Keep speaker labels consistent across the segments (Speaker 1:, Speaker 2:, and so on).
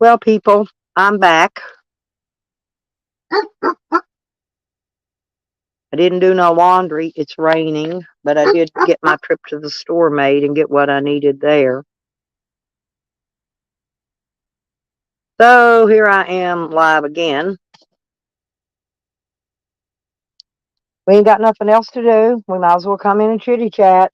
Speaker 1: Well, people, I'm back. I didn't do no laundry. It's raining, but I did get my trip to the store made and get what I needed there. So here I am live again. We ain't got nothing else to do. We might as well come in and chitty chat.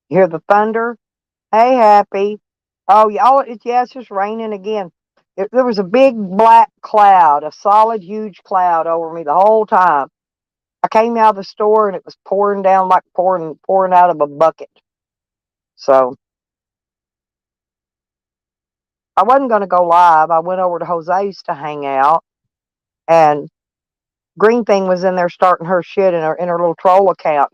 Speaker 1: You hear the thunder? Hey, Happy. Oh, yeah. Oh, it's just raining again. There was a big black cloud, a solid, huge cloud over me the whole time. I came out of the store and it was pouring down like pouring out of a bucket. So I wasn't going to go live. I went over to Jose's to hang out, and Green Thing was in there starting her shit in her little troll account.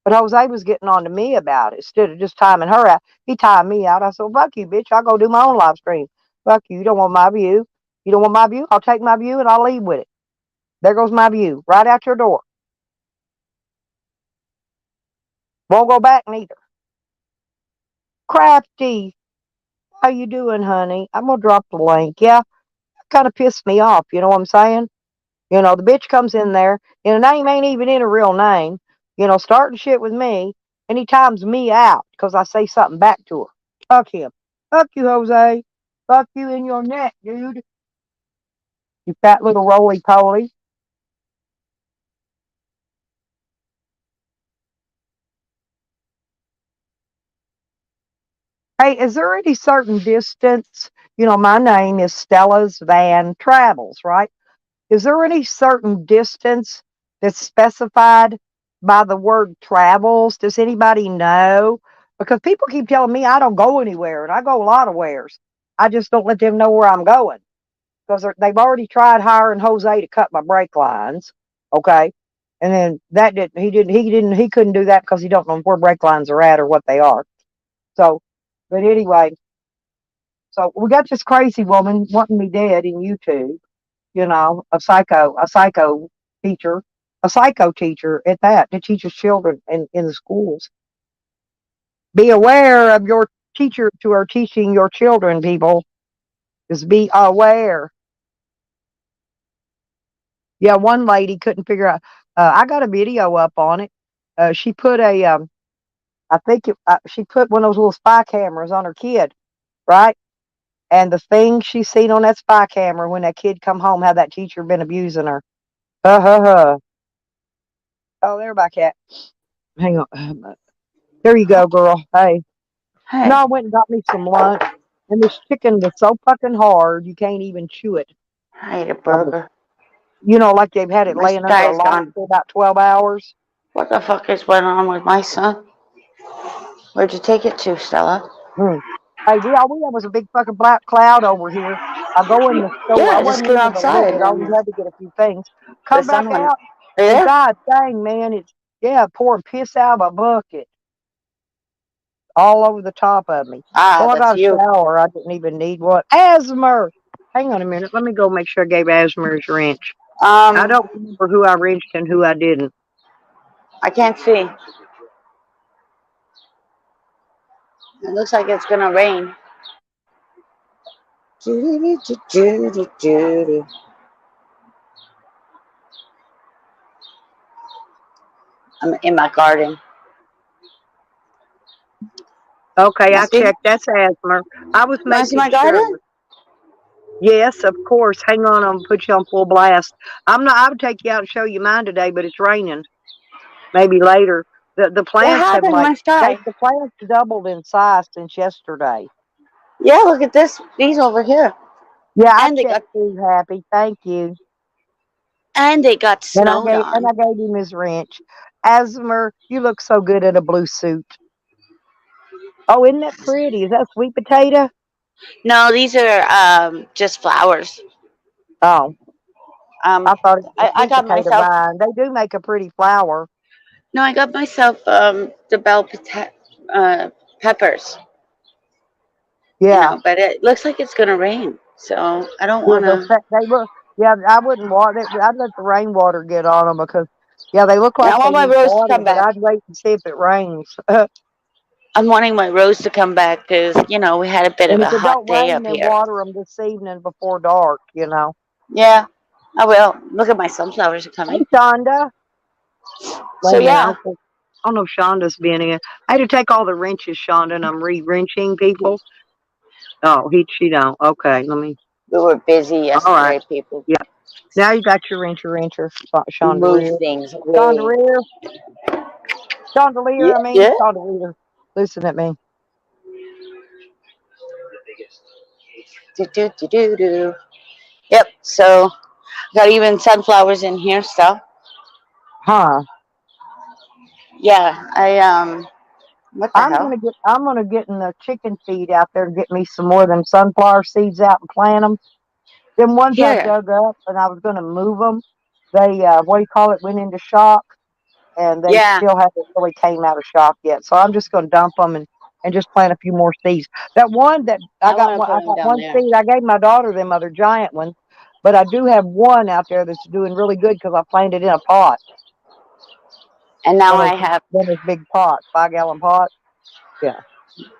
Speaker 1: But Jose was getting on to me about it instead of just timing her out. He timed me out. I said, well, "Fuck you, bitch! I'll go do my own live stream. Fuck you. You don't want my view. You don't want my view. I'll take my view and I'll leave with it. There goes my view right out your door. Won't go back neither." Crafty, how you doing, honey? I'm gonna drop the link. Yeah, kind of pissed me off. You know what I'm saying? The bitch comes in there, and the name ain't even in a real name, starting shit with me, and he times me out because I say something back to her. Fuck him. Fuck you, Jose. Fuck you in your neck, dude. You fat little roly poly. Hey, is there any certain distance? My name is Stella's Van Travels, right? Is there any certain distance that's specified by the word travels? Does anybody know? Because people keep telling me I don't go anywhere, and I go a lot of wheres. I just don't let them know where I'm going because they've already tried hiring Jose to cut my brake lines. Okay. And then that he couldn't do that because he don't know where brake lines are at or what they are. So, but anyway, so we got this crazy woman wanting me dead in YouTube, a teacher, a psycho teacher at that teaches children in the schools. Be aware of your teachers who are teaching your children, people. Just be aware. Yeah, one lady couldn't figure out. I got a video up on it. She put she put one of those little spy cameras on her kid, right? And the thing she seen on that spy camera when that kid come home, how that teacher been abusing her. Ha ha ha. Oh, there, my cat. Hang on. There you go, girl. Hey. No,
Speaker 2: Hey,
Speaker 1: I went and got me some lunch, and this chicken was so fucking hard you can't even chew it.
Speaker 2: I ate a
Speaker 1: Um,
Speaker 2: burger.
Speaker 1: like they've had it
Speaker 2: My
Speaker 1: laying under
Speaker 2: sky
Speaker 1: a
Speaker 2: is
Speaker 1: light
Speaker 2: gone.
Speaker 1: for about 12 hours.
Speaker 2: What the fuck is going on with my son? Where'd you take it to, Stella?
Speaker 1: Hmm. Hey, all we had was a big fucking black cloud over here. I go in the store. I
Speaker 2: Yeah, just
Speaker 1: wasn't
Speaker 2: came
Speaker 1: in there to look
Speaker 2: outside
Speaker 1: at. I only
Speaker 2: and
Speaker 1: had to get a few things.
Speaker 2: the
Speaker 1: Come
Speaker 2: sun
Speaker 1: back
Speaker 2: went.
Speaker 1: out,
Speaker 2: Are you
Speaker 1: and
Speaker 2: there?
Speaker 1: God dang, man, it's pouring piss out of a bucket all over the top of me.
Speaker 2: Ah,
Speaker 1: Well, I
Speaker 2: that's
Speaker 1: got a
Speaker 2: you.
Speaker 1: shower. I didn't even need one. Asthma. Hang on a minute. Let me go make sure I gave Asthma his wrench. I
Speaker 2: Um,
Speaker 1: don't remember who I wrenched and who I didn't.
Speaker 2: I can't see. It looks like it's gonna rain. I'm in my garden.
Speaker 1: Okay,
Speaker 2: You
Speaker 1: I
Speaker 2: see?
Speaker 1: checked. That's Asthma. I was
Speaker 2: You wanna see
Speaker 1: making
Speaker 2: my
Speaker 1: sure.
Speaker 2: garden?
Speaker 1: Yes, of course. Hang on, I'm gonna put you on full blast. I'm not. I would take you out and show you mine today, but it's raining. Maybe later. The
Speaker 2: What
Speaker 1: plants have
Speaker 2: happened to
Speaker 1: like
Speaker 2: my sky?
Speaker 1: the plants doubled in size since yesterday.
Speaker 2: Yeah, look at this. These over here,
Speaker 1: Yeah, I
Speaker 2: and they got
Speaker 1: checked too. Happy, thank you. And I
Speaker 2: snowed
Speaker 1: gave and
Speaker 2: on.
Speaker 1: I gave him his wrench. Asmer, you look so good in a blue suit. Oh, isn't that pretty? Is that sweet potato?
Speaker 2: No, these are just flowers.
Speaker 1: Oh,
Speaker 2: Um,
Speaker 1: I thought it was a
Speaker 2: I
Speaker 1: sweet
Speaker 2: got
Speaker 1: potato
Speaker 2: myself.
Speaker 1: vine. They do make a pretty flower.
Speaker 2: No, I got myself the peppers.
Speaker 1: Yeah,
Speaker 2: But it looks like it's gonna rain, so I don't
Speaker 1: yeah,
Speaker 2: wanna.
Speaker 1: they look. Yeah, I wouldn't water it. I'd let the rainwater get on them because, yeah, they look
Speaker 2: I
Speaker 1: like they
Speaker 2: want my
Speaker 1: need
Speaker 2: rose to
Speaker 1: water.
Speaker 2: come
Speaker 1: But
Speaker 2: back.
Speaker 1: I'd wait and see if it rains.
Speaker 2: I'm wanting my rose to come back because we had a bit of
Speaker 1: And
Speaker 2: a
Speaker 1: if it
Speaker 2: hot
Speaker 1: don't
Speaker 2: day
Speaker 1: rain,
Speaker 2: up
Speaker 1: then
Speaker 2: here.
Speaker 1: water them this evening before dark.
Speaker 2: Yeah, I will. Look at my sunflowers are
Speaker 1: Hey,
Speaker 2: coming.
Speaker 1: Shonda. Wait
Speaker 2: So
Speaker 1: a minute.
Speaker 2: yeah,
Speaker 1: I don't know if Shonda's being in. I had to take all the wrenches, Shonda, and I'm re-wrenching people. Oh, she don't. Okay, let me.
Speaker 2: we were busy
Speaker 1: All right.
Speaker 2: yesterday, people.
Speaker 1: Yeah. Now you got your wrencher,
Speaker 2: We
Speaker 1: Shonda
Speaker 2: moved
Speaker 1: Rear.
Speaker 2: things
Speaker 1: Shonda
Speaker 2: away.
Speaker 1: Rear. Chandelier,
Speaker 2: Yeah,
Speaker 1: I mean,
Speaker 2: yeah.
Speaker 1: chandelier. Listen at me.
Speaker 2: Do do do do do. Yep. So got even sunflowers in here still.
Speaker 1: Huh.
Speaker 2: Yeah. What the hell?
Speaker 1: I'm gonna get in the chicken feed out there and get me some more of them sunflower seeds out and plant them. Them ones I
Speaker 2: Here.
Speaker 1: dug up and I was gonna move them. They, what do you call it, went into shock and they
Speaker 2: Yeah.
Speaker 1: still haven't really came out of shock yet. So I'm just gonna dump them and just plant a few more seeds. That one that
Speaker 2: I want to put
Speaker 1: I
Speaker 2: them
Speaker 1: got
Speaker 2: down
Speaker 1: one
Speaker 2: there.
Speaker 1: seed. I gave my daughter them other giant ones, but I do have one out there that's doing really good because I planted in a pot.
Speaker 2: And now
Speaker 1: One of
Speaker 2: I
Speaker 1: those,
Speaker 2: have.
Speaker 1: one of those big pots, 5-gallon pots. Yeah.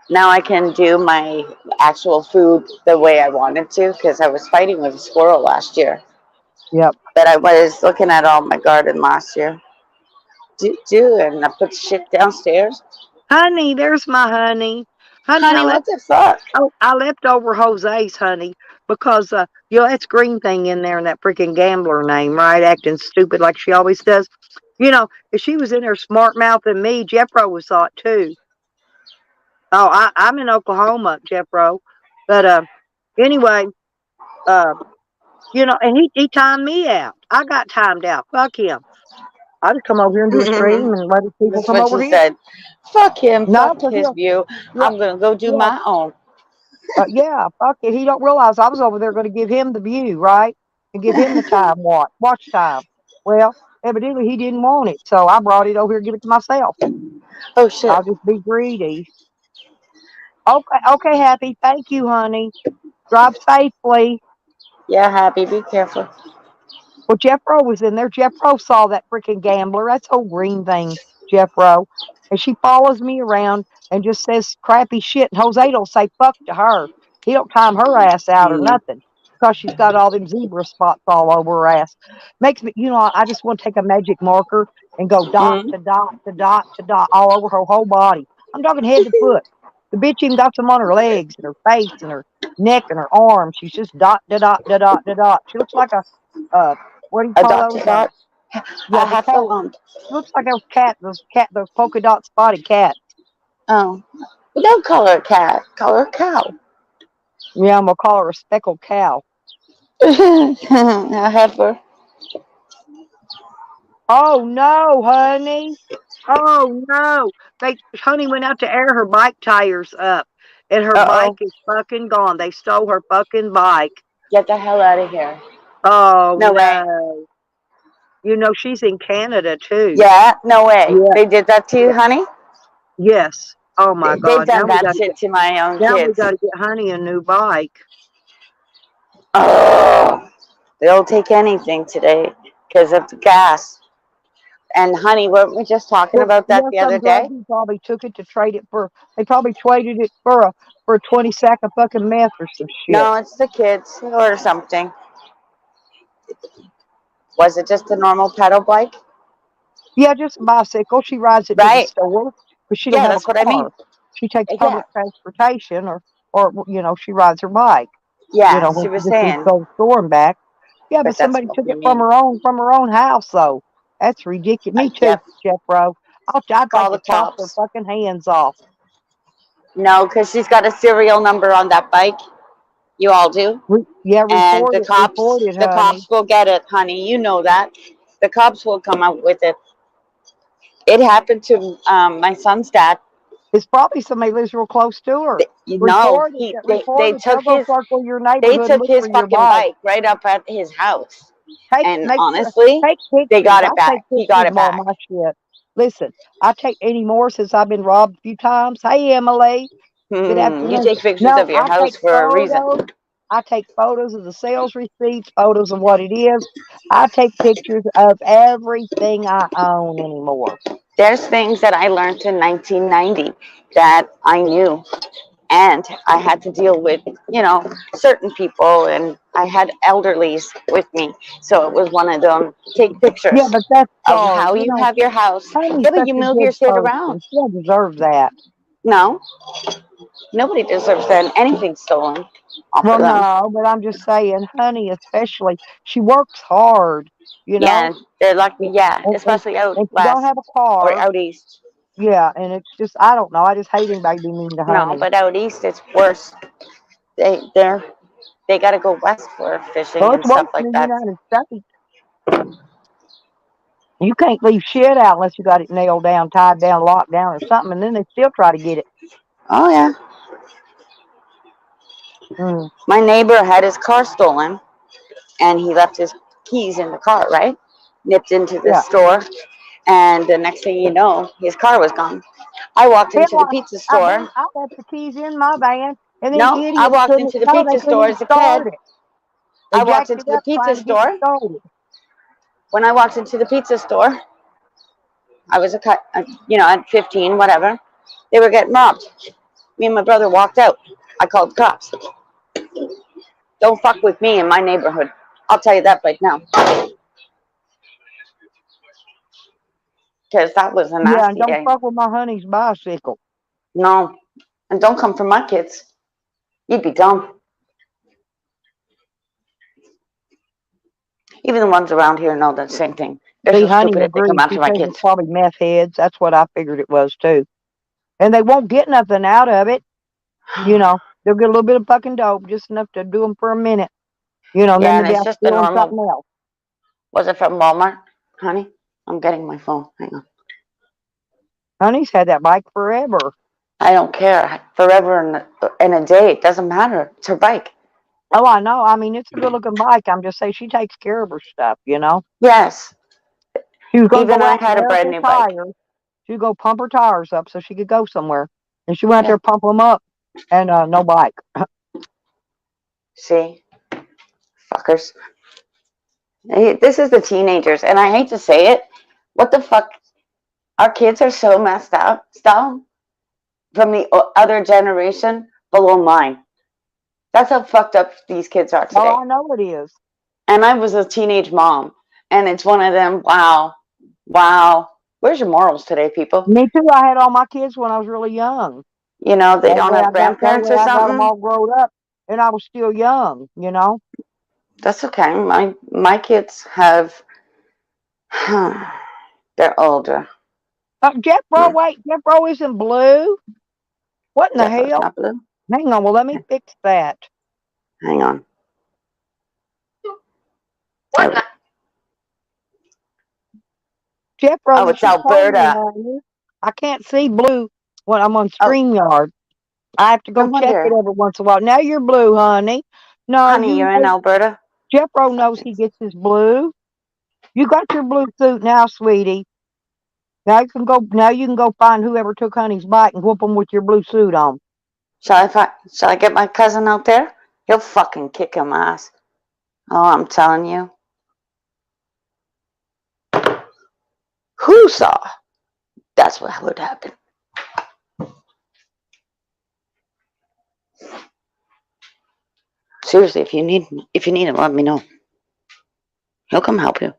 Speaker 2: Now I can do my actual food the way I wanted to because I was fighting with a squirrel last year.
Speaker 1: Yep.
Speaker 2: But I was looking at all my garden last year. And I put shit downstairs.
Speaker 1: Honey, there's my honey. Honey,
Speaker 2: Honey, what the fuck?
Speaker 1: I left over Jose's honey because that's green thing in there and that freaking gambler name, right? Acting stupid like she always does. If she was in there smart mouthing me, Jeffro was saw it too. Oh, I'm in Oklahoma, Jeffro. But anyway, uh, and he timed me out. I got timed out. Fuck him. I just come over here and do a stream and let his people
Speaker 2: That's
Speaker 1: come
Speaker 2: what
Speaker 1: over
Speaker 2: she
Speaker 1: here.
Speaker 2: said. Fuck him.
Speaker 1: No,
Speaker 2: Fuck
Speaker 1: because
Speaker 2: his view.
Speaker 1: yeah,
Speaker 2: I'm gonna go do
Speaker 1: yeah,
Speaker 2: my own.
Speaker 1: yeah, fuck it. He don't realize I was over there going to give him the view, right? And give him the time watch time. Well, evidently he didn't want it, so I brought it over here, give it to myself.
Speaker 2: Oh shit.
Speaker 1: I'll just be greedy. Okay, okay, happy. Thank you, honey. Drive safely.
Speaker 2: Yeah, happy. Be careful.
Speaker 1: Well, Jeffro was in there. Jeffro saw that freaking gambler. That's whole green thing, Jeffro. And she follows me around and just says crappy shit. And Jose don't say fuck to her. He don't time her ass out or
Speaker 2: Mm.
Speaker 1: nothing because she's got all them zebra spots all over her ass. Makes me, I just want to take a magic marker and go dot
Speaker 2: Mm.
Speaker 1: to dot to dot to dot all over her whole body. I'm talking head to foot. The bitch even got some on her legs and her face and her neck and her arms. She's just dot to dot to dot to dot. She looks like a uh, what do you
Speaker 2: A
Speaker 1: call
Speaker 2: dot to
Speaker 1: those?
Speaker 2: dot.
Speaker 1: Yeah,
Speaker 2: A
Speaker 1: the cat.
Speaker 2: heffalump.
Speaker 1: Looks like those polka dot spotted cat.
Speaker 2: Oh. Well, don't call her a cat. Call her a cow.
Speaker 1: Yeah, I'm gonna call her a speckled cow.
Speaker 2: A heifer.
Speaker 1: Oh no, honey. Oh no. Honey went out to air her bike tires up, and her
Speaker 2: Uh
Speaker 1: bike
Speaker 2: oh.
Speaker 1: is fucking gone. They stole her fucking bike.
Speaker 2: Get the hell out of here.
Speaker 1: Oh
Speaker 2: No way.
Speaker 1: no. She's in Canada too.
Speaker 2: Yeah, no way.
Speaker 1: Yeah.
Speaker 2: They did that to you, honey?
Speaker 1: Yes. Oh my
Speaker 2: They've
Speaker 1: God.
Speaker 2: done that shit to my own
Speaker 1: Now we
Speaker 2: kids.
Speaker 1: got to get Honey a new bike.
Speaker 2: Oh, they'll take anything today because of the gas. And honey, weren't we just talking
Speaker 1: Well,
Speaker 2: about that
Speaker 1: yes,
Speaker 2: the other
Speaker 1: I'm glad
Speaker 2: day?
Speaker 1: you probably took it to trade it for. They probably traded it for a 20 sack of fucking meth or some shit.
Speaker 2: No, it's the kids or something. Was it just a normal pedal bike?
Speaker 1: Yeah, just a bicycle. She rides it to the
Speaker 2: Right.
Speaker 1: store, but she don't
Speaker 2: Yeah,
Speaker 1: have a
Speaker 2: that's what I mean.
Speaker 1: car. She takes
Speaker 2: Yeah.
Speaker 1: public transportation, or she rides her bike.
Speaker 2: Yeah,
Speaker 1: When
Speaker 2: she
Speaker 1: she
Speaker 2: was
Speaker 1: just needs to
Speaker 2: saying.
Speaker 1: go to the store and back. Yeah, but
Speaker 2: But that's
Speaker 1: somebody
Speaker 2: what
Speaker 1: took
Speaker 2: we
Speaker 1: it from
Speaker 2: mean.
Speaker 1: her own house, though. That's ridiculous. Me too,
Speaker 2: Yep.
Speaker 1: Jeffro. I'd like
Speaker 2: Call
Speaker 1: to
Speaker 2: the
Speaker 1: chop their
Speaker 2: cops.
Speaker 1: fucking hands off.
Speaker 2: No, because she's got a serial number on that bike. You all do.
Speaker 1: Yeah,
Speaker 2: And
Speaker 1: report it,
Speaker 2: the
Speaker 1: honey.
Speaker 2: cops will get it, honey. You know that. The cops will come out with it. It happened to my son's dad.
Speaker 1: It's probably somebody lives real close to her.
Speaker 2: No,
Speaker 1: Report it. Report it. They'll go circle your
Speaker 2: they
Speaker 1: neighborhood and
Speaker 2: took
Speaker 1: look
Speaker 2: his
Speaker 1: for your
Speaker 2: fucking
Speaker 1: bike.
Speaker 2: bike right up at his house. And
Speaker 1: Make sure,
Speaker 2: honestly,
Speaker 1: take
Speaker 2: they
Speaker 1: pictures.
Speaker 2: got
Speaker 1: I
Speaker 2: it back.
Speaker 1: take
Speaker 2: He got
Speaker 1: pictures
Speaker 2: it
Speaker 1: of all
Speaker 2: back.
Speaker 1: my shit. Listen, I take any more since I've been robbed a few times. Hey, Emily. Good
Speaker 2: You
Speaker 1: afternoon.
Speaker 2: take pictures
Speaker 1: No,
Speaker 2: of your
Speaker 1: I take
Speaker 2: house for a reason.
Speaker 1: photos. I take photos of the sales receipts, photos of what it is. I take pictures of everything I own anymore.
Speaker 2: There's things that I learned in 1990 that I knew, and I had to deal with, certain people, and I had elderlies with me. So it was one of them. Take
Speaker 1: Yeah,
Speaker 2: pictures
Speaker 1: but that's
Speaker 2: of
Speaker 1: hard.
Speaker 2: how
Speaker 1: You
Speaker 2: you
Speaker 1: know,
Speaker 2: have your house.
Speaker 1: Honey's
Speaker 2: Yeah, but
Speaker 1: such
Speaker 2: you
Speaker 1: a
Speaker 2: move your
Speaker 1: good
Speaker 2: shit around.
Speaker 1: person. She don't deserve that.
Speaker 2: No, nobody deserves that. Anything stolen off
Speaker 1: Well,
Speaker 2: of them.
Speaker 1: no, but I'm just saying, Honey, especially, she works hard, you know,
Speaker 2: Yeah, they're lucky. Yeah,
Speaker 1: and, and,
Speaker 2: especially out
Speaker 1: and she don't
Speaker 2: west
Speaker 1: have a
Speaker 2: or
Speaker 1: car.
Speaker 2: out east.
Speaker 1: Yeah, and it's just, I don't know. I just hate anybody be mean to
Speaker 2: No,
Speaker 1: Honey.
Speaker 2: but out east it's worse. They're they got to go west for fishing
Speaker 1: Well, it's
Speaker 2: and
Speaker 1: worse
Speaker 2: stuff like
Speaker 1: in the
Speaker 2: that.
Speaker 1: United States. You can't leave shit out unless you got it nailed down, tied down, locked down, or something, and then they still try to get it.
Speaker 2: Oh yeah,
Speaker 1: Mm,
Speaker 2: my neighbor had his car stolen, and he left his keys in the car. Right, nipped into the
Speaker 1: yeah.
Speaker 2: store, and the next thing you know, his car was gone. I walked
Speaker 1: Hell,
Speaker 2: into the pizza store.
Speaker 1: I left the keys in my van, and then
Speaker 2: No, I
Speaker 1: idiots
Speaker 2: walked
Speaker 1: couldn't.
Speaker 2: into the
Speaker 1: No, they
Speaker 2: pizza
Speaker 1: couldn't
Speaker 2: store
Speaker 1: even
Speaker 2: as a kid.
Speaker 1: start it. They
Speaker 2: I walked
Speaker 1: jacked it
Speaker 2: into the
Speaker 1: up
Speaker 2: pizza
Speaker 1: trying to get it
Speaker 2: store.
Speaker 1: started.
Speaker 2: When I walked into the pizza store, I was at 15, whatever. They were getting robbed. Me and my brother walked out. I called the cops. Don't fuck with me in my neighborhood. I'll tell you that right now. Because that was a
Speaker 1: Yeah, and
Speaker 2: nasty
Speaker 1: don't
Speaker 2: day.
Speaker 1: fuck with my Honey's bicycle.
Speaker 2: No. And don't come for my kids. You'd be dumb. Even the ones around here know that same thing. They're
Speaker 1: See,
Speaker 2: so
Speaker 1: Honey
Speaker 2: stupid if they come
Speaker 1: agrees.
Speaker 2: after
Speaker 1: She
Speaker 2: my
Speaker 1: says it's
Speaker 2: kids.
Speaker 1: probably meth heads. That's what I figured it was too. And they won't get nothing out of it. You know, they'll get a little bit of fucking dope, just enough to do them for a minute. And then
Speaker 2: Yeah,
Speaker 1: they'll
Speaker 2: and
Speaker 1: be
Speaker 2: it's
Speaker 1: out
Speaker 2: just the
Speaker 1: stealing
Speaker 2: normal.
Speaker 1: something else.
Speaker 2: Was it from Walmart? Honey, I'm getting my phone. Hang on.
Speaker 1: Honey's had that bike forever.
Speaker 2: I don't care. Forever in a day. It doesn't matter. It's her bike.
Speaker 1: Oh, I know. I mean, it's a good looking bike. I'm just saying she takes care of her stuff.
Speaker 2: Yes.
Speaker 1: She was going to
Speaker 2: Even
Speaker 1: go
Speaker 2: I
Speaker 1: out and
Speaker 2: had a
Speaker 1: wear
Speaker 2: brand
Speaker 1: her
Speaker 2: new bike.
Speaker 1: tires. She would go pump her tires up so she could go somewhere. And she went out
Speaker 2: Yeah.
Speaker 1: there pump them up and no bike.
Speaker 2: See? Fuckers. This is the teenagers, and I hate to say it. What the fuck? Our kids are so messed up still from the other generation below mine. That's how fucked up these kids are
Speaker 1: Oh,
Speaker 2: today.
Speaker 1: I know it is.
Speaker 2: And I was a teenage mom, and it's one of them. Wow, wow. Where's your morals today, people?
Speaker 1: Me too. I had all my kids when I was really young.
Speaker 2: They don't have
Speaker 1: That
Speaker 2: grandparents
Speaker 1: way
Speaker 2: or
Speaker 1: I got them
Speaker 2: something.
Speaker 1: all grown up, and I was still young.
Speaker 2: That's okay. My kids have. They're older. Hmm.
Speaker 1: Jeffro isn't blue. What in the
Speaker 2: Jeffro's
Speaker 1: hell?
Speaker 2: not blue.
Speaker 1: Hang on. Well, let me fix that.
Speaker 2: Hang on.
Speaker 1: Jeffro,
Speaker 2: Oh, it's
Speaker 1: she told me,
Speaker 2: Alberta.
Speaker 1: honey, I can't see blue when I'm on
Speaker 2: Oh,
Speaker 1: StreamYard. I have to
Speaker 2: no
Speaker 1: go check it
Speaker 2: wonder.
Speaker 1: every once in a while. Now you're blue, honey. No,
Speaker 2: Honey, you're in Alberta?
Speaker 1: Jeffro knows he gets his blue. You got your blue suit now, sweetie. Now you can go. Now you can go find whoever took Honey's bike and whoop them with your blue suit on.
Speaker 2: Shall I get my cousin out there? He'll fucking kick him ass. Oh, I'm telling you. Who saw? That's what would happen. Seriously, if you need him, let me know. He'll come help you.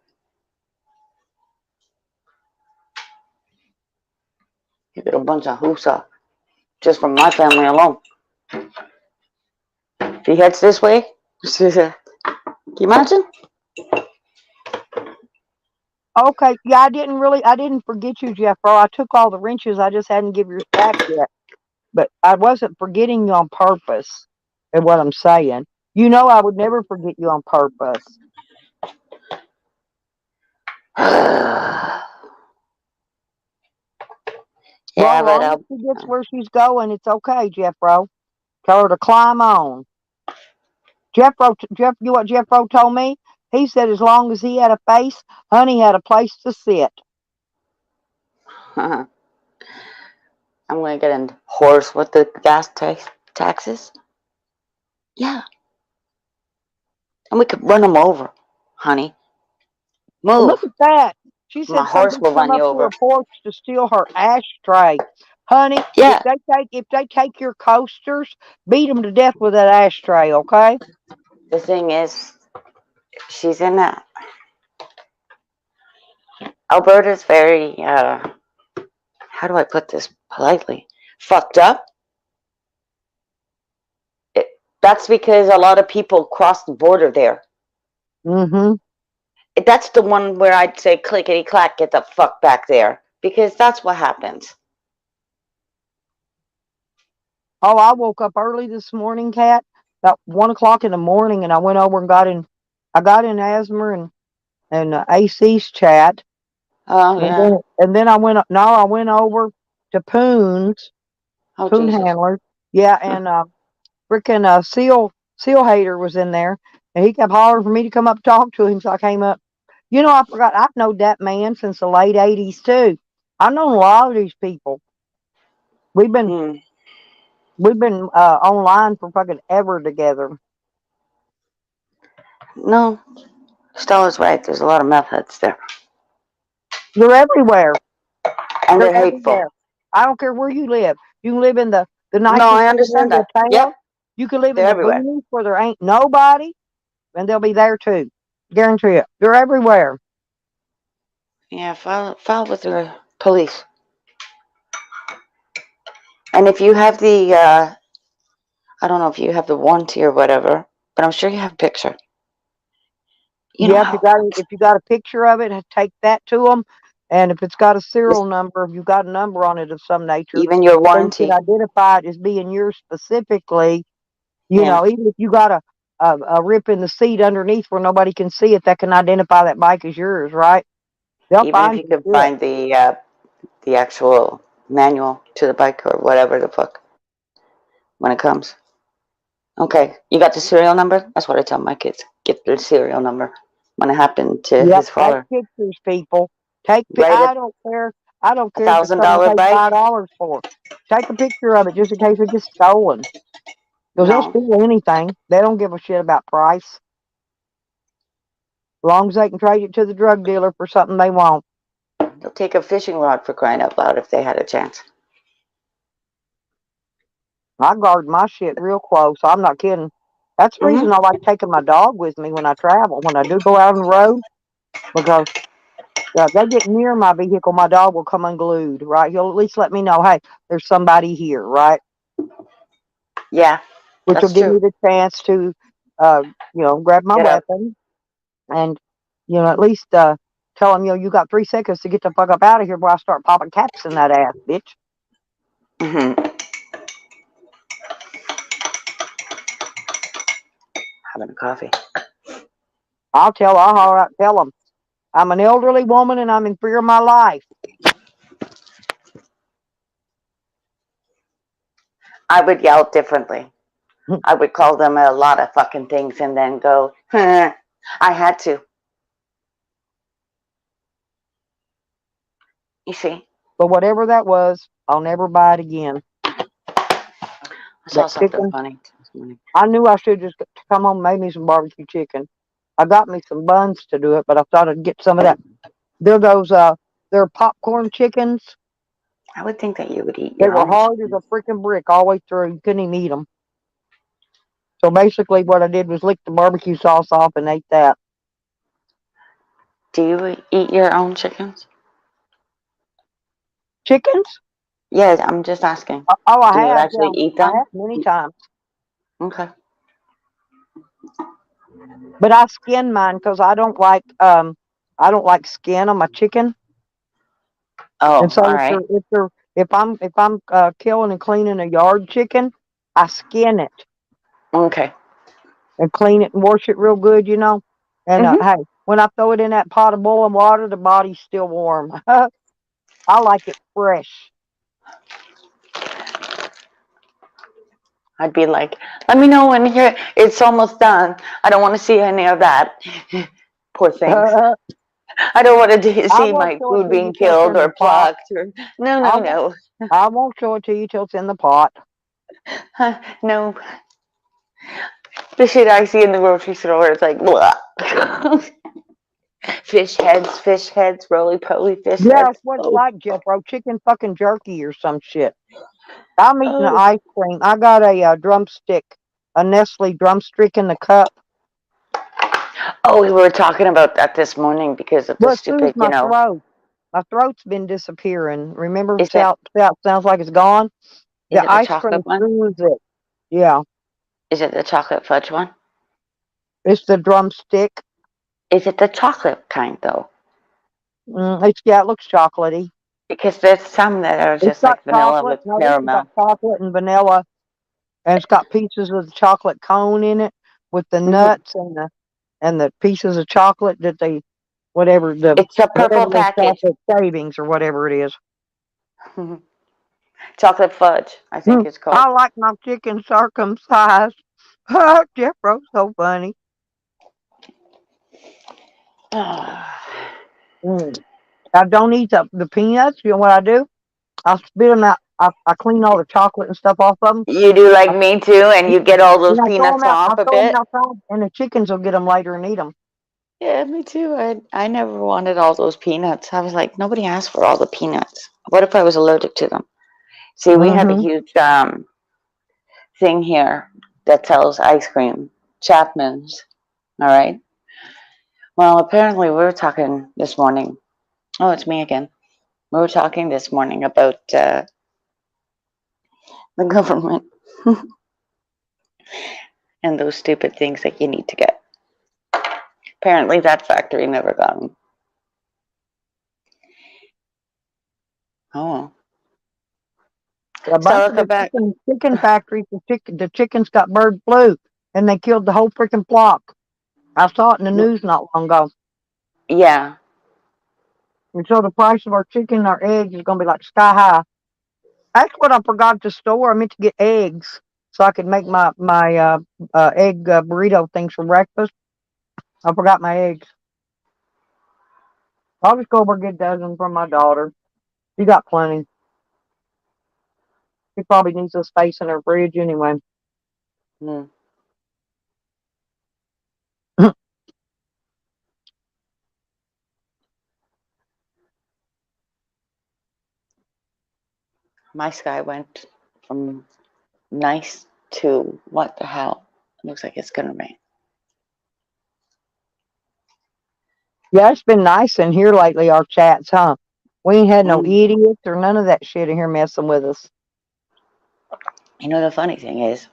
Speaker 2: You get a bunch of whoosah just from my family alone. If he heads this way, can you imagine?
Speaker 1: Okay, yeah, I didn't forget you, Jeffro. I took all the wrenches. I just hadn't give yours back yet. But I wasn't forgetting you on purpose, is what I'm saying. You know I would never forget you on purpose. Well,
Speaker 2: Yeah,
Speaker 1: as
Speaker 2: but
Speaker 1: long as she gets where she's going, it's okay, Jeffro. Tell her to climb on. You what Jeffro told me? He said as long as he had a face, Honey had a place to sit.
Speaker 2: I'm gonna get in horse with the taxes. Yeah, and we could run them over, honey.
Speaker 1: Well, look
Speaker 2: Move.
Speaker 1: at that. She
Speaker 2: My
Speaker 1: said
Speaker 2: horse
Speaker 1: somebody
Speaker 2: will
Speaker 1: come
Speaker 2: run you
Speaker 1: up to her
Speaker 2: over.
Speaker 1: porch to steal her ashtray. Honey,
Speaker 2: Yeah.
Speaker 1: if they take your coasters, beat them to death with that ashtray, okay?
Speaker 2: The thing is, she's in a. Alberta's very. How do I put this politely? Fucked up. It, that's because a lot of people cross the border there.
Speaker 1: Mm-hmm.
Speaker 2: That's the one where I'd say clickety clack, get the fuck back there, because that's what happens.
Speaker 1: Oh, I woke up early this morning, Kat, about 1 o'clock in the morning, and I went over and got in Asmer and AC's chat,
Speaker 2: Oh yeah.
Speaker 1: and then I went no, I went over to
Speaker 2: Oh
Speaker 1: Poon
Speaker 2: Jesus.
Speaker 1: Handler, yeah, and freaking Seal Hater was in there, and he kept hollering for me to come up and talk to him, so I came up. You know, I forgot I've known that man since the late '80s too. I've known a lot of these people. We've been
Speaker 2: Hmm.
Speaker 1: we've been online for fucking ever together.
Speaker 2: No, Stella's right. There's a lot of meth heads there,
Speaker 1: They're everywhere.
Speaker 2: and
Speaker 1: They're
Speaker 2: they're hateful.
Speaker 1: everywhere. I don't care where you live. You can live in the
Speaker 2: No,
Speaker 1: nicest
Speaker 2: I
Speaker 1: little
Speaker 2: understand
Speaker 1: end of
Speaker 2: that.
Speaker 1: town.
Speaker 2: Yep,
Speaker 1: You can live in
Speaker 2: they're
Speaker 1: the
Speaker 2: everywhere.
Speaker 1: boonies where there ain't nobody, and they'll be there too. Guarantee it. They're everywhere.
Speaker 2: Yeah, file with the police. And if you have the, I don't know if you have the warranty or whatever, but I'm sure you have a picture. You know
Speaker 1: Yeah,
Speaker 2: how
Speaker 1: if you got a picture of it, take that to them. And if it's got a serial
Speaker 2: just
Speaker 1: number, if you've got a number on it of some nature,
Speaker 2: even your
Speaker 1: so you can
Speaker 2: warranty.
Speaker 1: identify it as being yours specifically. You
Speaker 2: Yeah,
Speaker 1: know, even if you got a rip in the seat underneath where nobody can see it, that can identify that bike as yours, right? They'll
Speaker 2: even if
Speaker 1: find
Speaker 2: you
Speaker 1: your
Speaker 2: could
Speaker 1: shit.
Speaker 2: find the actual manual to the bike or whatever the fuck when it comes. Okay, you got the serial number? That's what I tell my kids. Get the serial number. When it happened to
Speaker 1: Yep,
Speaker 2: his
Speaker 1: take
Speaker 2: father,
Speaker 1: pictures, people.
Speaker 2: write
Speaker 1: I
Speaker 2: it
Speaker 1: don't care. I don't
Speaker 2: a
Speaker 1: care if it's
Speaker 2: thousand
Speaker 1: something you
Speaker 2: dollar
Speaker 1: pay
Speaker 2: bike.
Speaker 1: $5 for. Take a picture of it just in case it gets stolen. Because they'll
Speaker 2: No,
Speaker 1: steal anything. They don't give a shit about price. As long as they can trade it to the drug dealer for something they want.
Speaker 2: they'll take a fishing rod for crying out loud if they had a chance.
Speaker 1: I guard my shit real close. I'm not kidding. That's the
Speaker 2: Hmm.
Speaker 1: reason I like taking my dog with me when I travel. When I do go out on the road, because they get near my vehicle, my dog will come unglued, right? He'll at least let me know, hey, there's somebody here, right?
Speaker 2: Yeah,
Speaker 1: Which will
Speaker 2: that's
Speaker 1: give me
Speaker 2: true.
Speaker 1: the chance to, uh, grab my
Speaker 2: Get up.
Speaker 1: weapon and, at least tell them, you got 3 seconds to get the fuck up out of here before I start popping caps in that ass, bitch.
Speaker 2: Hmm. Having a coffee.
Speaker 1: I'll holler out, tell them, I'm an elderly woman and I'm in fear of my life.
Speaker 2: I would yell differently. I would call them a lot of fucking things and then go, I had to. You see,
Speaker 1: But whatever that was, I'll never buy it again.
Speaker 2: I saw
Speaker 1: That
Speaker 2: something
Speaker 1: chicken,
Speaker 2: funny this morning.
Speaker 1: I knew I should just come home and made me some barbecue chicken. I got me some buns to do it, but I thought I'd get some of that. They're they're popcorn chickens.
Speaker 2: I would think that you would eat
Speaker 1: They
Speaker 2: your
Speaker 1: were
Speaker 2: own
Speaker 1: hard as
Speaker 2: chicken.
Speaker 1: a freaking brick all the way through. You couldn't even eat them. So basically, what I did was lick the barbecue sauce off and ate that.
Speaker 2: Do you eat your own chickens?
Speaker 1: Chickens?
Speaker 2: Yeah, I'm just asking.
Speaker 1: Oh,
Speaker 2: Do
Speaker 1: I
Speaker 2: you
Speaker 1: have.
Speaker 2: actually
Speaker 1: Yeah,
Speaker 2: eat
Speaker 1: I
Speaker 2: them?
Speaker 1: have many times.
Speaker 2: Okay.
Speaker 1: But I skin mine because I don't like skin on my chicken. And
Speaker 2: Oh,
Speaker 1: so
Speaker 2: all right.
Speaker 1: if I'm killing and cleaning a yard chicken, I skin it
Speaker 2: Okay.
Speaker 1: and clean it and wash it real good, And
Speaker 2: Hmm.
Speaker 1: hey, when I throw it in that pot of boiling water, the body's still warm. I like it fresh.
Speaker 2: I'd be like, let me know when it's almost done. I don't want to see any of that. Poor things.
Speaker 1: I
Speaker 2: I don't want to see
Speaker 1: won't
Speaker 2: my
Speaker 1: show it
Speaker 2: food
Speaker 1: to you
Speaker 2: being
Speaker 1: till it's
Speaker 2: killed
Speaker 1: in the
Speaker 2: or
Speaker 1: pot.
Speaker 2: plucked or no,
Speaker 1: I
Speaker 2: no,
Speaker 1: won't.
Speaker 2: no,
Speaker 1: I won't show it to you till it's in the pot.
Speaker 2: no. The shit I see in the grocery store, it's like, blah. Fish heads, roly poly fish
Speaker 1: Yeah, that's
Speaker 2: heads.
Speaker 1: what it's
Speaker 2: Oh,
Speaker 1: like, Jethro. Chicken fucking jerky or some shit. I'm eating the
Speaker 2: oh,
Speaker 1: ice cream. I got a drumstick, a Nestle drumstick in the cup.
Speaker 2: oh. We were talking about that this morning because of the
Speaker 1: But soothes
Speaker 2: stupid.
Speaker 1: my throat. My throat's been disappearing. Remember,
Speaker 2: Is it
Speaker 1: sounds like it's gone.
Speaker 2: is
Speaker 1: The
Speaker 2: it the
Speaker 1: ice cream
Speaker 2: chocolate one?
Speaker 1: soothes it. Yeah,
Speaker 2: Is it the chocolate fudge one?
Speaker 1: it's the drumstick.
Speaker 2: Is it the chocolate kind though?
Speaker 1: It looks chocolatey.
Speaker 2: Because there's some that are
Speaker 1: It's
Speaker 2: just
Speaker 1: got
Speaker 2: like vanilla
Speaker 1: chocolate.
Speaker 2: with
Speaker 1: No, this has got
Speaker 2: caramel.
Speaker 1: chocolate and vanilla, and it's got pieces of the chocolate cone in it with the
Speaker 2: Hmm.
Speaker 1: nuts and the pieces of chocolate that they
Speaker 2: It's a
Speaker 1: whatever
Speaker 2: purple
Speaker 1: the
Speaker 2: package.
Speaker 1: chocolate shavings or whatever it is.
Speaker 2: Chocolate fudge, I think it's called.
Speaker 1: I like my chicken circumcised. Jeffro's so funny. Mm. I don't eat the peanuts. You know what I do? I spit them out. I clean all the chocolate and stuff off of them.
Speaker 2: You do like me too, and you get all those
Speaker 1: Then I throw
Speaker 2: peanuts
Speaker 1: them out. I
Speaker 2: off a
Speaker 1: throw them
Speaker 2: bit.
Speaker 1: outside, and the chickens will get them later and eat them.
Speaker 2: Yeah, me too. I never wanted all those peanuts. I was like, nobody asked for all the peanuts. What if I was allergic to them? See, we have a
Speaker 1: Mm-hmm.
Speaker 2: huge thing here that sells ice cream, Chapman's. All right. Well, apparently we were talking this morning. Oh, it's me again. We were talking this morning about the government and those stupid things that you need to get. Apparently, that factory never got them. Oh well.
Speaker 1: A
Speaker 2: So
Speaker 1: bunch
Speaker 2: I'll
Speaker 1: of
Speaker 2: come
Speaker 1: the
Speaker 2: back.
Speaker 1: chicken factories, the chickens got bird flu, and they killed the whole freaking flock. I saw it in the news not long ago.
Speaker 2: Yeah.
Speaker 1: And so the price of our chicken, our eggs, is going to be like sky high. That's what I forgot to store. I meant to get eggs so I could make my egg burrito things for breakfast. I forgot my eggs. I'll just go over and get a dozen from my daughter. She got plenty. She probably needs the space in her fridge anyway.
Speaker 2: Mm. My sky went from nice to what the hell? Looks like it's gonna rain.
Speaker 1: Yeah, it's been nice in here lately, our chats, huh? We ain't had no
Speaker 2: Mm.
Speaker 1: idiots or none of that shit in here messing with us.
Speaker 2: You know the funny thing is,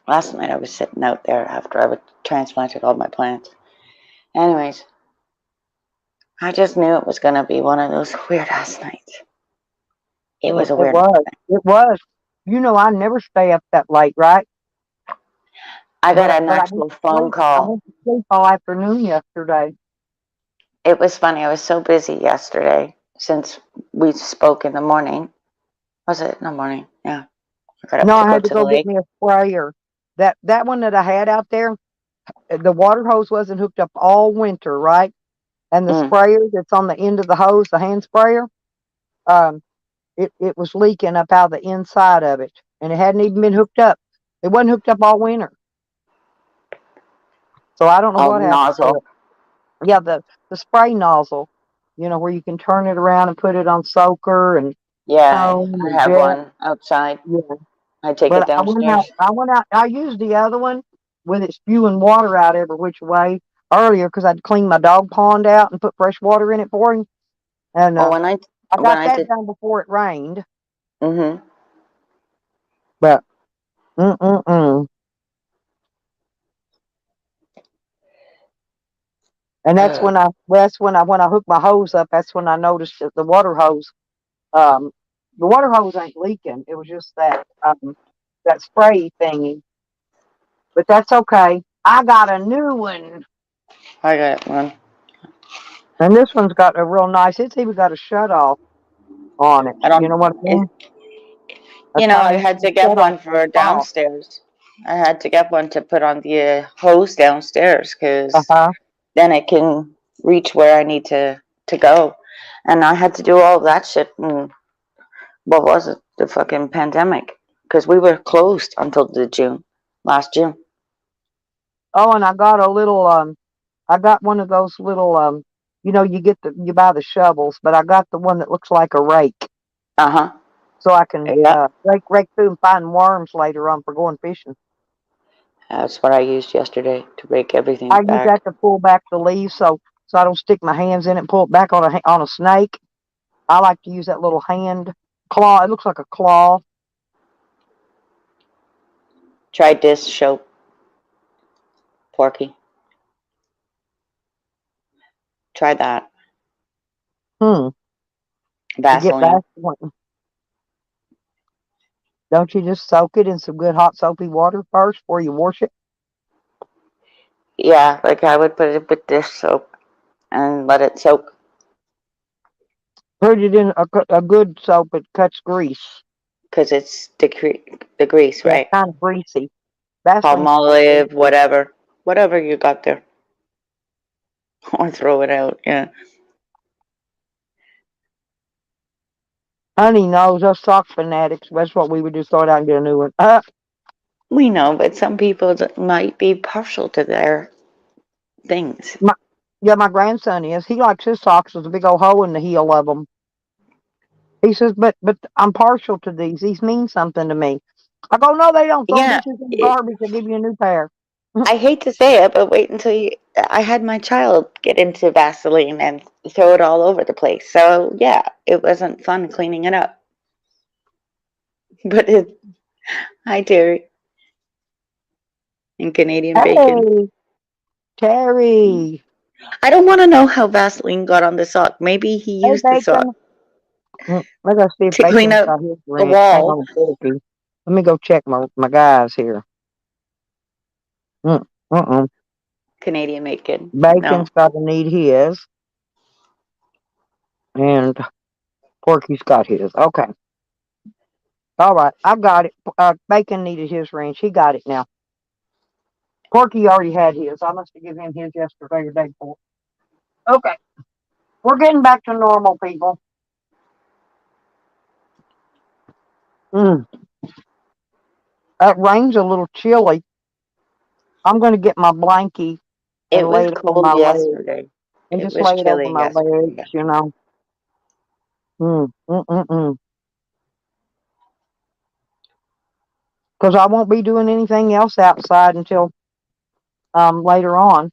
Speaker 2: last night I was sitting out there after I transplanted all my plants. Anyways, I just knew it was gonna be one of those weird ass nights. It was a
Speaker 1: It
Speaker 2: weird ass
Speaker 1: was.
Speaker 2: night.
Speaker 1: It was. You know, I never stay up that late, right?
Speaker 2: I got
Speaker 1: But
Speaker 2: an
Speaker 1: but I went
Speaker 2: actual
Speaker 1: to
Speaker 2: phone
Speaker 1: sleep. I
Speaker 2: call.
Speaker 1: went to sleep all afternoon yesterday.
Speaker 2: It was funny. I was so busy yesterday since we spoke in the morning. Was it in the morning? Yeah. I got up
Speaker 1: No,
Speaker 2: to
Speaker 1: I
Speaker 2: go
Speaker 1: had to
Speaker 2: to the
Speaker 1: go get
Speaker 2: lake.
Speaker 1: me a sprayer. That one that I had out there, the water hose wasn't hooked up all winter, right? And the
Speaker 2: Mm.
Speaker 1: sprayer that's on the end of the hose, the hand sprayer, um, it was leaking up out the inside of it, and it hadn't even been hooked up. It wasn't hooked up all winter, so I don't know
Speaker 2: Oh,
Speaker 1: what
Speaker 2: the
Speaker 1: happened to
Speaker 2: nozzle.
Speaker 1: it. Yeah, the spray nozzle, where you can turn it around and put it on soaker and
Speaker 2: Yeah,
Speaker 1: foam
Speaker 2: I
Speaker 1: and
Speaker 2: have
Speaker 1: jet.
Speaker 2: one outside.
Speaker 1: Yeah,
Speaker 2: I take it
Speaker 1: but I went out.
Speaker 2: downstairs.
Speaker 1: I went out. I used the other one with it spewing water out every which way earlier because I'd cleaned my dog pond out and put fresh water in it for him, and
Speaker 2: Well,
Speaker 1: I
Speaker 2: when
Speaker 1: got
Speaker 2: I
Speaker 1: that
Speaker 2: did,
Speaker 1: done before it rained.
Speaker 2: mm-hmm.
Speaker 1: But mm. And when I hooked my hose up, that's when I noticed that um the water hose ain't leaking. It was just that spray thingy. But that's okay. I got a new one.
Speaker 2: I got one.
Speaker 1: And this one's got a real nice, it's even got a shut off. on it.
Speaker 2: I
Speaker 1: You
Speaker 2: don't.
Speaker 1: know what I mean? A
Speaker 2: I
Speaker 1: tiny
Speaker 2: had to
Speaker 1: little
Speaker 2: get
Speaker 1: setup
Speaker 2: one
Speaker 1: for a
Speaker 2: for
Speaker 1: spa.
Speaker 2: downstairs. I had to get one to put on the hose downstairs
Speaker 1: Uh
Speaker 2: because
Speaker 1: huh.
Speaker 2: then it can reach where I need to go. And I had to do all that shit. And what was it? The fucking pandemic. Because we were closed until the June, last June.
Speaker 1: Oh, and I got a little I got one of those little you buy the shovels, but I got the one that looks like a rake,
Speaker 2: Uh huh.
Speaker 1: so I can
Speaker 2: Yeah.
Speaker 1: rake through and find worms later on for going fishing.
Speaker 2: That's what I used yesterday to rake everything
Speaker 1: I use
Speaker 2: back.
Speaker 1: that to pull back the leaves so I don't stick my hands in it and pull it back on a snake. I like to use that little hand claw. It looks like a claw.
Speaker 2: Tried this soap, Porky. Try that.
Speaker 1: Hmm. To get
Speaker 2: Vaseline.
Speaker 1: back, don't you just soak it in some good hot soapy water first before you wash it?
Speaker 2: Yeah, like I would put it with dish soap and let it soak
Speaker 1: Put it in a good soap. It cuts grease.
Speaker 2: because it's the grease,
Speaker 1: Yeah, it's
Speaker 2: right?
Speaker 1: kind of greasy. Vaseline's kind of
Speaker 2: Palmolive,
Speaker 1: greasy.
Speaker 2: whatever you got there, or throw it out. Yeah,
Speaker 1: Honey knows us sock fanatics. That's what we would just throw it out and get a new one.
Speaker 2: we know, but some people might be partial to their things.
Speaker 1: My, yeah, my grandson is. He likes his socks with a big old hole in the heel of them. He says, but I'm partial to these. These mean something to me. I go, no, they don't. Throw
Speaker 2: Yeah,
Speaker 1: bitches in the garbage. They'll give you a new pair.
Speaker 2: I hate to say it, but wait until you. I had my child get into Vaseline and throw it all over the place. So yeah, it wasn't fun cleaning it up. But hi Terry and Canadian bacon.
Speaker 1: Hey, Terry.
Speaker 2: I don't want to know how Vaseline got on the sock. Maybe he
Speaker 1: Hey,
Speaker 2: used the sock
Speaker 1: Bacon. I gotta see if
Speaker 2: to clean
Speaker 1: Bacon's
Speaker 2: up
Speaker 1: got his
Speaker 2: the
Speaker 1: wrench. Hang
Speaker 2: wall.
Speaker 1: on, Porky. Let me go check my guys here. Mm, uh-uh.
Speaker 2: Canadian bacon. No,
Speaker 1: Bacon's got to need his, and Porky's got his. Okay. All right. I got it. Bacon needed his wrench. He got it now. Porky already had his. I must have given him his yesterday or day before. Okay. We're getting back to normal, people. Mm, that rain's a little chilly. I'm going to get my blankie and
Speaker 2: it
Speaker 1: lay
Speaker 2: was
Speaker 1: it over
Speaker 2: cold
Speaker 1: my legs
Speaker 2: yesterday.
Speaker 1: and
Speaker 2: It
Speaker 1: just
Speaker 2: was
Speaker 1: lay it over
Speaker 2: chilly
Speaker 1: my
Speaker 2: yesterday.
Speaker 1: legs, you know. Mm, mm, mm, mm. Because I won't be doing anything else outside until later on.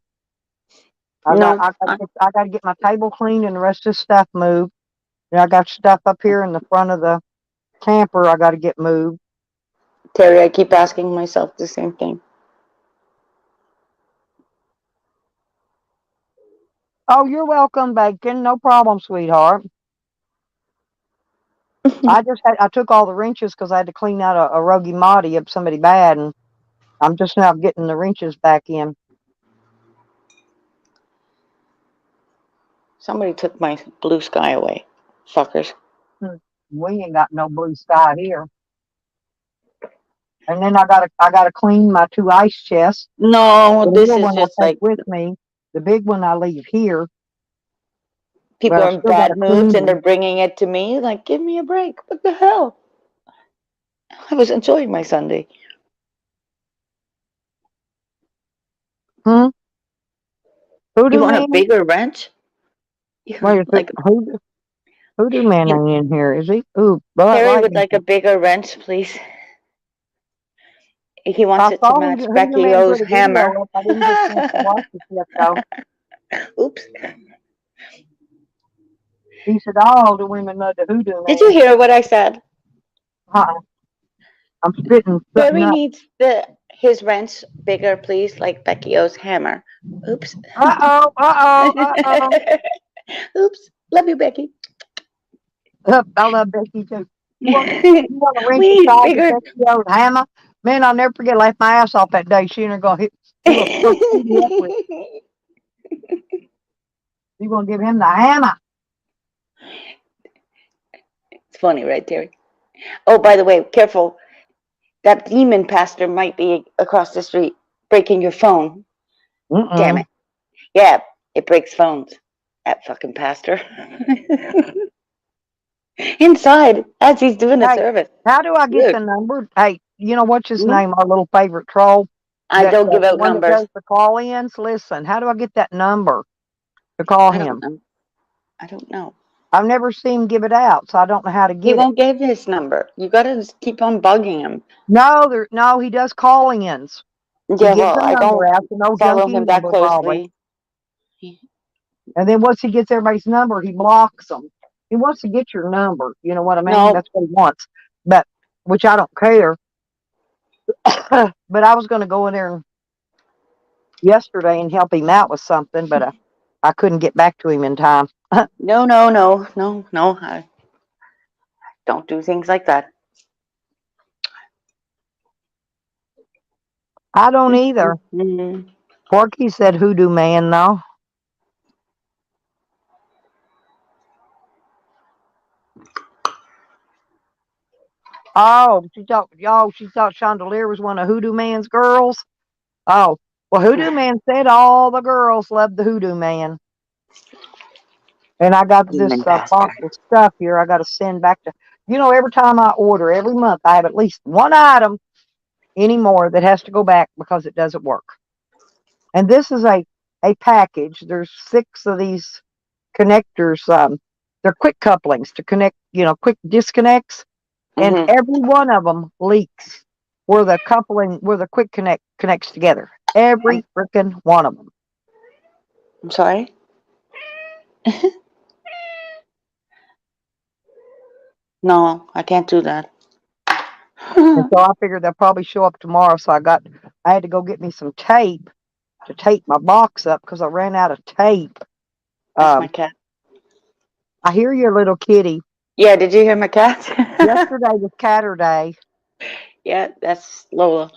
Speaker 2: No,
Speaker 1: I got to get my table cleaned and the rest of the stuff moved. And I got stuff up here in the front of the camper I got to get moved.
Speaker 2: Terry, I keep asking myself the same thing.
Speaker 1: Oh, you're welcome, Bacon. No problem, sweetheart. I took all the wrenches because I had to clean out a Rogi Mati of somebody bad, and I'm just now getting the wrenches back in.
Speaker 2: Somebody took my blue sky away. Fuckers.
Speaker 1: Hmm. We ain't got no blue sky here. And then I gotta clean my two ice chests.
Speaker 2: No,
Speaker 1: The
Speaker 2: this
Speaker 1: little
Speaker 2: is
Speaker 1: one I
Speaker 2: just
Speaker 1: take
Speaker 2: like
Speaker 1: with me. The big one I leave here, but
Speaker 2: people
Speaker 1: I
Speaker 2: are in
Speaker 1: still gotta
Speaker 2: bad moods
Speaker 1: clean
Speaker 2: and they're
Speaker 1: them.
Speaker 2: bringing it to me. Like, give me a break. What the hell? I was enjoying my Sunday.
Speaker 1: Hmm?
Speaker 2: You
Speaker 1: Hoodoo
Speaker 2: want a
Speaker 1: man?
Speaker 2: bigger wrench?
Speaker 1: Wait,
Speaker 2: Like
Speaker 1: hoodoo man
Speaker 2: you,
Speaker 1: ain't in here, is he? Ooh, but
Speaker 2: Terry would
Speaker 1: lightning.
Speaker 2: like a bigger wrench, please. He wants
Speaker 1: I
Speaker 2: it to
Speaker 1: saw
Speaker 2: match
Speaker 1: Hoodoo
Speaker 2: Becky
Speaker 1: Man
Speaker 2: O's
Speaker 1: put a video
Speaker 2: hammer.
Speaker 1: up. I didn't get a chance to watch it yet, though.
Speaker 2: Oops.
Speaker 1: He said, all the women love the Hoodoo
Speaker 2: Did you
Speaker 1: Man.
Speaker 2: hear what I said?
Speaker 1: Uh-uh. I'm spitting something
Speaker 2: Terry
Speaker 1: up.
Speaker 2: needs the his wrench bigger, please, like Becky O's hammer. Oops.
Speaker 1: Uh-oh, uh-oh, uh-oh.
Speaker 2: Oops. Love you, Becky.
Speaker 1: I love Becky, too. You want a
Speaker 2: We
Speaker 1: wrench the
Speaker 2: need
Speaker 1: size of
Speaker 2: bigger.
Speaker 1: Becky old hammer? Man, I'll never forget. I laughed my ass off that day. She and her going to hit. He going to scoop Petey up with. You going to give him the hammer.
Speaker 2: funny, right, Terry? Oh, by the way, careful. That demon pastor might be across the street breaking your phone. Damn
Speaker 1: Mm-mm.
Speaker 2: it. Yeah, it breaks phones. That fucking pastor. Inside, as he's doing the
Speaker 1: Hey,
Speaker 2: service.
Speaker 1: how do I get
Speaker 2: Look,
Speaker 1: the number? Hey, what's his
Speaker 2: mhm.
Speaker 1: name? Our little favorite troll,
Speaker 2: I don't
Speaker 1: the
Speaker 2: give out
Speaker 1: one that
Speaker 2: numbers.
Speaker 1: does the call-ins. Listen, how do I get that number to call
Speaker 2: I don't
Speaker 1: him?
Speaker 2: know. I don't know.
Speaker 1: I've never seen him give it out, so I don't know how to
Speaker 2: He
Speaker 1: get it.
Speaker 2: won't give his number. You gotta just keep on bugging him.
Speaker 1: No, he does call-ins. He
Speaker 2: Yeah,
Speaker 1: gives
Speaker 2: well,
Speaker 1: a
Speaker 2: I
Speaker 1: number
Speaker 2: don't
Speaker 1: out, the no
Speaker 2: follow
Speaker 1: junkie
Speaker 2: him that
Speaker 1: number probably.
Speaker 2: closely.
Speaker 1: And then once he gets everybody's number, he blocks them. He wants to get your number. You know what I mean?
Speaker 2: No,
Speaker 1: That's what he wants. But which I don't care. But I was going to go in there yesterday and help him out with something, but I couldn't get back to him in time.
Speaker 2: no, no, no, no, no. I don't do things like that.
Speaker 1: I don't either.
Speaker 2: Mhm.
Speaker 1: Porky said hoodoo man though. She thought Chandelier was one of Hoodoo Man's girls. Oh, well, Hoodoo Man said all the girls love the Hoodoo Man. And I got
Speaker 2: Demon
Speaker 1: this
Speaker 2: pastor.
Speaker 1: box of stuff here I got to send back to, every time I order, every month, I have at least one item anymore that has to go back because it doesn't work. And this is a package. There's 6 of these connectors. They're quick couplings to connect, quick disconnects. And
Speaker 2: Hmm.
Speaker 1: every one of them leaks where the quick connect connects together.
Speaker 2: I'm,
Speaker 1: Every freaking one of them.
Speaker 2: I'm sorry. No, I can't do that.
Speaker 1: And so I figured they'll probably show up tomorrow. So I had to go get me some tape to tape my box up because I ran out of tape.
Speaker 2: That's my
Speaker 1: Um,
Speaker 2: cat.
Speaker 1: I hear your little kitty.
Speaker 2: Yeah, did you hear my cat?
Speaker 1: Yesterday was Catter Day.
Speaker 2: Yeah, that's Lola.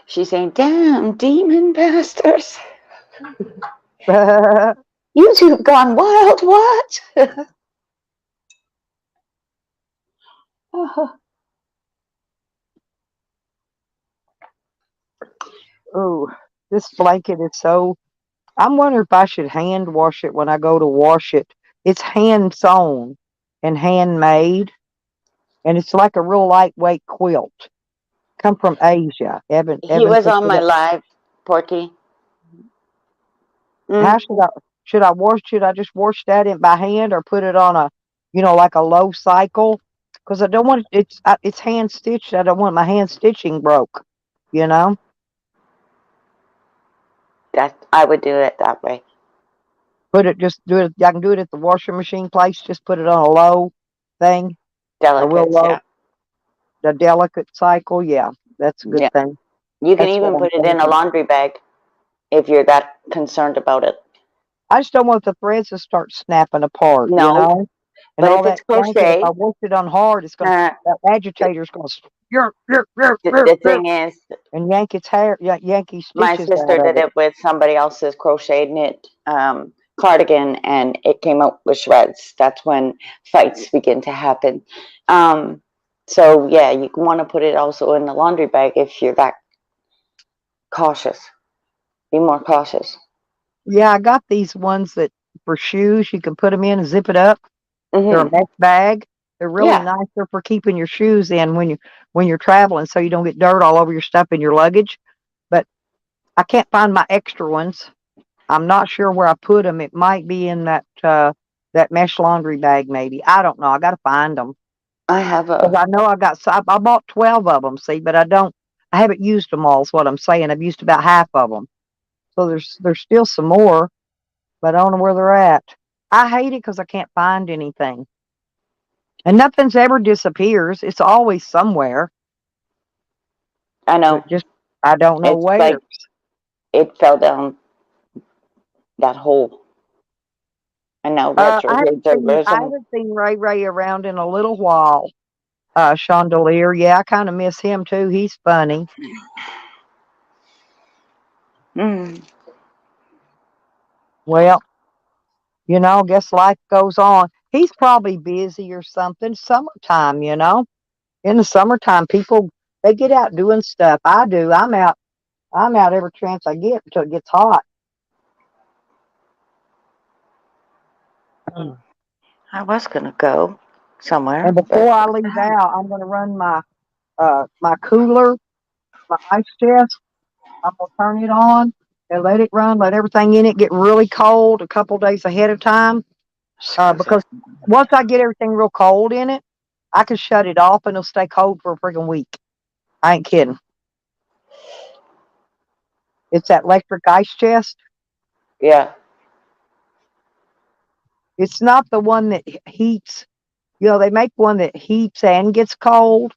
Speaker 2: She's saying, "Damn, demon bastards! You two have gone wild. What?"
Speaker 1: Oh, this blanket is so. I'm wondering if I should hand wash it when I go to wash it. It's hand sewn and handmade, and it's like a real lightweight quilt. Come from Asia.
Speaker 2: He
Speaker 1: Evan
Speaker 2: was
Speaker 1: said,
Speaker 2: on my live, Porky.
Speaker 1: how
Speaker 2: Mm,
Speaker 1: should I just wash that in by hand or put it on a, like a low cycle? Because I don't want it's hand stitched. I don't want my hand stitching broke. You know,
Speaker 2: that I would do it that way.
Speaker 1: just do it. I can do it at the washing machine place. Just put it on a low thing, a real
Speaker 2: Delicates,
Speaker 1: low,
Speaker 2: yeah,
Speaker 1: the delicate cycle. Yeah, that's a good
Speaker 2: yeah.
Speaker 1: thing.
Speaker 2: You can
Speaker 1: That's what
Speaker 2: even
Speaker 1: I'm
Speaker 2: put it in a
Speaker 1: thinking.
Speaker 2: laundry bag if you're that concerned about it.
Speaker 1: I just don't want the threads to start snapping apart.
Speaker 2: No,
Speaker 1: And
Speaker 2: but
Speaker 1: all
Speaker 2: if
Speaker 1: that
Speaker 2: it's
Speaker 1: blanket. If I
Speaker 2: crochet,
Speaker 1: wash it on hard,
Speaker 2: uh,
Speaker 1: that agitator's gonna
Speaker 2: the thing is,
Speaker 1: and yank its hair, yank his
Speaker 2: my
Speaker 1: stitches
Speaker 2: sister
Speaker 1: out of
Speaker 2: did
Speaker 1: it.
Speaker 2: it with somebody else's crochet knit cardigan, and it came out with shreds. That's when fights begin to happen. Um, so yeah, you want to put it also in the laundry bag if you're that cautious. Be more cautious.
Speaker 1: Yeah, I got these ones that for shoes you can put them in and zip it up. They're a
Speaker 2: Hmm.
Speaker 1: mesh bag. They're really
Speaker 2: Yeah,
Speaker 1: nice. They're for keeping your shoes in when you're traveling, so you don't get dirt all over your stuff in your luggage. But I can't find my extra ones. I'm not sure where I put them. It might be in that mesh laundry bag, maybe. I don't know. I got to find them.
Speaker 2: I have
Speaker 1: Because
Speaker 2: a.
Speaker 1: I know I bought 12 of them, see, but I haven't used them all, is what I'm saying. I've used about half of them. So there's still some more, but I don't know where they're at. I hate it because I can't find anything. And nothing's ever disappears. It's always somewhere,
Speaker 2: I
Speaker 1: but
Speaker 2: know.
Speaker 1: just, I don't know
Speaker 2: It's
Speaker 1: where.
Speaker 2: like it fell down that hole, and now
Speaker 1: I
Speaker 2: retrograde.
Speaker 1: haven't seen Ray Ray around in a little while. Chandelier, yeah, I kind of miss him too. He's funny.
Speaker 2: Mm.
Speaker 1: Well, Guess life goes on. He's probably busy or something. Summertime, In the summertime, people they get out doing stuff. I do. I'm out. I'm out every chance I get until it gets hot. Mm.
Speaker 2: I was gonna go somewhere,
Speaker 1: And before
Speaker 2: but
Speaker 1: I leave out, I'm going to run my cooler, my ice chest. I'm going to turn it on and let it run. Let everything in it get really cold a couple days ahead of time.
Speaker 2: screw
Speaker 1: Because
Speaker 2: this.
Speaker 1: once I get everything real cold in it, I can shut it off and it'll stay cold for a freaking week. I ain't kidding. It's that electric ice chest.
Speaker 2: Yeah.
Speaker 1: It's not the one that heats. They make one that heats and gets cold,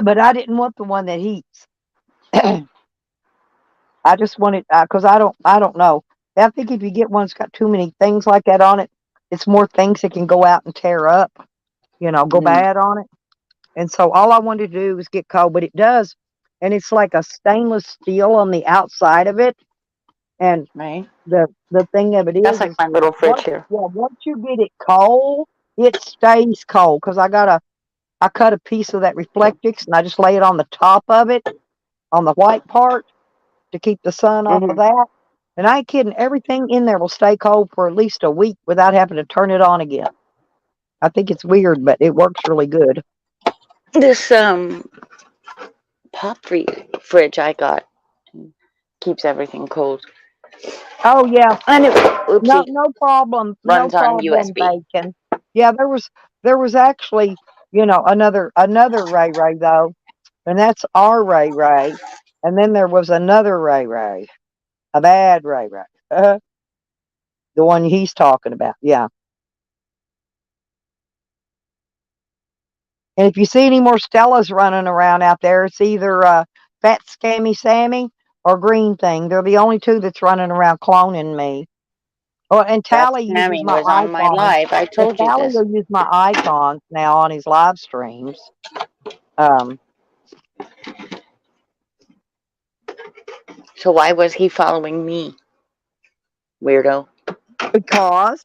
Speaker 1: but I didn't want the one that heats. I just wanted because I don't know. I think if you get one that's got too many things like that on it, it's more things that can go out and tear up. Go
Speaker 2: Mm,
Speaker 1: bad on it. And so all I wanted to do was get cold, but it does, and it's like a stainless steel on the outside of it. And
Speaker 2: right.
Speaker 1: the thing of it
Speaker 2: That's like
Speaker 1: is
Speaker 2: my little fridge
Speaker 1: once
Speaker 2: here.
Speaker 1: once you get it cold, it stays cold because I cut a piece of that Reflectix and I just lay it on the top of it on the white part to keep the sun off of
Speaker 2: Hmm.
Speaker 1: that. And I ain't kidding, everything in there will stay cold for at least a week without having to turn it on again. I think it's weird, but it works really good.
Speaker 2: This pop fridge I got keeps everything cold,
Speaker 1: Oh yeah,
Speaker 2: and it
Speaker 1: no
Speaker 2: oopsie
Speaker 1: no problem, no
Speaker 2: runs on
Speaker 1: problem,
Speaker 2: USB.
Speaker 1: bacon. Yeah, there was actually another Ray Ray though, and that's our Ray Ray, and then there was another Ray Ray, a bad Ray Ray, the one he's talking about. Yeah, and if you see any more Stellas running around out there, it's either Fat Scammy Sammy or Green Thing. They're the only two that's running around cloning me. Oh, and
Speaker 2: That
Speaker 1: Tally uses
Speaker 2: Sammy
Speaker 1: my
Speaker 2: was on my
Speaker 1: icons.
Speaker 2: live. I
Speaker 1: Yeah,
Speaker 2: told you
Speaker 1: Tally
Speaker 2: this.
Speaker 1: will use my icons now on his live streams. Um,
Speaker 2: So why was he following me, weirdo?
Speaker 1: because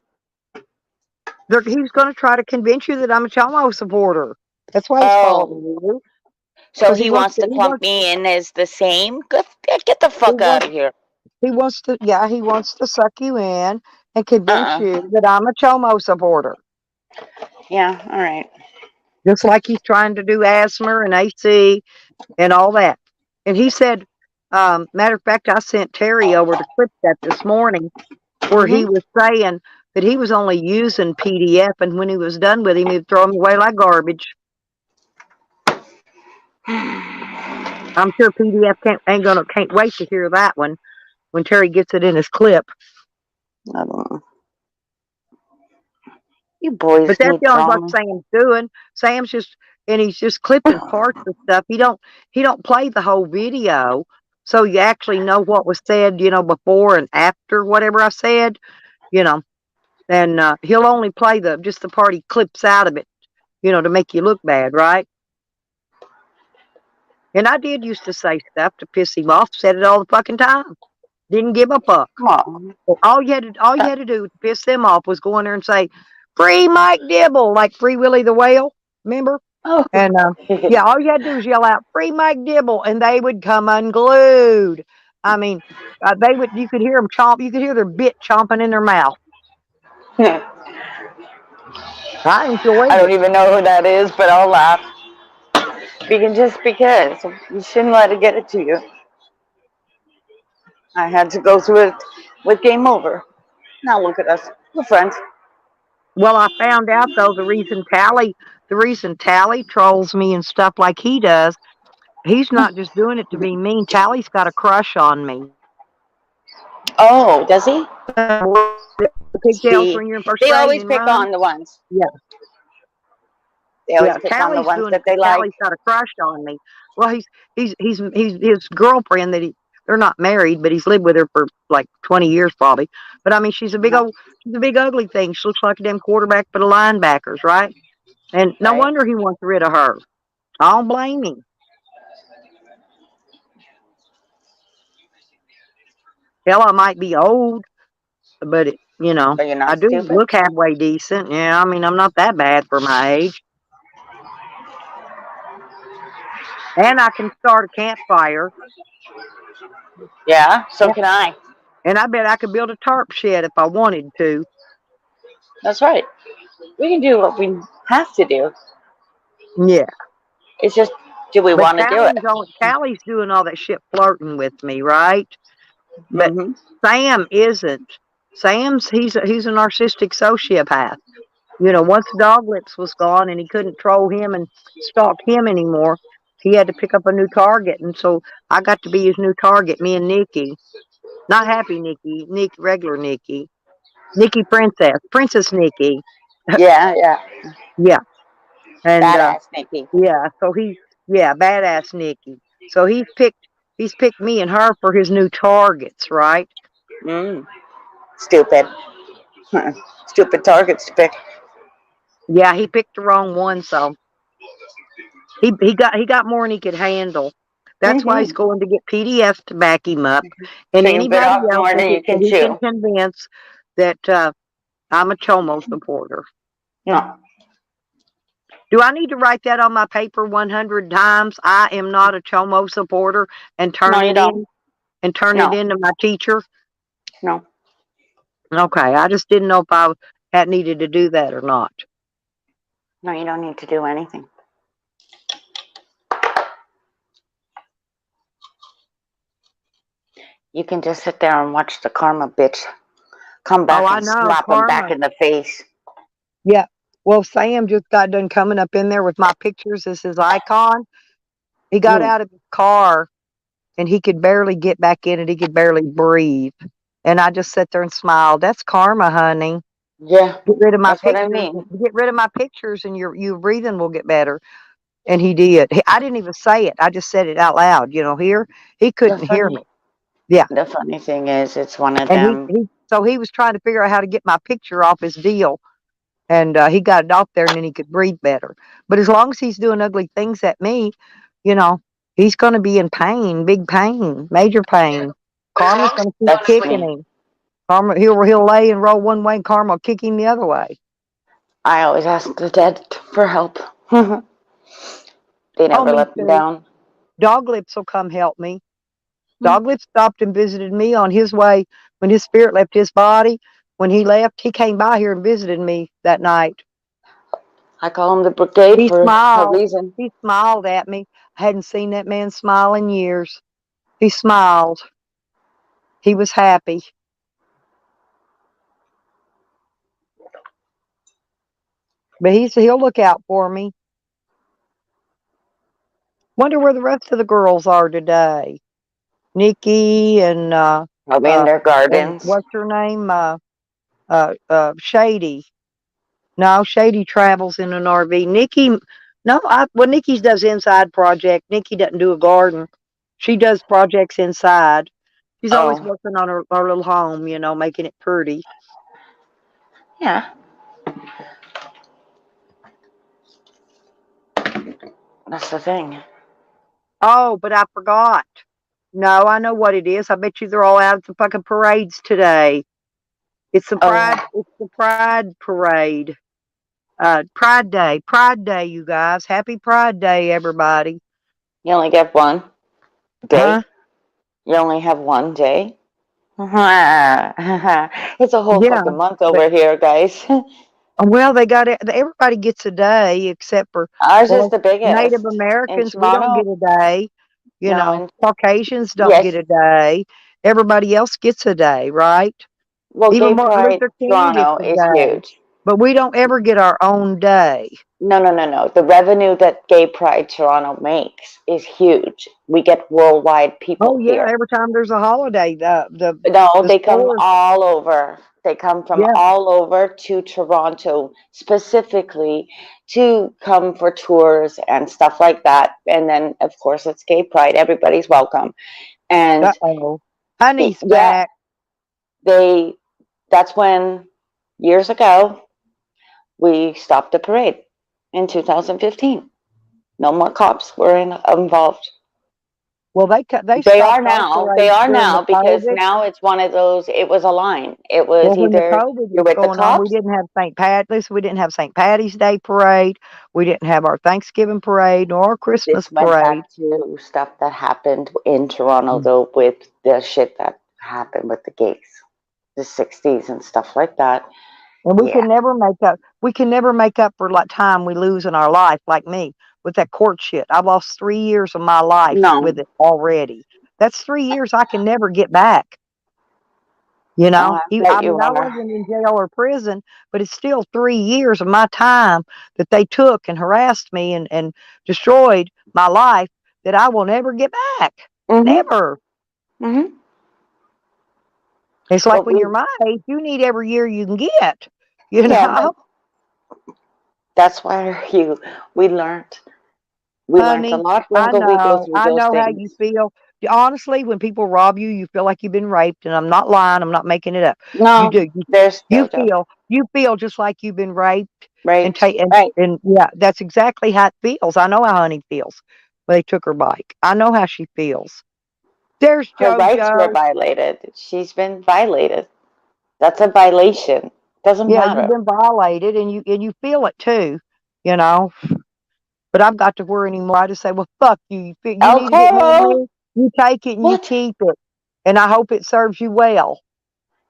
Speaker 1: he's going to try to convince you that I'm a Chomo supporter. That's why he's
Speaker 2: Oh,
Speaker 1: following you.
Speaker 2: so
Speaker 1: Because he
Speaker 2: he
Speaker 1: wants
Speaker 2: wants
Speaker 1: to.
Speaker 2: to
Speaker 1: He
Speaker 2: clump
Speaker 1: wants.
Speaker 2: me in as the same? Get the
Speaker 1: He
Speaker 2: fuck out
Speaker 1: wants.
Speaker 2: of here.
Speaker 1: He wants to. Yeah, he wants to suck you in and convince
Speaker 2: Uh-uh.
Speaker 1: you that I'm a Chomo supporter.
Speaker 2: Yeah, all right.
Speaker 1: Just like he's trying to do asthma and AC and all that. And he said, matter of fact, I sent Terry over to clip that this morning where he
Speaker 2: Mm-hmm.
Speaker 1: was saying that he was only using PDF, and when he was done with him, he'd throw him away like garbage. I'm sure PDF can't wait to hear that one when Terry gets it in his clip.
Speaker 2: I don't know. You
Speaker 1: But
Speaker 2: boys
Speaker 1: that's
Speaker 2: need
Speaker 1: the only what
Speaker 2: drama.
Speaker 1: Sam's doing. Sam's just and he's just clipping parts of stuff. He don't play the whole video, so you actually know what was said, before and after whatever I said, you know. And he'll only play the part he clips out of it, to make you look bad, right? And I did used to say stuff to piss him off. Said it all the fucking time. Didn't give a fuck.
Speaker 2: Come on.
Speaker 1: All you had to do to piss them off was go in there and say, "Free Mike Dibble," like Free Willie the Whale. Remember?
Speaker 2: Oh.
Speaker 1: And yeah, all you had to do was yell out, "Free Mike Dibble," and they would come unglued. I mean, they would. You could hear them chomp. You could hear their bit chomping in their mouth. I
Speaker 2: I
Speaker 1: enjoyed
Speaker 2: don't
Speaker 1: it.
Speaker 2: even know who that is, but I'll laugh. Just because you shouldn't let it get it to you. I had to go through it with game over. Now look at us. We're friends.
Speaker 1: Well, I found out though the reason Tally trolls me and stuff like he does, he's not just doing it to be mean. Tally's got a crush on me.
Speaker 2: Oh, does he?
Speaker 1: The pigtails
Speaker 2: See,
Speaker 1: when you're in first
Speaker 2: they
Speaker 1: grade
Speaker 2: always
Speaker 1: and
Speaker 2: pick
Speaker 1: run.
Speaker 2: on the ones.
Speaker 1: Yeah,
Speaker 2: They
Speaker 1: yeah.
Speaker 2: always pick on the
Speaker 1: Tally's
Speaker 2: ones
Speaker 1: doing it
Speaker 2: that they
Speaker 1: because
Speaker 2: like.
Speaker 1: Tally's got a crush on me. Well, he's his girlfriend that they're not married, but he's lived with her for like 20 years probably. But I mean,
Speaker 2: Uh-huh.
Speaker 1: she's a big ugly thing. She looks like a damn quarterback for the linebackers, right? And no
Speaker 2: Right.
Speaker 1: wonder he wants rid of her. I don't blame him. Hell, I might be old, but
Speaker 2: But you're
Speaker 1: I
Speaker 2: not
Speaker 1: do
Speaker 2: stupid.
Speaker 1: look halfway decent. Yeah, I mean, I'm not that bad for my age. And I can start a campfire.
Speaker 2: Yeah, so
Speaker 1: Yeah.
Speaker 2: can I.
Speaker 1: And I bet I could build a tarp shed if I wanted to.
Speaker 2: That's right. We can do what we have to do.
Speaker 1: Yeah.
Speaker 2: It's just, do we
Speaker 1: But
Speaker 2: want to do it?
Speaker 1: Callie's doing all that shit flirting with me, right? But
Speaker 2: Mm-hmm.
Speaker 1: Sam isn't. He's a narcissistic sociopath. Once Dog Lips was gone and he couldn't troll him and stalk him anymore, he had to pick up a new target. And so I got to be his new target, me and Nikki. Not Happy Nikki, regular Nikki. Nikki Princess, Princess Nikki.
Speaker 2: Yeah, yeah.
Speaker 1: Yeah. And
Speaker 2: Badass, Nikki.
Speaker 1: badass Nikki. So he's picked me and her for his new targets, right?
Speaker 2: Mm. Stupid. Stupid targets to pick.
Speaker 1: Yeah, he picked the wrong one, so he got more than he could handle. That's why he's
Speaker 2: Mm-hmm.
Speaker 1: going to get PDF to back him up,
Speaker 2: So
Speaker 1: and
Speaker 2: you can bit
Speaker 1: anybody
Speaker 2: off
Speaker 1: else
Speaker 2: more than you
Speaker 1: that
Speaker 2: can
Speaker 1: he can
Speaker 2: chew.
Speaker 1: convince that I'm a Chomo supporter.
Speaker 2: No,
Speaker 1: Do I need to write that on my paper 100 times? I am not a Chomo supporter, and
Speaker 2: no,
Speaker 1: turn
Speaker 2: you
Speaker 1: it
Speaker 2: don't.
Speaker 1: in and turn it
Speaker 2: No,
Speaker 1: into my teacher.
Speaker 2: no,
Speaker 1: Okay, I just didn't know if I had needed to do that or not.
Speaker 2: no. You don't need to do anything. You can just sit there and watch the karma bitch come
Speaker 1: Oh,
Speaker 2: back
Speaker 1: I
Speaker 2: and
Speaker 1: know,
Speaker 2: slap him back
Speaker 1: karma.
Speaker 2: in the face.
Speaker 1: Yeah. Well, Sam just got done coming up in there with my pictures as his icon. He got
Speaker 2: Mm.
Speaker 1: out of his car and he could barely get back in it. He could barely breathe. And I just sat there and smiled. That's karma, honey.
Speaker 2: Yeah,
Speaker 1: Get rid of my
Speaker 2: that's what I
Speaker 1: pictures.
Speaker 2: mean.
Speaker 1: Get rid of my pictures, and your breathing will get better. And he did. I didn't even say it. I just said it out loud. Here, he
Speaker 2: The
Speaker 1: couldn't hear me.
Speaker 2: funny,
Speaker 1: Yeah.
Speaker 2: the funny thing is, it's one of
Speaker 1: And
Speaker 2: them.
Speaker 1: he was trying to figure out how to get my picture off his deal. And he got it off there, and then he could breathe better. But as long as he's doing ugly things at me, you know, he's going to be in pain, big pain, major pain. Karma's going to keep
Speaker 2: That's
Speaker 1: kicking
Speaker 2: funny.
Speaker 1: him. Karma, he'll lay and roll one way, and karma will kick him the other way.
Speaker 2: I always ask the dead for help. They
Speaker 1: Oh,
Speaker 2: never
Speaker 1: me
Speaker 2: let me
Speaker 1: too.
Speaker 2: down.
Speaker 1: Dog Lips will come help me.
Speaker 2: Hmm.
Speaker 1: Dog Lips stopped and visited me on his way when his spirit left his body. When he left, he came by here and visited me that night.
Speaker 2: I call him the brigade
Speaker 1: He
Speaker 2: for a
Speaker 1: smiled.
Speaker 2: reason.
Speaker 1: He smiled at me. I hadn't seen that man smile in years. He smiled. He was happy. But he'll look out for me. Wonder where the rest of the girls are today. Nikki
Speaker 2: Probably in
Speaker 1: uh
Speaker 2: their
Speaker 1: and
Speaker 2: gardens.
Speaker 1: what's her name? Shady. No, Shady travels in an RV. Nikki, no, Nikki's does inside project. Nikki doesn't do a garden. She does projects inside. She's always
Speaker 2: Oh,
Speaker 1: working on her little home, making it pretty.
Speaker 2: yeah, that's the thing.
Speaker 1: Oh, but I forgot. No, I know what it is. I bet you they're all out at the fucking parades today. It's the
Speaker 2: Oh,
Speaker 1: pride.
Speaker 2: yeah.
Speaker 1: It's the pride parade. Pride Day. Pride Day, you guys. Happy Pride Day, everybody.
Speaker 2: You only get one
Speaker 1: Huh?
Speaker 2: day. You only have one day. It's a whole
Speaker 1: Yeah.
Speaker 2: fucking month
Speaker 1: But
Speaker 2: over here, guys.
Speaker 1: well, they got it. Everybody gets a day except for
Speaker 2: Ours is
Speaker 1: well,
Speaker 2: the
Speaker 1: Native
Speaker 2: biggest in
Speaker 1: Americans. We don't get
Speaker 2: Toronto.
Speaker 1: a day.
Speaker 2: No, and
Speaker 1: Caucasians don't get
Speaker 2: yes,
Speaker 1: a day. Everybody else gets a day, right?
Speaker 2: well,
Speaker 1: Even
Speaker 2: Gay
Speaker 1: Martin
Speaker 2: Pride
Speaker 1: Luther King gets
Speaker 2: Toronto
Speaker 1: a
Speaker 2: is
Speaker 1: day,
Speaker 2: huge.
Speaker 1: but we don't ever get our own day.
Speaker 2: No, no, no, no. The revenue that Gay Pride Toronto makes is huge. We get worldwide
Speaker 1: Oh
Speaker 2: people
Speaker 1: yeah,
Speaker 2: here.
Speaker 1: every time there's a holiday,
Speaker 2: No,
Speaker 1: the
Speaker 2: they come
Speaker 1: stores.
Speaker 2: all over. They come from
Speaker 1: Yeah,
Speaker 2: all over to Toronto specifically to come for tours and stuff like that. And then, of course, it's Gay Pride. Everybody's welcome. And
Speaker 1: uh-oh. Honey's
Speaker 2: yeah,
Speaker 1: back.
Speaker 2: they. That's when years ago we stopped the parade in 2015. No more cops were involved.
Speaker 1: Well, they
Speaker 2: They are
Speaker 1: stopped our
Speaker 2: now. They
Speaker 1: parades
Speaker 2: are
Speaker 1: during the
Speaker 2: now because
Speaker 1: COVID.
Speaker 2: now it's one of those. It was a line. It was
Speaker 1: Well, when the
Speaker 2: either
Speaker 1: COVID
Speaker 2: you're
Speaker 1: was
Speaker 2: with the
Speaker 1: going on, we
Speaker 2: cops.
Speaker 1: didn't have we didn't have St. Patty's Day parade. We didn't have our Thanksgiving parade nor our Christmas
Speaker 2: This went back
Speaker 1: parade.
Speaker 2: to stuff that happened in Toronto,
Speaker 1: Mm.
Speaker 2: though, with the shit that happened with the gays, the '60s and stuff like that.
Speaker 1: And we
Speaker 2: Yeah.
Speaker 1: can never make up. We can never make up for like time we lose in our life, like me with that court shit. I've lost 3 years of my life with
Speaker 2: No.
Speaker 1: it already. That's 3 years I can never get back. You
Speaker 2: Oh,
Speaker 1: know,
Speaker 2: I bet
Speaker 1: I
Speaker 2: you
Speaker 1: mean, I
Speaker 2: are.
Speaker 1: wasn't in jail or prison, but it's still 3 years of my time that they took and harassed me and destroyed my life that I will never get back.
Speaker 2: Mhm.
Speaker 1: Never.
Speaker 2: Mhm.
Speaker 1: It's like
Speaker 2: But
Speaker 1: when
Speaker 2: we,
Speaker 1: you're my age, you need every year you can get. You
Speaker 2: yeah, but
Speaker 1: know,
Speaker 2: that's why you we learned. We learned a
Speaker 1: honey,
Speaker 2: lot when we go through
Speaker 1: I
Speaker 2: those
Speaker 1: know how
Speaker 2: things.
Speaker 1: you feel. Honestly, when people rob you, you feel like you've been raped, and I'm not lying. I'm not making it up. You
Speaker 2: No,
Speaker 1: do.
Speaker 2: there's JoJo.
Speaker 1: You feel just like you've been raped and
Speaker 2: Raped.
Speaker 1: take
Speaker 2: Right.
Speaker 1: and yeah, that's exactly how it feels. I know how Honey feels when they took her bike. I know how she feels. There's
Speaker 2: Her rights were
Speaker 1: JoJo.
Speaker 2: violated. She's been violated. That's a violation. Doesn't
Speaker 1: Yeah, you've
Speaker 2: matter.
Speaker 1: been violated, and you feel it too. You know, but I've got to worry anymore. I just say, well, fuck you. You
Speaker 2: El
Speaker 1: need to get more
Speaker 2: Coro.
Speaker 1: money. You take it and you
Speaker 2: What?
Speaker 1: keep it, and I hope it serves you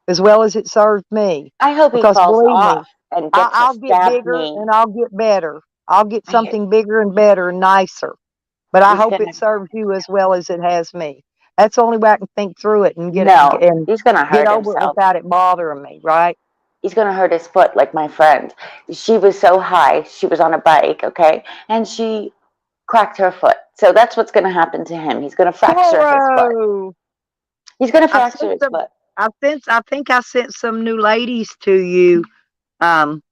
Speaker 1: as well as it served me.
Speaker 2: I hope he
Speaker 1: Because
Speaker 2: falls
Speaker 1: believe me,
Speaker 2: off and gets to
Speaker 1: I'll get
Speaker 2: stab
Speaker 1: bigger
Speaker 2: me.
Speaker 1: and I'll get better. I'll get
Speaker 2: I,
Speaker 1: something bigger and better and nicer. But I
Speaker 2: he's
Speaker 1: hope
Speaker 2: gonna.
Speaker 1: it serves you as well as it has me. That's the only way I can think through it and
Speaker 2: No, he's gonna
Speaker 1: get
Speaker 2: hurt
Speaker 1: over it
Speaker 2: himself.
Speaker 1: without it bothering me, right?
Speaker 2: He's gonna hurt his foot like my friend. She was so high. She was on a bike, okay, and she cracked her foot. So that's what's gonna happen to him. He's gonna fracture his foot.
Speaker 1: Toro.
Speaker 2: He's gonna
Speaker 1: I
Speaker 2: fracture
Speaker 1: sent
Speaker 2: his
Speaker 1: some.
Speaker 2: foot.
Speaker 1: I think I sent some new ladies to you um,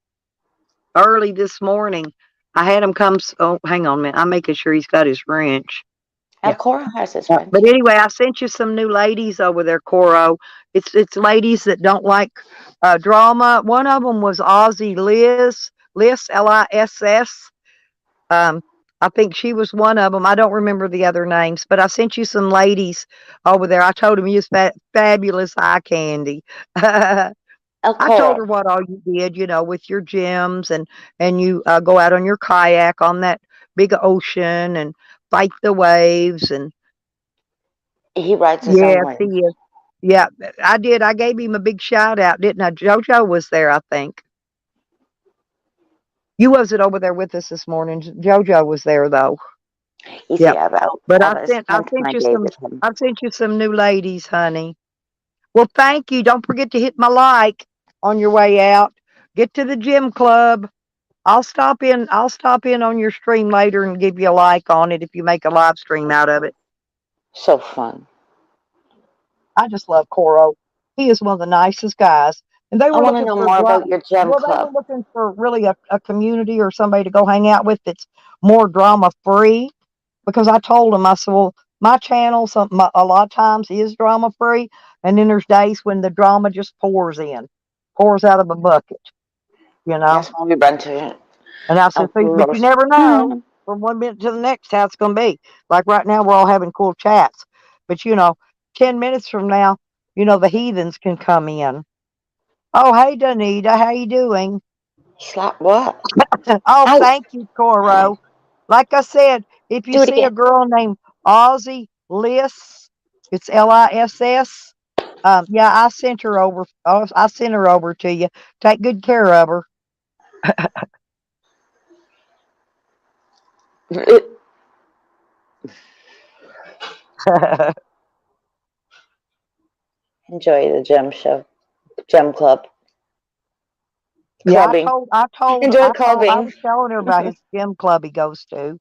Speaker 1: early this morning. I had him come. Oh, hang on a minute. I'm making sure he's got his wrench.
Speaker 2: El
Speaker 1: Yeah.
Speaker 2: Coro has his wrench.
Speaker 1: But anyway, I sent you some new ladies over there, Coro. It's ladies that don't like drama. One of them was Aussie Liss Liss. Um, I think she was one of them. I don't remember the other names, but I sent you some ladies over there. I told them you was fabulous eye candy.
Speaker 2: El
Speaker 1: I told
Speaker 2: Coro.
Speaker 1: her what all you did, with your gyms and you go out on your kayak on that big ocean and fight the waves and
Speaker 2: He rides his own
Speaker 1: yes, he
Speaker 2: waves.
Speaker 1: is. Yeah, I did. I gave him a big shout out, didn't I? JoJo was there, I think. You wasn't over there with us this morning. JoJo was there though.
Speaker 2: You see,
Speaker 1: Yep. But
Speaker 2: I spent my day with him.
Speaker 1: I sent you some new ladies, honey. Well, thank you. Don't forget to hit my like on your way out. Get to the gym club. I'll stop in on your stream later and give you a like on it if you make a live stream out of it.
Speaker 2: So fun.
Speaker 1: I just love Coro. He is one of the nicest guys. And they
Speaker 2: I
Speaker 1: were
Speaker 2: want to
Speaker 1: looking
Speaker 2: know
Speaker 1: for a
Speaker 2: more about your gem
Speaker 1: they were
Speaker 2: club.
Speaker 1: looking for really a community or somebody to go hang out with that's more drama free. Because I told them, I said, well, my channel, a lot of times is drama free. And then there's days when the drama just pours out of a bucket, you know.
Speaker 2: That's why we run to
Speaker 1: And I said, but you
Speaker 2: Los.
Speaker 1: never know from one minute to the next how it's going to be. Like right now, we're all having cool chats. But, 10 minutes from now, the heathens can come in. Oh, hey, Danita, how you doing?
Speaker 2: Slap what?
Speaker 1: Oh,
Speaker 2: Ow!
Speaker 1: thank you, Coro. Like I said, if you
Speaker 2: Do it
Speaker 1: see a
Speaker 2: again.
Speaker 1: girl named Aussie Liss, it's Liss. Yeah, I sent her over. I sent her over to you. Take good care of her.
Speaker 2: Enjoy the gem show, gem club,
Speaker 1: Yeah,
Speaker 2: clubbing. Enjoy
Speaker 1: I
Speaker 2: clubbing.
Speaker 1: was telling her about his gym club he goes to,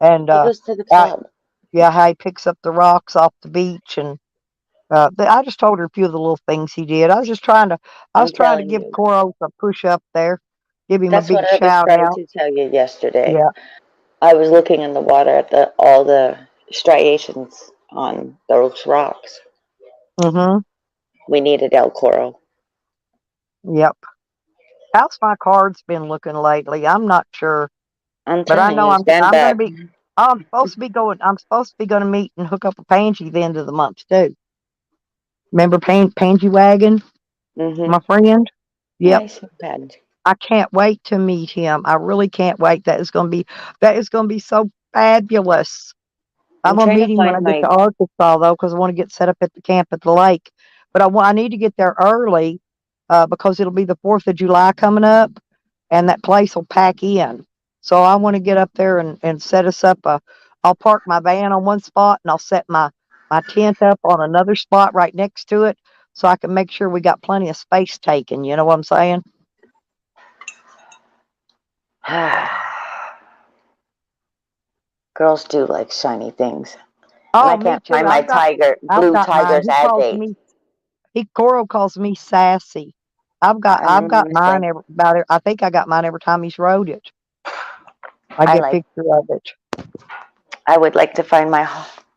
Speaker 1: and
Speaker 2: He goes to the
Speaker 1: I,
Speaker 2: club.
Speaker 1: yeah, how he picks up the rocks off the beach, and I just told her a few of the little things he did. I was
Speaker 2: I'm
Speaker 1: trying to
Speaker 2: telling
Speaker 1: give
Speaker 2: you.
Speaker 1: Koros a push up there, give him a
Speaker 2: That's what
Speaker 1: big
Speaker 2: I was
Speaker 1: shout
Speaker 2: trying
Speaker 1: out.
Speaker 2: to tell you yesterday.
Speaker 1: Yeah.
Speaker 2: I was looking in the water at all the striations on those rocks.
Speaker 1: Mhm.
Speaker 2: We needed El Coral.
Speaker 1: Yep. How's my cards been looking lately? I'm not sure,
Speaker 2: I'm
Speaker 1: but I
Speaker 2: telling
Speaker 1: know
Speaker 2: you, stand
Speaker 1: I'm gonna
Speaker 2: back.
Speaker 1: be. I'm supposed to be going to meet and hook up with Pangy the end of the month too. Remember Pangy Wagon,
Speaker 2: Mm-hmm.
Speaker 1: my friend? Yep.
Speaker 2: Nice bed.
Speaker 1: I can't wait to meet him. I really can't wait. That is going to be so fabulous. I'm
Speaker 2: I'm
Speaker 1: gonna
Speaker 2: trying to
Speaker 1: meet him when I
Speaker 2: find
Speaker 1: get
Speaker 2: my.
Speaker 1: to Arkansas though, because I want to get set up at the camp at the lake. But I need to get there early, because it'll be the 4th of July coming up, and that place will pack in. So I want to get up there and set us up. I'll park my van on one spot, and I'll set my tent up on another spot right next to it, so I can make sure we got plenty of space taken. You know what I'm saying?
Speaker 2: Girls do like shiny things, and I
Speaker 1: Oh, me
Speaker 2: can't
Speaker 1: too.
Speaker 2: find my tiger,
Speaker 1: I've
Speaker 2: blue
Speaker 1: got mine.
Speaker 2: tiger's agate.
Speaker 1: Coro calls me sassy. I've got mine
Speaker 2: Honestly,
Speaker 1: every about it. I think I got mine every time he's rode it. I
Speaker 2: I
Speaker 1: get a
Speaker 2: like.
Speaker 1: picture of it.
Speaker 2: I would like to find my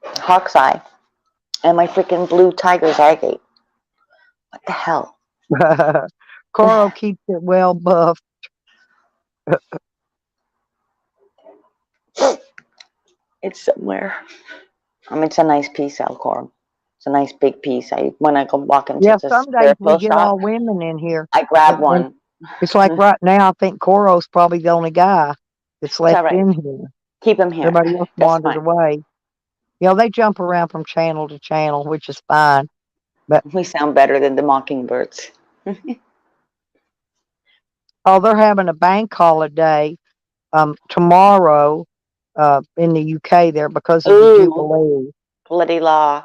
Speaker 2: hawk's eye and my freaking blue tiger's agate. What the hell?
Speaker 1: Coro keeps it well buffed.
Speaker 2: It's somewhere. It's a nice piece, Alcor. It's a nice big piece. I when I go walk into
Speaker 1: Yeah,
Speaker 2: the
Speaker 1: some days we
Speaker 2: spiritual
Speaker 1: get
Speaker 2: shop,
Speaker 1: all women in here,
Speaker 2: I grab
Speaker 1: and
Speaker 2: one.
Speaker 1: it's like
Speaker 2: It's
Speaker 1: right now. I think Coro's probably the only guy that's
Speaker 2: all
Speaker 1: left
Speaker 2: right.
Speaker 1: in here.
Speaker 2: Keep him here.
Speaker 1: Everybody else
Speaker 2: That's
Speaker 1: wandered
Speaker 2: fine.
Speaker 1: away. You know, they jump around from channel to channel, which is fine. But
Speaker 2: We sound better than the mockingbirds.
Speaker 1: oh, they're having a bank holiday tomorrow in the UK there because of the
Speaker 2: Ooh,
Speaker 1: Jubilee.
Speaker 2: bloody law.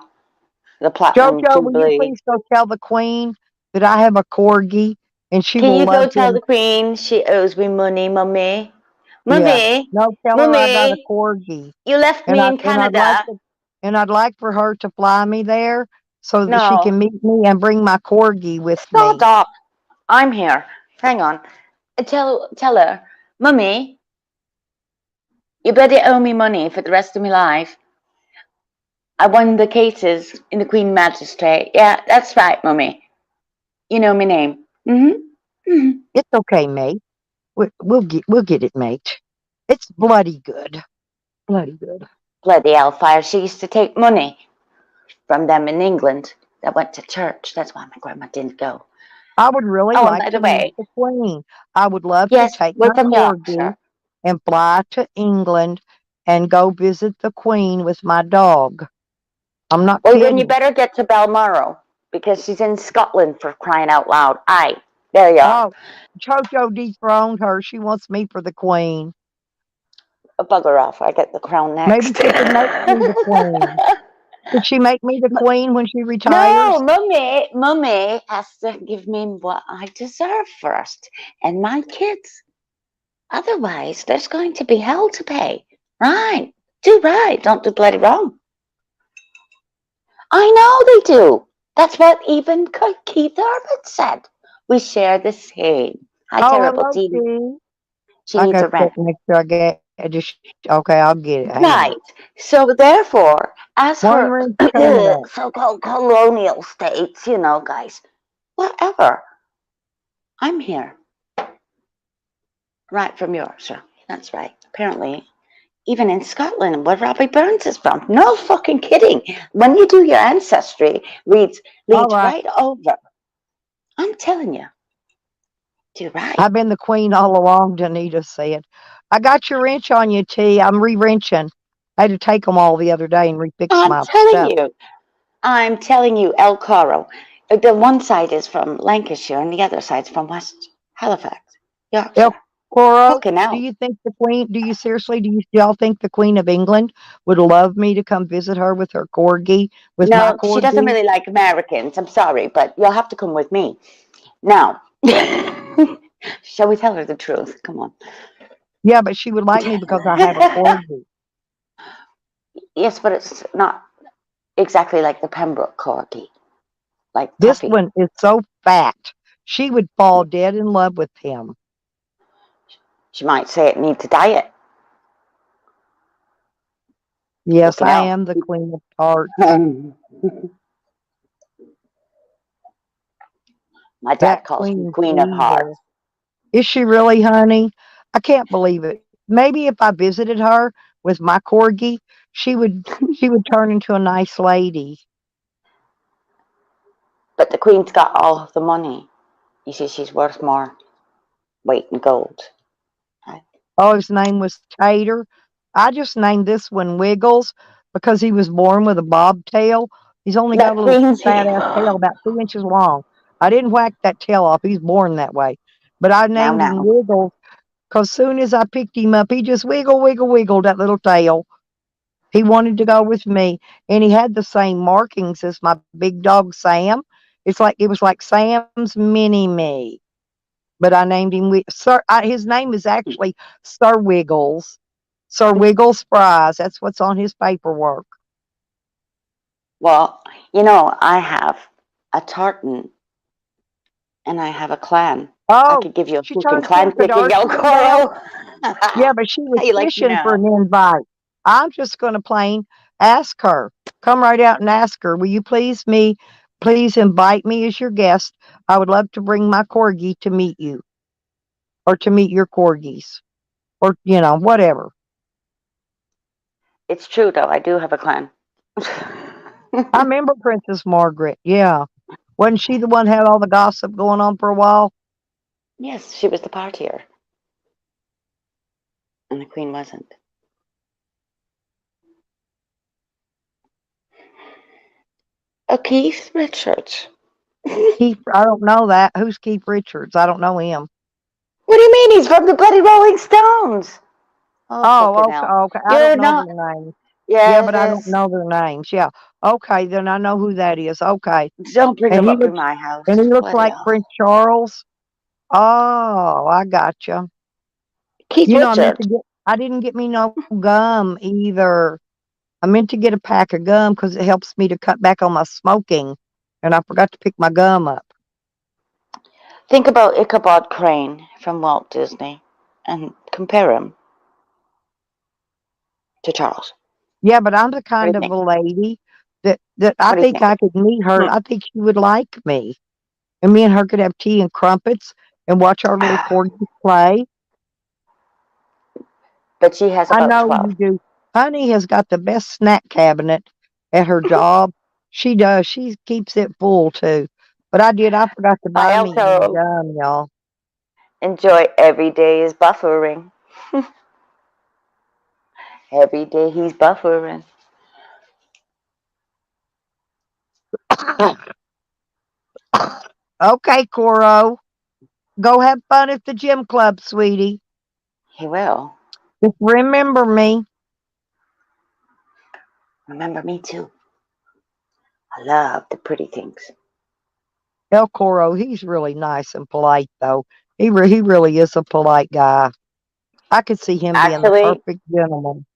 Speaker 2: The platinum
Speaker 1: Jojo, will you
Speaker 2: jubilee.
Speaker 1: please go tell the Queen that I have a corgi and she
Speaker 2: Can
Speaker 1: will
Speaker 2: you go
Speaker 1: love
Speaker 2: tell
Speaker 1: him?
Speaker 2: the queen she owes me money, mummy?
Speaker 1: Yeah.
Speaker 2: Mummy,
Speaker 1: No, tell her I got a
Speaker 2: mummy,
Speaker 1: corgi.
Speaker 2: you left
Speaker 1: And
Speaker 2: me
Speaker 1: I
Speaker 2: in
Speaker 1: and I'd like
Speaker 2: Canada.
Speaker 1: to and I'd like for her to fly me there so that she
Speaker 2: No,
Speaker 1: can meet me and bring my corgi with
Speaker 2: stop
Speaker 1: me.
Speaker 2: up. I'm here. Hang on. Tell her, mummy, you better owe me money for the rest of my life. I won the cases in the Queen Magistrate. Yeah, that's right, mummy. You know my name. Mm-hmm.
Speaker 1: It's okay, mate. We'll get it, mate. It's bloody good. Bloody good.
Speaker 2: Bloody hellfire. She used to take money from them in England that went to church. That's why my grandma didn't go.
Speaker 1: I would really
Speaker 2: Oh, and
Speaker 1: like
Speaker 2: by
Speaker 1: to
Speaker 2: the
Speaker 1: meet
Speaker 2: way,
Speaker 1: the Queen. I would love to
Speaker 2: yes,
Speaker 1: take
Speaker 2: we're
Speaker 1: my
Speaker 2: from
Speaker 1: corgi
Speaker 2: Yorkshire.
Speaker 1: and fly to England and go visit the Queen with my dog. I'm not
Speaker 2: Well, then you
Speaker 1: kidding.
Speaker 2: better get to Balmoral because she's in Scotland for crying out loud. Aye, there you are.
Speaker 1: Oh, Jojo dethroned her. She wants me for the Queen.
Speaker 2: Bugger off. I get the crown
Speaker 1: Maybe
Speaker 2: next.
Speaker 1: she could make me the Queen. Could she make me the Queen when she
Speaker 2: No,
Speaker 1: retires?
Speaker 2: mummy has to give me what I deserve first and my kids. Otherwise, there's going to be hell to pay. Right. Do right. Don't do bloody wrong. I know they do. That's what even Keith Urban said. We share the same. Hi,
Speaker 1: Oh,
Speaker 2: terrible
Speaker 1: hello,
Speaker 2: T.
Speaker 1: Steve.
Speaker 2: She
Speaker 1: I
Speaker 2: needs
Speaker 1: got
Speaker 2: a
Speaker 1: to check
Speaker 2: rent.
Speaker 1: and make sure I get. I just okay. I'll get it. Hang on.
Speaker 2: Right. So therefore, as
Speaker 1: One
Speaker 2: for
Speaker 1: ring's coming up.
Speaker 2: so-called colonial states, guys, whatever. I'm here, right from Yorkshire. That's right. Apparently, even in Scotland, where Robbie Burns is from. No fucking kidding. When you do your ancestry,
Speaker 1: All
Speaker 2: leads
Speaker 1: right.
Speaker 2: right over. I'm telling you, do right.
Speaker 1: I've been the Queen all along. Danita said. I got your wrench on you, T. I'm re-wrenching. I had to take them all the other day and refix
Speaker 2: I'm
Speaker 1: my
Speaker 2: telling
Speaker 1: stuff.
Speaker 2: you. I'm telling you, El Coro. The one side is from Lancashire and the other side's from West Halifax,
Speaker 1: El
Speaker 2: Yorkshire.
Speaker 1: Coro,
Speaker 2: Fucking
Speaker 1: do
Speaker 2: hell.
Speaker 1: you think the Queen? Do you seriously? Do y'all think the Queen of England would love me to come visit her with her corgi, with my
Speaker 2: No, she doesn't
Speaker 1: corgi?
Speaker 2: really like Americans. I'm sorry, but you'll have to come with me. Now, shall we tell her the truth? Come on.
Speaker 1: Yeah, but she would like me because I have a corgi.
Speaker 2: Yes, but it's not exactly like the Pembroke corgi, like
Speaker 1: This
Speaker 2: Tuffy.
Speaker 1: one is so fat. She would fall dead in love with him.
Speaker 2: She might say it needs a diet.
Speaker 1: Yes,
Speaker 2: Fucking
Speaker 1: I
Speaker 2: hell.
Speaker 1: am the Queen of Tarts.
Speaker 2: My
Speaker 1: That
Speaker 2: dad calls me
Speaker 1: Queen's
Speaker 2: Queen of Hearts.
Speaker 1: evil. Is she really, honey? I can't believe it. Maybe if I visited her, with my corgi, she would turn into a nice lady.
Speaker 2: But the queen's got all of the money. You see, she's worth more weight in gold. Right?
Speaker 1: Oh, his name was Tater. I just named this one Wiggles because he was born with a bobtail. He's only got
Speaker 2: That
Speaker 1: a little
Speaker 2: queen's
Speaker 1: fat ass tail
Speaker 2: now,
Speaker 1: about 2 inches long. I didn't whack that tail off. He's born that way. But I named him
Speaker 2: now.
Speaker 1: Wiggles because soon as I picked him up, he just wiggle, wiggle, wiggled that little tail. He wanted to go with me, and he had the same markings as my big dog Sam. It was like Sam's mini me, but I named him Sir. His name is actually Sir Wiggles, Sir Wiggles Fries. That's what's on his paperwork.
Speaker 2: Well, I have a tartan and I have a clan. I
Speaker 1: Oh,
Speaker 2: could give you a
Speaker 1: she
Speaker 2: fucking
Speaker 1: turned
Speaker 2: clan
Speaker 1: Kim
Speaker 2: picking, El
Speaker 1: Kardashian now.
Speaker 2: Coro.
Speaker 1: Yeah, but she
Speaker 2: How
Speaker 1: was
Speaker 2: you like me
Speaker 1: fishing for
Speaker 2: now?
Speaker 1: an invite. I'm just going to plain ask her. Come right out and ask her, will you please invite me as your guest? I would love to bring my corgi to meet you or to meet your corgis or, whatever.
Speaker 2: It's true though. I do have a clan.
Speaker 1: I remember Princess Margaret. Yeah. Wasn't she the one had all the gossip going on for a while?
Speaker 2: Yes, she was the partier, and the queen wasn't. Oh, Keith Richards. What
Speaker 1: Keith, I don't know that. Who's Keith Richards? I don't know him.
Speaker 2: do you mean? He's from the bloody Rolling Stones. Oh, fucking
Speaker 1: Oh, okay,
Speaker 2: hell.
Speaker 1: okay. I don't
Speaker 2: You're
Speaker 1: know
Speaker 2: not.
Speaker 1: their names. Yeah,
Speaker 2: Yes,
Speaker 1: but I don't
Speaker 2: yes.
Speaker 1: know their names. Yeah. Okay, then I know who that is. Okay.
Speaker 2: Don't bring
Speaker 1: And
Speaker 2: him
Speaker 1: he
Speaker 2: up in
Speaker 1: looks
Speaker 2: my house.
Speaker 1: and he looks
Speaker 2: Bloody
Speaker 1: like
Speaker 2: hell.
Speaker 1: Prince Charles. Oh, I gotcha.
Speaker 2: Keith Richards.
Speaker 1: I didn't get me no gum either. I meant to get a pack of gum because it helps me to cut back on my smoking. And I forgot to pick my gum up.
Speaker 2: Think about Ichabod Crane from Walt Disney and compare him to Charles.
Speaker 1: Yeah, but I'm the
Speaker 2: What do
Speaker 1: kind
Speaker 2: you
Speaker 1: of
Speaker 2: think?
Speaker 1: a lady that I
Speaker 2: What do you
Speaker 1: think
Speaker 2: think?
Speaker 1: I could meet her.
Speaker 2: Hmm.
Speaker 1: I think she would like me. And me and her could have tea and crumpets and watch our little corgis play.
Speaker 2: But she has
Speaker 1: I
Speaker 2: about
Speaker 1: know
Speaker 2: 12.
Speaker 1: you do. Honey has got the best snack cabinet at her job. She does. She keeps it full too. But I forgot to
Speaker 2: My
Speaker 1: buy me any
Speaker 2: Elko
Speaker 1: gum, y'all.
Speaker 2: enjoy every day is buffering. Every day he's buffering.
Speaker 1: Okay, Coro. Go have fun at the gym club, sweetie.
Speaker 2: He will.
Speaker 1: Just remember me.
Speaker 2: Remember me too. I love the pretty things.
Speaker 1: El Coro, he's really nice and polite, though. He really is a polite guy. I could see him being the
Speaker 2: Actually,
Speaker 1: perfect gentleman.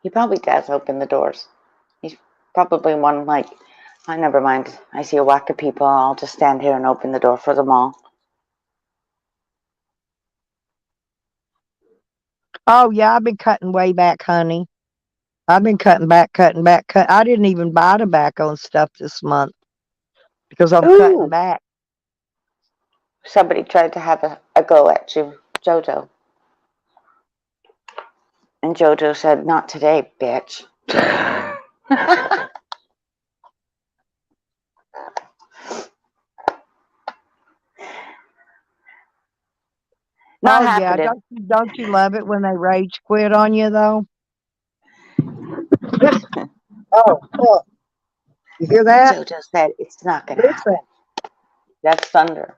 Speaker 2: he probably does open the doors. He's probably one like, I never mind. I see a whack of people. I'll just stand here and open the door for them all.
Speaker 1: Oh, yeah, I've been cutting way back, honey. I've been cutting back, cutting back, cut. I didn't even buy tobacco and stuff this month because I'm cutting
Speaker 2: Ooh,
Speaker 1: back.
Speaker 2: somebody tried to have a go at you, Jojo. And Jojo said, not today, bitch. Not
Speaker 1: Oh, yeah,
Speaker 2: happening.
Speaker 1: don't you love it when they rage quit on you, though? Oh, look, you hear that?
Speaker 2: Jojo said, it's not going to
Speaker 1: Listen.
Speaker 2: happen. That's thunder.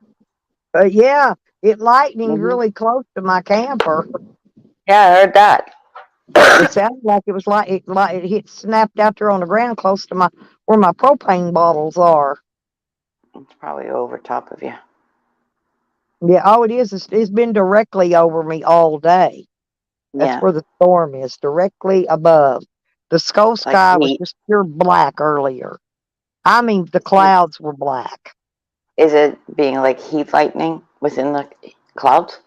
Speaker 1: Yeah, it lightninged
Speaker 2: Hmm.
Speaker 1: really close to my camper.
Speaker 2: Yeah, I heard that.
Speaker 1: It sounded like it was like it hit snapped out there on the ground close to my where my propane bottles are.
Speaker 2: It's probably over top of you.
Speaker 1: Yeah, oh, it is. It's been directly over me all day. That's
Speaker 2: Yeah,
Speaker 1: where the storm is, directly above. The
Speaker 2: like
Speaker 1: sky was
Speaker 2: heat.
Speaker 1: just pure black earlier. I mean, the
Speaker 2: Heat.
Speaker 1: clouds were black.
Speaker 2: Is it being like heat lightning within the clouds?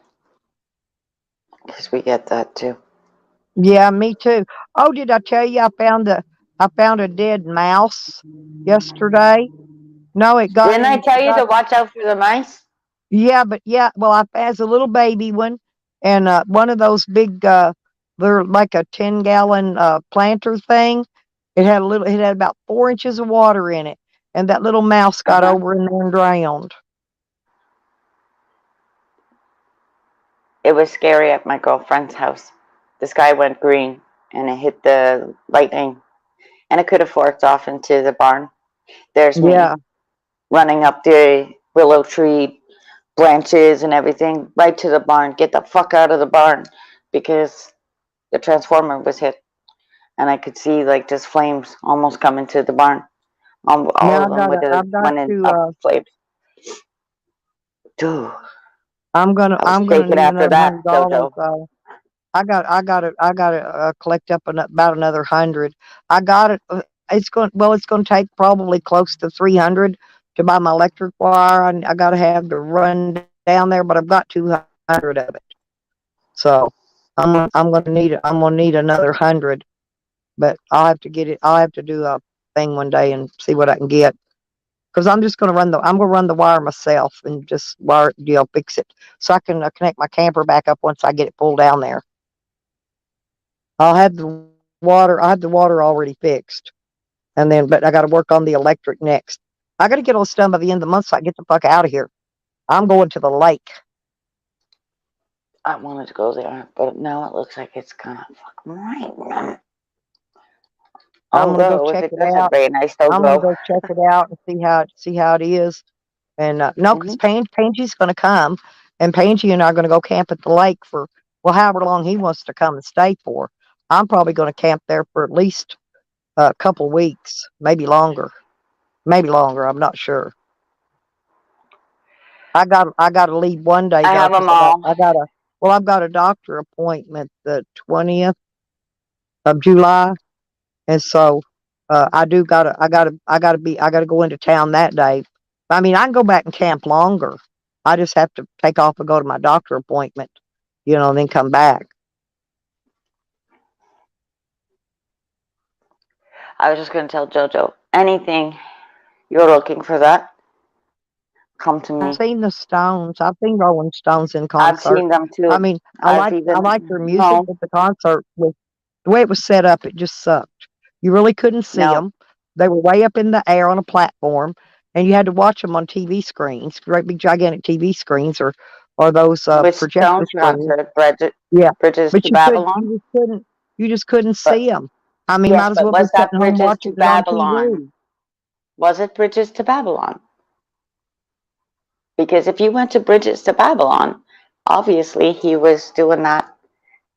Speaker 2: Because we get that too.
Speaker 1: Yeah, me too. Oh, did I tell you I found a dead mouse yesterday? No,
Speaker 2: Didn't I tell you to watch out for the mice?
Speaker 1: yeah, but yeah, well, I as a little baby one, and one of those big. They're like a 10-gallon planter thing. It had about 4 inches of water in it, and that little mouse got
Speaker 2: Uh-huh.
Speaker 1: over in there and drowned.
Speaker 2: It was scary at my girlfriend's house. The sky went green and it hit the lightning and it could have forked off into the barn. There's me
Speaker 1: Yeah.
Speaker 2: running up the willow tree branches and everything right to the barn. Get the fuck out of the barn because the transformer was hit and I could see like just flames almost coming to the barn. All
Speaker 1: Now
Speaker 2: of them
Speaker 1: I've got
Speaker 2: went in
Speaker 1: to
Speaker 2: up flames. Dude, I was
Speaker 1: I'm gonna
Speaker 2: shaking
Speaker 1: need
Speaker 2: after
Speaker 1: another
Speaker 2: that,
Speaker 1: $100.
Speaker 2: Jojo.
Speaker 1: So I got to collect up about another 100. I got it. It's going to take probably close to 300 to buy my electric wire. I got to have to run down there, but I've got 200 of it. So I'm going to I'm going to need another 100, but I'll have to get it. I'll have to do a thing one day and see what I can get. Because I'm going to run the wire myself and just fix it so I can connect my camper back up once I get it pulled down there. I have the water already fixed, and then but I got to work on the electric next. I got to get all this done by the end of the month so I can get the fuck out of here. I'm going to the lake.
Speaker 2: I wanted to go there, but now it looks like it's gonna fucking rain.
Speaker 1: I'm gonna go
Speaker 2: Although if
Speaker 1: check
Speaker 2: it
Speaker 1: it
Speaker 2: doesn't
Speaker 1: out.
Speaker 2: rain, I still
Speaker 1: I'm gonna
Speaker 2: go.
Speaker 1: go check it out and see how it is. And no, because
Speaker 2: Hmm.
Speaker 1: Pangy's gonna come, and Pangy and I are gonna go camp at the lake for well, however long he wants to come and stay for. I'm probably gonna camp there for at least a couple weeks, maybe longer. Maybe longer. I'm not sure. I got to leave one day
Speaker 2: I
Speaker 1: though
Speaker 2: have them
Speaker 1: because
Speaker 2: all.
Speaker 1: I've got a doctor appointment the 20th of July, and so I gotta go into town that day. I mean, I can go back and camp longer. I just have to take off and go to my doctor appointment, and then come back.
Speaker 2: I was just gonna tell Jojo anything you're looking for that, come to
Speaker 1: I've
Speaker 2: me.
Speaker 1: seen the Stones. I've seen Rolling Stones in
Speaker 2: I've
Speaker 1: concert.
Speaker 2: seen them
Speaker 1: I
Speaker 2: too.
Speaker 1: mean,
Speaker 2: I've
Speaker 1: I like
Speaker 2: even
Speaker 1: their music,
Speaker 2: no,
Speaker 1: but the concert was the way it was set up. It just sucked. You really couldn't see
Speaker 2: no.
Speaker 1: them. They were way up in the air on a platform, and you had to watch them on TV screens, great big gigantic TV screens, or those
Speaker 2: Which
Speaker 1: projector
Speaker 2: Stones
Speaker 1: screens.
Speaker 2: concert?
Speaker 1: Yeah,
Speaker 2: Bridges to
Speaker 1: but
Speaker 2: Babylon.
Speaker 1: you just couldn't
Speaker 2: But
Speaker 1: see them. I mean,
Speaker 2: yes,
Speaker 1: might as
Speaker 2: but
Speaker 1: well be
Speaker 2: was that
Speaker 1: sitting home
Speaker 2: Bridges
Speaker 1: watching
Speaker 2: to
Speaker 1: it on
Speaker 2: Babylon?
Speaker 1: TV.
Speaker 2: Was it Bridges to Babylon? Because if you went to Bridges to Babylon, obviously he was doing that,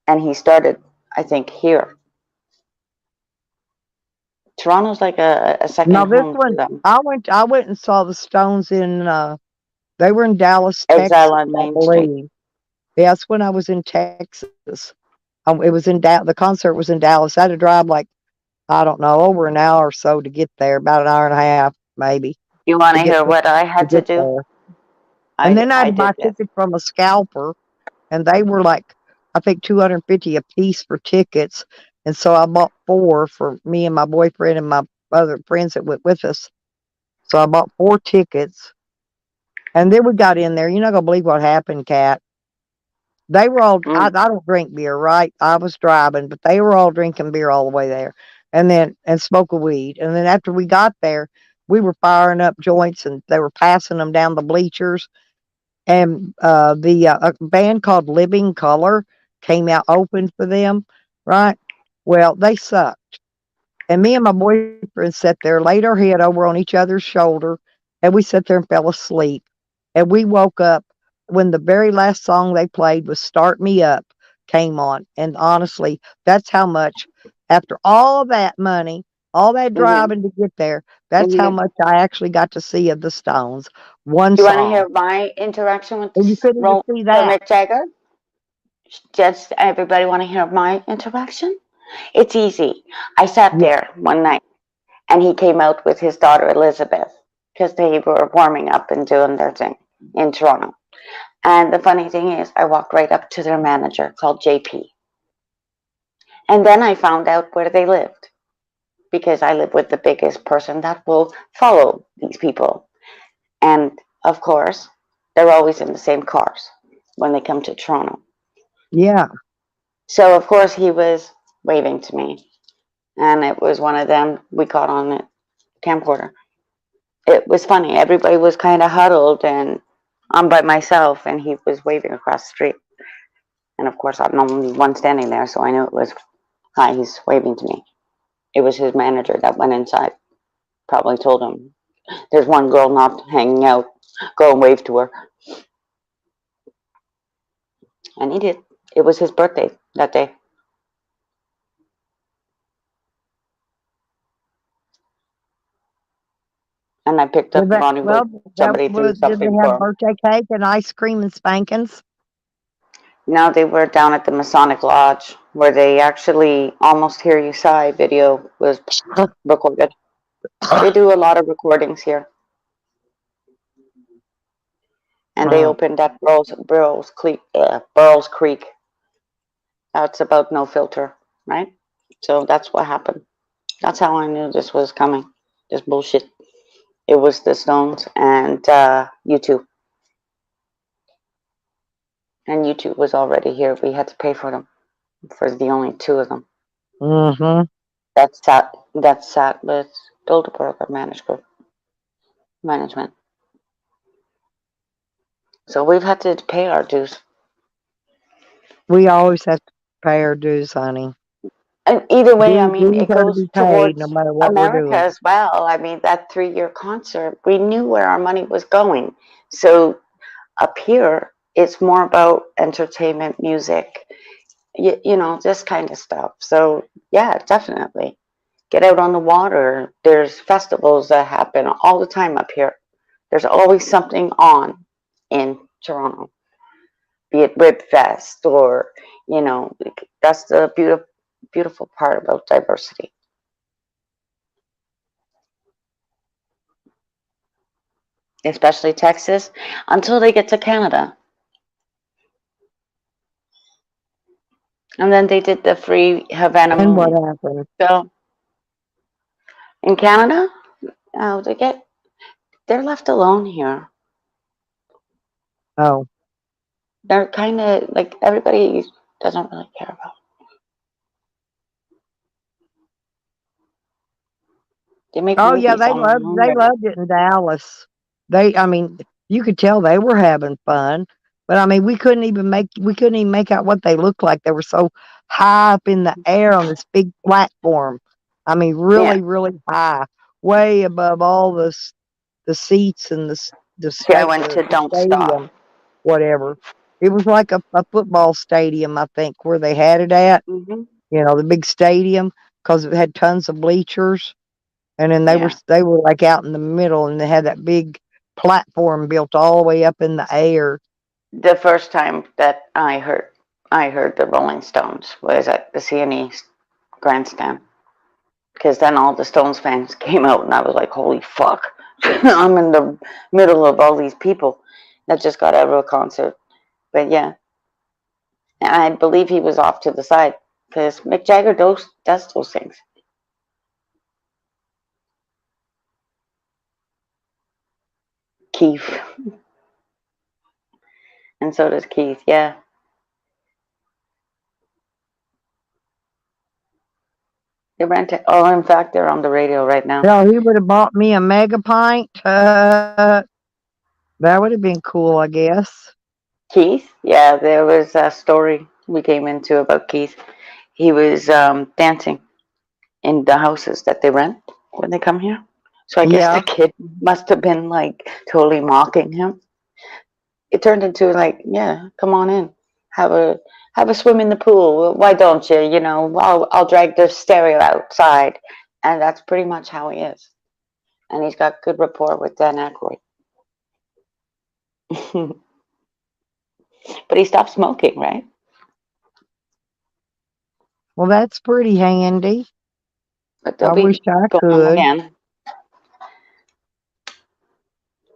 Speaker 2: and he started, I think, here. Toronto's like a second
Speaker 1: Now this
Speaker 2: home to
Speaker 1: one,
Speaker 2: them.
Speaker 1: I went and saw the Stones in. They were in Dallas,
Speaker 2: Exile
Speaker 1: Texas,
Speaker 2: on
Speaker 1: I
Speaker 2: Main Street.
Speaker 1: believe. Yeah, that's when I was in Texas. It was the concert was in Dallas. I had to drive like I don't know over an hour or so to get there, about an hour and a half maybe
Speaker 2: You want
Speaker 1: to
Speaker 2: to hear what I
Speaker 1: to
Speaker 2: had to
Speaker 1: get
Speaker 2: do?
Speaker 1: there. And then I had
Speaker 2: I
Speaker 1: to buy
Speaker 2: did this.
Speaker 1: tickets from a scalper, and they were like I think 250 a piece for tickets. And so I bought four for me and my boyfriend and my other friends that went with us. So I bought four tickets, and then we got in there. You're not gonna believe what happened, Kat. They were all
Speaker 2: Mm.
Speaker 1: I don't drink beer, right? I was driving, but they were all drinking beer all the way there. And smoking weed. And then after we got there, we were firing up joints and they were passing them down the bleachers. And the a band called Living Color came out open for them, right? Well, they sucked. And me and my boyfriend sat there, laid our head over on each other's shoulder, and we sat there and fell asleep. And we woke up when the very last song they played was Start Me Up came on. And honestly, that's how much, after all that money, all that
Speaker 2: Hmm.
Speaker 1: driving to get there, that's how
Speaker 2: Hmm.
Speaker 1: much I actually got to see of the Stones. One
Speaker 2: You want to hear
Speaker 1: song.
Speaker 2: my interaction with
Speaker 1: And you couldn't even see that.
Speaker 2: Mick Jagger? Just everybody want to hear my interaction? It's easy. I sat
Speaker 1: Yeah.
Speaker 2: there one night, and he came out with his daughter Elizabeth because they were warming up and doing their thing in Toronto. And the funny thing is, I walked right up to their manager called JP. And then I found out where they lived because I live with the biggest person that will follow these people. And of course, they're always in the same cars when they come to Toronto.
Speaker 1: Yeah.
Speaker 2: So of course he was waving to me, and it was one of them we caught on the camcorder. It was funny. Everybody was kind of huddled, and I'm by myself, and he was waving across the street. And of course, I'm the only one standing there, so I knew it was hi. He's waving to me. It was his manager that went inside. Probably told him, "There's one girl not hanging out. Go and wave to her." And he did. It was his birthday that day. And I picked up
Speaker 1: Did that,
Speaker 2: Ronnie
Speaker 1: well,
Speaker 2: with
Speaker 1: that
Speaker 2: somebody threw
Speaker 1: was, did they
Speaker 2: something
Speaker 1: have
Speaker 2: for him.
Speaker 1: birthday cake and ice cream and spankings?
Speaker 2: Now they were down at the Masonic Lodge where they actually almost hear you sigh video was recorded. They do a lot of recordings here. And they
Speaker 1: Oh,
Speaker 2: opened at Burrows Creek. That's about no filter, right? So that's what happened. That's how I knew this was coming. This bullshit. It was the Stones and U2. And U2 was already here. We had to pay for them, for the only two of them.
Speaker 1: mm-hmm.
Speaker 2: That sat with Bilderberger management. So we've had to pay our dues.
Speaker 1: We always have to pay our dues, honey.
Speaker 2: And either way, I mean,
Speaker 1: Dues
Speaker 2: it
Speaker 1: are to
Speaker 2: goes
Speaker 1: be paid no
Speaker 2: towards
Speaker 1: matter what we're
Speaker 2: America
Speaker 1: doing.
Speaker 2: as well. I mean, that 3 year concert, we knew where our money was going. So up here, it's more about entertainment, music, this kind of stuff. So yeah, definitely get out on the water. There's festivals that happen all the time up here. There's always something on in Toronto, be it Rib Fest or, that's the beautiful part about diversity. Especially Texas, until they get to Canada. And then they did the free Havana
Speaker 1: And what
Speaker 2: Moon.
Speaker 1: happened?
Speaker 2: So in Canada, they're left alone here.
Speaker 1: Oh,
Speaker 2: They're kind of like everybody doesn't really care about. They make
Speaker 1: oh yeah,
Speaker 2: movies on their own
Speaker 1: they
Speaker 2: right now.
Speaker 1: loved it in Dallas. I mean, you could tell they were having fun, but I mean, we couldn't even make out what they looked like. They were so high up in the air on this big platform. I mean,
Speaker 2: Yeah.
Speaker 1: really, really high, way above all the seats and
Speaker 2: See, I went to
Speaker 1: the
Speaker 2: Don't Stop.
Speaker 1: stadium, whatever. It was like a football stadium, I think, where they had it at.
Speaker 2: Hmm.
Speaker 1: The big stadium because it had tons of bleachers, and then
Speaker 2: Yeah.
Speaker 1: they were like out in the middle, and they had that big platform built all the way up in the air.
Speaker 2: The first time that I heard the Rolling Stones was at the CNE grandstand. Because then all the Stones fans came out, and I was like, "Holy fuck!" I'm in the middle of all these people that just got out of a concert. But yeah, and I believe he was off to the side because Mick Jagger does those things. Keith, and so does Keith. Yeah, they ran to. Oh, in fact, they're on the radio right now.
Speaker 1: Hell, he would have bought me a mega pint. That would have been cool, I guess.
Speaker 2: Keith, yeah, there was a story we came into about Keith. He was dancing in the houses that they rent when they come here. So I guess the
Speaker 1: Yeah.
Speaker 2: kid must have been like totally mocking him. It turned into like, yeah, come on in, have a swim in the pool. Why don't you? I'll drag the stereo outside, and that's pretty much how he is. And he's got good rapport with Dan Aykroyd. But he stopped smoking, right?
Speaker 1: Well, that's pretty handy.
Speaker 2: But they'll
Speaker 1: I
Speaker 2: be
Speaker 1: wish I
Speaker 2: going
Speaker 1: could.
Speaker 2: again.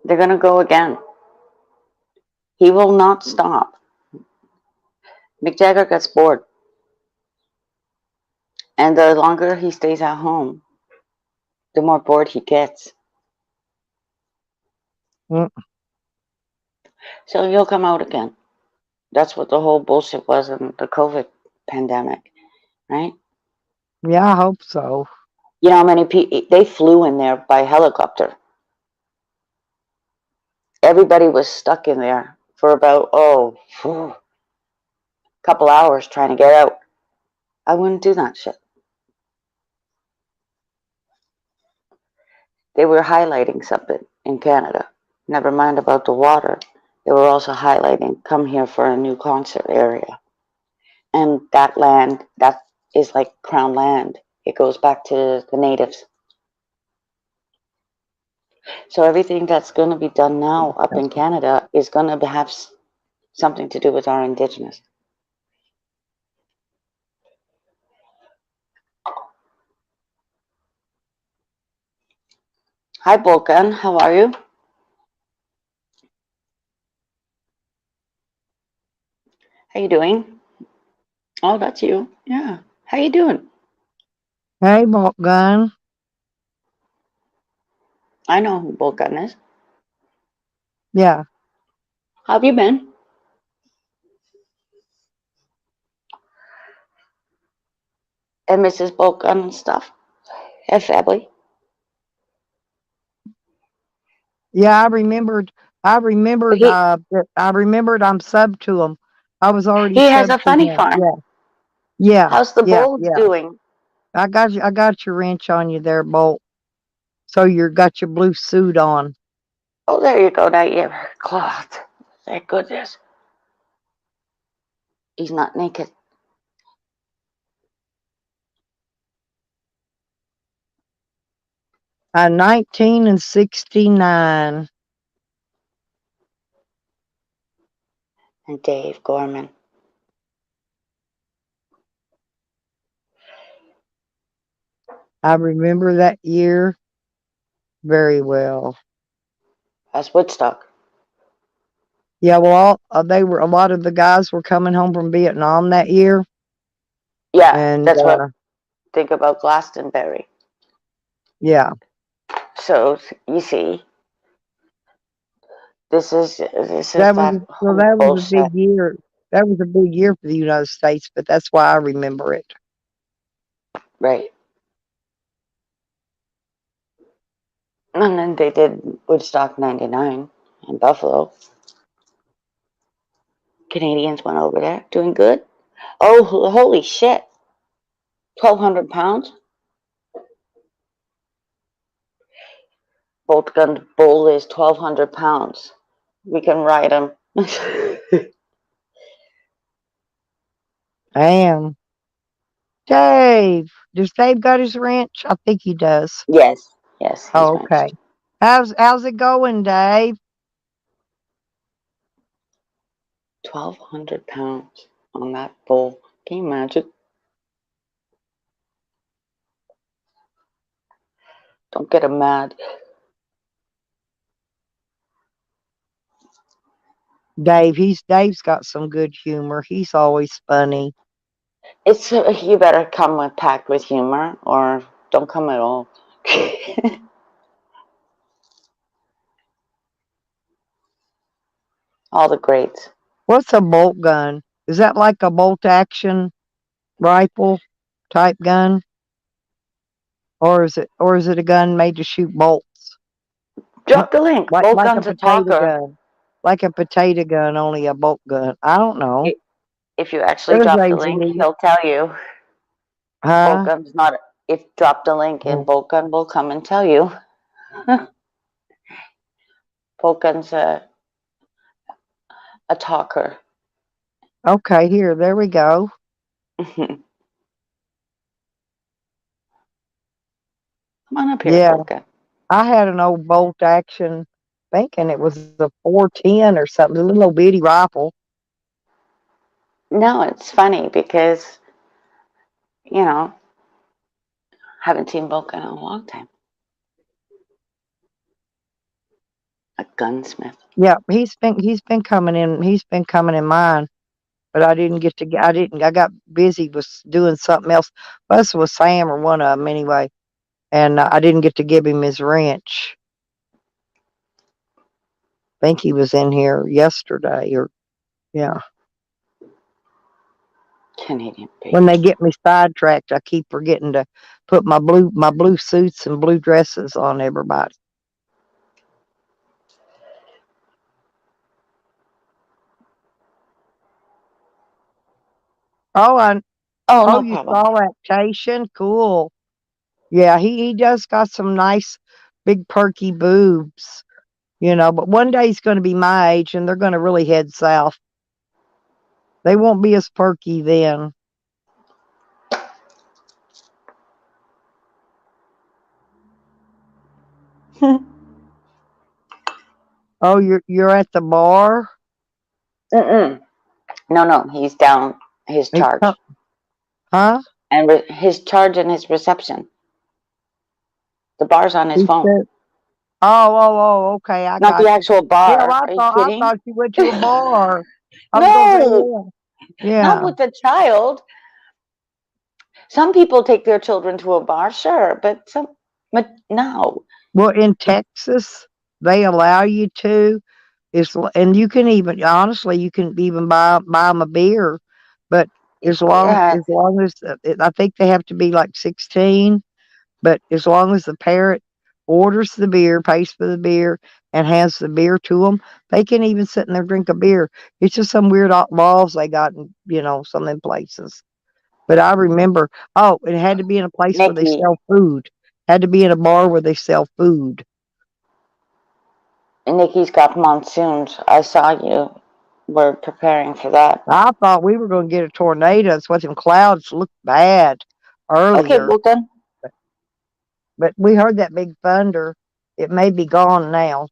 Speaker 2: They're gonna go again. He will not stop. Mick Jagger gets bored, and the longer he stays at home, the more bored he gets.
Speaker 1: Mm.
Speaker 2: So he'll come out again. That's what the whole bullshit was in the COVID. pandemic, right?
Speaker 1: Yeah, I hope so.
Speaker 2: You know how many people they flew in there by helicopter? Everybody was stuck in there for about a couple hours trying to get out. I wouldn't do that shit. They were highlighting something in Canada. Never mind about the water. They were also highlighting come here for a new concert area. And that land, that is like crown land. It goes back to the natives. So everything that's going to be done now up in Canada is going to have something to do with our indigenous. Hi, Volkan. How are you? How you doing? Oh, that's you. Yeah. How you doing?
Speaker 1: Hey, Bolt Gun.
Speaker 2: I know who Volkan is.
Speaker 1: Yeah.
Speaker 2: How have you been? And Mrs. Volkan and stuff. And family.
Speaker 1: Yeah, I remembered. I remembered.
Speaker 2: He
Speaker 1: That I remembered. I'm sub to him. I was already
Speaker 2: he has
Speaker 1: sub
Speaker 2: a
Speaker 1: to
Speaker 2: funny
Speaker 1: him.
Speaker 2: farm.
Speaker 1: Yeah, yeah,
Speaker 2: How's the
Speaker 1: yeah,
Speaker 2: bull
Speaker 1: yeah.
Speaker 2: doing?
Speaker 1: I got you. I got your wrench on you there, Bolt. So you got your blue suit on.
Speaker 2: Oh, there you go. Now you have cloth. Thank goodness. He's not naked.
Speaker 1: 1969.
Speaker 2: And Dave Gorman.
Speaker 1: I remember that year very well.
Speaker 2: That's Woodstock.
Speaker 1: Yeah, well, they were a lot of the guys were coming home from Vietnam that year,
Speaker 2: Yeah,
Speaker 1: and
Speaker 2: that's what I think about Glastonbury.
Speaker 1: yeah,
Speaker 2: So you see, this is
Speaker 1: that was
Speaker 2: that
Speaker 1: so
Speaker 2: whole
Speaker 1: that was a big
Speaker 2: bullshit.
Speaker 1: year. That was a big year for the United States, but that's why I remember it.
Speaker 2: Right. And then they did Woodstock 99 in Buffalo. Canadians went over there doing good. Oh, holy shit. 1,200 pounds? Bolt gun bull is 1,200 pounds. We can ride him.
Speaker 1: Damn, Dave. Does Dave got his wrench? I think he does.
Speaker 2: Yes, yes, he's
Speaker 1: Oh, okay.
Speaker 2: wrenched.
Speaker 1: How's it going, Dave?
Speaker 2: 1,200 pounds on that bull. Can you imagine? Don't get him mad.
Speaker 1: Dave's got some good humor. He's always funny.
Speaker 2: It's you better come with packed with humor or don't come at all. All the greats.
Speaker 1: What's a bolt gun? Is that like a bolt action rifle type gun, or is it a gun made to shoot bolts?
Speaker 2: Drop the link.
Speaker 1: Like a
Speaker 2: Volkan's a
Speaker 1: potato
Speaker 2: talker.
Speaker 1: gun, like a potato gun, only a bolt gun. I don't know.
Speaker 2: If you actually
Speaker 1: There's
Speaker 2: drop the link,
Speaker 1: Avery.
Speaker 2: he'll tell you.
Speaker 1: Huh?
Speaker 2: Volkan's not. If drop the link and Volkan will come and tell you. Volkan's a talker.
Speaker 1: Okay, here, there we go.
Speaker 2: Come on up here,
Speaker 1: Yeah,
Speaker 2: Volkan.
Speaker 1: I had an old bolt action, thinking it was a 410 or something, a little old bitty rifle.
Speaker 2: No, it's funny because you know haven't seen Volkan in a long time. A gunsmith.
Speaker 1: Yeah, he's been coming in mine, but I didn't get to I didn't I got busy with doing something else. Plus with Sam or one of them anyway, and I didn't get to give him his wrench. I think he was in here yesterday or yeah.
Speaker 2: Canadian
Speaker 1: When they
Speaker 2: bacon.
Speaker 1: get me sidetracked, I keep forgetting to put my blue suits and blue dresses on everybody. Oh,
Speaker 2: Oh,
Speaker 1: oh,
Speaker 2: no
Speaker 1: you
Speaker 2: problem.
Speaker 1: saw lactation? Cool. Yeah, he does got some nice big perky boobs, but one day he's going to be my age and they're going to really head south. They won't be as perky then. Oh, you're at the bar?
Speaker 2: Mm-mm. No, no, he's down his
Speaker 1: He
Speaker 2: charge
Speaker 1: huh?
Speaker 2: and his charge and his reception. The bar's on his
Speaker 1: He
Speaker 2: phone,
Speaker 1: said, "Oh, okay, I
Speaker 2: not
Speaker 1: got
Speaker 2: the
Speaker 1: you."
Speaker 2: actual
Speaker 1: Hell,
Speaker 2: bar.
Speaker 1: I
Speaker 2: Are you
Speaker 1: thought I
Speaker 2: kidding?
Speaker 1: thought you went to a bar. I was gonna say,
Speaker 2: No,
Speaker 1: yeah,
Speaker 2: not
Speaker 1: yeah.
Speaker 2: with a child. Some people take their children to a bar, sure, but no.
Speaker 1: Well, in Texas, they allow you to. And you can even honestly, you can even buy them a beer, but as long
Speaker 2: Yeah,
Speaker 1: as long as I think they have to be like 16, but as long as the parent orders the beer, pays for the beer, and has the beer to them, they can even sit in there drink a beer. It's just some weird laws they got in some of them places. But I remember, oh, it had to be in a place where they
Speaker 2: Nikki,
Speaker 1: sell food. Had to be in a bar where they sell food.
Speaker 2: Nikki's got monsoons. I saw you were preparing for that.
Speaker 1: I thought we were going to get a tornado. That's what them clouds looked bad
Speaker 2: Okay,
Speaker 1: earlier.
Speaker 2: well then.
Speaker 1: But we heard that big thunder. It may be gone now.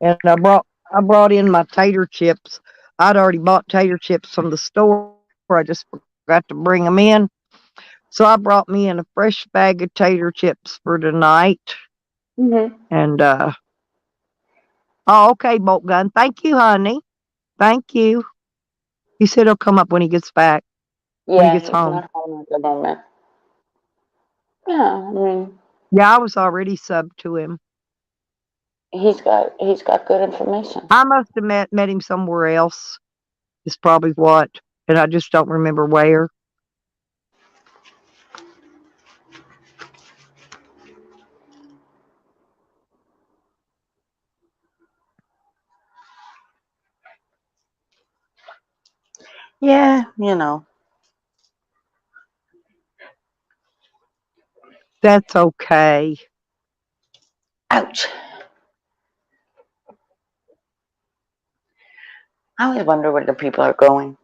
Speaker 1: And I brought in my tater chips. I'd already bought tater chips from the store. I just forgot to bring them in. So I brought me in a fresh bag of tater chips for tonight.
Speaker 2: Hmm.
Speaker 1: And oh, okay, bolt gun. Thank you, honey. Thank you. He said he'll come up when he gets back, when he
Speaker 2: Yeah,
Speaker 1: gets
Speaker 2: he's
Speaker 1: home.
Speaker 2: not home at the moment. Yeah, I mean,
Speaker 1: Yeah, I was already subbed to him.
Speaker 2: he's got good information.
Speaker 1: I must have met him somewhere else. Is probably what, and I just don't remember where.
Speaker 2: Yeah,
Speaker 1: That's okay.
Speaker 2: ouch. I always wonder where the people are going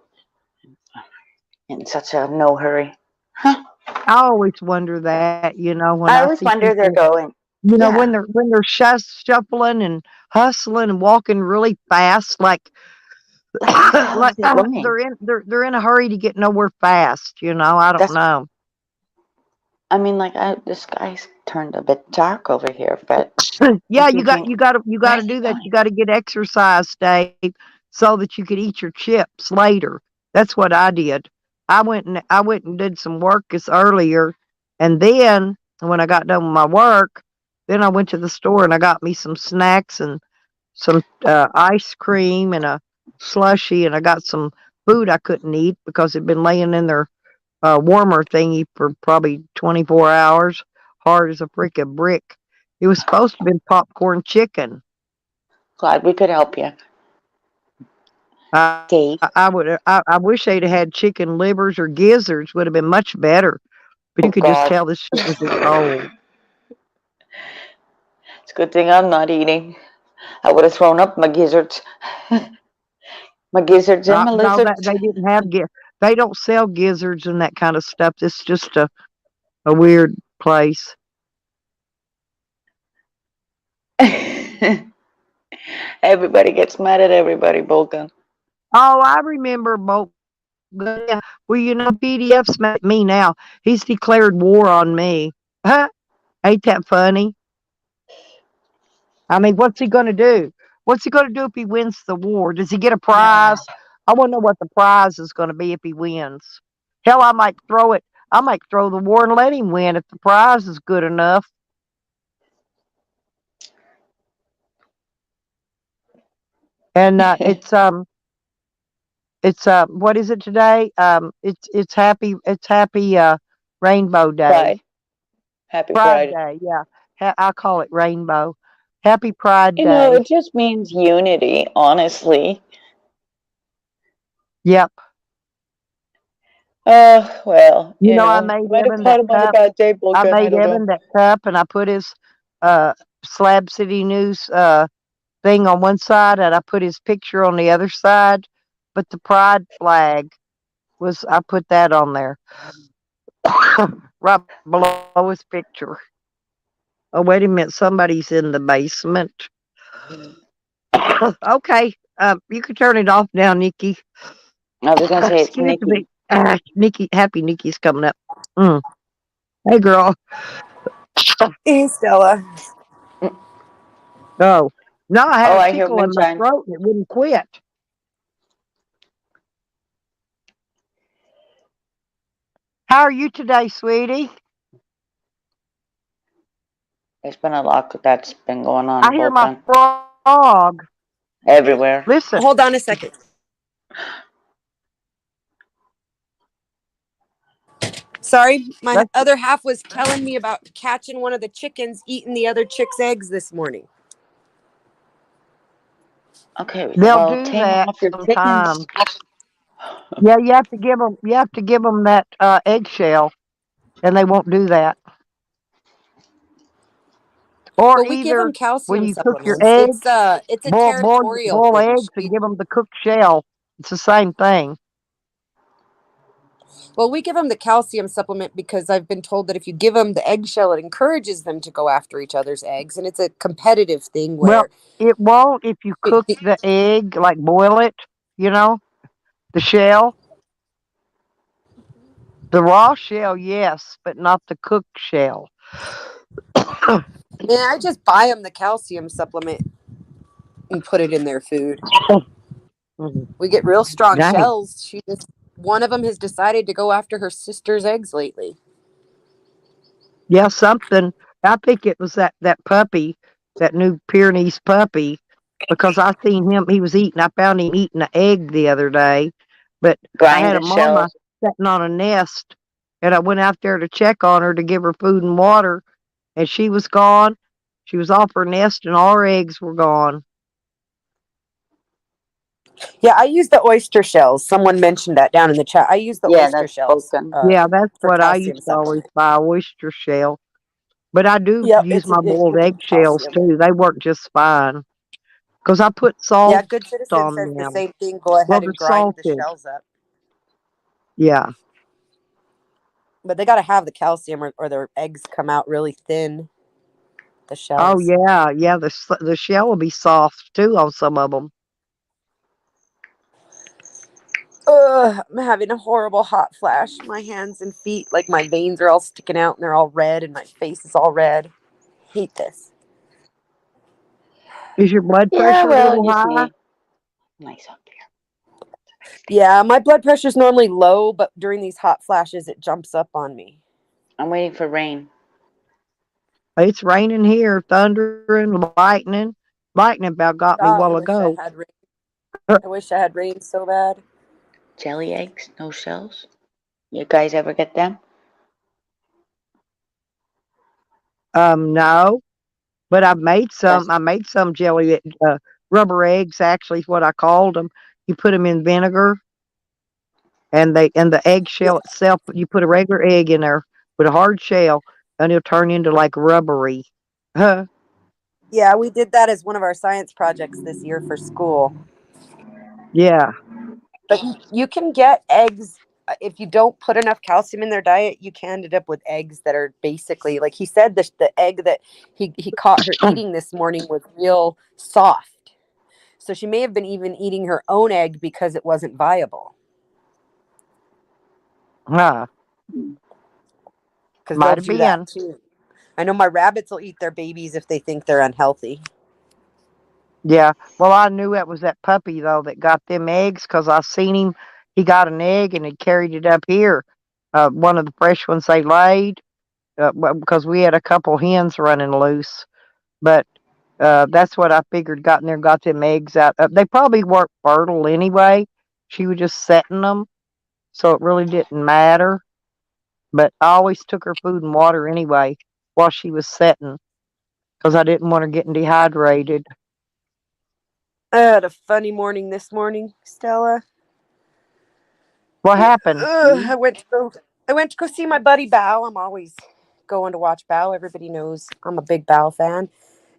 Speaker 2: in such a no hurry. Huh?
Speaker 1: I always wonder that, when I
Speaker 2: I
Speaker 1: see
Speaker 2: always wonder they're
Speaker 1: people,
Speaker 2: going.
Speaker 1: when
Speaker 2: Yeah.
Speaker 1: they're shuffling and hustling and walking really fast, like
Speaker 2: Like, where the hell are
Speaker 1: like
Speaker 2: they going?
Speaker 1: they're in a hurry to get nowhere fast. I don't
Speaker 2: That's,
Speaker 1: know.
Speaker 2: I mean, like, the sky's turned a bit dark over here, but I'm
Speaker 1: Yeah, you got
Speaker 2: thinking,
Speaker 1: you got to you
Speaker 2: where
Speaker 1: got
Speaker 2: are
Speaker 1: to
Speaker 2: they
Speaker 1: do that.
Speaker 2: going?
Speaker 1: You got to get exercise, Dave, so that you could eat your chips later. That's what I did. I went and did some work this earlier, and then when I got done with my work, then I went to the store and I got me some snacks and some ice cream and a slushy, and I got some food I couldn't eat because it'd been laying in their warmer thingy for probably 24 hours, hard as a freaking brick. It was supposed to have been popcorn chicken.
Speaker 2: Glad we could help you. Dave.
Speaker 1: I wish they'd have had chicken livers or gizzards. Would have been much better. But
Speaker 2: Oh,
Speaker 1: you could just
Speaker 2: God.
Speaker 1: tell this shit was just old.
Speaker 2: It's a good thing I'm not eating. I would have thrown up my gizzards. My gizzards and my
Speaker 1: No, that
Speaker 2: lizards.
Speaker 1: they didn't have They don't sell gizzards and that kind of stuff. It's just a weird place.
Speaker 2: Everybody gets mad at everybody, Vulcan.
Speaker 1: Oh, I remember both. Yeah. Well, PDF's mad at me now. He's declared war on me. Huh? Ain't that funny? I mean, what's he going to do? What's he going to do if he wins the war? Does he get a prize? I want to know what the prize is going to be if he wins. Hell, I might throw it. I might throw the war and let him win if the prize is good enough. And it's It's what is it today? It's happy Rainbow Day.
Speaker 2: Pride. Happy
Speaker 1: Pride
Speaker 2: Pride.
Speaker 1: Day, yeah. I call it Rainbow. Happy Pride
Speaker 2: You know,
Speaker 1: Day.
Speaker 2: it just means unity, honestly.
Speaker 1: Yep.
Speaker 2: Well,
Speaker 1: You know, I made
Speaker 2: might have
Speaker 1: Evan
Speaker 2: caught
Speaker 1: that
Speaker 2: him on a
Speaker 1: cup.
Speaker 2: bad day,
Speaker 1: I
Speaker 2: Vulcan. I
Speaker 1: made
Speaker 2: don't know.
Speaker 1: Evan that cup, and I put his uh, Slab City News thing on one side, and I put his picture on the other side. But the pride flag was I put that on there right below his picture. Oh, wait a minute, somebody's in the basement. Okay, you can turn it off now, Nikki.
Speaker 2: I was gonna say it's
Speaker 1: Excuse me.
Speaker 2: Nikki.
Speaker 1: Nikki, happy Nikki's coming up. Mm. Hey, girl.
Speaker 3: Hey, Stella.
Speaker 2: Mm.
Speaker 1: Oh, no, I had
Speaker 2: Oh,
Speaker 1: a
Speaker 2: I hear
Speaker 1: tickle in
Speaker 2: wind
Speaker 1: my
Speaker 2: chime.
Speaker 1: throat and it wouldn't quit. How are you today, sweetie?
Speaker 2: There's been a lot that's been going on,
Speaker 1: I hear my
Speaker 2: Vulcan.
Speaker 1: frog.
Speaker 2: Everywhere.
Speaker 1: Listen,
Speaker 3: Hold on a second. Sorry, my
Speaker 1: that's,
Speaker 3: other half was telling me about catching one of the chickens eating the other chick's eggs this morning.
Speaker 2: Okay,
Speaker 1: they'll
Speaker 2: well,
Speaker 1: do
Speaker 2: tame
Speaker 1: that
Speaker 2: off your chickens.
Speaker 1: sometimes. Yeah, you have to give them that eggshell, and they won't do that. Or
Speaker 3: Well, we give
Speaker 1: either
Speaker 3: them
Speaker 1: when
Speaker 3: calcium
Speaker 1: you cook your
Speaker 3: supplements.
Speaker 1: eggs,
Speaker 3: It's a
Speaker 1: boil
Speaker 3: territorial
Speaker 1: boil
Speaker 3: thing.
Speaker 1: eggs and give them the cooked shell. It's the same thing.
Speaker 3: Well, we give them the calcium supplement because I've been told that if you give them the eggshell, it encourages them to go after each other's eggs, and it's a competitive thing
Speaker 1: Well,
Speaker 3: where
Speaker 1: it won't if you
Speaker 3: it,
Speaker 1: cook the egg, like boil it. You know, the shell, the raw shell, yes, but not the cooked shell.
Speaker 3: man, I just buy them the calcium supplement and put it in their food.
Speaker 1: Mhm.
Speaker 3: We get real strong
Speaker 1: Dang.
Speaker 3: shells. One of them has decided to go after her sister's eggs lately.
Speaker 1: Yeah, something. I think it was that puppy, that new Pyrenees puppy, because I seen him. He was eating. I found him eating an egg the other day, but I
Speaker 2: Grind
Speaker 1: had a
Speaker 2: the
Speaker 1: mama
Speaker 2: shells.
Speaker 1: sitting on a nest, and I went out there to check on her to give her food and water, and she was gone. She was off her nest, and all her eggs were gone.
Speaker 3: Yeah, I use the oyster shells. Someone mentioned that down in the chat. I use the
Speaker 2: Yeah,
Speaker 3: oyster
Speaker 2: that's
Speaker 3: shells
Speaker 2: Vulcan.
Speaker 1: Yeah, that's
Speaker 3: for
Speaker 1: what I
Speaker 3: calcium
Speaker 1: used to always
Speaker 3: supplement.
Speaker 1: buy, oyster shell. But I do
Speaker 3: Yep,
Speaker 1: use my
Speaker 3: it
Speaker 1: boiled
Speaker 3: gives
Speaker 1: egg
Speaker 3: them
Speaker 1: shells
Speaker 3: calcium.
Speaker 1: too. They work just fine because I put
Speaker 3: Yeah,
Speaker 1: salt
Speaker 3: Good Citizen
Speaker 1: on
Speaker 3: says the
Speaker 1: them.
Speaker 3: same thing. Go
Speaker 1: Well,
Speaker 3: ahead
Speaker 1: the
Speaker 3: and grind the
Speaker 1: salted.
Speaker 3: shells up.
Speaker 1: Yeah.
Speaker 3: But they got to have the calcium or their eggs come out really thin, the
Speaker 1: Oh
Speaker 3: shells.
Speaker 1: yeah, yeah. The shell will be soft too on some of them.
Speaker 3: Ugh, I'm having a horrible hot flash. My hands and feet, like my veins are all sticking out and they're all red and my face is all red. Hate this.
Speaker 1: Is your blood
Speaker 2: Yeah,
Speaker 1: pressure a
Speaker 2: well,
Speaker 1: little
Speaker 2: you
Speaker 1: high?
Speaker 2: see, nice up there. Nice thing.
Speaker 3: Yeah, my blood pressure is normally low, but during these hot flashes, it jumps up on me.
Speaker 2: I'm waiting for rain.
Speaker 1: It's raining here, thundering, lightning. Lightning about got me a while
Speaker 3: God, I wish
Speaker 1: ago.
Speaker 3: I had rain. I wish I had rain so bad.
Speaker 2: Jelly eggs, no shells. You guys ever get them?
Speaker 1: No, but I've made
Speaker 2: That's
Speaker 1: some. I made some jelly, rubber eggs. Actually, is what I called them. You put them in vinegar, and the
Speaker 3: Yeah,
Speaker 1: eggshell itself. You put a regular egg in there with a hard shell, and it'll turn into like rubbery. Huh?
Speaker 3: yeah, we did that as one of our science projects this year for school.
Speaker 1: Yeah.
Speaker 3: But you can get eggs if you don't put enough calcium in their diet. You can end up with eggs that are basically like he said. The egg that he caught her eating this morning was real soft. So she may have been even eating her own egg because it wasn't viable.
Speaker 1: Huh.
Speaker 3: Because they'll
Speaker 1: Might have
Speaker 3: do that
Speaker 1: been.
Speaker 3: too. I know my rabbits will eat their babies if they think they're unhealthy.
Speaker 1: Yeah. Well, I knew it was that puppy though that got them eggs because I seen him. He got an egg and he carried it up here. One of the fresh ones they laid because we had a couple hens running loose. But that's what I figured got in there, got them eggs out. They probably weren't fertile anyway, She was just setting them, so it really didn't matter. But I always took her food and water anyway while she was setting because I didn't want her getting dehydrated.
Speaker 3: I had a funny morning this morning, Stella.
Speaker 1: What happened?
Speaker 3: Ugh, I went to go see my buddy Bao. I'm always going to watch Bao. Everybody knows I'm a big Bao fan.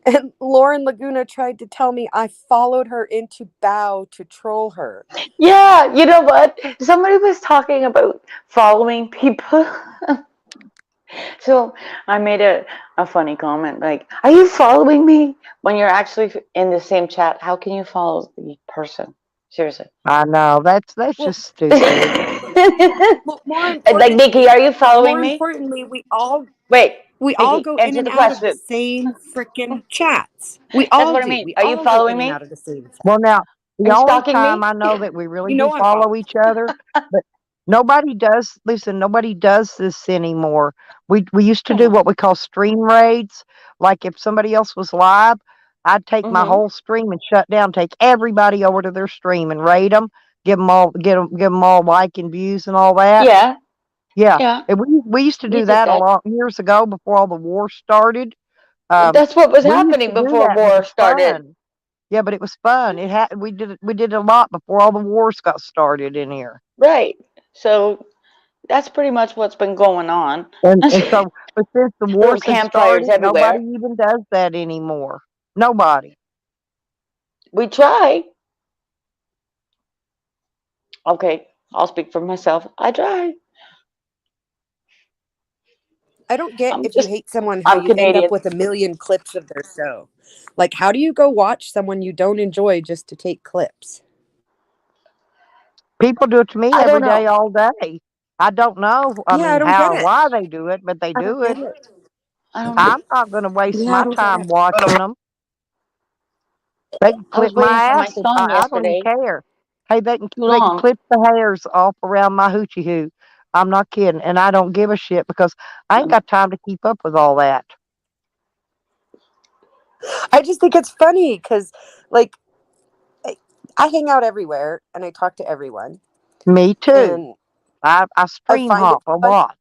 Speaker 3: And Lauren Laguna tried to tell me I followed her into Bao to troll her.
Speaker 2: Yeah, you know what? Somebody was talking about following people. So I made a funny comment like, "Are you following me?" When you're actually in the same chat, how can you follow the person? Seriously.
Speaker 1: I know that's
Speaker 3: Well,
Speaker 1: just stupid.
Speaker 3: well,
Speaker 2: Like, Nikki, are you
Speaker 3: more
Speaker 2: following me?
Speaker 3: importantly,
Speaker 2: Wait,
Speaker 3: we all
Speaker 2: Nikki,
Speaker 3: go in
Speaker 2: answer
Speaker 3: and
Speaker 2: the
Speaker 3: out of the
Speaker 2: question.
Speaker 3: same freaking chats. We
Speaker 2: That's
Speaker 3: all
Speaker 2: what I
Speaker 3: do.
Speaker 2: mean.
Speaker 3: We
Speaker 2: Are you
Speaker 3: all go
Speaker 2: following
Speaker 3: in and
Speaker 2: me?
Speaker 3: out of the same
Speaker 1: Well,
Speaker 3: chat.
Speaker 1: now
Speaker 2: Are
Speaker 1: the
Speaker 2: you
Speaker 1: only
Speaker 2: stalking
Speaker 1: time
Speaker 2: me?
Speaker 1: I know that we really
Speaker 3: You
Speaker 1: do
Speaker 3: know I'm
Speaker 1: follow
Speaker 3: following.
Speaker 1: each other, but nobody does. Listen, nobody does this anymore. We used to do what we call stream raids. Like if somebody else was live, I'd take my
Speaker 2: Mm-hmm.
Speaker 1: whole stream and shut down, take everybody over to their stream and raid them, give them all like and views and all that.
Speaker 2: Yeah,
Speaker 1: Yeah,
Speaker 2: yeah.
Speaker 1: and we used to
Speaker 2: We
Speaker 1: do
Speaker 2: did
Speaker 1: that a
Speaker 2: that.
Speaker 1: lot years ago before all the war started.
Speaker 2: That's what was
Speaker 1: We used to
Speaker 2: happening
Speaker 1: do
Speaker 2: before
Speaker 1: that, and it
Speaker 2: war
Speaker 1: was
Speaker 2: started.
Speaker 1: fun. Yeah, but it was fun. We did it a lot before all the wars got started in here.
Speaker 2: Right. So that's pretty much what's been going on.
Speaker 1: And so, but since the
Speaker 2: Little
Speaker 1: wars have
Speaker 2: campfires
Speaker 1: started, nobody
Speaker 2: everywhere.
Speaker 1: even does that anymore. Nobody.
Speaker 2: We try. Okay, I'll speak for myself. I try.
Speaker 3: I don't get
Speaker 2: I'm
Speaker 3: if you
Speaker 2: just,
Speaker 3: hate someone how
Speaker 2: I'm
Speaker 3: you end
Speaker 2: Canadian.
Speaker 3: up with a million clips of their show. Like, how do you go watch someone you don't enjoy just to take clips?
Speaker 1: People do it to me
Speaker 2: I
Speaker 1: every
Speaker 2: don't know.
Speaker 1: day, all day. I don't know. I
Speaker 3: Yeah, I
Speaker 1: mean,
Speaker 3: don't
Speaker 1: how
Speaker 3: get
Speaker 1: or
Speaker 3: it.
Speaker 1: why they do it, but they
Speaker 3: I don't
Speaker 1: do
Speaker 3: get
Speaker 1: it.
Speaker 3: it.
Speaker 2: I don't know.
Speaker 1: I'm not going to waste
Speaker 3: Yeah, I
Speaker 1: my
Speaker 3: don't get
Speaker 1: time
Speaker 3: it.
Speaker 1: watching them. They can
Speaker 2: I was
Speaker 1: clip
Speaker 2: waiting
Speaker 1: my
Speaker 2: for my
Speaker 1: ass if
Speaker 2: son
Speaker 1: I don't even
Speaker 2: yesterday.
Speaker 1: care. Hey,
Speaker 2: Too
Speaker 1: they can
Speaker 2: long.
Speaker 1: clip the hairs off around my hoochie hoo. I'm not kidding, and I don't give a shit because I ain't got time to keep up with all that.
Speaker 3: I just think it's funny because, like, I, I hang out everywhere and I talk to everyone,
Speaker 1: Me too.
Speaker 3: and
Speaker 1: I
Speaker 3: I
Speaker 1: stream
Speaker 3: find it
Speaker 1: hop a
Speaker 3: fun.
Speaker 1: lot.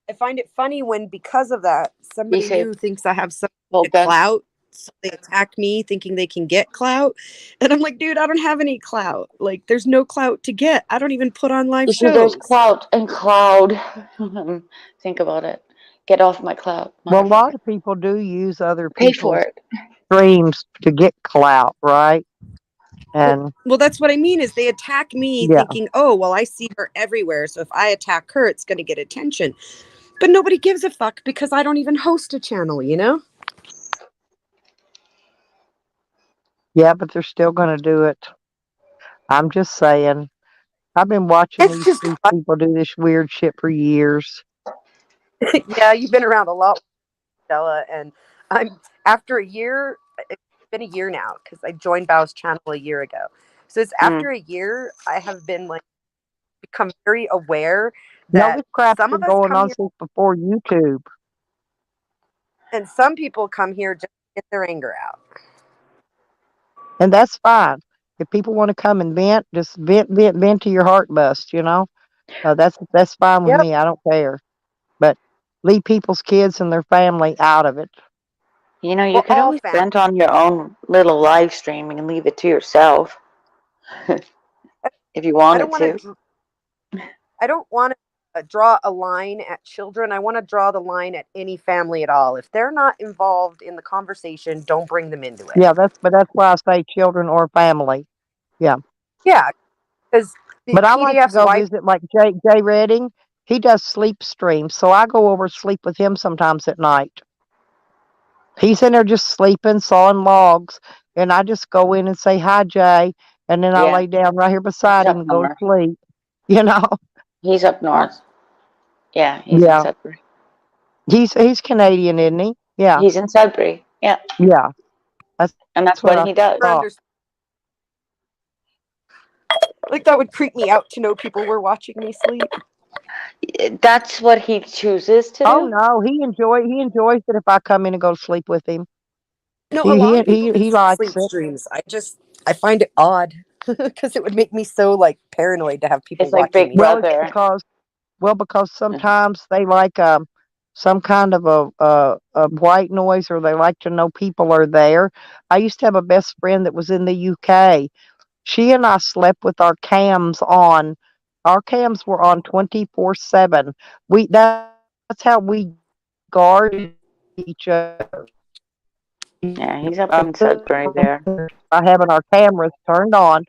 Speaker 3: I find it funny when, because of that,
Speaker 2: Be
Speaker 3: somebody
Speaker 2: safe.
Speaker 3: new thinks I have some
Speaker 2: Hold that.
Speaker 3: clout. So they attack me thinking they can get clout. And I'm like, dude, I don't have any clout. Like, there's no clout to get. I don't even put on live
Speaker 2: You see, there's
Speaker 3: shows.
Speaker 2: clout and cloud. Think about it. Get off my cloud,
Speaker 1: Well, a lot
Speaker 2: motherfucker.
Speaker 1: of people do use other
Speaker 2: Pay for
Speaker 1: people's
Speaker 2: it.
Speaker 1: streams to get clout, right?
Speaker 3: Well,
Speaker 1: And
Speaker 3: well, that's what I mean is they attack me
Speaker 1: yeah,
Speaker 3: thinking, oh, well, I see her everywhere. So if I attack her, it's going to get attention. But nobody gives a fuck because I don't even host a channel, you know?
Speaker 1: yeah, but they're still going to do it. I'm just saying. I've been watching
Speaker 3: It's
Speaker 1: these
Speaker 3: just,
Speaker 1: these people do this weird shit for years.
Speaker 3: yeah, you've been around a lot, Stella. And I'm, after a year, it's been a year now because I joined Bao's channel a year ago. So it's
Speaker 2: Mm.
Speaker 3: after a year, I have been like, become very aware
Speaker 1: No,
Speaker 3: that
Speaker 1: this crap's
Speaker 3: some of
Speaker 1: been
Speaker 3: us
Speaker 1: going
Speaker 3: come
Speaker 1: on
Speaker 3: here
Speaker 1: since before YouTube.
Speaker 3: and some people come here just to get their anger out.
Speaker 1: And that's fine. If people want to come and vent, just vent to your heart bust. That's fine with
Speaker 3: Yep.
Speaker 1: me. I don't care. But leave people's kids and their family out of it.
Speaker 2: You know, you
Speaker 3: Well,
Speaker 2: could
Speaker 3: all
Speaker 2: always
Speaker 3: families.
Speaker 2: vent on your own little live streaming and leave it to yourself if you
Speaker 3: I don't
Speaker 2: wanted
Speaker 3: want
Speaker 2: to.
Speaker 3: to. I don't want to draw a line at children. I want to draw the line at any family at all. If they're not involved in the conversation, don't bring them into it.
Speaker 1: Yeah, that's why I say children or family. Yeah.
Speaker 3: Yeah, because the
Speaker 1: But I like to
Speaker 3: PDF's
Speaker 1: go
Speaker 3: wife.
Speaker 1: visit like Jay Redding. He does sleep streams, so I go over sleep with him sometimes at night. He's in there just sleeping, sawing logs, and I just go in and say hi, Jay, and then I
Speaker 2: Yeah,
Speaker 1: lay down right here
Speaker 2: he's
Speaker 1: beside him
Speaker 2: up
Speaker 1: and go to
Speaker 2: north.
Speaker 1: sleep. You know?
Speaker 2: He's up north. Yeah, he's in
Speaker 1: Yeah.
Speaker 2: Sudbury.
Speaker 1: He's Canadian, isn't he? Yeah.
Speaker 2: He's in Sudbury. Yeah,
Speaker 1: Yeah. That's what I
Speaker 2: and that's what he
Speaker 1: thought.
Speaker 2: does.
Speaker 3: Like that would creep me out to know people were watching me sleep.
Speaker 2: That's what he chooses to
Speaker 1: Oh
Speaker 2: do.
Speaker 1: no, he enjoys it if I come in and go to sleep with him.
Speaker 3: No, a
Speaker 1: He
Speaker 3: lot
Speaker 1: he
Speaker 3: of people
Speaker 1: he,
Speaker 3: do
Speaker 1: he likes
Speaker 3: sleep
Speaker 1: it.
Speaker 3: streams. I find it odd. because it would make me so like paranoid to have people
Speaker 2: It's like
Speaker 3: watching
Speaker 2: Big
Speaker 3: me.
Speaker 1: Well, it's
Speaker 2: Brother.
Speaker 1: because sometimes they like some kind of a white noise, or they like to know people are there. I used to have a best friend that was in the UK. She and I slept with our cams on. Our cams were on 24/7. That's how we guarded each other.
Speaker 2: Yeah, he's up in Sudbury there.
Speaker 1: By having our cameras turned on,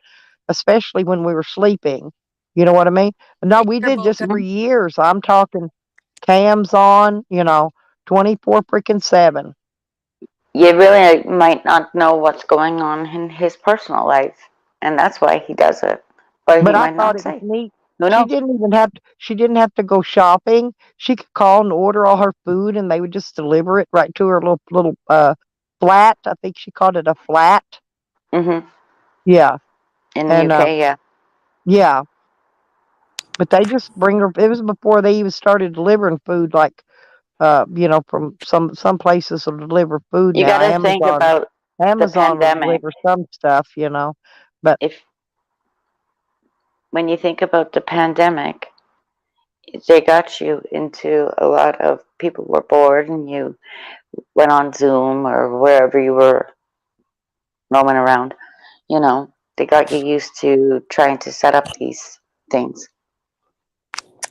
Speaker 1: especially when we were sleeping. You know what I mean? No, we did
Speaker 3: Terrible.
Speaker 1: this for
Speaker 2: Mhm.
Speaker 1: years. I'm talking cams on, 24 freaking 7.
Speaker 2: You really might not know what's going on in his personal life, and that's why he does it. But he
Speaker 1: But I
Speaker 2: might
Speaker 1: thought
Speaker 2: not
Speaker 1: it was
Speaker 2: say.
Speaker 1: neat.
Speaker 2: Who knows?
Speaker 1: She didn't have to go shopping. She could call and order all her food, and they would just deliver it right to her little flat. I think she called it a flat.
Speaker 2: Hmm.
Speaker 1: Yeah.
Speaker 2: In the
Speaker 1: And
Speaker 2: UK, yeah.
Speaker 1: yeah, but they just bring her. It was before they even started delivering food, like from some places will deliver food
Speaker 2: You
Speaker 1: now.
Speaker 2: got to think about the
Speaker 1: Amazon will
Speaker 2: pandemic.
Speaker 1: deliver some stuff. But
Speaker 2: If When you think about the pandemic, they got you into a lot of people were bored, and you went on Zoom or wherever you were roaming around. They got you used to trying to set up these things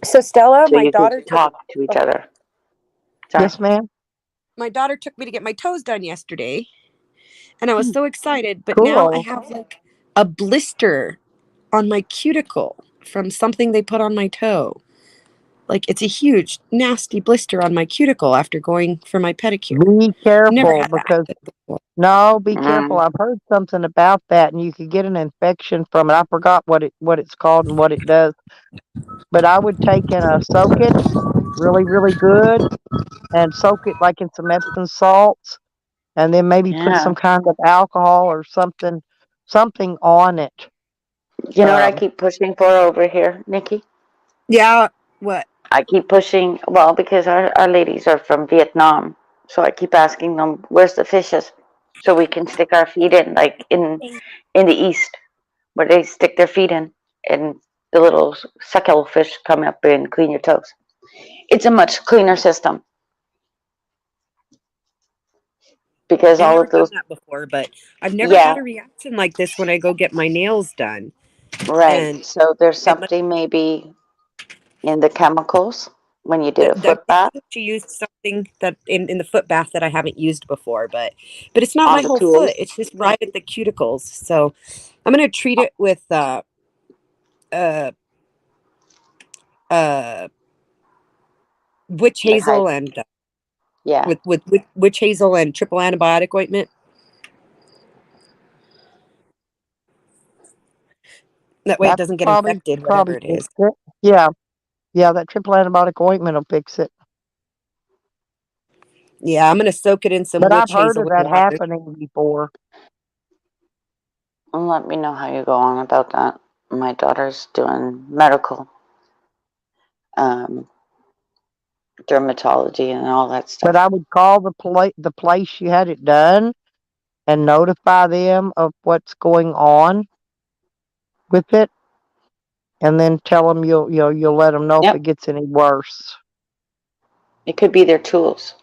Speaker 3: So Stella,
Speaker 2: so you could talk to each other. Sorry.
Speaker 1: yes, ma'am.
Speaker 3: my daughter took me to get my toes done yesterday, and I was so excited. But now I
Speaker 1: Cool.
Speaker 3: have like a blister on my cuticle from something they put on my toe. Like it's a huge, nasty blister on my cuticle after going for my pedicure.
Speaker 1: Be
Speaker 3: Never
Speaker 1: careful
Speaker 3: had that
Speaker 1: because
Speaker 3: happen before.
Speaker 1: no, be careful.
Speaker 2: Mm,
Speaker 1: I've heard something about that, and you could get an infection from it. I forgot what it's called and what it does. But I would take and soak it really, really good, and soak it like in some Epsom salts, and then maybe put
Speaker 2: yeah.
Speaker 1: some kind of alcohol or something on it.
Speaker 2: You know what I
Speaker 1: Um,
Speaker 2: keep pushing for over here, Nikki?
Speaker 3: Yeah. What?
Speaker 2: I keep pushing, well, because our ladies are from Vietnam. So I keep asking them, where's the fishes? So we can stick our feet in, like in the east, where they stick their feet in, and the little suckle fish come up and clean your toes. It's a much cleaner system because
Speaker 3: I've
Speaker 2: all
Speaker 3: never
Speaker 2: of
Speaker 3: done
Speaker 2: those,
Speaker 3: that before, but I've never
Speaker 2: yeah,
Speaker 3: had a reaction like this when I go get my nails done.
Speaker 2: right.
Speaker 3: And
Speaker 2: So there's
Speaker 3: it must,
Speaker 2: something maybe in the chemicals when you did a
Speaker 3: I
Speaker 2: foot bath
Speaker 3: think she used something that in the foot bath that I haven't used before, but it's not
Speaker 2: on
Speaker 3: my
Speaker 2: the
Speaker 3: whole foot.
Speaker 2: tools.
Speaker 3: It's just right at the cuticles. So I'm gonna treat it with uh uh witch
Speaker 2: Like,
Speaker 3: hazel and
Speaker 2: yeah.
Speaker 3: with witch hazel and triple antibiotic ointment. That way it
Speaker 1: that
Speaker 3: doesn't get infected, whatever
Speaker 1: probably
Speaker 3: it
Speaker 1: fix
Speaker 3: is.
Speaker 1: it. Yeah, yeah, that triple antibiotic ointment will fix it.
Speaker 3: Yeah, I'm gonna soak it in some
Speaker 1: But I've
Speaker 3: witch
Speaker 1: heard
Speaker 3: hazel
Speaker 1: of
Speaker 3: with
Speaker 1: that
Speaker 3: water.
Speaker 1: happening before.
Speaker 2: And let me know how you go on about that. My daughter's doing medical, um, dermatology, and all that
Speaker 1: But
Speaker 2: stuff.
Speaker 1: I would call the place you had it done and notify them of what's going on with it, and then tell them you'll let them know if it
Speaker 2: Yep,
Speaker 1: gets any worse.
Speaker 2: it could be their tools.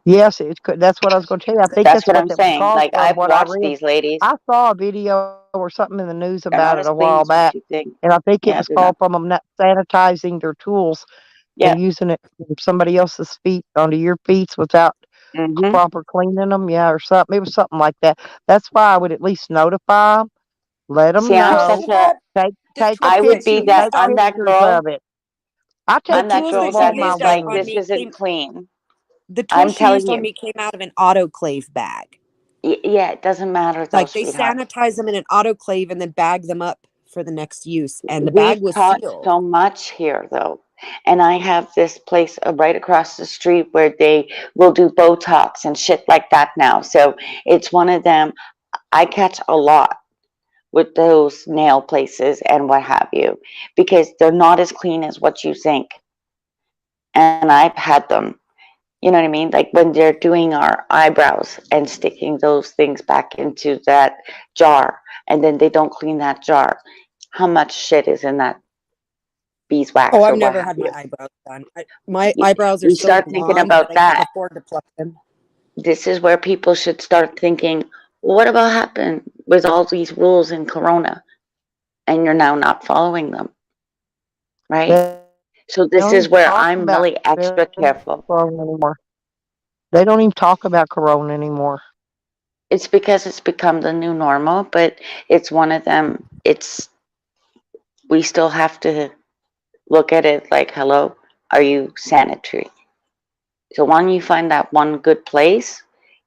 Speaker 1: Yes, it could. That's what I was going to tell you. I think
Speaker 2: That's
Speaker 1: that's
Speaker 2: what
Speaker 1: what
Speaker 2: I'm
Speaker 1: that was
Speaker 2: saying.
Speaker 1: caused
Speaker 2: Like,
Speaker 1: from
Speaker 2: I've
Speaker 1: what I
Speaker 2: watched
Speaker 1: read.
Speaker 2: these ladies.
Speaker 1: I saw a video or something in the news
Speaker 2: They're
Speaker 1: about
Speaker 2: not
Speaker 1: it
Speaker 2: as
Speaker 1: a while
Speaker 2: clean as
Speaker 1: back,
Speaker 2: you think.
Speaker 1: and I think it
Speaker 2: Yeah,
Speaker 1: was
Speaker 2: they're
Speaker 1: called
Speaker 2: not.
Speaker 1: from them not sanitizing their tools
Speaker 2: Yeah.
Speaker 1: and using it from somebody else's feet onto your feet without
Speaker 2: Hmm.
Speaker 1: proper cleaning them. Yeah, or something. It was something like that. That's why I would at least notify them, let them
Speaker 2: See, I'm
Speaker 3: Well,
Speaker 1: know,
Speaker 2: such
Speaker 3: she
Speaker 2: a.
Speaker 3: had
Speaker 1: take
Speaker 3: the
Speaker 1: take a
Speaker 2: I
Speaker 3: tools
Speaker 2: would
Speaker 3: that she
Speaker 2: be
Speaker 1: picture,
Speaker 2: that.
Speaker 3: used
Speaker 1: take
Speaker 2: I'm
Speaker 3: on
Speaker 2: that
Speaker 1: pictures of
Speaker 2: girl.
Speaker 1: it. I
Speaker 3: the
Speaker 1: take
Speaker 2: I'm that
Speaker 3: tools
Speaker 2: girl
Speaker 1: pictures
Speaker 3: that she
Speaker 1: all
Speaker 2: that
Speaker 1: my
Speaker 2: is
Speaker 3: used on,
Speaker 2: like,
Speaker 3: on
Speaker 1: women.
Speaker 2: this
Speaker 3: me
Speaker 2: isn't
Speaker 3: came
Speaker 2: clean.
Speaker 3: the tools
Speaker 2: I'm
Speaker 3: she used
Speaker 2: telling
Speaker 3: on
Speaker 2: you.
Speaker 3: me came out of an autoclave bag.
Speaker 2: Yeah, it doesn't matter though,
Speaker 3: Like they
Speaker 2: sweetheart.
Speaker 3: sanitize them in an autoclave and then bag them up for the next use. And the bag
Speaker 2: We've
Speaker 3: was
Speaker 2: taught
Speaker 3: sealed.
Speaker 2: so much here, though. And I have this place right across the street where they will do Botox and shit like that now. So it's one of them. I catch a lot with those nail places and what have you because they're not as clean as what you think. And I've had them. You know what I mean? Like when they're doing our eyebrows and sticking those things back into that jar, and then they don't clean that jar. How much shit is in that
Speaker 3: Oh,
Speaker 2: beeswax
Speaker 3: I've
Speaker 2: or what
Speaker 3: never
Speaker 2: have
Speaker 3: had my
Speaker 2: you?
Speaker 3: eyebrows done. My
Speaker 2: You,
Speaker 3: eyebrows are
Speaker 2: you
Speaker 3: so
Speaker 2: start thinking
Speaker 3: blonde that
Speaker 2: about
Speaker 3: I can't
Speaker 2: that.
Speaker 3: afford to pluck them.
Speaker 2: This is where people should start thinking, well, what about happen with all these rules in Corona, and you're now not following them, right?
Speaker 1: They don't even
Speaker 2: So
Speaker 1: talk
Speaker 2: this is
Speaker 1: about
Speaker 2: where I'm really extra careful.
Speaker 1: Corona anymore. They don't even talk about Corona anymore.
Speaker 2: It's because it's become the new normal, but it's one of them. It's we still have to look at it like, hello, are you sanitary? So when you find that one good place,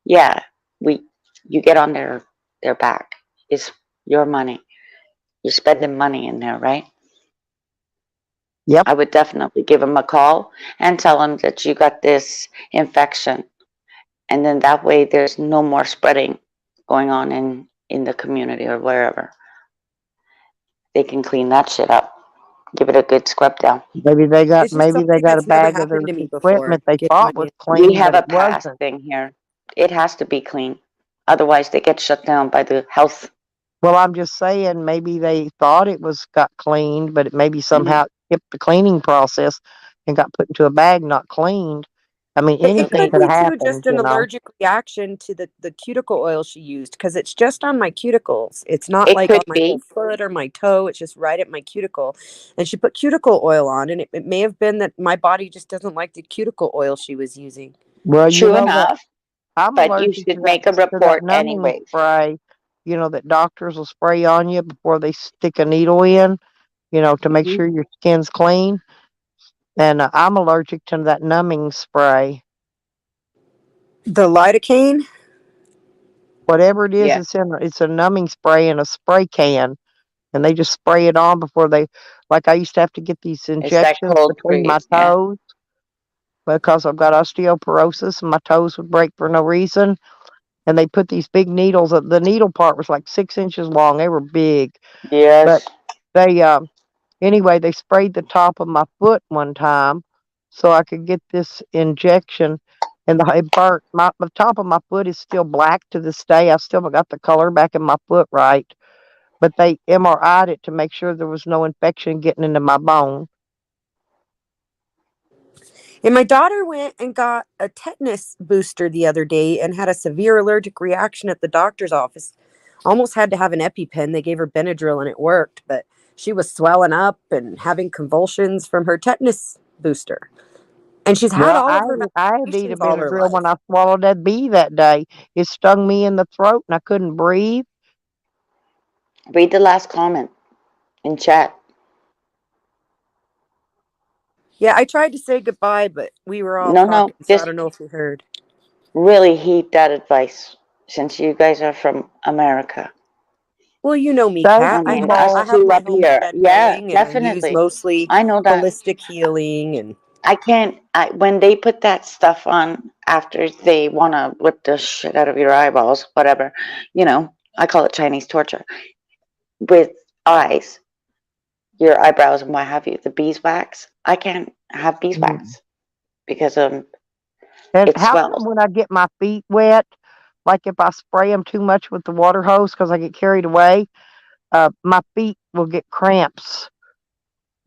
Speaker 2: yeah, we you get on their back. It's your money. You're spending money in there, right?
Speaker 1: Yep.
Speaker 2: I would definitely give them a call and tell them that you got this infection, and then that way there's no more spreading going on in the community or wherever. They can clean that shit up. Give it a good scrub down.
Speaker 3: It's just
Speaker 1: Maybe they
Speaker 3: something
Speaker 1: got a
Speaker 3: that's never
Speaker 1: bag of their
Speaker 3: happened to me before.
Speaker 1: equipment they
Speaker 3: Get
Speaker 1: thought was
Speaker 3: money.
Speaker 2: We
Speaker 1: clean,
Speaker 2: have
Speaker 1: but
Speaker 2: a
Speaker 1: it
Speaker 2: pass
Speaker 1: wasn't.
Speaker 2: thing here. It has to be clean. Otherwise, they get shut down by the health.
Speaker 1: Well, I'm just saying maybe they thought it was got cleaned, but it maybe
Speaker 2: Mhm.
Speaker 1: somehow skipped the cleaning process and got put into a bag not cleaned. I mean,
Speaker 3: It
Speaker 1: anything
Speaker 3: could
Speaker 1: could
Speaker 3: be
Speaker 1: have
Speaker 3: too
Speaker 1: happened,
Speaker 3: just an
Speaker 1: you know.
Speaker 3: allergic reaction to the cuticle oil she used because it's just on my cuticles. It's not
Speaker 2: It
Speaker 3: like on
Speaker 2: could
Speaker 3: my whole
Speaker 2: be.
Speaker 3: foot or my toe. It's just right at my cuticle. And she put cuticle oil on, and it may have been that my body just doesn't like the cuticle oil she was using.
Speaker 1: Well, you
Speaker 2: True
Speaker 1: know that
Speaker 2: enough,
Speaker 1: I'm
Speaker 2: but you
Speaker 1: allergic
Speaker 2: should make a
Speaker 1: to that
Speaker 2: report
Speaker 1: numbing
Speaker 2: anyways.
Speaker 1: spray, that doctors will spray on you before they stick a needle in, to make
Speaker 2: Hmm.
Speaker 1: sure your skin's clean. And I'm allergic to that numbing spray.
Speaker 3: The lidocaine.
Speaker 1: Whatever it is,
Speaker 2: Yeah,
Speaker 1: it's a numbing spray in a spray can, and they just spray it on before they. Like I used to have to get these
Speaker 2: it's that
Speaker 1: injections
Speaker 2: cold
Speaker 1: between my
Speaker 2: freeze. Yeah.
Speaker 1: toes because I've got osteoporosis and my toes would break for no reason. And they put these big needles. The needle part was like 6 inches long. They were big, but
Speaker 2: Yes.
Speaker 1: they anyway, they sprayed the top of my foot one time so I could get this injection, and it burnt. The top of my foot is still black to this day. I still got the color back in my foot right, but they MRI'd it to make sure there was no infection getting into my bone.
Speaker 3: And my daughter went and got a tetanus booster the other day and had a severe allergic reaction at the doctor's office. Almost had to have an EpiPen. They gave her Benadryl and it worked, but she was swelling up and having convulsions from her tetanus booster. And she's had
Speaker 1: Well,
Speaker 3: all of her
Speaker 1: I had to eat a
Speaker 3: vaccinations all her
Speaker 1: Benadryl when
Speaker 3: life.
Speaker 1: I swallowed that bee that day. It stung me in the throat and I couldn't breathe.
Speaker 2: Read the last comment in chat.
Speaker 3: Yeah, I tried to say goodbye, but we were all
Speaker 2: No, no,
Speaker 3: talking, so I
Speaker 2: just
Speaker 3: don't know if you heard.
Speaker 2: really heed that advice since you guys are from America.
Speaker 3: Well, you know me,
Speaker 1: Thank
Speaker 3: Kat.
Speaker 2: I
Speaker 3: I
Speaker 1: you,
Speaker 2: mean,
Speaker 3: have
Speaker 2: us
Speaker 3: I
Speaker 1: Lord.
Speaker 3: have
Speaker 2: two
Speaker 3: my
Speaker 2: up here.
Speaker 3: homestead
Speaker 2: Yeah,
Speaker 3: going, and I use
Speaker 2: definitely.
Speaker 3: mostly
Speaker 2: I know that.
Speaker 3: holistic healing and
Speaker 2: I can't. When they put that stuff on after they want to whip the shit out of your eyeballs, whatever, I call it Chinese torture with eyes, your eyebrows, and what have you. The beeswax. I can't have
Speaker 1: Mm.
Speaker 2: beeswax because
Speaker 1: And
Speaker 2: it
Speaker 1: how come
Speaker 2: swells.
Speaker 1: when I get my feet wet, like if I spray them too much with the water hose because I get carried away, my feet will get cramps,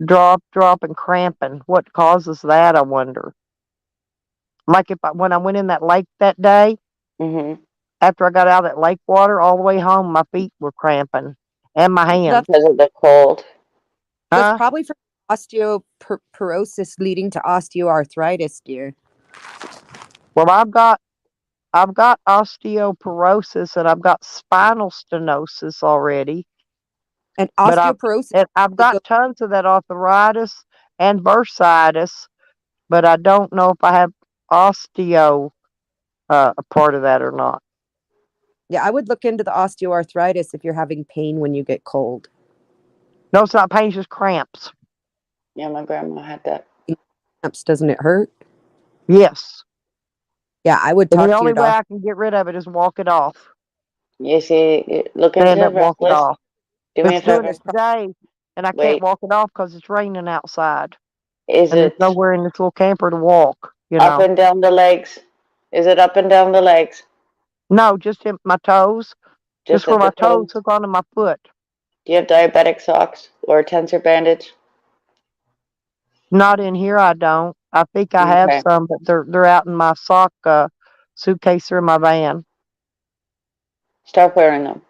Speaker 1: drop, and cramping. What causes that? I wonder. Like when I went in that lake that day,
Speaker 2: Hmm.
Speaker 1: after I got out of that lake water, all the way home, my feet were cramping and my hands.
Speaker 3: that's
Speaker 2: Because of the cold.
Speaker 3: that's
Speaker 1: Huh?
Speaker 3: probably from osteoporosis leading to osteoarthritis, dear.
Speaker 1: Well, I've got osteoporosis and I've got spinal stenosis already,
Speaker 3: And
Speaker 1: but
Speaker 3: osteoporosis
Speaker 1: I've
Speaker 3: really goes.
Speaker 1: got tons of that arthritis and bursitis, but I don't know if I have osteo a part of that or not.
Speaker 3: Yeah, I would look into the osteoarthritis if you're having pain when you get cold.
Speaker 1: No, it's not pain, it's just cramps.
Speaker 2: Yeah, my grandma had that.
Speaker 3: Cramps, doesn't it hurt?
Speaker 1: Yes.
Speaker 3: Yeah, I would
Speaker 1: And the
Speaker 3: talk to
Speaker 1: only
Speaker 3: your
Speaker 1: way
Speaker 3: doctor.
Speaker 1: I can get rid of it is walk it off.
Speaker 2: You see, look
Speaker 1: I
Speaker 2: into
Speaker 1: end
Speaker 2: the
Speaker 1: up
Speaker 2: rest
Speaker 1: walking it
Speaker 2: list.
Speaker 1: off.
Speaker 2: Do me a
Speaker 1: It's doing
Speaker 2: favor.
Speaker 1: it today, and I can't
Speaker 2: Wait.
Speaker 1: walk it off because it's raining outside,
Speaker 2: Is
Speaker 1: and there's
Speaker 2: it
Speaker 1: nowhere in this little camper to walk. you
Speaker 2: Up
Speaker 1: know.
Speaker 2: and down the legs. Is it up and down the legs?
Speaker 1: No, just in my toes,
Speaker 2: Just
Speaker 1: just where
Speaker 2: at the
Speaker 1: my toes
Speaker 2: toes?
Speaker 1: hook onto my foot.
Speaker 2: Do you have diabetic socks or a tensor bandage?
Speaker 1: Not in here, I don't. I think I have
Speaker 2: Okay.
Speaker 1: some, but they're out in my sock suitcase or in my van.
Speaker 2: Start wearing them.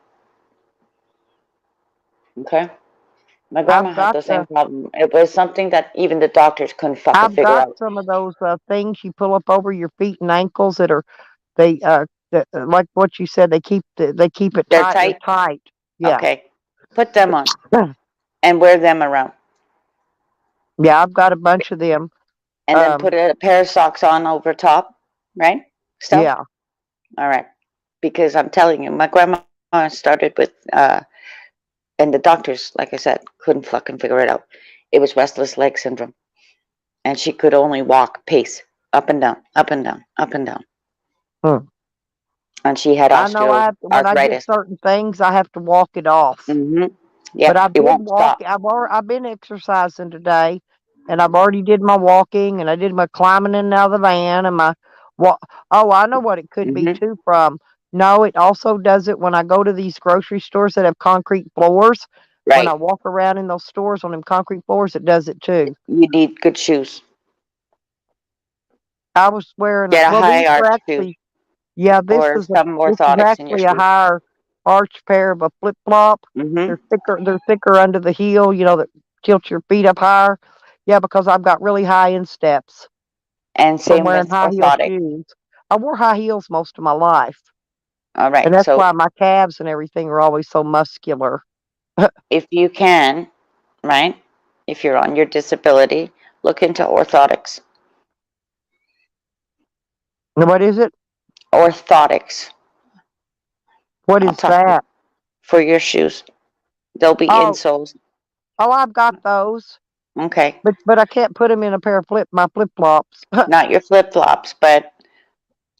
Speaker 2: Okay. My grandma
Speaker 1: I've
Speaker 2: had
Speaker 1: got
Speaker 2: the same problem. It was something that even the doctors couldn't fucking
Speaker 1: I've
Speaker 2: figure
Speaker 1: got
Speaker 2: out.
Speaker 1: some of those things you pull up over your feet and ankles that are they like what you said they keep it
Speaker 2: They're
Speaker 1: tight. They're
Speaker 2: tight.
Speaker 1: tight. Yeah.
Speaker 2: Okay. Put them on and wear them around.
Speaker 1: Yeah, I've got a bunch of them.
Speaker 2: And then
Speaker 1: Um,
Speaker 2: put a pair of socks on over top, right? Still?
Speaker 1: yeah.
Speaker 2: All right. Because I'm telling you, my grandma started with, and the doctors, like I said, couldn't fucking figure it out. It was restless leg syndrome. And she could only walk pace up and down, up and down, up and down.
Speaker 1: Hmm.
Speaker 2: And she had
Speaker 1: I know I have to, when I get
Speaker 2: osteoarthritis.
Speaker 1: certain things, I have to walk it off.
Speaker 2: Mm-hmm.
Speaker 1: But
Speaker 2: Yep,
Speaker 1: I
Speaker 2: it
Speaker 1: did
Speaker 2: won't
Speaker 1: walk.
Speaker 2: stop.
Speaker 1: I've been exercising today, and I've already did my walking, and I did my climbing in and out of the van, and my walk. Oh, I know what it could be
Speaker 2: Mm-hmm.
Speaker 1: too. From no, it also does it when I go to these grocery stores that have concrete floors. When
Speaker 2: Right.
Speaker 1: I walk around in those stores on them concrete floors, it does it too.
Speaker 2: You need good shoes.
Speaker 1: I was wearing
Speaker 2: Get a
Speaker 1: well. These
Speaker 2: high
Speaker 1: were
Speaker 2: arch shoe
Speaker 1: actually yeah.
Speaker 2: or some
Speaker 1: This is
Speaker 2: orthotics in your
Speaker 1: actually a
Speaker 2: shoes.
Speaker 1: higher arch pair of a flip flop.
Speaker 2: Mm-hmm.
Speaker 1: They're thicker. They're thicker under the heel. You know that tilt your feet up higher. Yeah, because I've got really high insteps
Speaker 2: And
Speaker 1: from
Speaker 2: same
Speaker 1: wearing
Speaker 2: with
Speaker 1: high heel
Speaker 2: orthotics.
Speaker 1: shoes. I wore high heels most of my life,
Speaker 2: All
Speaker 1: and
Speaker 2: right.
Speaker 1: that's
Speaker 2: So
Speaker 1: why my calves and everything are always so muscular.
Speaker 2: if you can, right, if you're on your disability, look into orthotics.
Speaker 1: What is it?
Speaker 2: Orthotics.
Speaker 1: What
Speaker 2: I'll
Speaker 1: is
Speaker 2: talk to you
Speaker 1: that?
Speaker 2: for your shoes. They'll be
Speaker 1: Oh,
Speaker 2: insoles.
Speaker 1: I've got those,
Speaker 2: Okay.
Speaker 1: but I can't put them in a pair of my flip flops.
Speaker 2: Not your flip flops, but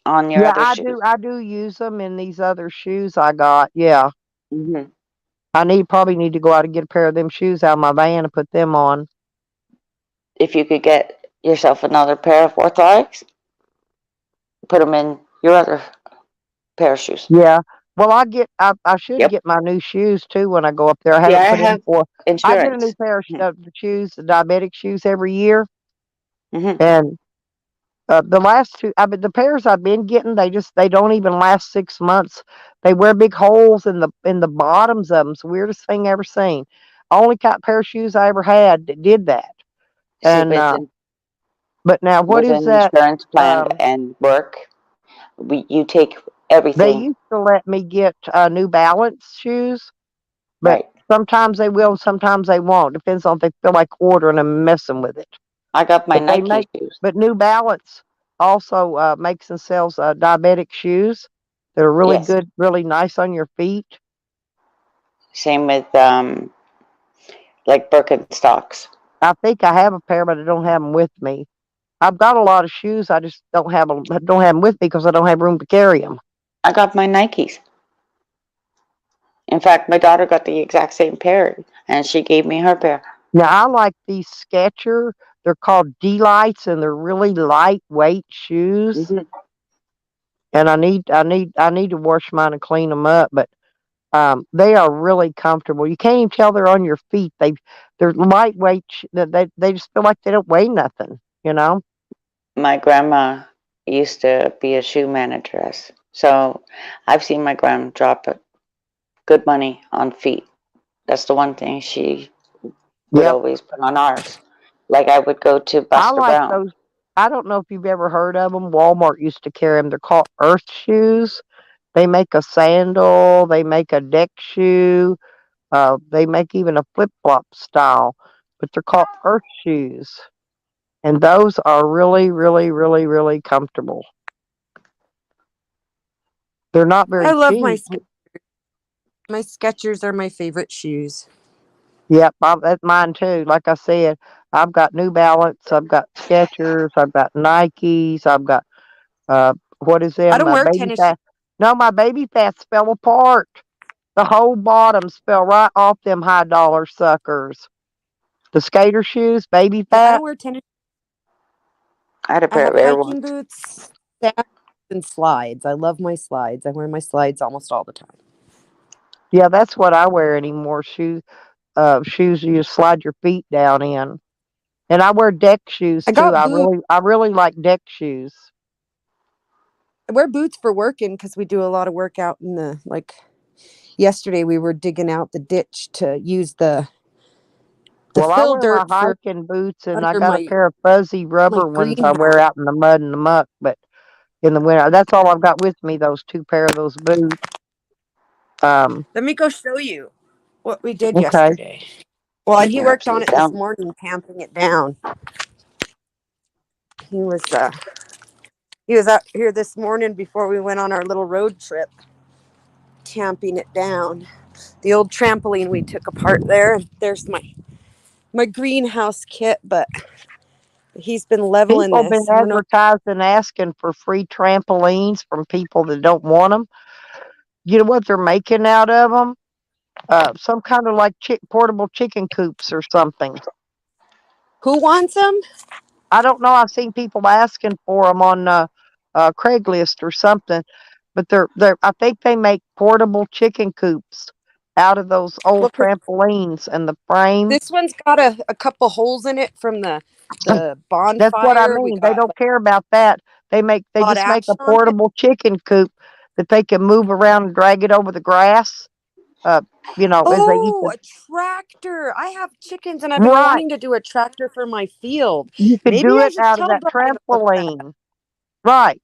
Speaker 2: on your
Speaker 1: Yeah,
Speaker 2: other shoes.
Speaker 1: I do use them in these other shoes I got. Yeah.
Speaker 2: Hmm.
Speaker 1: I probably need to go out and get a pair of them shoes out of my van and put them on.
Speaker 2: If you could get yourself another pair of orthotics, put them in your other pair of shoes.
Speaker 1: Yeah. Well, I should
Speaker 2: Yep.
Speaker 1: get my new shoes too when I go up there. I
Speaker 2: Yeah,
Speaker 1: haven't
Speaker 2: I
Speaker 1: put in
Speaker 2: have
Speaker 1: for. I get a new
Speaker 2: insurance.
Speaker 1: pair of shoes, the diabetic shoes every year,
Speaker 2: Mm-hmm.
Speaker 1: and the last two, the pairs I've been getting, they don't even last 6 months. They wear big holes in the bottoms of them. It's the weirdest thing I ever seen. Only pair of shoes I ever had that did that.
Speaker 2: See,
Speaker 1: And but now what
Speaker 2: with
Speaker 1: is
Speaker 2: an
Speaker 1: that?
Speaker 2: insurance plan
Speaker 1: Um,
Speaker 2: and work, you take
Speaker 1: they
Speaker 2: everything
Speaker 1: used to let me get New Balance shoes, but
Speaker 2: right.
Speaker 1: sometimes they will, sometimes they won't. Depends on if they feel like ordering them and messing with it.
Speaker 2: I got my
Speaker 1: But they
Speaker 2: Nike
Speaker 1: make,
Speaker 2: shoes.
Speaker 1: but New Balance also makes and sells diabetic shoes that are really
Speaker 2: Yes.
Speaker 1: good, really nice on your feet.
Speaker 2: Same with like Birkenstocks.
Speaker 1: I think I have a pair, but I don't have them with me. I've got a lot of shoes. I just don't have them with me because I don't have room to carry them.
Speaker 2: I got my Nikes. In fact, my daughter got the exact same pair, and she gave me her pair.
Speaker 1: Now I like these Skechers. They're called D-Lights, and they're really lightweight shoes.
Speaker 2: Hmm.
Speaker 1: And I need to wash mine and clean them up. But they are really comfortable. You can't even tell they're on your feet. They're lightweight. They just feel like they don't weigh nothing. You know.
Speaker 2: My grandma used to be a shoe manageress, so I've seen my grandma drop good money on feet. That's the one thing she would
Speaker 1: Yep.
Speaker 2: always put on ours. Like I would go to
Speaker 1: I
Speaker 2: Buster
Speaker 1: like
Speaker 2: Brown.
Speaker 1: those. I don't know if you've ever heard of them. Walmart used to carry them. They're called Earth shoes. They make a sandal. They make a deck shoe. They make even a flip flop style, but they're called Earth shoes, and those are really, really, really, really comfortable. They're not
Speaker 3: I
Speaker 1: very
Speaker 3: love
Speaker 1: cheap.
Speaker 3: My Skechers are my favorite shoes.
Speaker 1: Yep, that's mine too. Like I said, I've got New Balance, I've got Skechers, I've got Nikes, I've got what is
Speaker 3: I
Speaker 1: them?
Speaker 3: don't
Speaker 1: My
Speaker 3: wear
Speaker 1: baby
Speaker 3: tennis shoes.
Speaker 1: fat. No, my baby fats fell apart. The whole bottoms fell right off them high dollar suckers. The skater shoes, baby
Speaker 3: Yeah, I
Speaker 1: fat.
Speaker 3: don't wear tennis.
Speaker 2: I had a
Speaker 3: I
Speaker 2: pair
Speaker 3: have
Speaker 2: of Air
Speaker 3: hiking
Speaker 2: Ones.
Speaker 3: boots, sandals, and slides. I love my slides. I wear my slides almost all the time.
Speaker 1: Yeah, that's what I wear anymore. Shoes you slide your feet down in. And I wear deck shoes
Speaker 3: I
Speaker 1: too.
Speaker 3: got
Speaker 1: I
Speaker 3: boots.
Speaker 1: really like deck shoes.
Speaker 3: I wear boots for working because we do a lot of work out in the like. Yesterday we were digging out the ditch to use the
Speaker 1: Well, I
Speaker 3: fill
Speaker 1: wear my
Speaker 3: dirt for
Speaker 1: hiking boots, and I
Speaker 3: under
Speaker 1: got a pair of fuzzy
Speaker 3: my
Speaker 1: rubber ones I wear
Speaker 3: greenhouse.
Speaker 1: out in the mud and the muck. But in the winter, that's all I've got with me. Those two pair of those boots. Um,
Speaker 3: Let me go show you what we did
Speaker 1: okay.
Speaker 3: yesterday. Well, and he
Speaker 2: You're
Speaker 3: worked on
Speaker 2: upside
Speaker 3: it this
Speaker 2: down.
Speaker 3: morning, tamping it down. He was out here this morning before we went on our little road trip, tamping it down. The old trampoline we took apart there. There's my greenhouse kit, but he's been leveling
Speaker 1: People been
Speaker 3: this. I don't know.
Speaker 1: advertising, asking for free trampolines from people that don't want them. You know what they're making out of them? Some kind of like portable chicken coops or something.
Speaker 3: Who wants them?
Speaker 1: I don't know. I've seen people asking for them on Craigslist or something, but they're. I think they make portable chicken coops out of those old
Speaker 3: Well,
Speaker 1: trampolines and the frame.
Speaker 3: this one's got a couple holes in it from the
Speaker 1: That's what I
Speaker 3: bonfire. We
Speaker 1: mean. They
Speaker 3: got
Speaker 1: don't
Speaker 3: like
Speaker 1: care about that. They
Speaker 3: hot
Speaker 1: just make a
Speaker 3: action on it.
Speaker 1: portable chicken coop that they can move around and drag it over the grass. Uh, as they used
Speaker 3: Oh,
Speaker 1: to.
Speaker 3: a tractor. I have chickens and I've been
Speaker 1: Right.
Speaker 3: wanting to do a tractor for my field.
Speaker 1: You could
Speaker 3: Maybe
Speaker 1: do
Speaker 3: I
Speaker 1: it
Speaker 3: should
Speaker 1: out of
Speaker 3: tell
Speaker 1: that
Speaker 3: Brian to look that.
Speaker 1: trampoline. Right.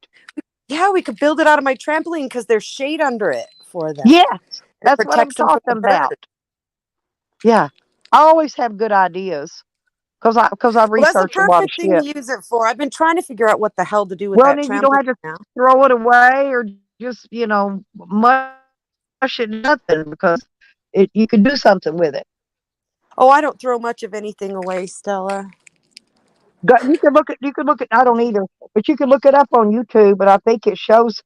Speaker 3: Yeah, we could build it out of my trampoline because there's shade under it for them.
Speaker 1: Yes.
Speaker 3: It
Speaker 1: That's what I'm
Speaker 3: protects them from
Speaker 1: talking
Speaker 3: the
Speaker 1: about.
Speaker 3: bird.
Speaker 1: Yeah. I always have good ideas because I
Speaker 3: Well, that's the
Speaker 1: research a lot of
Speaker 3: perfect thing to
Speaker 1: shit.
Speaker 3: use it for. I've been trying to figure out what the hell to do with
Speaker 1: Well,
Speaker 3: that
Speaker 1: then you don't
Speaker 3: trampoline
Speaker 1: have to
Speaker 3: now.
Speaker 1: throw it away or just mush it nothing because you could do something with it.
Speaker 3: Oh, I don't throw much of anything away, Stella.
Speaker 1: You could look at I don't either, but you could look it up on YouTube, and I think it shows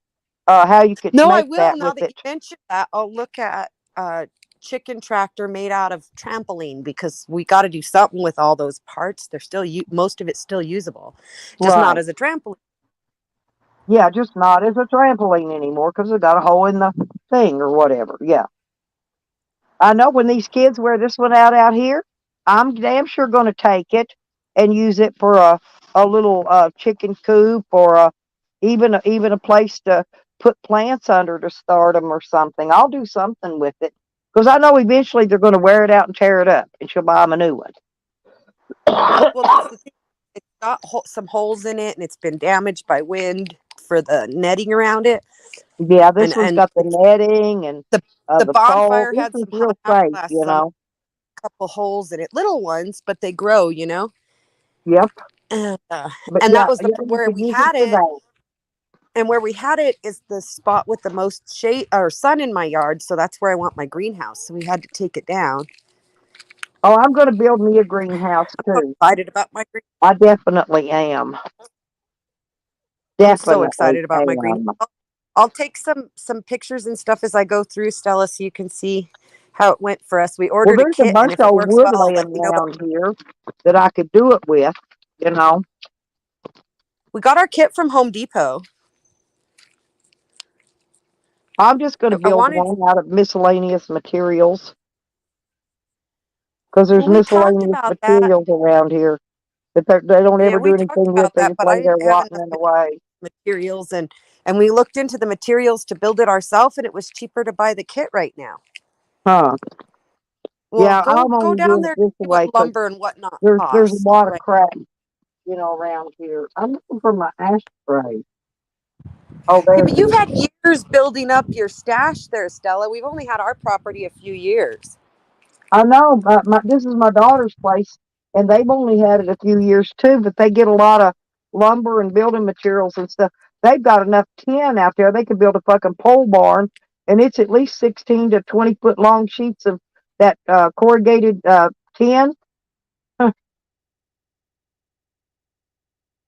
Speaker 1: how you could
Speaker 3: No, I
Speaker 1: make
Speaker 3: will.
Speaker 1: that
Speaker 3: Now
Speaker 1: with
Speaker 3: that you
Speaker 1: it.
Speaker 3: mentioned that, I'll look at a chicken tractor made out of trampoline because we got to do something with all those parts. They're still most of it's still usable, just not
Speaker 1: Right.
Speaker 3: as a trampoline.
Speaker 1: Yeah, just not as a trampoline anymore because it got a hole in the thing or whatever. Yeah. I know when these kids wear this one out here, I'm damn sure going to take it and use it for a little chicken coop or even a place to put plants under to start them or something. I'll do something with it because I know eventually they're going to wear it out and tear it up, and she'll buy them a new one.
Speaker 3: Well, that's the thing. It's got some holes in it, and it's been damaged by wind for the netting around it.
Speaker 1: Yeah,
Speaker 3: And
Speaker 1: this one's got the netting and
Speaker 3: the the
Speaker 1: the pole.
Speaker 3: bonfire
Speaker 1: This
Speaker 3: had
Speaker 1: is
Speaker 3: some hot
Speaker 1: real
Speaker 3: apple
Speaker 1: safe,
Speaker 3: last
Speaker 1: you
Speaker 3: summer.
Speaker 1: know.
Speaker 3: Couple holes in it, little ones, but they grow.
Speaker 1: Yep.
Speaker 3: And,
Speaker 1: But
Speaker 3: and that
Speaker 1: yeah,
Speaker 3: was
Speaker 1: yeah, you
Speaker 3: where
Speaker 1: could
Speaker 3: we
Speaker 1: use it
Speaker 3: had
Speaker 1: for
Speaker 3: it.
Speaker 1: that.
Speaker 3: And where we had it is the spot with the most shade or sun in my yard. So that's where I want my greenhouse. So we had to take it down.
Speaker 1: Oh, I'm going to build me a greenhouse
Speaker 3: I'm so
Speaker 1: too.
Speaker 3: excited about my green.
Speaker 1: I definitely am.
Speaker 3: I'm so
Speaker 1: Definitely
Speaker 3: excited about my green.
Speaker 1: am.
Speaker 3: I'll take some pictures and stuff as I go through, Stella, so you can see how it went for us. We
Speaker 1: Well,
Speaker 3: ordered a
Speaker 1: there's a
Speaker 3: kit, and
Speaker 1: bunch
Speaker 3: if
Speaker 1: of
Speaker 3: it
Speaker 1: old
Speaker 3: works
Speaker 1: wood
Speaker 3: well, I'll let
Speaker 1: laying
Speaker 3: you know. But
Speaker 1: around here that I could do it with, you know.
Speaker 3: we got our kit from Home Depot.
Speaker 1: I'm just going to
Speaker 3: I
Speaker 1: build
Speaker 3: wanted.
Speaker 1: one out of miscellaneous materials because there's
Speaker 3: Well, we talked
Speaker 1: miscellaneous
Speaker 3: about that.
Speaker 1: materials around here that they don't
Speaker 3: Yeah,
Speaker 1: ever do
Speaker 3: we talked
Speaker 1: anything with.
Speaker 3: about
Speaker 1: They
Speaker 3: that,
Speaker 1: just
Speaker 3: but I
Speaker 1: lay there
Speaker 3: didn't have
Speaker 1: rotting
Speaker 3: enough
Speaker 1: in the way.
Speaker 3: materials, and we looked into the materials to build it ourselves, and it was cheaper to buy the kit right now.
Speaker 1: Huh.
Speaker 3: Well,
Speaker 1: Yeah,
Speaker 3: go
Speaker 1: I'm
Speaker 3: go
Speaker 1: only
Speaker 3: down
Speaker 1: doing it
Speaker 3: there and
Speaker 1: this
Speaker 3: see what
Speaker 1: way because
Speaker 3: lumber and whatnot
Speaker 1: there's a
Speaker 3: costs.
Speaker 1: lot of
Speaker 3: Right.
Speaker 1: crap, around here. I'm looking for my ashtray. Oh,
Speaker 3: Yeah,
Speaker 1: there
Speaker 3: but
Speaker 1: it
Speaker 3: you've
Speaker 1: is.
Speaker 3: had years building up your stash there, Stella. We've only had our property a few years.
Speaker 1: I know, but this is my daughter's place, and they've only had it a few years too. But they get a lot of lumber and building materials and stuff. They've got enough tin out there. They could build a fucking pole barn, and it's at least 16 to 20 foot long sheets of that corrugated tin.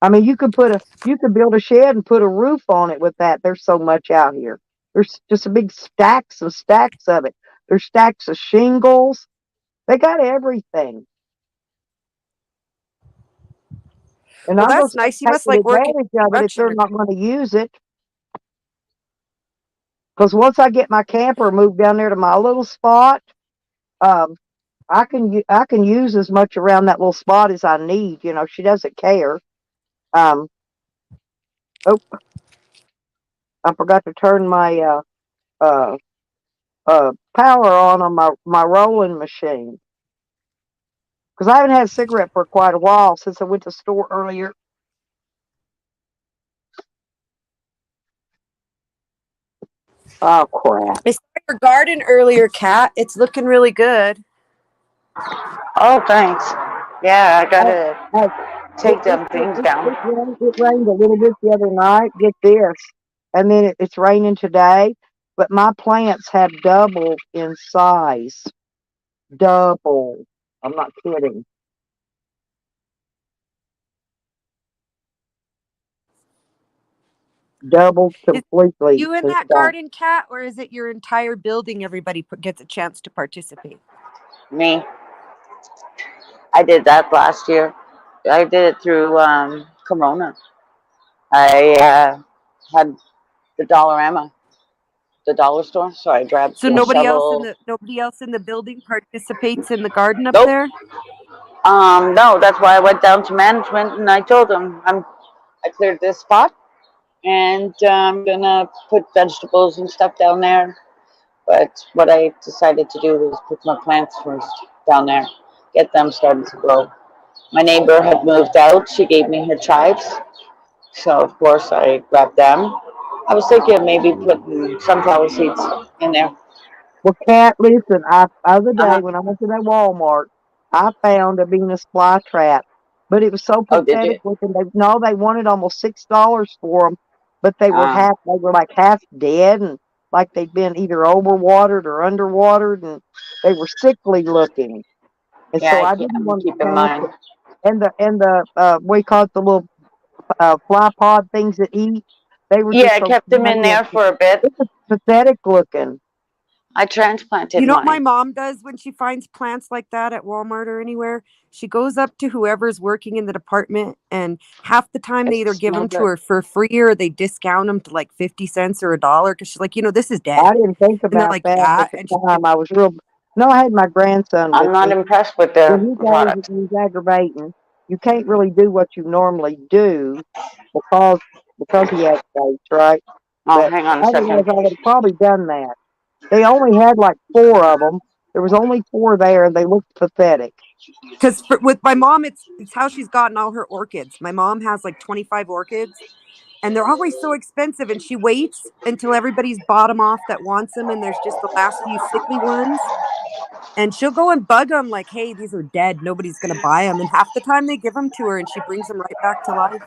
Speaker 1: I mean, you could build a shed and put a roof on it with that. There's so much out here. There's just a big stacks and stacks of it. There's stacks of shingles. They got everything. And
Speaker 3: Well,
Speaker 1: I'm going
Speaker 3: that's
Speaker 1: to start
Speaker 3: nice. You must
Speaker 1: taking
Speaker 3: like working
Speaker 1: advantage of it if they're
Speaker 3: construction.
Speaker 1: not going to use it. Because once I get my camper moved down there to my little spot, um, I can use as much around that little spot as I need. You know, she doesn't care. Um, oh, I forgot to turn my uh, power on my rolling machine because I haven't had a cigarette for quite a while since I went to the store earlier. Oh crap!
Speaker 3: I saw your garden earlier, Kat. It's looking really good.
Speaker 2: Oh, thanks. Yeah, I
Speaker 1: I,
Speaker 2: gotta
Speaker 1: I,
Speaker 2: take them things down.
Speaker 1: it rained a little bit the other night. Get this, and then it's raining today. But my plants have doubled in size. Double. I'm not kidding. Doubled
Speaker 3: Is
Speaker 1: completely
Speaker 3: you in
Speaker 1: in
Speaker 3: that
Speaker 1: size.
Speaker 3: garden, Kat, or is it your entire building? Everybody gets a chance to participate.
Speaker 2: Me, I did that last year. I did it through Corona. I had the Dollarama, the dollar store, so I grabbed
Speaker 3: So
Speaker 2: a shovel.
Speaker 3: nobody else in the building participates in the garden up
Speaker 2: Nope.
Speaker 3: there.
Speaker 2: No, that's why I went down to management and I told them I cleared this spot and I'm gonna put vegetables and stuff down there. But what I decided to do was put my plants first down there, get them started to grow. My neighbor had moved out. She gave me her chives, so of course I grabbed them. I was thinking of maybe putting sunflower seeds in there.
Speaker 1: Well, Cat, listen, other
Speaker 2: Uh
Speaker 1: day
Speaker 2: huh.
Speaker 1: when I went to that Walmart, I found a Venus flytrap, but it was so
Speaker 2: Oh, did you?
Speaker 1: pathetic looking. They wanted almost $6 for them, but
Speaker 2: Uh,
Speaker 1: they were like half dead and like they'd been either overwatered or underwatered, and they were sickly looking. And
Speaker 2: yeah,
Speaker 1: so I didn't
Speaker 2: I'm gonna
Speaker 1: want
Speaker 2: keep
Speaker 1: to
Speaker 2: in
Speaker 1: chance
Speaker 2: mind.
Speaker 1: it. And the we call it the little fly pod things that eat. They were
Speaker 2: Yeah,
Speaker 1: just
Speaker 2: I
Speaker 1: so
Speaker 2: kept them
Speaker 1: tiny
Speaker 2: in
Speaker 1: and
Speaker 2: there for a bit.
Speaker 1: it was pathetic looking.
Speaker 2: I transplanted
Speaker 3: You know what my
Speaker 2: mine.
Speaker 3: mom does when she finds plants like that at Walmart or anywhere? She goes up to whoever's working in the department, and half the time
Speaker 2: It
Speaker 3: they either give them
Speaker 2: smelled
Speaker 3: to
Speaker 2: good.
Speaker 3: her for free or they discount them to like 50 cents or a dollar because she's like, this is
Speaker 1: I
Speaker 3: dead.
Speaker 1: didn't think
Speaker 3: And they're
Speaker 1: about
Speaker 3: like,
Speaker 1: that
Speaker 3: yeah.
Speaker 1: at the
Speaker 3: And she gives
Speaker 1: time. I was real. No, I had my grandson
Speaker 2: I'm
Speaker 1: with
Speaker 2: not
Speaker 1: me.
Speaker 2: impressed with
Speaker 1: When
Speaker 2: the
Speaker 1: he goes
Speaker 2: product.
Speaker 1: and he's aggravating, you can't really do what you normally do because he aggravates, right?
Speaker 2: Oh,
Speaker 1: But
Speaker 2: hang on a
Speaker 1: otherwise,
Speaker 2: second.
Speaker 1: I would have probably done that. They only had like four of them. There was only four there, and they looked pathetic.
Speaker 3: because with my mom, it's how she's gotten all her orchids. My mom has like 25 orchids, and they're always so expensive. And she waits until everybody's bottom off that wants them, and there's just the last few sickly ones. And she'll go and bug them like, "Hey, these are dead. Nobody's gonna buy them." And half the time they give them to her, and she brings them right back to life.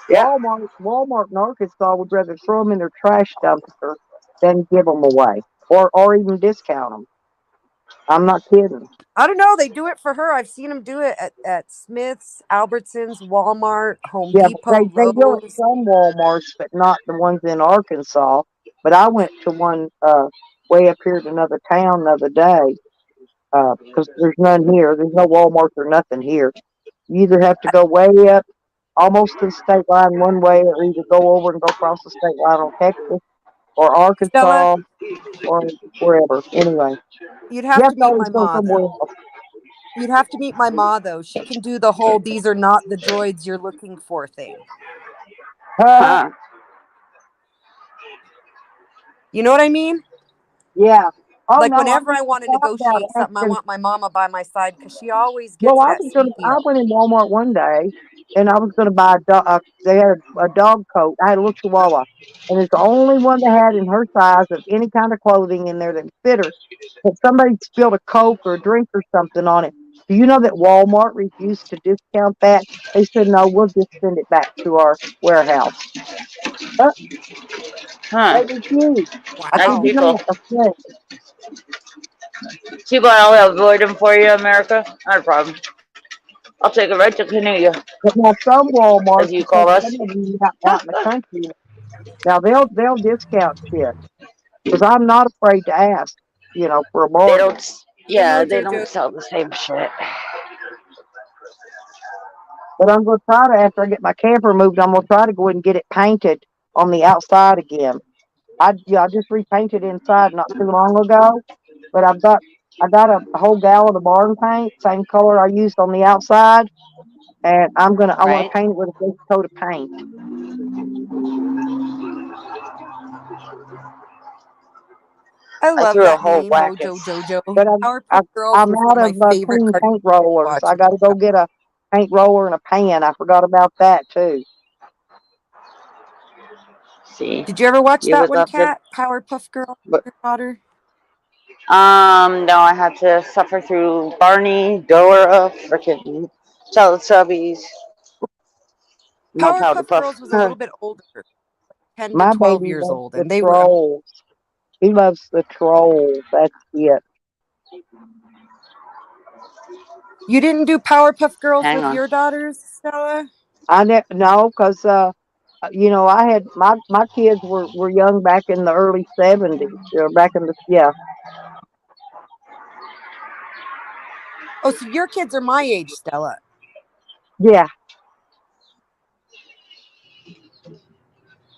Speaker 2: Yeah,
Speaker 1: Walmart in Arkansas would rather throw them in their trash dumpster than give them away or even discount them. I'm not kidding.
Speaker 3: I don't know. They do it for her. I've seen them do it at Smith's, Albertsons, Walmart, Home
Speaker 1: Yeah, but
Speaker 3: Depot,
Speaker 1: they do it
Speaker 3: Lowe's.
Speaker 1: some Walmarts, but not the ones in Arkansas. But I went to one way up here in another town the other day because there's none here. There's no Walmart or nothing here. You either have to go way up almost to the state line one way, or either go over and go across the state line on Texas or
Speaker 3: Stella,
Speaker 1: Arkansas or wherever. Anyway,
Speaker 3: you'd
Speaker 1: you
Speaker 3: have
Speaker 1: have
Speaker 3: to
Speaker 1: to
Speaker 3: meet
Speaker 1: always
Speaker 3: my
Speaker 1: go
Speaker 3: ma
Speaker 1: somewhere
Speaker 3: though.
Speaker 1: else.
Speaker 3: You'd have to meet my ma though. She can do the whole "these are not the droids you're looking for" thing.
Speaker 2: huh?
Speaker 3: You know what I mean?
Speaker 1: Yeah. Oh
Speaker 3: Like
Speaker 1: no, I
Speaker 3: whenever
Speaker 1: never
Speaker 3: I want to
Speaker 1: thought about
Speaker 3: negotiate something, I
Speaker 1: asking.
Speaker 3: want my mama by my side because she always
Speaker 1: Well,
Speaker 3: gets that sweet
Speaker 1: I
Speaker 3: deal.
Speaker 1: went in Walmart one day and I was gonna buy a dog. They had a dog coat. I had a little Chihuahua, and it's the only one they had in her size of any kind of clothing in there that fit her. But somebody spilled a Coke or a drink or something on it. Do you know that Walmart refused to discount that? They said no, we'll just send it back to our warehouse. Uh, they
Speaker 2: Huh?
Speaker 1: refused. I
Speaker 2: Nice
Speaker 1: said,
Speaker 3: Wow.
Speaker 1: you know
Speaker 2: people.
Speaker 1: what? Okay.
Speaker 2: See why I'll avoid them for you, America? Not a problem. I'll take it right to Canada,
Speaker 1: But now some
Speaker 2: as
Speaker 1: Walmarts,
Speaker 2: you
Speaker 1: because
Speaker 2: call
Speaker 1: some
Speaker 2: us.
Speaker 1: of them out in the country, now they'll discount shit because I'm not afraid to ask, for a
Speaker 2: They
Speaker 1: bargain.
Speaker 2: don't.
Speaker 3: I
Speaker 2: Yeah,
Speaker 3: know,
Speaker 2: they don't
Speaker 3: Jojo.
Speaker 2: sell the same shit.
Speaker 1: But I'm gonna try to after I get my camper moved, I'm gonna try to go ahead and get it painted on the outside again. I just repainted inside not too long ago, but I got a whole gallon of barn paint, same color I used on the outside, and I want
Speaker 2: Right?
Speaker 1: to paint it with a fresh coat of paint.
Speaker 3: I
Speaker 2: I
Speaker 3: love
Speaker 2: threw a
Speaker 3: that
Speaker 2: whole
Speaker 3: name,
Speaker 2: whack of.
Speaker 3: Mojo Jojo.
Speaker 1: But
Speaker 3: Powerpuff Girls
Speaker 1: I'm
Speaker 3: was one
Speaker 1: out
Speaker 3: of my
Speaker 1: of
Speaker 3: favorite
Speaker 1: clean
Speaker 3: cartoons
Speaker 1: paint rollers.
Speaker 3: to
Speaker 1: I
Speaker 3: watch
Speaker 1: got to
Speaker 3: growing
Speaker 1: go
Speaker 3: up.
Speaker 1: get a paint roller and a pan. I forgot about that too.
Speaker 2: See,
Speaker 3: Did you ever watch
Speaker 2: you
Speaker 3: that
Speaker 2: would
Speaker 3: one,
Speaker 2: love to.
Speaker 3: Cat? Powerpuff Girls,
Speaker 2: But
Speaker 3: your daughter?
Speaker 2: no, I had to suffer through Barney, Dora, freaking Teletubbies, no
Speaker 3: Powerpuff
Speaker 2: Powderpuff.
Speaker 3: Girls was a little bit older, 10 to
Speaker 1: My
Speaker 3: 12
Speaker 1: baby
Speaker 3: years
Speaker 1: loves
Speaker 3: old,
Speaker 1: the
Speaker 3: and they were.
Speaker 1: trolls. He loves the trolls. That's it.
Speaker 3: You didn't do Powerpuff Girls
Speaker 2: Hang
Speaker 3: with
Speaker 2: on.
Speaker 3: your daughters, Stella?
Speaker 1: No, because I had my kids were young back in the early '70s. Back in the yeah
Speaker 3: Oh, so your kids are my age, Stella.
Speaker 1: yeah,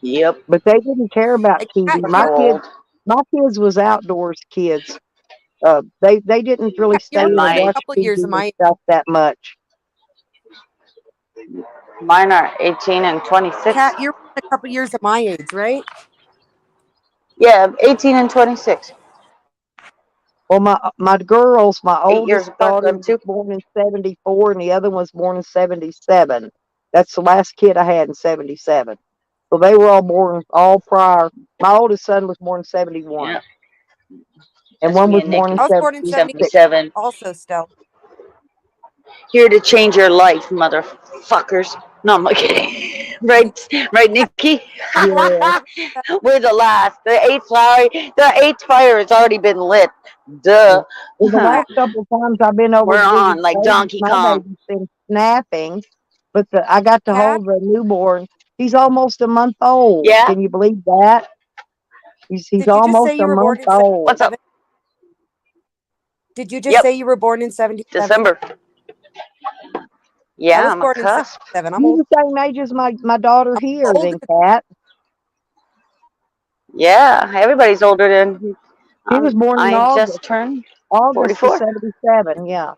Speaker 2: Yep,
Speaker 1: but they didn't care about
Speaker 3: Like, Cat,
Speaker 1: TV.
Speaker 2: we're
Speaker 3: your
Speaker 2: so old.
Speaker 1: My kids was outdoors kids. They didn't really
Speaker 3: Cat,
Speaker 1: stay
Speaker 3: you're
Speaker 2: And
Speaker 1: in and
Speaker 3: within a
Speaker 2: my
Speaker 1: watch
Speaker 3: couple
Speaker 1: TV
Speaker 3: years of
Speaker 1: and
Speaker 3: my.
Speaker 1: stuff that much.
Speaker 2: mine are 18 and 26.
Speaker 3: Cat, you're within a couple years of my age, right?
Speaker 2: Yeah, 18 and 26.
Speaker 1: Well, my girls, my
Speaker 2: 8 years
Speaker 1: oldest
Speaker 2: apart,
Speaker 1: daughter
Speaker 2: them
Speaker 1: was
Speaker 2: two.
Speaker 1: born in '74, and the other one was born in '77. That's the last kid I had in '77. So they were all born all prior. My oldest son was born in '71,
Speaker 2: Yeah,
Speaker 1: and
Speaker 2: that's
Speaker 1: one
Speaker 2: me
Speaker 1: was
Speaker 2: and
Speaker 1: born in
Speaker 3: I
Speaker 2: Nikki.
Speaker 3: was born in '76,
Speaker 1: '76.
Speaker 2: 77.
Speaker 3: also, Stella.
Speaker 2: Here to change your life, motherfuckers. No, I'm kidding. Right, right, Nikki.
Speaker 1: Yeah.
Speaker 2: We're the last. The eighth fire has already been lit. Duh.
Speaker 1: Well, the last couple of times I've been over
Speaker 2: We're
Speaker 1: to visit
Speaker 2: on like Donkey
Speaker 1: my
Speaker 2: Kong.
Speaker 1: baby's been snapping, but I got to
Speaker 3: Cat,
Speaker 1: hold the newborn. He's almost a month old.
Speaker 2: Yeah.
Speaker 1: Can you believe that? He's
Speaker 3: did you just say
Speaker 1: almost
Speaker 3: you
Speaker 1: a
Speaker 3: were born
Speaker 1: month
Speaker 3: in
Speaker 1: old.
Speaker 2: What's up?
Speaker 3: 77? Did you just
Speaker 2: Yep.
Speaker 3: say you were born in 77?
Speaker 2: December.
Speaker 3: I
Speaker 2: Yeah,
Speaker 3: was
Speaker 2: I'm a
Speaker 3: born in
Speaker 2: cusp.
Speaker 3: 77. I'm
Speaker 1: You're
Speaker 3: old.
Speaker 1: the same age as my daughter
Speaker 3: I'm
Speaker 1: here,
Speaker 3: older.
Speaker 1: then, Kat.
Speaker 2: Yeah, everybody's older than.
Speaker 1: She was born in
Speaker 2: I just
Speaker 1: August.
Speaker 2: turned
Speaker 1: August of
Speaker 2: 44.
Speaker 1: '77. Yeah.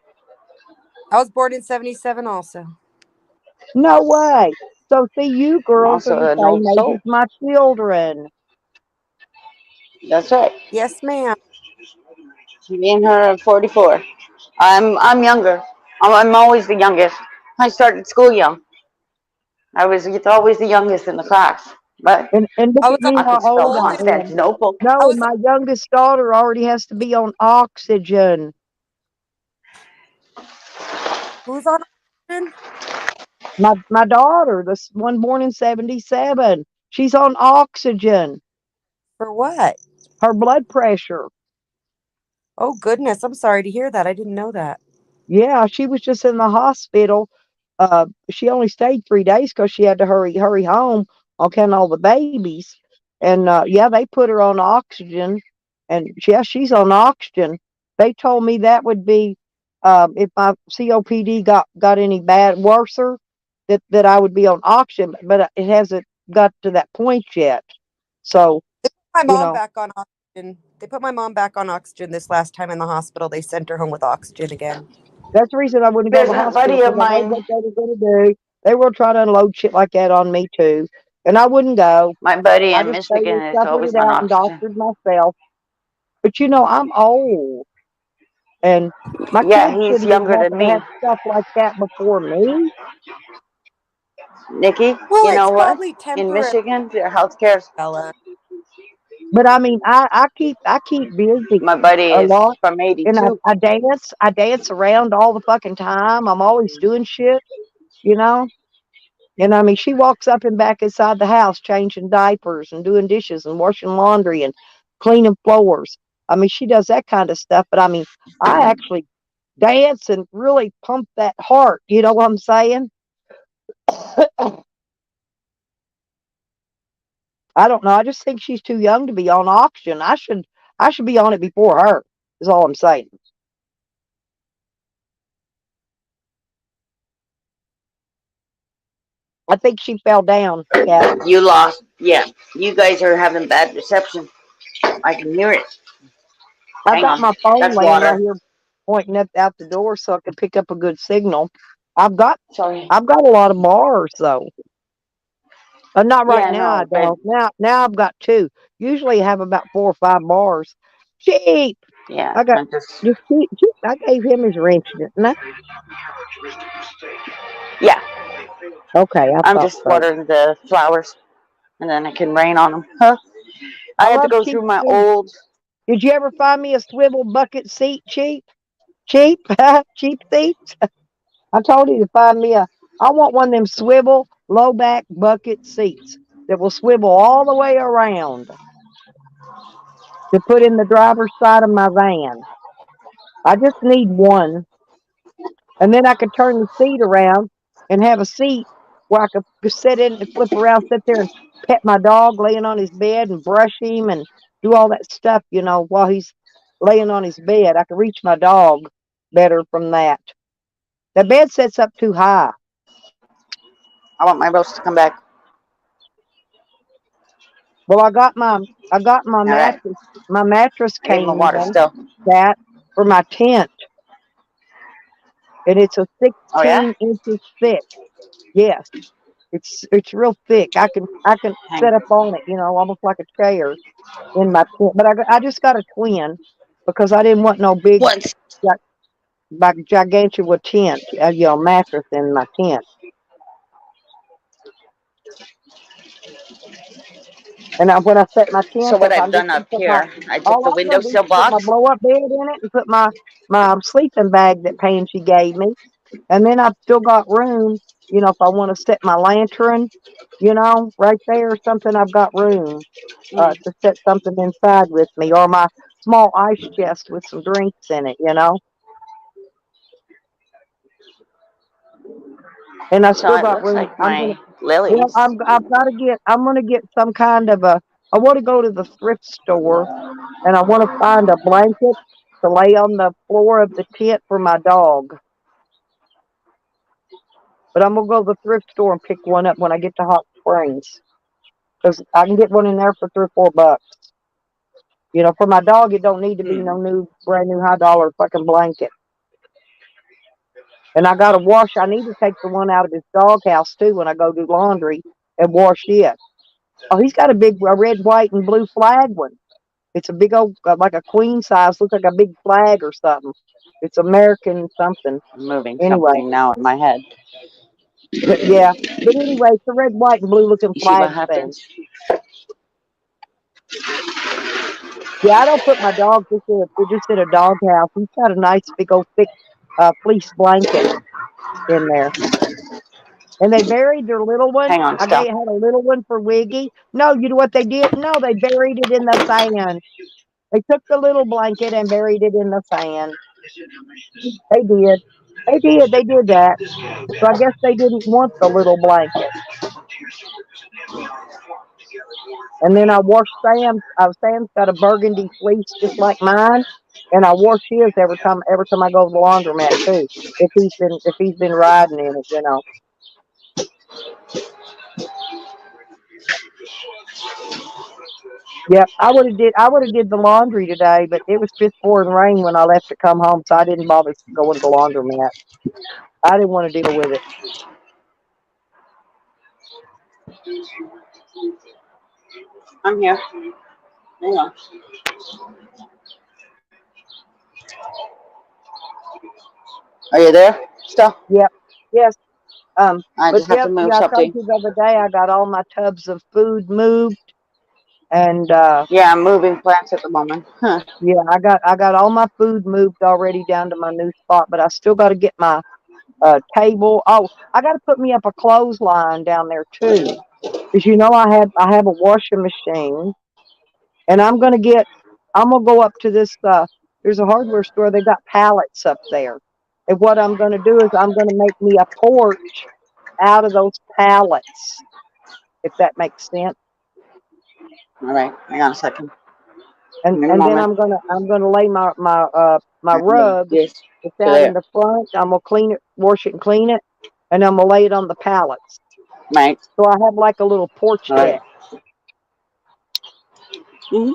Speaker 3: I was born in 77 also.
Speaker 1: No way. So see, you
Speaker 2: I'm
Speaker 1: girls are
Speaker 2: also
Speaker 1: the
Speaker 2: an
Speaker 1: same
Speaker 2: old
Speaker 1: age
Speaker 2: soul.
Speaker 1: as my children.
Speaker 2: That's right.
Speaker 3: Yes, ma'am.
Speaker 2: Me and her are 44. I'm younger. I'm always the youngest. I started school young. I was always the youngest in the class, but
Speaker 1: And look
Speaker 3: I was
Speaker 1: at me
Speaker 2: I
Speaker 1: how
Speaker 2: could spell
Speaker 1: old I
Speaker 3: oldest.
Speaker 1: am.
Speaker 2: Constantinople.
Speaker 3: I
Speaker 1: No,
Speaker 3: was
Speaker 1: my youngest daughter already has to be on oxygen.
Speaker 3: who's on oxygen?
Speaker 1: My daughter, this one born in '77, she's on oxygen.
Speaker 3: For what?
Speaker 1: Her blood pressure.
Speaker 3: Oh goodness, I'm sorry to hear that. I didn't know that.
Speaker 1: Yeah, she was just in the hospital. She only stayed 3 days because she had to hurry home on account of all the babies. And yeah, they put her on oxygen, and yeah, she's on oxygen. They told me that would be if my COPD got any bad worser, that I would be on oxygen, but it hasn't got to that point yet. So
Speaker 3: My
Speaker 1: you
Speaker 3: mom
Speaker 1: know,
Speaker 3: back on oxygen. They put my mom back on oxygen this last time in the hospital. They sent her home with oxygen again.
Speaker 1: that's the reason I wouldn't go to
Speaker 2: There's
Speaker 1: the
Speaker 2: a
Speaker 1: hospital
Speaker 2: buddy of
Speaker 1: because I know
Speaker 2: mine.
Speaker 1: what they were going to do. They were trying to unload shit like that on me too, and I wouldn't go.
Speaker 2: My buddy
Speaker 1: I
Speaker 2: in
Speaker 1: just stayed
Speaker 2: Michigan
Speaker 1: and
Speaker 2: is
Speaker 1: suffered
Speaker 2: always
Speaker 1: it
Speaker 2: on
Speaker 1: out and
Speaker 2: oxygen.
Speaker 1: doctored myself. But I'm old, and my
Speaker 2: Yeah,
Speaker 1: kids
Speaker 2: he's
Speaker 1: shouldn't be
Speaker 2: younger than
Speaker 1: having to
Speaker 2: me.
Speaker 1: have stuff like that before me.
Speaker 2: Nikki,
Speaker 3: Well,
Speaker 2: you
Speaker 3: it's
Speaker 2: know what?
Speaker 3: probably
Speaker 2: In
Speaker 3: temporary,
Speaker 2: Michigan, their healthcare.
Speaker 3: Bella.
Speaker 1: But I mean, I keep busy
Speaker 2: My buddy
Speaker 1: a
Speaker 2: is
Speaker 1: lot,
Speaker 2: from
Speaker 1: and I,
Speaker 2: 82.
Speaker 1: I dance. I dance around all the fucking time. I'm always doing shit, you know. And I mean, she walks up and back inside the house, changing diapers and doing dishes and washing laundry and cleaning floors. I mean, she does that kind of stuff. But I mean, I actually dance and really pump that heart. You know what I'm saying? I don't know. I just think she's too young to be on oxygen. I should be on it before her. Is all I'm saying. I think she fell down, Cat.
Speaker 2: You lost. Yeah, you guys are having bad reception. I can hear it.
Speaker 1: I've
Speaker 2: Hang
Speaker 1: got
Speaker 2: on.
Speaker 1: my phone
Speaker 2: That's
Speaker 1: laying right
Speaker 2: water.
Speaker 1: here, pointing up out the door, so I can pick up a good signal. I've got
Speaker 2: Sorry.
Speaker 1: I've got a lot of bars though. Not right
Speaker 2: Yeah,
Speaker 1: now. I
Speaker 2: no, but
Speaker 1: don't. Now I've got two. Usually I have about 4 or 5 bars. Cheap.
Speaker 2: yeah,
Speaker 1: I got
Speaker 2: I'm just.
Speaker 1: just cheap. I gave him his wrench, didn't I?
Speaker 2: Yeah,
Speaker 1: Okay, I
Speaker 2: I'm
Speaker 1: thought
Speaker 2: just
Speaker 1: so.
Speaker 2: watering the flowers, and then it can rain on them. Huh? I
Speaker 1: I
Speaker 2: had to
Speaker 1: love
Speaker 2: go
Speaker 1: cheap
Speaker 2: through my
Speaker 1: seats.
Speaker 2: old.
Speaker 1: Did you ever find me a swivel bucket seat? Cheap, cheap, cheap seats. I told you to find me a. I want one of them swivel low back bucket seats that will swivel all the way around to put in the driver's side of my van. I just need one, and then I could turn the seat around and have a seat where I could sit in and flip around, sit there and pet my dog laying on his bed and brush him and do all that stuff, while he's laying on his bed. I could reach my dog better from that. The bed sets up too high.
Speaker 2: I want my roast to come back.
Speaker 1: Well, I got my
Speaker 2: All right.
Speaker 1: mattress. My mattress
Speaker 2: I gave him the
Speaker 1: came
Speaker 2: water
Speaker 1: in
Speaker 2: still.
Speaker 1: that for my tent, and it's a
Speaker 2: Oh yeah.
Speaker 1: 16 inches thick. Yes, it's real thick. I can
Speaker 2: Hang.
Speaker 1: sit up on it, almost like a chair in my tent. But I just got a twin because I didn't want no big,
Speaker 2: Once.
Speaker 1: gigantua tent, mattress in my tent. And when I set my
Speaker 2: So
Speaker 1: tent
Speaker 2: what
Speaker 1: up,
Speaker 2: I've
Speaker 1: I'm just
Speaker 2: done
Speaker 1: gonna
Speaker 2: up
Speaker 1: put my
Speaker 2: here, I took
Speaker 1: all
Speaker 2: the
Speaker 1: I'm gonna do is
Speaker 2: windowsill
Speaker 1: put my
Speaker 2: box.
Speaker 1: blow up bed in it and put my sleeping bag that Payne she gave me, and then I've still got room. If I want to set my lantern, right there or something, I've got room
Speaker 2: Mm.
Speaker 1: to set something inside with me, or my small ice chest with some drinks in it. And I
Speaker 2: So
Speaker 1: still
Speaker 2: it
Speaker 1: got
Speaker 2: looks
Speaker 1: room.
Speaker 2: like my lilies.
Speaker 1: I've got to get some kind of a. I want to go to the thrift store and I want to find a blanket to lay on the floor of the tent for my dog. But I'm gonna go to the thrift store and pick one up when I get to Hot Springs because I can get one in there for $3 or $4. For my dog, it don't need to be
Speaker 2: Hmm.
Speaker 1: no new, brand new high-dollar fucking blanket. And I got to wash. I need to take the one out of his doghouse too when I go do laundry and wash it. Oh, he's got a red, white, and blue flag one. It's a big old, like a queen size, looks like a big flag or something. It's American something.
Speaker 2: I'm moving
Speaker 1: Anyway,
Speaker 2: something now in my head.
Speaker 1: yeah. But anyway, it's a red, white, and blue looking
Speaker 2: You see what
Speaker 1: flag thing.
Speaker 2: happens?
Speaker 1: Yeah, I don't put my dog just in a doghouse. He's got a nice big old thick fleece blanket in there. And they buried their little one.
Speaker 2: Hang on,
Speaker 1: I
Speaker 2: still.
Speaker 1: had a little one for Wiggy. No, you know what they did? No, they buried it in the sand. They took the little blanket and buried it in the sand. They did. They did. They did that. So I guess they didn't want the little blanket. And then I washed Sam's. Sam's got a burgundy fleece just like mine, and I wash his every time I go to the laundromat too. If he's been riding in it. Yep, I would have did the laundry today, but it was piss pouring rain when I left to come home, so I didn't bother going to the laundromat. I didn't want to deal with it.
Speaker 2: I'm here. Hang on. Are you there? Still?
Speaker 1: Yep. Yes.
Speaker 2: I
Speaker 1: But
Speaker 2: just have to
Speaker 1: yep,
Speaker 2: move
Speaker 1: yeah, I told
Speaker 2: something.
Speaker 1: you the other day I got all my tubs of food moved, and
Speaker 2: Yeah, I'm moving plants at the moment. Huh.
Speaker 1: yeah, I got all my food moved already down to my new spot, but I still got to get my table. Oh, I got to put me up a clothesline down there too, because I have a washing machine, and I'm gonna go up to this. There's a hardware store. They got pallets up there, and what I'm gonna do is I'm gonna make me a porch out of those pallets, if that makes sense.
Speaker 2: All right. Hang on a second.
Speaker 1: and
Speaker 2: Give me a
Speaker 1: and then
Speaker 2: moment.
Speaker 1: I'm gonna lay my
Speaker 2: I move
Speaker 1: rug
Speaker 2: this
Speaker 1: that's
Speaker 2: to
Speaker 1: out in
Speaker 2: there.
Speaker 1: the front. I'm gonna clean it, wash it, and clean it, and I'm gonna lay it on the pallets.
Speaker 2: Right.
Speaker 1: So I have like a little porch
Speaker 2: Right.
Speaker 1: deck.
Speaker 2: Mm-hmm.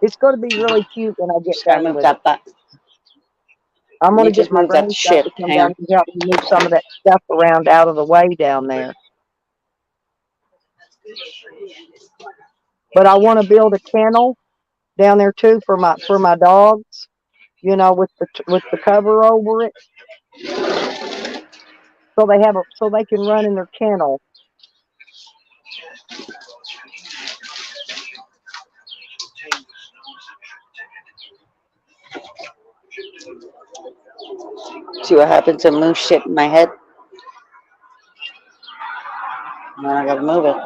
Speaker 1: It's going to be really cute when I get
Speaker 2: Just gotta
Speaker 1: done
Speaker 2: move
Speaker 1: with it.
Speaker 2: that.
Speaker 1: I'm going
Speaker 2: You
Speaker 1: to get
Speaker 2: just
Speaker 1: my
Speaker 2: move that
Speaker 1: grandson
Speaker 2: shit.
Speaker 1: to come
Speaker 2: Hang
Speaker 1: down
Speaker 2: on.
Speaker 1: and help me move some of that stuff around out of the way down there. But I want to build a kennel down there too for my dogs. You know, with the cover over it, so so they can run in their kennel.
Speaker 2: See what happens to move shit in my head. Now I gotta move it.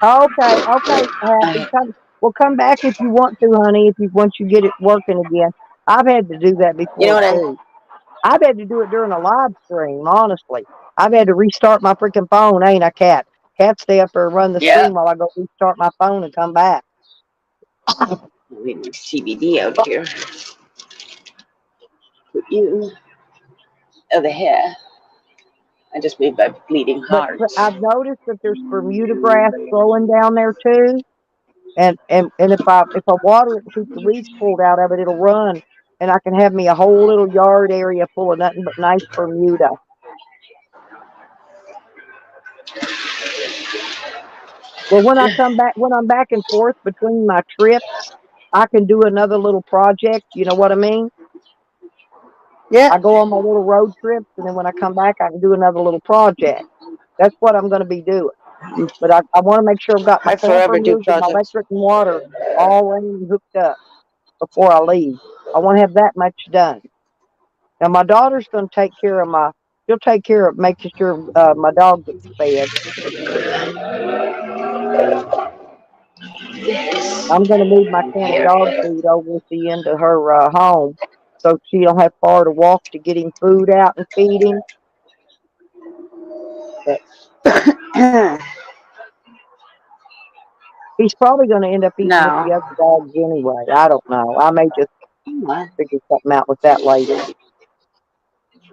Speaker 1: Okay, okay, happy. Come, well, come back if you want to, honey. If you once you get it working again, I've had to do that
Speaker 2: You know
Speaker 1: before
Speaker 2: what I?
Speaker 1: too. I've had to do it during a live stream. Honestly, I've had to restart my freaking phone. Ain't I, Cat? Cat stay up there and run the
Speaker 2: Yeah.
Speaker 1: stream while I go restart my phone and come back.
Speaker 2: Leave my CBD out here. Put you over here. I just made my bleeding heart.
Speaker 1: But I've noticed that there's Bermuda grass growing down there too. And if I water it and keep the weeds pulled out of it, it'll run, and I can have me a whole little yard area full of nothing but nice Bermuda. Well, when I'm back and forth between my trips, I can do another little project. You know what I mean?
Speaker 2: Yeah.
Speaker 1: I go on my little road trips, and then when I come back, I can do another little project. That's what I'm going to be doing. But I want to make sure I've got my
Speaker 2: I
Speaker 1: camper
Speaker 2: forever do
Speaker 1: moved and my
Speaker 2: projects.
Speaker 1: electric and water all running and hooked up before I leave. I want to have that much done. Now my daughter's going to take care of my. She'll take care of making sure my dog gets fed. I'm going to move my can of
Speaker 2: Here.
Speaker 1: dog food over at the end of her home, so she don't have far to walk to get him food out and feed him. But he's probably going to end up eating with
Speaker 2: No.
Speaker 1: the other dogs anyway. I don't know. I may just figure something out with that later.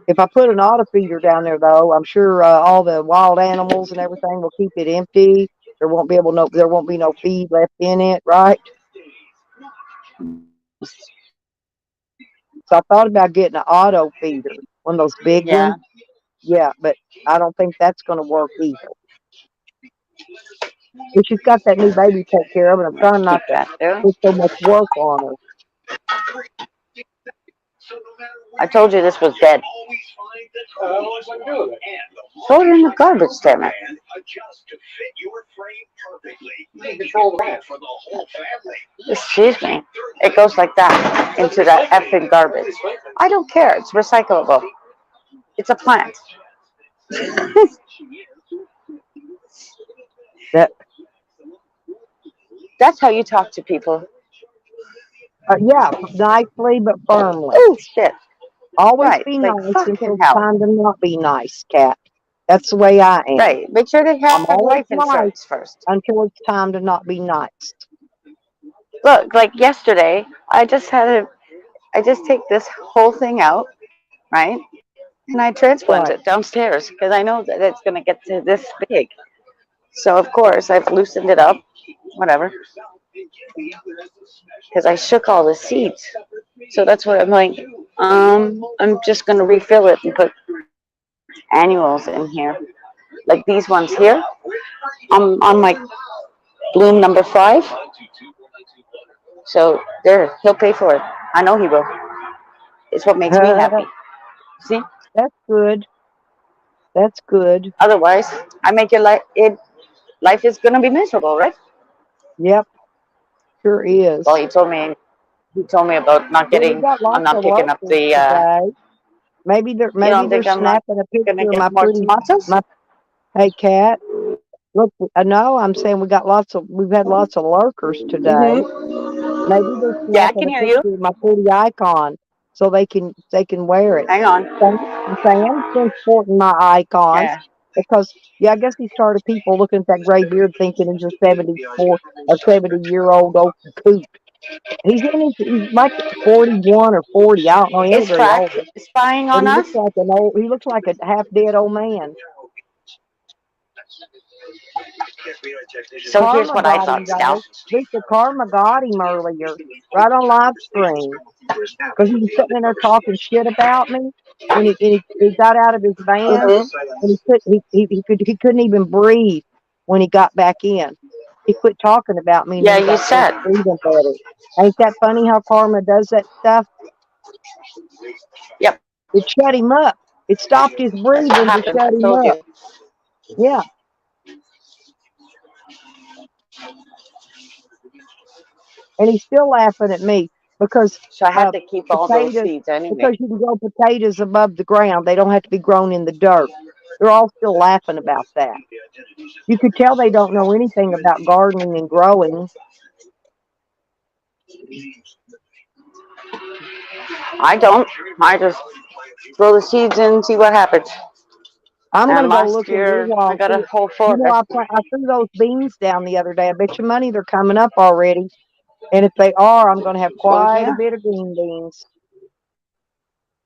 Speaker 1: If I put an auto feeder down there, though, I'm sure all the wild animals and everything will keep it empty. There won't be no feed left in it, right? So I thought about getting an auto feeder, one of those big
Speaker 2: Yeah.
Speaker 1: ones. Yeah, but I don't think that's going to work either. But she's got that new baby to take care of, and I'm trying
Speaker 2: Keep
Speaker 1: not to
Speaker 2: that there.
Speaker 1: put so much work on her.
Speaker 2: I told you this was dead. Throw it in the garbage, damn it. Excuse me. It goes like that into that effing garbage. I don't care. It's recyclable. It's a plant.
Speaker 1: That
Speaker 2: That's how you talk to people.
Speaker 1: yeah, nicely but firmly.
Speaker 2: Oh shit.
Speaker 1: Always
Speaker 2: Right.
Speaker 1: be
Speaker 2: Like
Speaker 1: nice until
Speaker 2: fucking
Speaker 1: it's
Speaker 2: hell.
Speaker 1: time to not be nice, Cat. That's the way I am.
Speaker 2: Right. Make sure they
Speaker 1: I'm
Speaker 2: have
Speaker 1: always
Speaker 2: life
Speaker 1: nice
Speaker 2: insurance first.
Speaker 1: until it's time to not be nice.
Speaker 2: Look, like yesterday, I just take this whole thing out, right? And I transplant
Speaker 1: Right.
Speaker 2: it downstairs because I know that it's going to get to this big. So of course I've loosened it up, whatever, because I shook all the seeds. So that's what I'm like. I'm just going to refill it and put annuals in here, like these ones here. I'm on my bloom number 5. So there, he'll pay for it. I know he will. It's what makes me happy. See?
Speaker 1: That's good. That's good.
Speaker 2: Otherwise, I make it like it. Life is gonna be miserable, right?
Speaker 1: Yep, sure
Speaker 2: Well,
Speaker 1: is.
Speaker 2: he told me about not
Speaker 1: Well, we
Speaker 2: getting.
Speaker 1: got
Speaker 2: I'm
Speaker 1: lots
Speaker 2: not
Speaker 1: of
Speaker 2: picking up
Speaker 1: lurkers
Speaker 2: the.
Speaker 1: today.
Speaker 2: You
Speaker 1: Maybe
Speaker 2: don't
Speaker 1: they're
Speaker 2: think I'm not
Speaker 1: snapping a
Speaker 2: gonna
Speaker 1: picture of
Speaker 2: get
Speaker 1: my
Speaker 2: more
Speaker 1: pretty
Speaker 2: tomatoes?
Speaker 1: my hey cat. Look, no, I'm saying we've had lots of lurkers today.
Speaker 2: Mm-hmm.
Speaker 1: Maybe they're
Speaker 2: Yeah, I
Speaker 1: snapping
Speaker 2: can
Speaker 1: a
Speaker 2: hear you.
Speaker 1: picture of my pretty icon so they can wear it.
Speaker 2: Hang on.
Speaker 1: Sam's been sporting my icons
Speaker 2: Yeah.
Speaker 1: because yeah, I guess he's tired of people looking at that gray beard thinking he's a 74 or 70-year-old old coot. He's like 41 or 40. I don't know. He ain't
Speaker 2: Is
Speaker 1: very
Speaker 2: Frack
Speaker 1: old,
Speaker 2: spying
Speaker 1: but
Speaker 2: on us?
Speaker 1: he looks like a half dead old man.
Speaker 2: So here's
Speaker 1: Karma
Speaker 2: what I
Speaker 1: got him
Speaker 2: thought,
Speaker 1: though.
Speaker 2: Scout.
Speaker 1: Lisa Karma got him earlier, right on live stream, because he was sitting in there talking shit about me, and he got out of his van,
Speaker 2: Mm-hmm.
Speaker 1: and he couldn't even breathe when he got back in. He quit talking about me, and
Speaker 2: Yeah,
Speaker 1: then he
Speaker 2: you
Speaker 1: got started
Speaker 2: said.
Speaker 1: breathing better. Ain't that funny how Karma does that stuff?
Speaker 2: Yep.
Speaker 1: It shut him up. It stopped his
Speaker 2: That's what
Speaker 1: breathing to
Speaker 2: happens.
Speaker 1: shut
Speaker 2: I
Speaker 1: him
Speaker 2: told
Speaker 1: up.
Speaker 2: you.
Speaker 1: Yeah, and he's still laughing at me because
Speaker 2: So I had
Speaker 1: uh,
Speaker 2: to keep all those
Speaker 1: potatoes,
Speaker 2: seeds anyway.
Speaker 1: because you can grow potatoes above the ground. They don't have to be grown in the dirt. They're all still laughing about that. You could tell they don't know anything about gardening and growing.
Speaker 2: I don't. I just throw the seeds in and see what happens.
Speaker 1: I'm
Speaker 2: And
Speaker 1: gonna go
Speaker 2: last
Speaker 1: look in your
Speaker 2: year, I
Speaker 1: wall.
Speaker 2: got
Speaker 1: See,
Speaker 2: a whole
Speaker 1: you know,
Speaker 2: forest.
Speaker 1: I threw those beans down the other day. I bet you money they're coming up already. And if they are, I'm gonna have
Speaker 2: Well,
Speaker 1: quite a
Speaker 2: yeah.
Speaker 1: bit of green beans,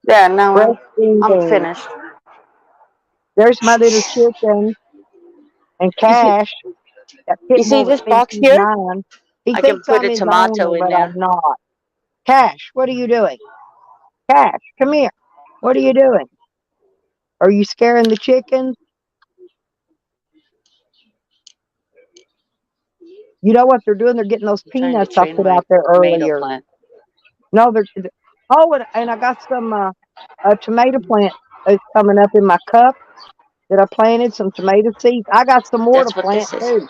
Speaker 2: Yeah, now
Speaker 1: fresh green
Speaker 2: I'm
Speaker 1: beans.
Speaker 2: finished.
Speaker 1: There's my little chicken and
Speaker 2: You see,
Speaker 1: Cash, that pit
Speaker 2: you see
Speaker 1: bull that
Speaker 2: this
Speaker 1: thinks
Speaker 2: box
Speaker 1: he's
Speaker 2: here?
Speaker 1: mine. He
Speaker 2: I can
Speaker 1: thinks
Speaker 2: put
Speaker 1: I'm
Speaker 2: a
Speaker 1: his owner,
Speaker 2: tomato in
Speaker 1: but I'm
Speaker 2: there.
Speaker 1: not. Cash, what are you doing? Cash, come here. What are you doing? Are you scaring the chickens? You know what they're doing? They're getting those
Speaker 2: I'm trying to
Speaker 1: peanuts I
Speaker 2: train
Speaker 1: put
Speaker 2: my
Speaker 1: out there
Speaker 2: tomato
Speaker 1: earlier.
Speaker 2: plant.
Speaker 1: No, oh, and I got some a tomato plant that's coming up in my cup that I planted, some tomato seeds. I got some more to
Speaker 2: That's what
Speaker 1: plant
Speaker 2: this is.
Speaker 1: too.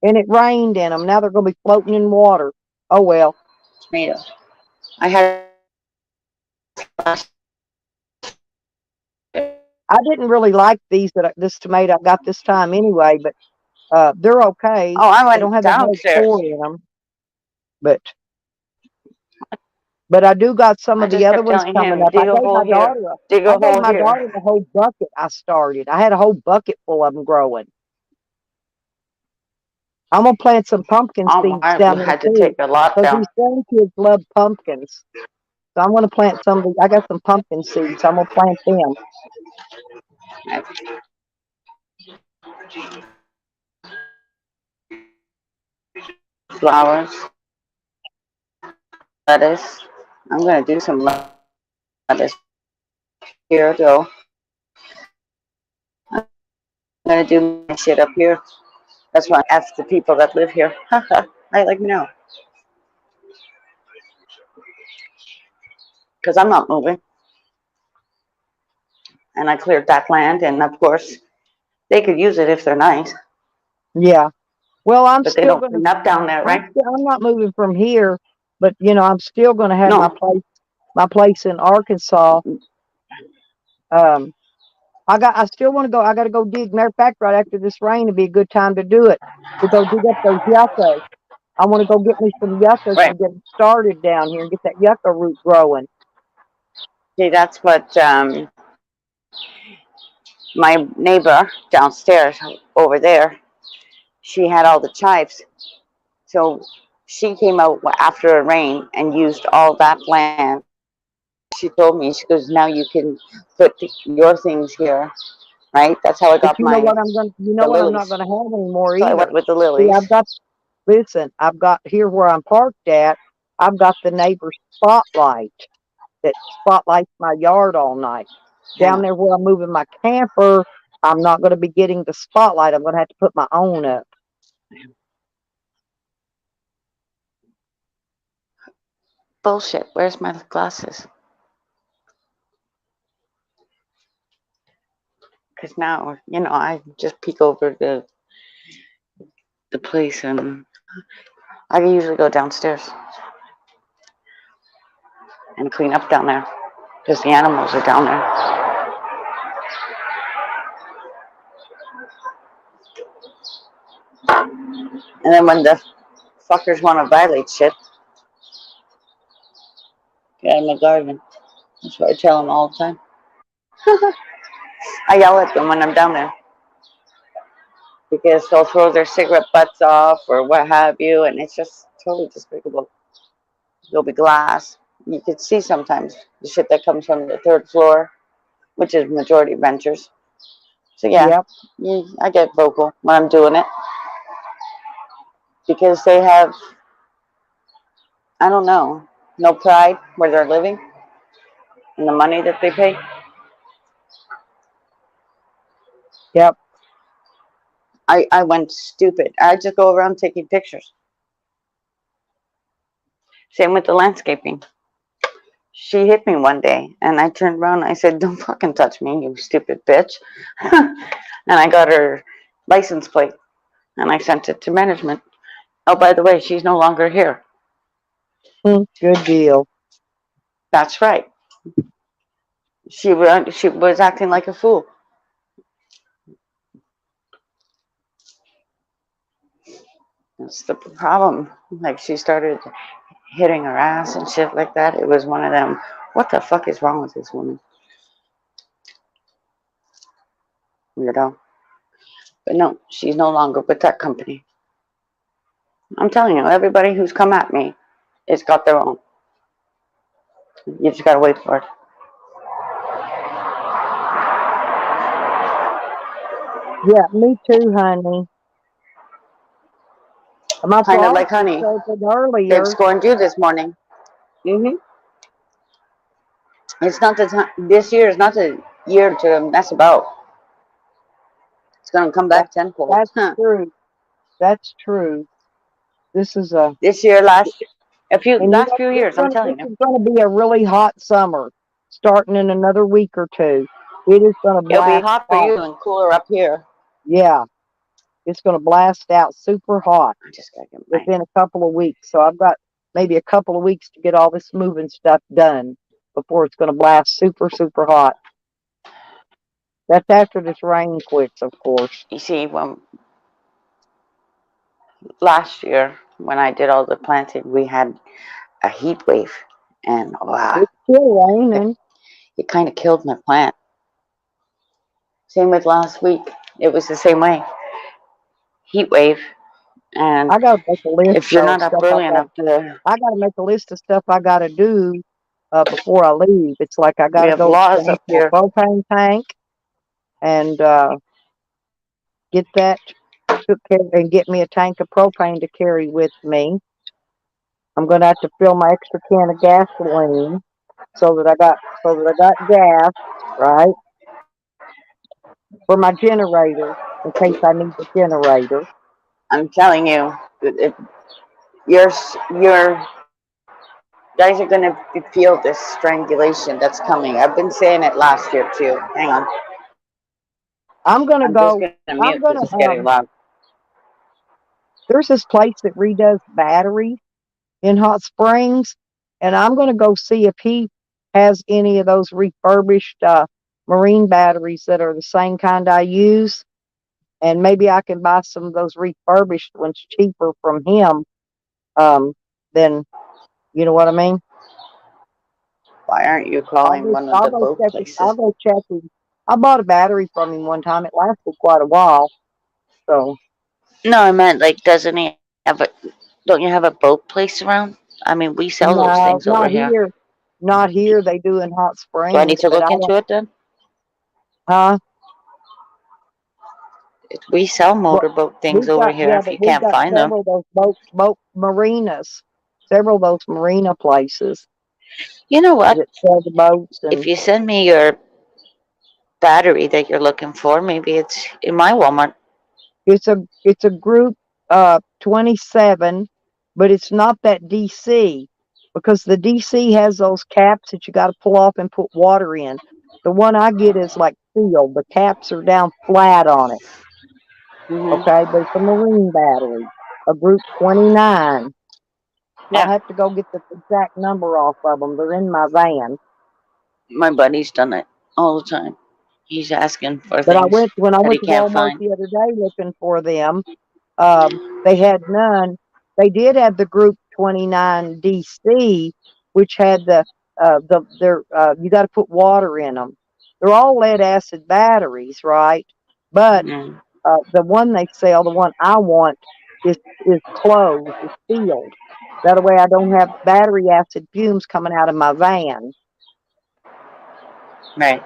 Speaker 1: And it rained in them. Now they're going to be floating in water. Oh, well.
Speaker 2: Tomato. I had
Speaker 1: I didn't really like this tomato I got this time anyway, but they're okay.
Speaker 2: Oh, I
Speaker 1: They don't
Speaker 2: went
Speaker 1: have the whole
Speaker 2: downstairs.
Speaker 1: core in them, but I do got some
Speaker 2: I
Speaker 1: of the
Speaker 2: just
Speaker 1: other
Speaker 2: kept
Speaker 1: ones
Speaker 2: telling
Speaker 1: coming
Speaker 2: him,
Speaker 1: up.
Speaker 2: dig a hole here, dig
Speaker 1: I
Speaker 2: a
Speaker 1: gave
Speaker 2: hole
Speaker 1: my
Speaker 2: here.
Speaker 1: daughter the whole bucket I started. I had a whole bucket full of them growing. I'm gonna plant some pumpkin seeds
Speaker 2: I
Speaker 1: down there
Speaker 2: had to take
Speaker 1: too,
Speaker 2: a lot
Speaker 1: because
Speaker 2: down.
Speaker 1: these grandkids love pumpkins. So I'm gonna plant some of the. I got some pumpkin seeds. I'm gonna plant them.
Speaker 2: Flowers, lettuce. I'm gonna do some lettuce here though. I'm gonna do my shit up here. That's why I ask the people that live here. I like me know. Because I'm not moving. And I cleared that land, and of course, they could use it if they're nice,
Speaker 1: Yeah. Well,
Speaker 2: but they don't clean up down there, right?
Speaker 1: I'm not moving from here, but I'm still gonna have
Speaker 2: No,
Speaker 1: my place in Arkansas. Um, I still want to go. I got to go dig. Matter of fact, right after this rain, it'd be a good time to do it. To go dig up those yuccas. I want to go get me some yuccas
Speaker 2: right.
Speaker 1: and get started down here and get that yucca root growing.
Speaker 2: See, that's what my neighbor downstairs over there, she had all the chives. So she came out after a rain and used all that land. She told me, she goes, now you can put your things here, right? That's how I
Speaker 1: But
Speaker 2: got my
Speaker 1: you know
Speaker 2: the
Speaker 1: what I'm not
Speaker 2: lilies.
Speaker 1: going to have anymore
Speaker 2: So I
Speaker 1: either.
Speaker 2: went with the
Speaker 1: See,
Speaker 2: lilies.
Speaker 1: I've got here where I'm parked at, I've got the neighbor's spotlight that spotlights my yard all night. Down
Speaker 2: Yeah.
Speaker 1: there where I'm moving my camper, I'm not going to be getting the spotlight. I'm going to have to put my own up.
Speaker 2: Bullshit. Where's my glasses? Because now, I just peek over the place, and I usually go downstairs and clean up down there because the animals are down there. And then when the fuckers want to violate shit, get in the garden. That's what I tell them all the time. I yell at them when I'm down there because they'll throw their cigarette butts off or what have you, and it's just totally despicable. There'll be glass. You could see sometimes the shit that comes from the third floor, which is majority renters. So yeah,
Speaker 1: Yep.
Speaker 2: I get vocal when I'm doing it because they have, I don't know, no pride where they're living and the money that they pay.
Speaker 1: Yep.
Speaker 2: I went stupid. I just go around taking pictures. Same with the landscaping. She hit me one day, and I turned around and I said, "Don't fucking touch me, you stupid bitch." And I got her license plate, and I sent it to management. Oh, by the way, she's no longer here.
Speaker 1: Good deal.
Speaker 2: That's right. She was acting like a fool. That's the problem. Like, she started hitting her ass and shit like that. It was one of them. What the fuck is wrong with this woman? Weirdo. But no, she's no longer with that company. I'm telling you, everybody who's come at me, it's got their own. You just gotta wait for it.
Speaker 1: Yeah, me too, honey. My
Speaker 2: Kind of like
Speaker 1: florist was
Speaker 2: Honey.
Speaker 1: open
Speaker 2: They've
Speaker 1: earlier.
Speaker 2: scorned you this morning. It's not the time. This year is not the year to mess about. It's gonna come
Speaker 1: That
Speaker 2: back tenfold.
Speaker 1: that's true. That's true. This is a
Speaker 2: This year,
Speaker 1: and you
Speaker 2: last
Speaker 1: know
Speaker 2: few years, I'm telling
Speaker 1: this
Speaker 2: you,
Speaker 1: is gonna be a really hot summer starting in another week or two. It is gonna
Speaker 2: it'll be
Speaker 1: blast
Speaker 2: hot for
Speaker 1: out.
Speaker 2: you and cooler up here.
Speaker 1: Yeah, it's gonna blast out super hot
Speaker 2: I just gotta get my.
Speaker 1: within a couple of weeks. So I've got maybe a couple of weeks to get all this moving stuff done before it's gonna blast super, super hot. That's after this rain quits, of course.
Speaker 2: You see, when last year when I did all the planting, we had a heat wave, and wow,
Speaker 1: It's still
Speaker 2: it,
Speaker 1: raining.
Speaker 2: it kind of killed my plant. Same with last week. It was the same way. Heat wave. And
Speaker 1: I gotta make a list
Speaker 2: if you're
Speaker 1: though of
Speaker 2: not up
Speaker 1: stuff
Speaker 2: early enough to,
Speaker 1: I gotta make a list of stuff I gotta do before I leave. It's like I
Speaker 2: we
Speaker 1: gotta
Speaker 2: have
Speaker 1: go
Speaker 2: laws
Speaker 1: change
Speaker 2: up
Speaker 1: my
Speaker 2: here.
Speaker 1: propane tank and get that took care and get me a tank of propane to carry with me. I'm gonna have to fill my extra can of gasoline so that I got gas, right? For my generator in case I need the generator.
Speaker 2: I'm telling you, your guys are gonna feel this strangulation that's coming. I've been saying it last year too. Hang on,
Speaker 1: I'm
Speaker 2: I'm
Speaker 1: gonna
Speaker 2: just gonna
Speaker 1: go
Speaker 2: mute because
Speaker 1: I'm
Speaker 2: it's
Speaker 1: gonna
Speaker 2: getting loud.
Speaker 1: there's this place that redoes batteries in Hot Springs, and I'm going to go see if he has any of those refurbished marine batteries that are the same kind I use, and maybe I can buy some of those refurbished ones cheaper from him. Um, then you know what I mean.
Speaker 2: Why aren't you calling one of
Speaker 1: I'll
Speaker 2: the
Speaker 1: go
Speaker 2: boat
Speaker 1: check it. I'll
Speaker 2: places?
Speaker 1: go check it. I bought a battery from him one time. It lasted quite a while. So
Speaker 2: No, I meant like, doesn't he have a? Don't you have a boat place around? I mean, we sell those things
Speaker 1: no,
Speaker 2: over
Speaker 1: not
Speaker 2: here.
Speaker 1: here. Not here. They do in Hot
Speaker 2: Do I need
Speaker 1: Springs,
Speaker 2: to
Speaker 1: but
Speaker 2: look
Speaker 1: I
Speaker 2: into
Speaker 1: don't.
Speaker 2: it then?
Speaker 1: Huh?
Speaker 2: We sell
Speaker 1: Well,
Speaker 2: motorboat things
Speaker 1: we've
Speaker 2: over
Speaker 1: got
Speaker 2: here
Speaker 1: yeah,
Speaker 2: if you
Speaker 1: but we've
Speaker 2: can't
Speaker 1: got
Speaker 2: find them.
Speaker 1: several of those boat marinas, several of those marina places
Speaker 2: You know what?
Speaker 1: that sell the boats,
Speaker 2: If
Speaker 1: and
Speaker 2: you send me your battery that you're looking for, maybe it's in my Walmart.
Speaker 1: it's a group 27, but it's not that DC because the DC has those caps that you got to pull off and put water in. The one I get is like sealed. The caps are down flat on it.
Speaker 2: Hmm.
Speaker 1: Okay, but it's a marine battery, a group 29. I'll
Speaker 2: Yeah,
Speaker 1: have to go get the exact number off of them. They're in my van.
Speaker 2: my buddy's done it all the time. He's asking for
Speaker 1: But
Speaker 2: things
Speaker 1: when I
Speaker 2: that he
Speaker 1: went to
Speaker 2: can't
Speaker 1: Walmart
Speaker 2: find.
Speaker 1: the other day looking for them, they had none. They did have the Group 29 DC, which had you got to put water in them. They're all lead acid batteries, right? But
Speaker 2: Mm,
Speaker 1: the one they sell, the one I want, is closed, is sealed. That way, I don't have battery acid fumes coming out of my van.
Speaker 2: right.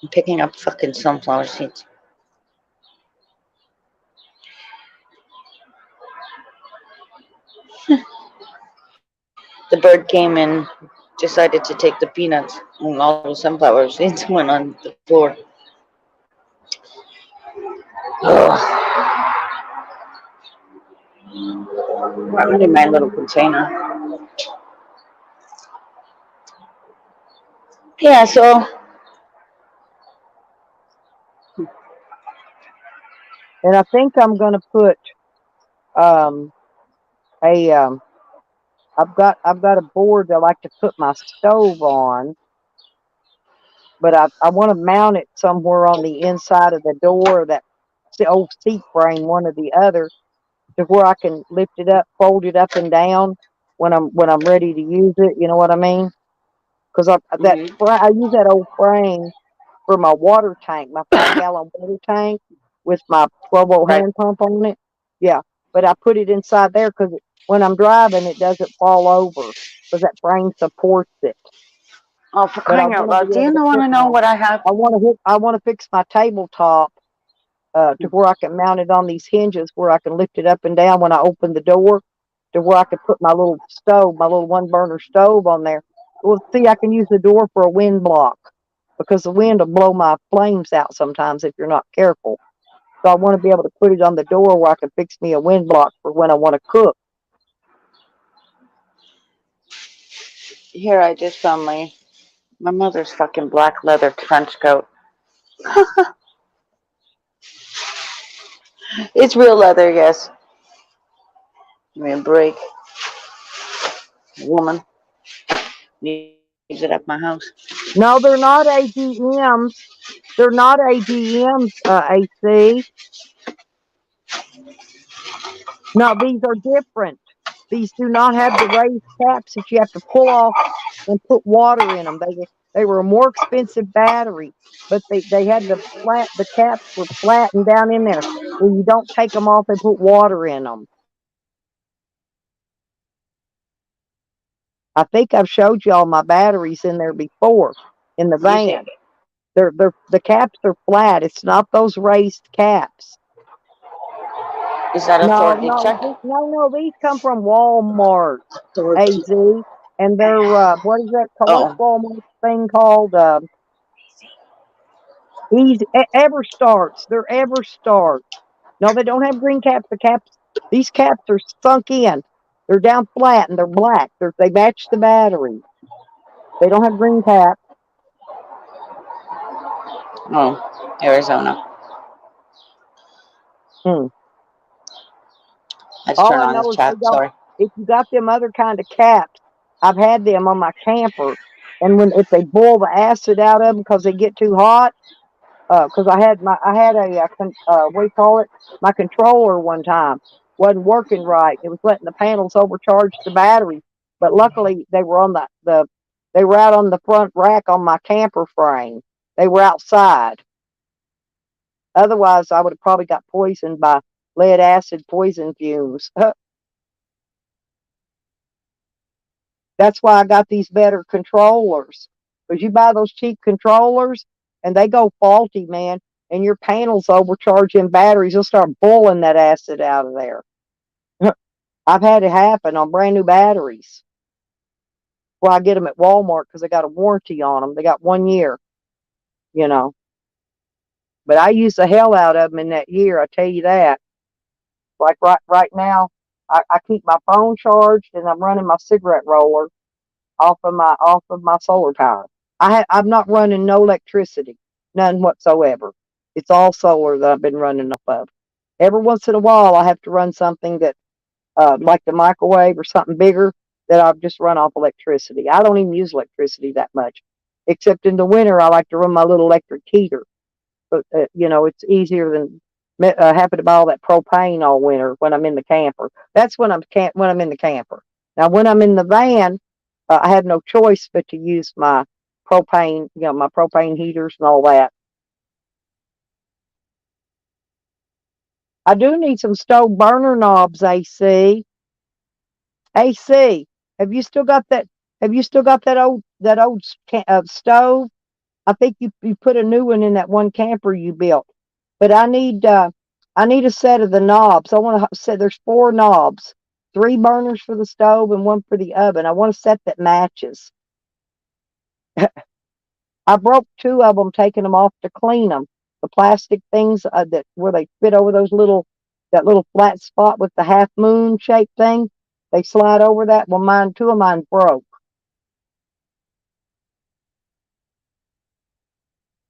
Speaker 2: I'm picking up fucking sunflower seeds. The bird came and decided to take the peanuts, and all the sunflower seeds went on the floor. Ugh. I'm in my little container. Yeah, so
Speaker 1: And I think I'm going to put um, a I've got a board that I like to put my stove on, but I want to mount it somewhere on the inside of the door, that old seat frame, one or the other, to where I can lift it up, fold it up and down when I'm ready to use it. You know what I mean? Because
Speaker 2: mhm.
Speaker 1: I use that old frame for my water tank, my 5-gallon water tank with my 12-volt
Speaker 2: Right.
Speaker 1: hand pump on it. Yeah, but I put it inside there because when I'm driving, it doesn't fall over because that frame supports it.
Speaker 2: Oh, for
Speaker 1: But I
Speaker 2: crying out
Speaker 1: want to
Speaker 2: loud!
Speaker 1: be
Speaker 2: Do
Speaker 1: able
Speaker 2: you
Speaker 1: to
Speaker 2: want
Speaker 1: put
Speaker 2: to know
Speaker 1: my
Speaker 2: what I have?
Speaker 1: I want to fix my tabletop to where I can mount it on these hinges where I can lift it up and down when I open the door, to where I can put my little stove, my little one burner stove on there. Well, see, I can use the door for a wind block because the wind will blow my flames out sometimes if you're not careful. So I want to be able to put it on the door where I can fix me a wind block for when I want to cook.
Speaker 2: Here, I just found my mother's fucking black leather trench coat. It's real leather, yes. Give me a break, woman. Leaves it at my house.
Speaker 1: No, they're not AGMs. They're not AGMs, AC. No, these are different. These do not have the raised caps that you have to pull off and put water in them. They were a more expensive battery, but they had the caps were flattened down in there where you don't take them off and put water in them. I think I've showed you all my batteries in there before in the
Speaker 2: You say,
Speaker 1: van. The caps are flat. It's not those raised caps.
Speaker 2: is that
Speaker 1: No,
Speaker 2: authority
Speaker 1: no,
Speaker 2: check?
Speaker 1: no. These come from Walmart,
Speaker 2: Authority.
Speaker 1: AZ, and they're what is that? What's
Speaker 2: Oh,
Speaker 1: Walmart's thing called? Easy Ever Starts. They're Ever Starts. No, they don't have green caps. These caps are sunk in. They're down flat and they're black. They match the battery. They don't have green caps.
Speaker 2: oh, Arizona.
Speaker 1: Hmm.
Speaker 2: I just
Speaker 1: All
Speaker 2: turned
Speaker 1: I
Speaker 2: on this
Speaker 1: know is they
Speaker 2: chat.
Speaker 1: don't.
Speaker 2: Sorry.
Speaker 1: If you got them other kind of caps, I've had them on my camper, and if they boil the acid out of them because they get too hot, because I had what do you call it? My controller one time wasn't working right. It was letting the panels overcharge the battery, but luckily they were on they were out on the front rack on my camper frame. They were outside. Otherwise, I would have probably got poisoned by lead acid poison fumes. That's why I got these better controllers. Because you buy those cheap controllers and they go faulty, man, and your panels overcharging batteries, you'll start boiling that acid out of there. I've had it happen on brand new batteries. Well, I get them at Walmart because they got a warranty on them. They got 1 year, you know. But I use the hell out of them in that year. I tell you that. Like right now, I keep my phone charged and I'm running my cigarette roller off of my solar power. I'm not running no electricity, none whatsoever. It's all solar that I've been running off of. Every once in a while, I have to run something that, like the microwave or something bigger, that I've just run off electricity. I don't even use electricity that much, except in the winter. I like to run my little electric heater. But it's easier than having to buy all that propane all winter when I'm in the camper. That's when I'm in the camper. Now, when I'm in the van, I have no choice but to use my propane heaters and all that. I do need some stove burner knobs, AC. AC, have you still got that? Have you still got that old stove? I think you put a new one in that one camper you built. But I need a set of the knobs. I want to say there's 4 knobs, 3 burners for the stove and one for the oven. I want a set that matches. I broke 2 of them taking them off to clean them. The plastic things that where they fit over those that little flat spot with the half moon shaped thing. They slide over that. Well, 2 of mine broke,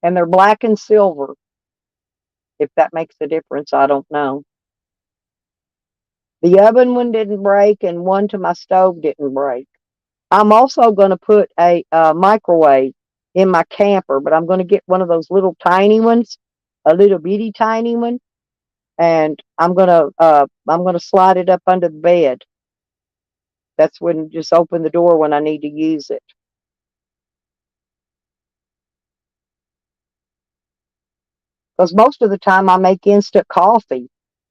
Speaker 1: and they're black and silver. If that makes a difference, I don't know. The oven one didn't break, and one to my stove didn't break. I'm also going to put a microwave in my camper, but I'm going to get one of those little tiny ones, a little bitty tiny one, and I'm gonna slide it up under the bed. That's when just open the door when I need to use it. Because most of the time I make instant coffee,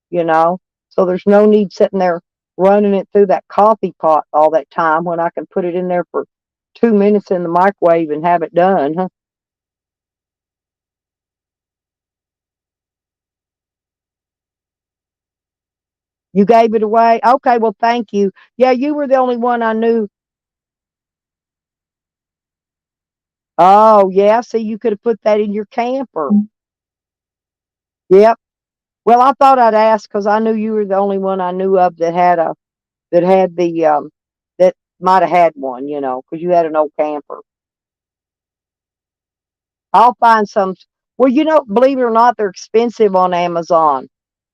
Speaker 1: you know, so there's no need sitting there running it through that coffee pot all that time when I can put it in there for 2 minutes in the microwave and have it done. Huh? You gave it away? Okay, well, thank you. Yeah, you were the only one I knew. Oh, yeah. See, you could have put that in your camper. Yep. Well, I thought I'd ask because I knew you were the only one I knew of that had the that might have had one, because you had an old camper. I'll find some. Well, believe it or not, they're expensive on Amazon.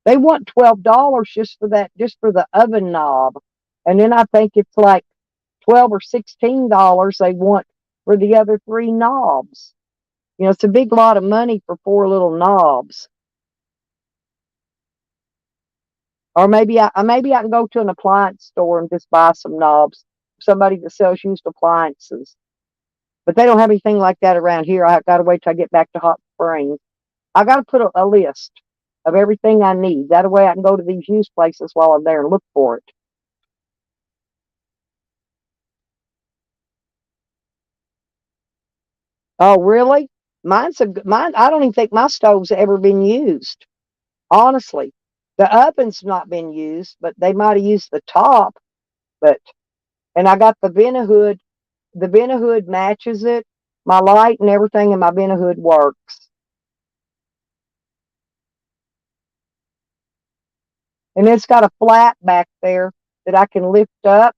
Speaker 1: They want $12 just for that, just for the oven knob, and then I think it's like $12 or $16 they want for the other 3 knobs. It's a big lot of money for 4 little knobs. Or maybe I can go to an appliance store and just buy some knobs. Somebody that sells used appliances. But they don't have anything like that around here. I got to wait till I get back to Hot Springs. I got to put a list of everything I need. That way I can go to these used places while I'm there and look for it. Oh, really? Mine. I don't even think my stove's ever been used. Honestly, the oven's not been used, but they might have used the top. But and I got the Ventahood. The Ventahood matches it. My light and everything in my Ventahood works. And it's got a flap back there that I can lift up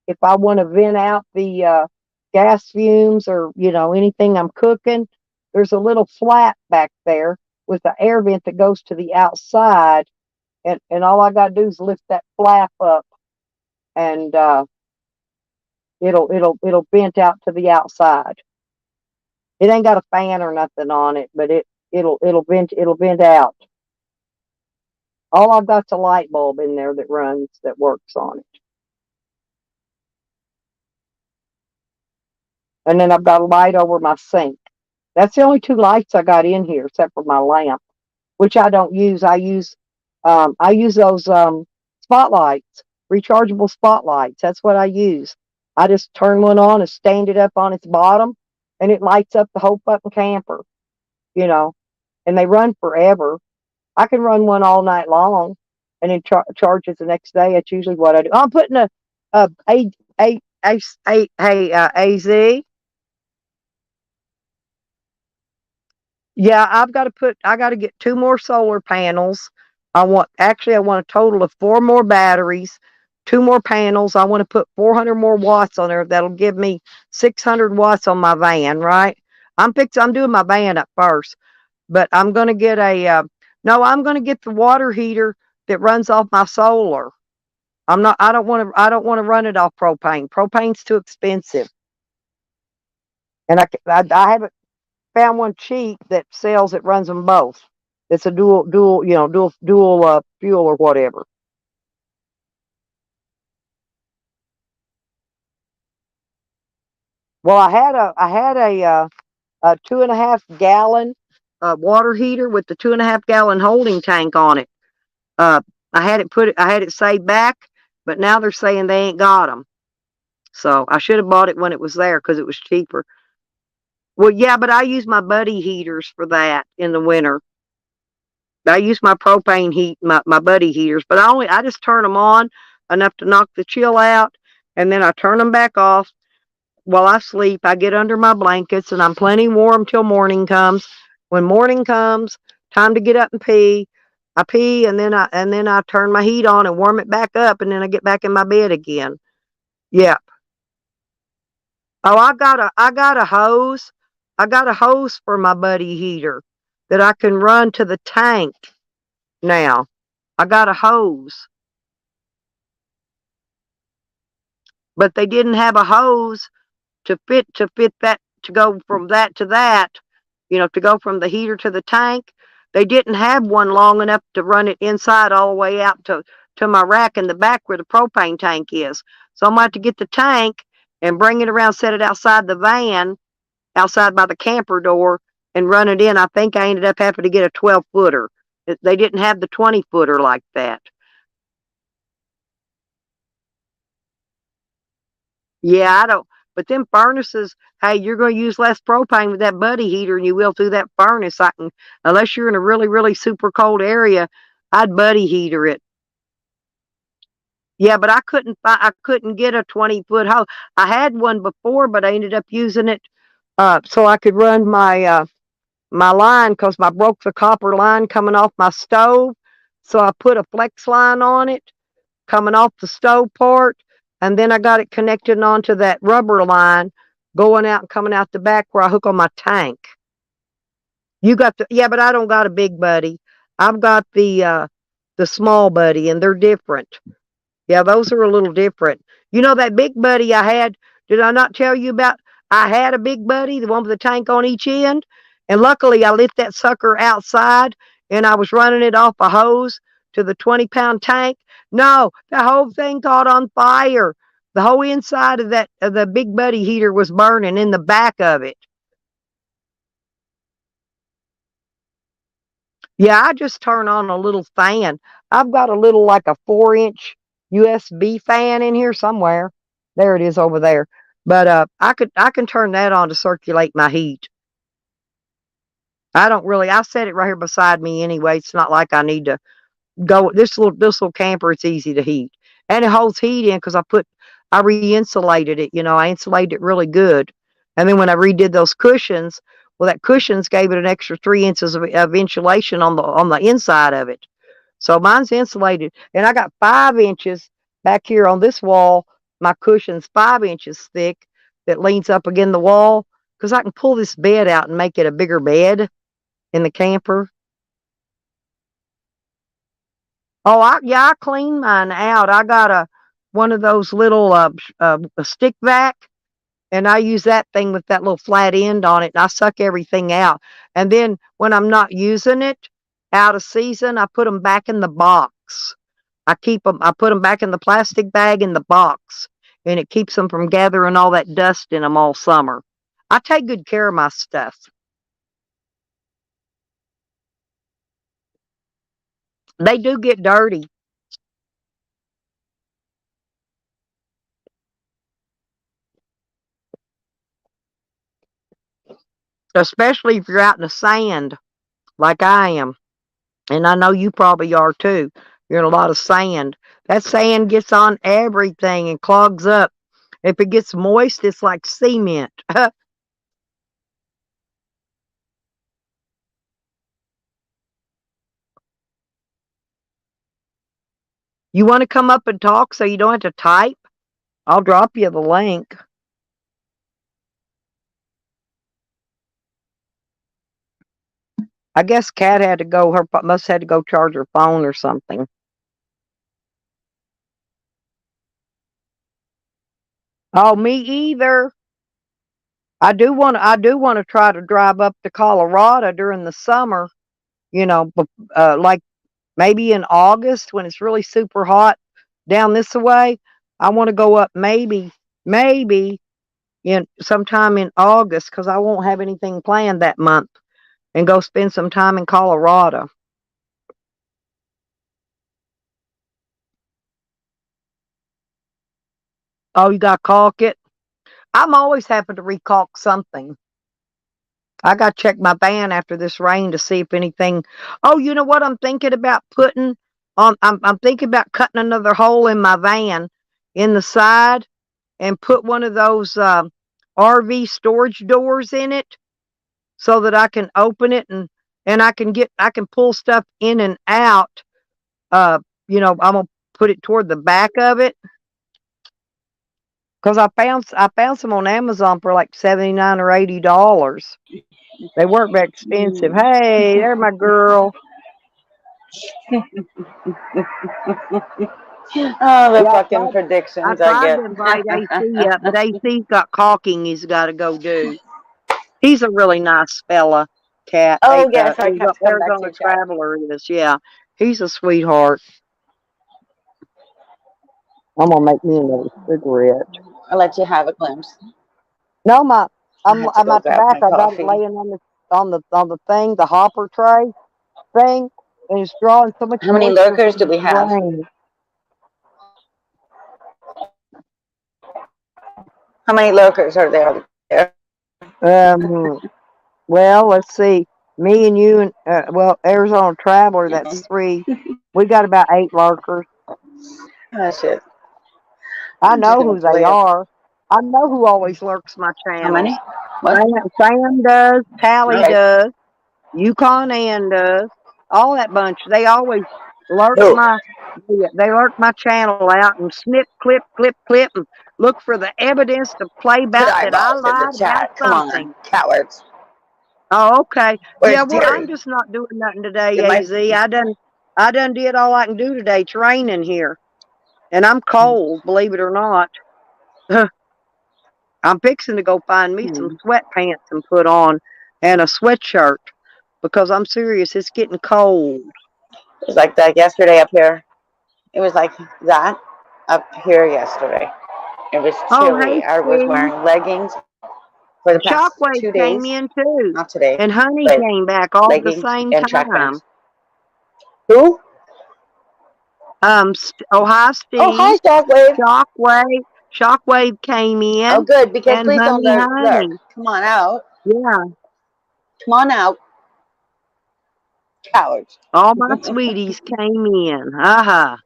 Speaker 1: if I want to vent out the gas fumes or anything I'm cooking. There's a little flap back there with the air vent that goes to the outside, and all I got to do is lift that flap up, and it'll vent out to the outside. It ain't got a fan or nothing on it, but it'll vent out. All I've got's a light bulb in there that works on it. And then I've got a light over my sink. That's the only 2 lights I got in here, except for my lamp, which I don't use. I use those spotlights, rechargeable spotlights. That's what I use. I just turn one on and stand it up on its bottom, and it lights up the whole fucking camper. You know, and they run forever. I can run one all night long, and then charge it the next day. That's usually what I do. I'm putting a AZ. Yeah, I got to get 2 more solar panels. I want a total of 4 more batteries, 2 more panels. I want to put 400 more watts on there. That'll give me 600 watts on my van, right? I'm doing my van up first, but I'm going to get no, I'm going to get the water heater that runs off my solar. I don't want to run it off propane. Propane's too expensive. And I haven't found one cheap that sells that runs them both. It's a dual fuel or whatever. Well, a 2.5 gallon water heater with the 2.5 gallon holding tank on it. Uh, I had it saved back, but now they're saying they ain't got them. So I should have bought it when it was there because it was cheaper. Well, yeah, but I use my buddy heaters for that in the winter. I use my propane heat, my buddy heaters, but I just turn them on enough to knock the chill out, and then I turn them back off while I sleep. I get under my blankets, and I'm plenty warm till morning comes. When morning comes, time to get up and pee. I pee, and then I turn my heat on and warm it back up, and then I get back in my bed again. Yeah. Oh, I got a hose. I got a hose for my buddy heater that I can run to the tank now. I got a hose, but they didn't have a hose to fit that, to go from that to that, to go from the heater to the tank. They didn't have one long enough to run it inside all the way out to my rack in the back where the propane tank is. So I'm going to have to get the tank and bring it around, set it outside the van, outside by the camper door, and run it in. I think I ended up having to get a 12-footer. They didn't have the 20-footer like that. Yeah, I don't. But them furnaces, hey, you're going to use less propane with that buddy heater than you will through that furnace. Unless you're in a really, really super cold area, I'd buddy heater it. Yeah, but I couldn't get a 20-foot hose. I had one before, but I ended up using it so I could run my line, because I broke the copper line coming off my stove. So I put a flex line on it coming off the stove part, and then I got it connected onto that rubber line going out and coming out the back where I hook on my tank. You got yeah, but I don't got a big buddy. I've got the small buddy, and they're different. Yeah, those are a little different. That big buddy I had, did I not tell you about? I had a big buddy, the one with the tank on each end, and luckily I lit that sucker outside, and I was running it off a hose to the 20-pound tank. No, the whole thing caught on fire. The whole inside of the big buddy heater was burning in the back of it. Yeah, I just turn on a little fan. I've got a little, like a 4-inch USB fan in here somewhere. There it is over there. But I can turn that on to circulate my heat. I don't really. I set it right here beside me anyway. It's not like I need to go. This little camper, it's easy to heat, and it holds heat in because I re-insulated it. I insulated it really good, and then when I redid those cushions, well, that cushions gave it an extra 3 inches of insulation on the inside of it. So mine's insulated, and I got 5 inches back here on this wall. My cushion's 5 inches thick that leans up against the wall, because I can pull this bed out and make it a bigger bed in the camper. Oh, yeah, I cleaned mine out. I got one of those little a stick vac, and I use that thing with that little flat end on it, and I suck everything out. And then when I'm not using it, out of season, I put them back in the box. I put them back in the plastic bag in the box, and it keeps them from gathering all that dust in them all summer. I take good care of my stuff. They do get dirty, especially if you're out in the sand like I am. And I know you probably are too. You're in a lot of sand. That sand gets on everything and clogs up. If it gets moist, it's like cement. You want to come up and talk so you don't have to type? I'll drop you the link. I guess Kat had to go. Her must had to go charge her phone or something. Oh, me either. I do want to try to drive up to Colorado during the summer. Like maybe in August when it's really super hot down this way. I want to go up maybe in sometime in August, because I won't have anything planned that month, and go spend some time in Colorado. Oh, you got to caulk it? I'm always having to recalk something. I got to check my van after this rain to see if anything. Oh, you know what I'm thinking about putting on? I'm thinking about cutting another hole in my van in the side and put one of those RV storage doors in it so that I can open it and I can pull stuff in and out. Uh, I'm gonna put it toward the back of it because I found some on Amazon for like $79 or $80. They weren't very expensive.
Speaker 2: Mm.
Speaker 1: Hey, there, my girl.
Speaker 2: Oh, the
Speaker 1: Yeah,
Speaker 2: fucking
Speaker 1: I
Speaker 2: predictions I
Speaker 1: tried
Speaker 2: get.
Speaker 1: to invite AC up, but AC's got caulking he's got to go do. He's a really nice fella, Cat.
Speaker 2: Oh, yes, I
Speaker 1: He's
Speaker 2: have
Speaker 1: up
Speaker 2: to come
Speaker 1: there
Speaker 2: back
Speaker 1: on
Speaker 2: to
Speaker 1: a
Speaker 2: your chat.
Speaker 1: traveler is. Yeah, he's a sweetheart. I'm gonna make me another cigarette.
Speaker 2: I'll let you have a glimpse.
Speaker 1: No,
Speaker 2: I had to
Speaker 1: I'm
Speaker 2: go
Speaker 1: at the
Speaker 2: grab
Speaker 1: back.
Speaker 2: my
Speaker 1: I got it
Speaker 2: coffee.
Speaker 1: laying on the thing, the hopper tray thing, and it's drawing so much
Speaker 2: How many
Speaker 1: moisture
Speaker 2: lurkers
Speaker 1: from
Speaker 2: do
Speaker 1: this
Speaker 2: we have?
Speaker 1: rain.
Speaker 2: How many lurkers are there?
Speaker 1: Um, well, let's see. Me and you and Arizona Traveler, that's three. We got about eight lurkers.
Speaker 2: Oh, shit.
Speaker 1: I
Speaker 2: I'm just
Speaker 1: know
Speaker 2: going
Speaker 1: who
Speaker 2: to
Speaker 1: they
Speaker 2: play it.
Speaker 1: are. I know who always lurks my
Speaker 2: How many?
Speaker 1: channels.
Speaker 2: What?
Speaker 1: Sam does,
Speaker 2: All
Speaker 1: Tally
Speaker 2: right.
Speaker 1: does, Yukon Ann does, all that bunch. They always lurk
Speaker 2: Who?
Speaker 1: they lurk my channel out and snip, clip, and look for the evidence to play
Speaker 2: Put
Speaker 1: back that I
Speaker 2: eyeballs in the
Speaker 1: lied about
Speaker 2: chat. Come on,
Speaker 1: something.
Speaker 2: cowards.
Speaker 1: Oh, okay. Yeah,
Speaker 2: Where's
Speaker 1: well, I'm
Speaker 2: Terry?
Speaker 1: just not doing nothing today,
Speaker 2: Get my.
Speaker 1: AZ. I done did all I can do today. It's raining here. And I'm cold, believe it or not. I'm fixing to go find me some sweatpants and put on and a sweatshirt because I'm serious. It's getting cold.
Speaker 2: It was like that yesterday up here. It was like that up here yesterday. It was
Speaker 1: Oh, hey,
Speaker 2: chilly. I was
Speaker 1: Steve.
Speaker 2: wearing leggings for the past
Speaker 1: Shockwave
Speaker 2: 2 days.
Speaker 1: came in too.
Speaker 2: Not today,
Speaker 1: And Honey
Speaker 2: but
Speaker 1: came back all at the
Speaker 2: leggings
Speaker 1: same
Speaker 2: and track
Speaker 1: time.
Speaker 2: pants. Who?
Speaker 1: Oh, hi,
Speaker 2: Oh,
Speaker 1: Steve.
Speaker 2: hi, Shockwave.
Speaker 1: Shockwave came
Speaker 2: Oh,
Speaker 1: in.
Speaker 2: good, because
Speaker 1: And
Speaker 2: please don't lurk.
Speaker 1: Honey.
Speaker 2: Come on out.
Speaker 1: Yeah.
Speaker 2: Come on out, cowards.
Speaker 1: All my sweeties came in. Aha.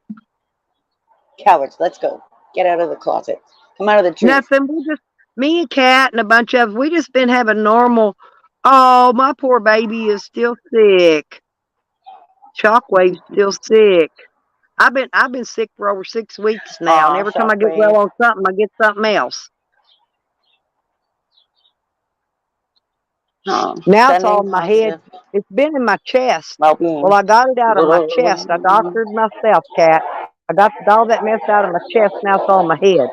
Speaker 2: Cowards, let's go. Get out of the closet. Come out of the truth.
Speaker 1: Nothing. Me and Kat and a bunch of we just been having normal. Oh, my poor baby is still sick. Shockwave's still sick. I've been sick for over 6 weeks now, and
Speaker 2: Aw,
Speaker 1: every time I get well
Speaker 2: Shockwave.
Speaker 1: on something, I get something else.
Speaker 2: Oh,
Speaker 1: Now it's all
Speaker 2: sending
Speaker 1: in my head.
Speaker 2: positive
Speaker 1: It's been in my chest. Well,
Speaker 2: well-being.
Speaker 1: I got it out of my chest. I doctored myself, Kat. I got all that mess out of my chest. Now it's all in my head.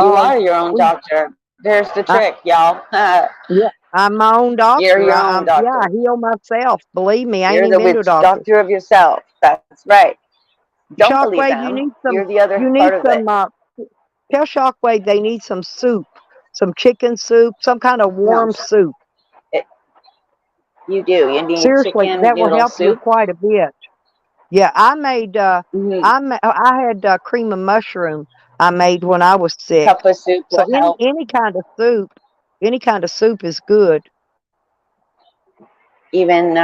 Speaker 2: You are your own
Speaker 1: We,
Speaker 2: doctor. There's the
Speaker 1: I,
Speaker 2: trick, y'all.
Speaker 1: yeah, I'm my own
Speaker 2: You're
Speaker 1: doctor.
Speaker 2: your own
Speaker 1: Yeah, I
Speaker 2: doctor.
Speaker 1: heal myself. Believe me, I ain't
Speaker 2: You're
Speaker 1: even
Speaker 2: the
Speaker 1: been to a
Speaker 2: witch
Speaker 1: doctor.
Speaker 2: doctor of yourself. That's right. Don't believe
Speaker 1: Shockwave,
Speaker 2: them. You're the other
Speaker 1: you need
Speaker 2: part of it.
Speaker 1: some, tell Shockwave they need some soup, some chicken soup, some kind of
Speaker 2: No,
Speaker 1: warm soup.
Speaker 2: it, you do. You need
Speaker 1: Seriously,
Speaker 2: chicken
Speaker 1: that will
Speaker 2: noodle
Speaker 1: help you
Speaker 2: soup.
Speaker 1: quite a bit. Yeah,
Speaker 2: Mm-hmm.
Speaker 1: I had cream of mushroom I made when I was sick.
Speaker 2: Cup of soup
Speaker 1: So
Speaker 2: will help.
Speaker 1: any kind of soup is good.
Speaker 2: Even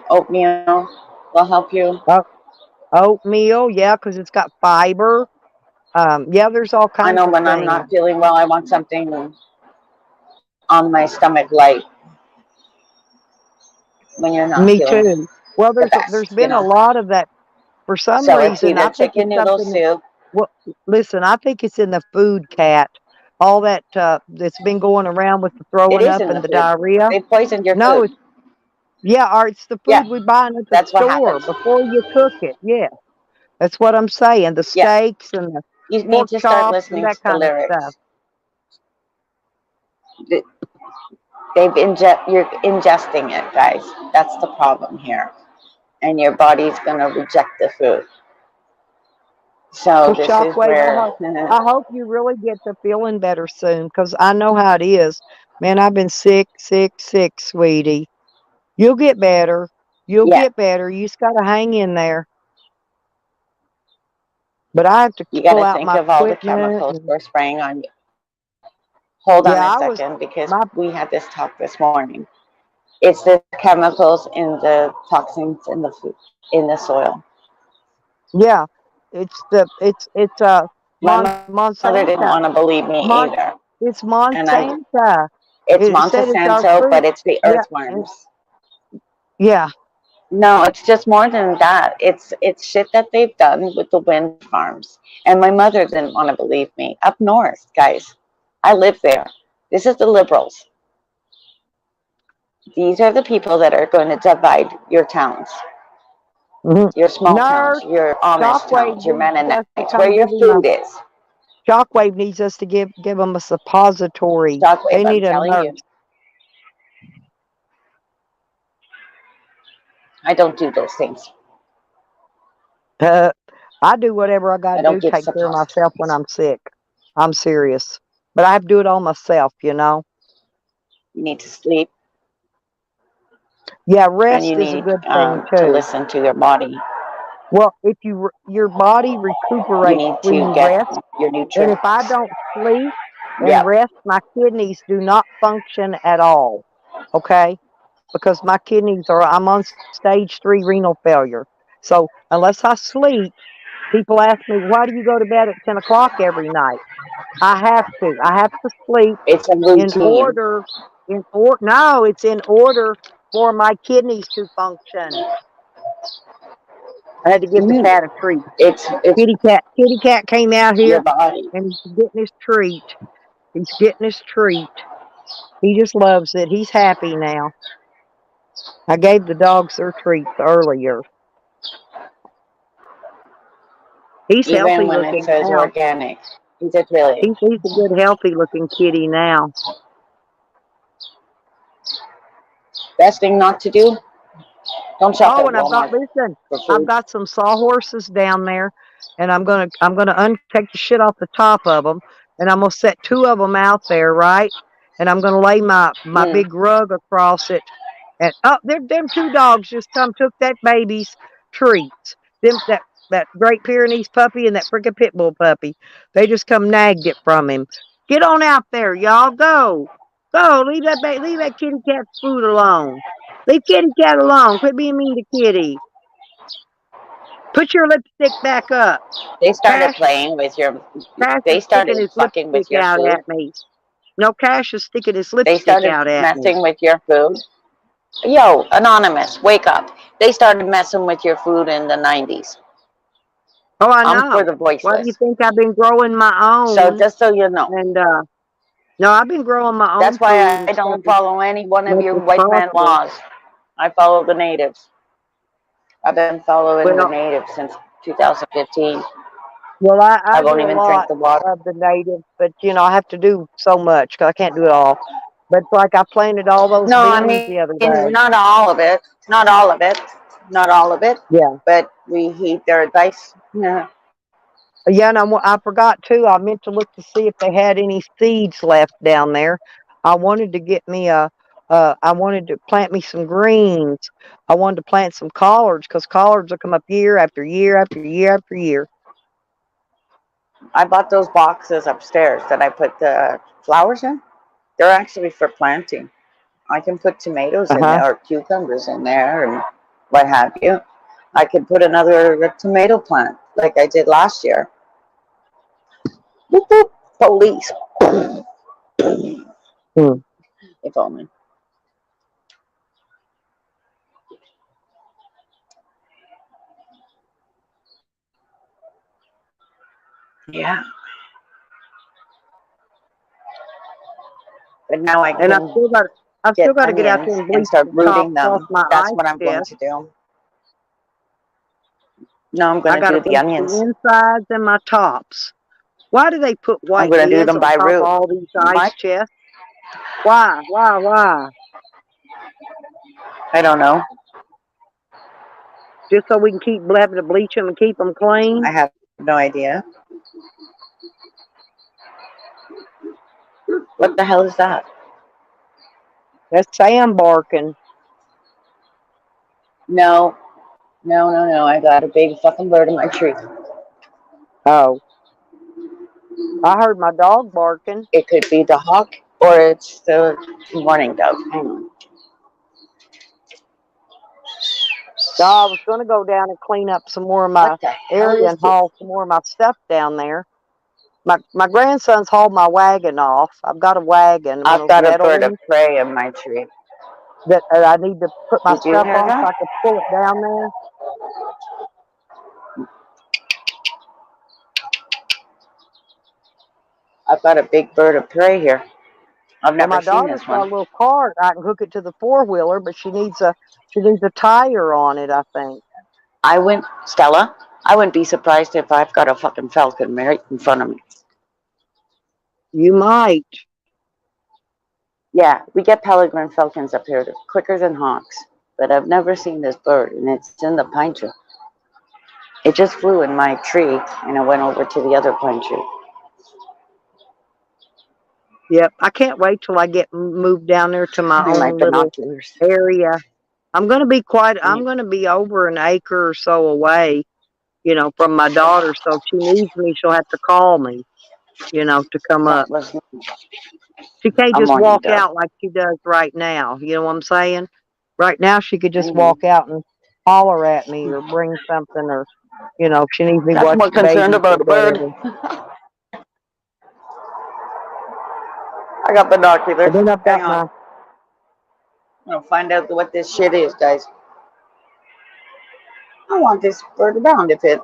Speaker 2: oatmeal will help you.
Speaker 1: Uh, Oatmeal, yeah, because it's got fiber. Yeah, there's all
Speaker 2: I
Speaker 1: kinds
Speaker 2: know
Speaker 1: of
Speaker 2: when I'm
Speaker 1: things.
Speaker 2: not feeling well, I want something on my stomach light when you're not
Speaker 1: Me
Speaker 2: feeling
Speaker 1: too. Well,
Speaker 2: the
Speaker 1: there's
Speaker 2: best,
Speaker 1: been a lot of that for some
Speaker 2: So it's
Speaker 1: reason.
Speaker 2: either
Speaker 1: I think
Speaker 2: chicken
Speaker 1: it's
Speaker 2: noodle
Speaker 1: something.
Speaker 2: soup.
Speaker 1: Well, listen, I think it's in the food, Cat. All that that's been going around with the
Speaker 2: It
Speaker 1: throwing
Speaker 2: is
Speaker 1: up
Speaker 2: in the
Speaker 1: and the
Speaker 2: food.
Speaker 1: diarrhea.
Speaker 2: They poisoned your
Speaker 1: No,
Speaker 2: food.
Speaker 1: it's yeah, or it's the
Speaker 2: Yeah,
Speaker 1: food we buy at the
Speaker 2: that's what
Speaker 1: store
Speaker 2: happened.
Speaker 1: before you cook it. Yeah, that's what I'm saying. The
Speaker 2: Yeah,
Speaker 1: steaks and the
Speaker 2: you need
Speaker 1: pork
Speaker 2: to start
Speaker 1: chops and
Speaker 2: listening
Speaker 1: that
Speaker 2: to the
Speaker 1: kind of stuff.
Speaker 2: lyrics. You're ingesting it, guys. That's the problem here, and your body's gonna reject the food. So
Speaker 1: Well,
Speaker 2: this is
Speaker 1: Shockwave,
Speaker 2: where
Speaker 1: I hope you really get to feeling better soon, because I know how it is. Man, I've been sick, sweetie. You'll get better. You'll
Speaker 2: yeah,
Speaker 1: get better. You just got to hang in there. But I have to
Speaker 2: you got
Speaker 1: pull
Speaker 2: to
Speaker 1: out
Speaker 2: think
Speaker 1: my
Speaker 2: of all the
Speaker 1: equipment.
Speaker 2: chemicals we're spraying on you. Hold on
Speaker 1: Yeah,
Speaker 2: a
Speaker 1: I was
Speaker 2: second, because
Speaker 1: my
Speaker 2: we had this talk this morning. It's the chemicals and the toxins in the food, in the soil.
Speaker 1: yeah. It's
Speaker 2: My mother didn't want to
Speaker 1: Monsanto.
Speaker 2: believe me either.
Speaker 1: Mon it's
Speaker 2: And
Speaker 1: Monsanto.
Speaker 2: it's
Speaker 1: It said it's our
Speaker 2: Monsanto, but
Speaker 1: fruit.
Speaker 2: it's the
Speaker 1: Yeah, and
Speaker 2: earthworms.
Speaker 1: yeah.
Speaker 2: No, it's just more than that. It's shit that they've done with the wind farms. And my mother didn't want to believe me. Up north, guys. I live there. This is the liberals. These are the people that are going to divide your towns,
Speaker 1: Mhm.
Speaker 2: your small towns,
Speaker 1: Nurse,
Speaker 2: your Amish
Speaker 1: Shockwave
Speaker 2: towns, your
Speaker 1: needs us
Speaker 2: Mennonites,
Speaker 1: to
Speaker 2: where
Speaker 1: come
Speaker 2: your
Speaker 1: give him
Speaker 2: food
Speaker 1: a
Speaker 2: is.
Speaker 1: Shockwave needs us to give them a suppository.
Speaker 2: Shockwave,
Speaker 1: They
Speaker 2: I'm
Speaker 1: need a
Speaker 2: telling
Speaker 1: nurse.
Speaker 2: you. I don't do those things.
Speaker 1: Uh, I do whatever I
Speaker 2: I
Speaker 1: got to
Speaker 2: don't
Speaker 1: do,
Speaker 2: give
Speaker 1: take care of myself when
Speaker 2: suppositories.
Speaker 1: I'm sick. I'm serious. But I have to do it all myself, you know?
Speaker 2: You need to sleep,
Speaker 1: Yeah,
Speaker 2: and you
Speaker 1: rest is a
Speaker 2: need
Speaker 1: good thing
Speaker 2: to
Speaker 1: too.
Speaker 2: listen to your body.
Speaker 1: Well, if your body
Speaker 2: You
Speaker 1: recuperates
Speaker 2: need
Speaker 1: when
Speaker 2: to
Speaker 1: you
Speaker 2: get
Speaker 1: rest,
Speaker 2: your
Speaker 1: and if I
Speaker 2: nutrients.
Speaker 1: don't sleep and
Speaker 2: Yep.
Speaker 1: rest, my kidneys do not function at all. Okay? Because my kidneys are, I'm on stage 3 renal failure. So unless I sleep, people ask me, why do you go to bed at 10 o'clock every night? I have to. I have to sleep
Speaker 2: It's a
Speaker 1: in
Speaker 2: routine.
Speaker 1: order, no, it's in order for my kidneys to function. I had to give the
Speaker 2: Mm.
Speaker 1: cat a treat.
Speaker 2: It's
Speaker 1: Kitty cat came out
Speaker 2: your
Speaker 1: here
Speaker 2: body.
Speaker 1: and he's getting his treat. He's getting his treat. He just loves it. He's happy now. I gave the dogs their treats earlier. He's
Speaker 2: Even
Speaker 1: healthy
Speaker 2: when it
Speaker 1: looking
Speaker 2: says
Speaker 1: now.
Speaker 2: organic. Is it really?
Speaker 1: He's a good, healthy looking kitty now.
Speaker 2: Best thing not to do? Don't shop
Speaker 1: Oh,
Speaker 2: at
Speaker 1: and I've got
Speaker 2: Walmart
Speaker 1: listen,
Speaker 2: for
Speaker 1: I've
Speaker 2: food.
Speaker 1: got some sawhorses down there, and I'm gonna take the shit off the top of them, and I'm gonna set 2 of them out there, right? And I'm gonna lay my
Speaker 2: Mm.
Speaker 1: big rug across it, and oh, them 2 dogs just come took that baby's treats. That Great Pyrenees puppy and that freaking pit bull puppy, they just come nagged it from him. Get on out there, y'all. Go. Leave that kitty cat's food alone. Leave kitty cat alone. Quit being mean to kitty. Put your lipstick back up.
Speaker 2: They started
Speaker 1: Cash,
Speaker 2: playing with your.
Speaker 1: Cash is
Speaker 2: They
Speaker 1: sticking
Speaker 2: started
Speaker 1: his
Speaker 2: fucking
Speaker 1: lipstick
Speaker 2: with your
Speaker 1: out
Speaker 2: food.
Speaker 1: at me. No, Cash is sticking his
Speaker 2: They
Speaker 1: lipstick
Speaker 2: started
Speaker 1: out at me.
Speaker 2: messing with your food. Yo, anonymous, wake up. They started messing with your food in the 90s.
Speaker 1: Oh, I
Speaker 2: I'm for
Speaker 1: know.
Speaker 2: the
Speaker 1: Why do you
Speaker 2: voiceless.
Speaker 1: think I've been growing my
Speaker 2: So
Speaker 1: own?
Speaker 2: just so you know,
Speaker 1: And no, I've been growing my own
Speaker 2: that's
Speaker 1: food
Speaker 2: why I
Speaker 1: and
Speaker 2: don't
Speaker 1: stuff as
Speaker 2: follow any one of
Speaker 1: much
Speaker 2: your
Speaker 1: as
Speaker 2: white man
Speaker 1: possible.
Speaker 2: laws. I follow the natives. I've been following the
Speaker 1: Well,
Speaker 2: natives since 2015.
Speaker 1: I
Speaker 2: I won't
Speaker 1: do a
Speaker 2: even drink
Speaker 1: lot
Speaker 2: the water.
Speaker 1: of the native, but I have to do so much 'cause I can't do it all. But it's like I planted all those
Speaker 2: No, I
Speaker 1: beans
Speaker 2: mean,
Speaker 1: the other
Speaker 2: not
Speaker 1: day.
Speaker 2: all of it. Not all of it. Not all of it.
Speaker 1: Yeah.
Speaker 2: But we heed their advice. Yeah.
Speaker 1: Yeah, and I forgot too. I meant to look to see if they had any seeds left down there. I wanted to get me I wanted to plant me some greens. I wanted to plant some collards because collards will come up year after year after year after year.
Speaker 2: I bought those boxes upstairs that I put the flowers in. They're actually for planting. I can put tomatoes
Speaker 1: Uh
Speaker 2: in
Speaker 1: huh.
Speaker 2: there or cucumbers in there and what have you. I could put another tomato plant like I did last year. Boop, boop, police.
Speaker 1: Hmm.
Speaker 2: If only. Yeah. But now I
Speaker 1: And
Speaker 2: can
Speaker 1: I've
Speaker 2: get
Speaker 1: still got to get out there
Speaker 2: onions
Speaker 1: and
Speaker 2: and
Speaker 1: bleach
Speaker 2: start
Speaker 1: the tops
Speaker 2: rooting
Speaker 1: off
Speaker 2: them.
Speaker 1: my
Speaker 2: That's
Speaker 1: ice
Speaker 2: what I'm going
Speaker 1: chest.
Speaker 2: to do. No, I'm
Speaker 1: I
Speaker 2: going to
Speaker 1: got to
Speaker 2: do the
Speaker 1: bleach
Speaker 2: onions.
Speaker 1: the insides and my tops. Why do they put
Speaker 2: I'm
Speaker 1: white
Speaker 2: going to do
Speaker 1: lids
Speaker 2: them
Speaker 1: on
Speaker 2: by
Speaker 1: top of
Speaker 2: root.
Speaker 1: all these
Speaker 2: Mike,
Speaker 1: ice chests? Why? Why?
Speaker 2: I don't know.
Speaker 1: Just so we can keep having to bleach them and keep them clean?
Speaker 2: I have no idea. What the hell is that?
Speaker 1: That's Sam barking.
Speaker 2: No, no. I got a big fucking bird in my tree.
Speaker 1: Oh, I heard my dog barking.
Speaker 2: It could be the hawk or it's the mourning dove. Hang on.
Speaker 1: No, I was going to go down and clean up some more of
Speaker 2: What
Speaker 1: my
Speaker 2: the hell
Speaker 1: area
Speaker 2: is
Speaker 1: and
Speaker 2: this?
Speaker 1: haul some more of my stuff down there. My grandson's hauled my wagon off. I've got a wagon, one
Speaker 2: I've
Speaker 1: of those
Speaker 2: got a
Speaker 1: metal
Speaker 2: bird of
Speaker 1: ones
Speaker 2: prey in my tree.
Speaker 1: that I need to put my
Speaker 2: Did you
Speaker 1: stuff
Speaker 2: hear
Speaker 1: on so
Speaker 2: that?
Speaker 1: I can pull it down there.
Speaker 2: I've got a big bird of prey here. I've
Speaker 1: And
Speaker 2: never
Speaker 1: my
Speaker 2: seen
Speaker 1: daughter's
Speaker 2: this
Speaker 1: got
Speaker 2: one.
Speaker 1: a little cart. I can hook it to the four-wheeler, but she needs a tire on it, I think.
Speaker 2: Stella, I wouldn't be surprised if I've got a fucking falcon right in front of me.
Speaker 1: You might.
Speaker 2: Yeah, we get peregrine falcons up here. They're quicker than hawks. But I've never seen this bird, and it's in the pine tree. It just flew in my tree, and it went over to the other pine tree.
Speaker 1: Yep. I can't wait till I get moved down there to my
Speaker 2: And my
Speaker 1: own little
Speaker 2: binoculars.
Speaker 1: area. I'm
Speaker 2: Mm,
Speaker 1: going to be over an acre or so away, from my daughter. So if she needs me, she'll have to call me, to come
Speaker 2: that
Speaker 1: up.
Speaker 2: was
Speaker 1: She can't
Speaker 2: a
Speaker 1: just
Speaker 2: mourning
Speaker 1: walk
Speaker 2: dove.
Speaker 1: out like she does right now. You know what I'm saying? Right now, she could
Speaker 2: I
Speaker 1: just
Speaker 2: know.
Speaker 1: walk out and holler at me or bring something or, if she needs me to
Speaker 2: That's
Speaker 1: watch
Speaker 2: more
Speaker 1: the
Speaker 2: concerned
Speaker 1: babies or
Speaker 2: about a bird.
Speaker 1: whatever.
Speaker 2: I got binoculars.
Speaker 1: But then I've
Speaker 2: Hang
Speaker 1: got
Speaker 2: on.
Speaker 1: my,
Speaker 2: I'm gonna find out what this shit is, guys. I want this bird around if it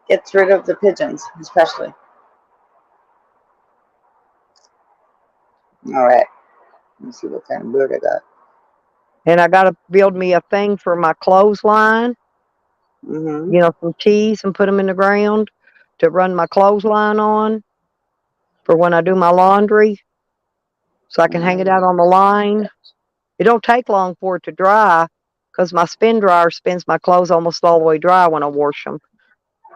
Speaker 2: gets rid of the pigeons, especially. All right. Let me see what kind of bird I got.
Speaker 1: and I got to build me a thing for my clothesline,
Speaker 2: Mm-hmm.
Speaker 1: some tees and put them in the ground to run my clothesline on for when I do my laundry so I can hang it out on the line. It don't take long for it to dry because my spin dryer spins my clothes almost all the way dry when I wash them.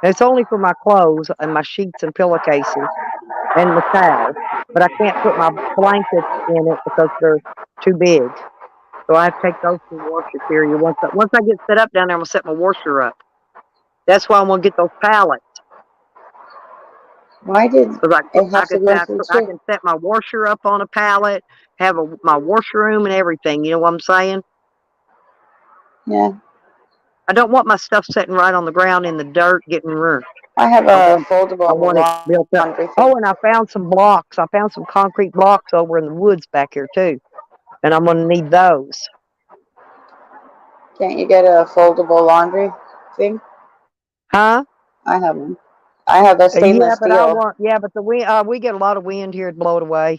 Speaker 1: And it's only for my clothes and my sheets and pillowcases and my towels. But I can't put my blankets in it because they're too big. So I have to take those to the washer area. Once I get set up down there, I'm gonna set my washer up. That's why I'm gonna get those pallets
Speaker 2: Why did
Speaker 1: because
Speaker 2: it have to go through
Speaker 1: I
Speaker 2: too?
Speaker 1: can set my washer up on a pallet, have my washroom and everything. You know what I'm saying?
Speaker 2: Yeah.
Speaker 1: I don't want my stuff sitting right on the ground in the dirt getting ruined.
Speaker 2: I have
Speaker 1: I
Speaker 2: a
Speaker 1: want I
Speaker 2: foldable
Speaker 1: want it built up.
Speaker 2: laundry thing.
Speaker 1: Oh, and I found some blocks. I found some concrete blocks over in the woods back here too, and I'm gonna need those.
Speaker 2: Can't you get a foldable laundry thing?
Speaker 1: Huh?
Speaker 2: I have one. I have a
Speaker 1: Yeah,
Speaker 2: stainless
Speaker 1: but I
Speaker 2: steel.
Speaker 1: want. Yeah, but the wind. We get a lot of wind here to blow it away.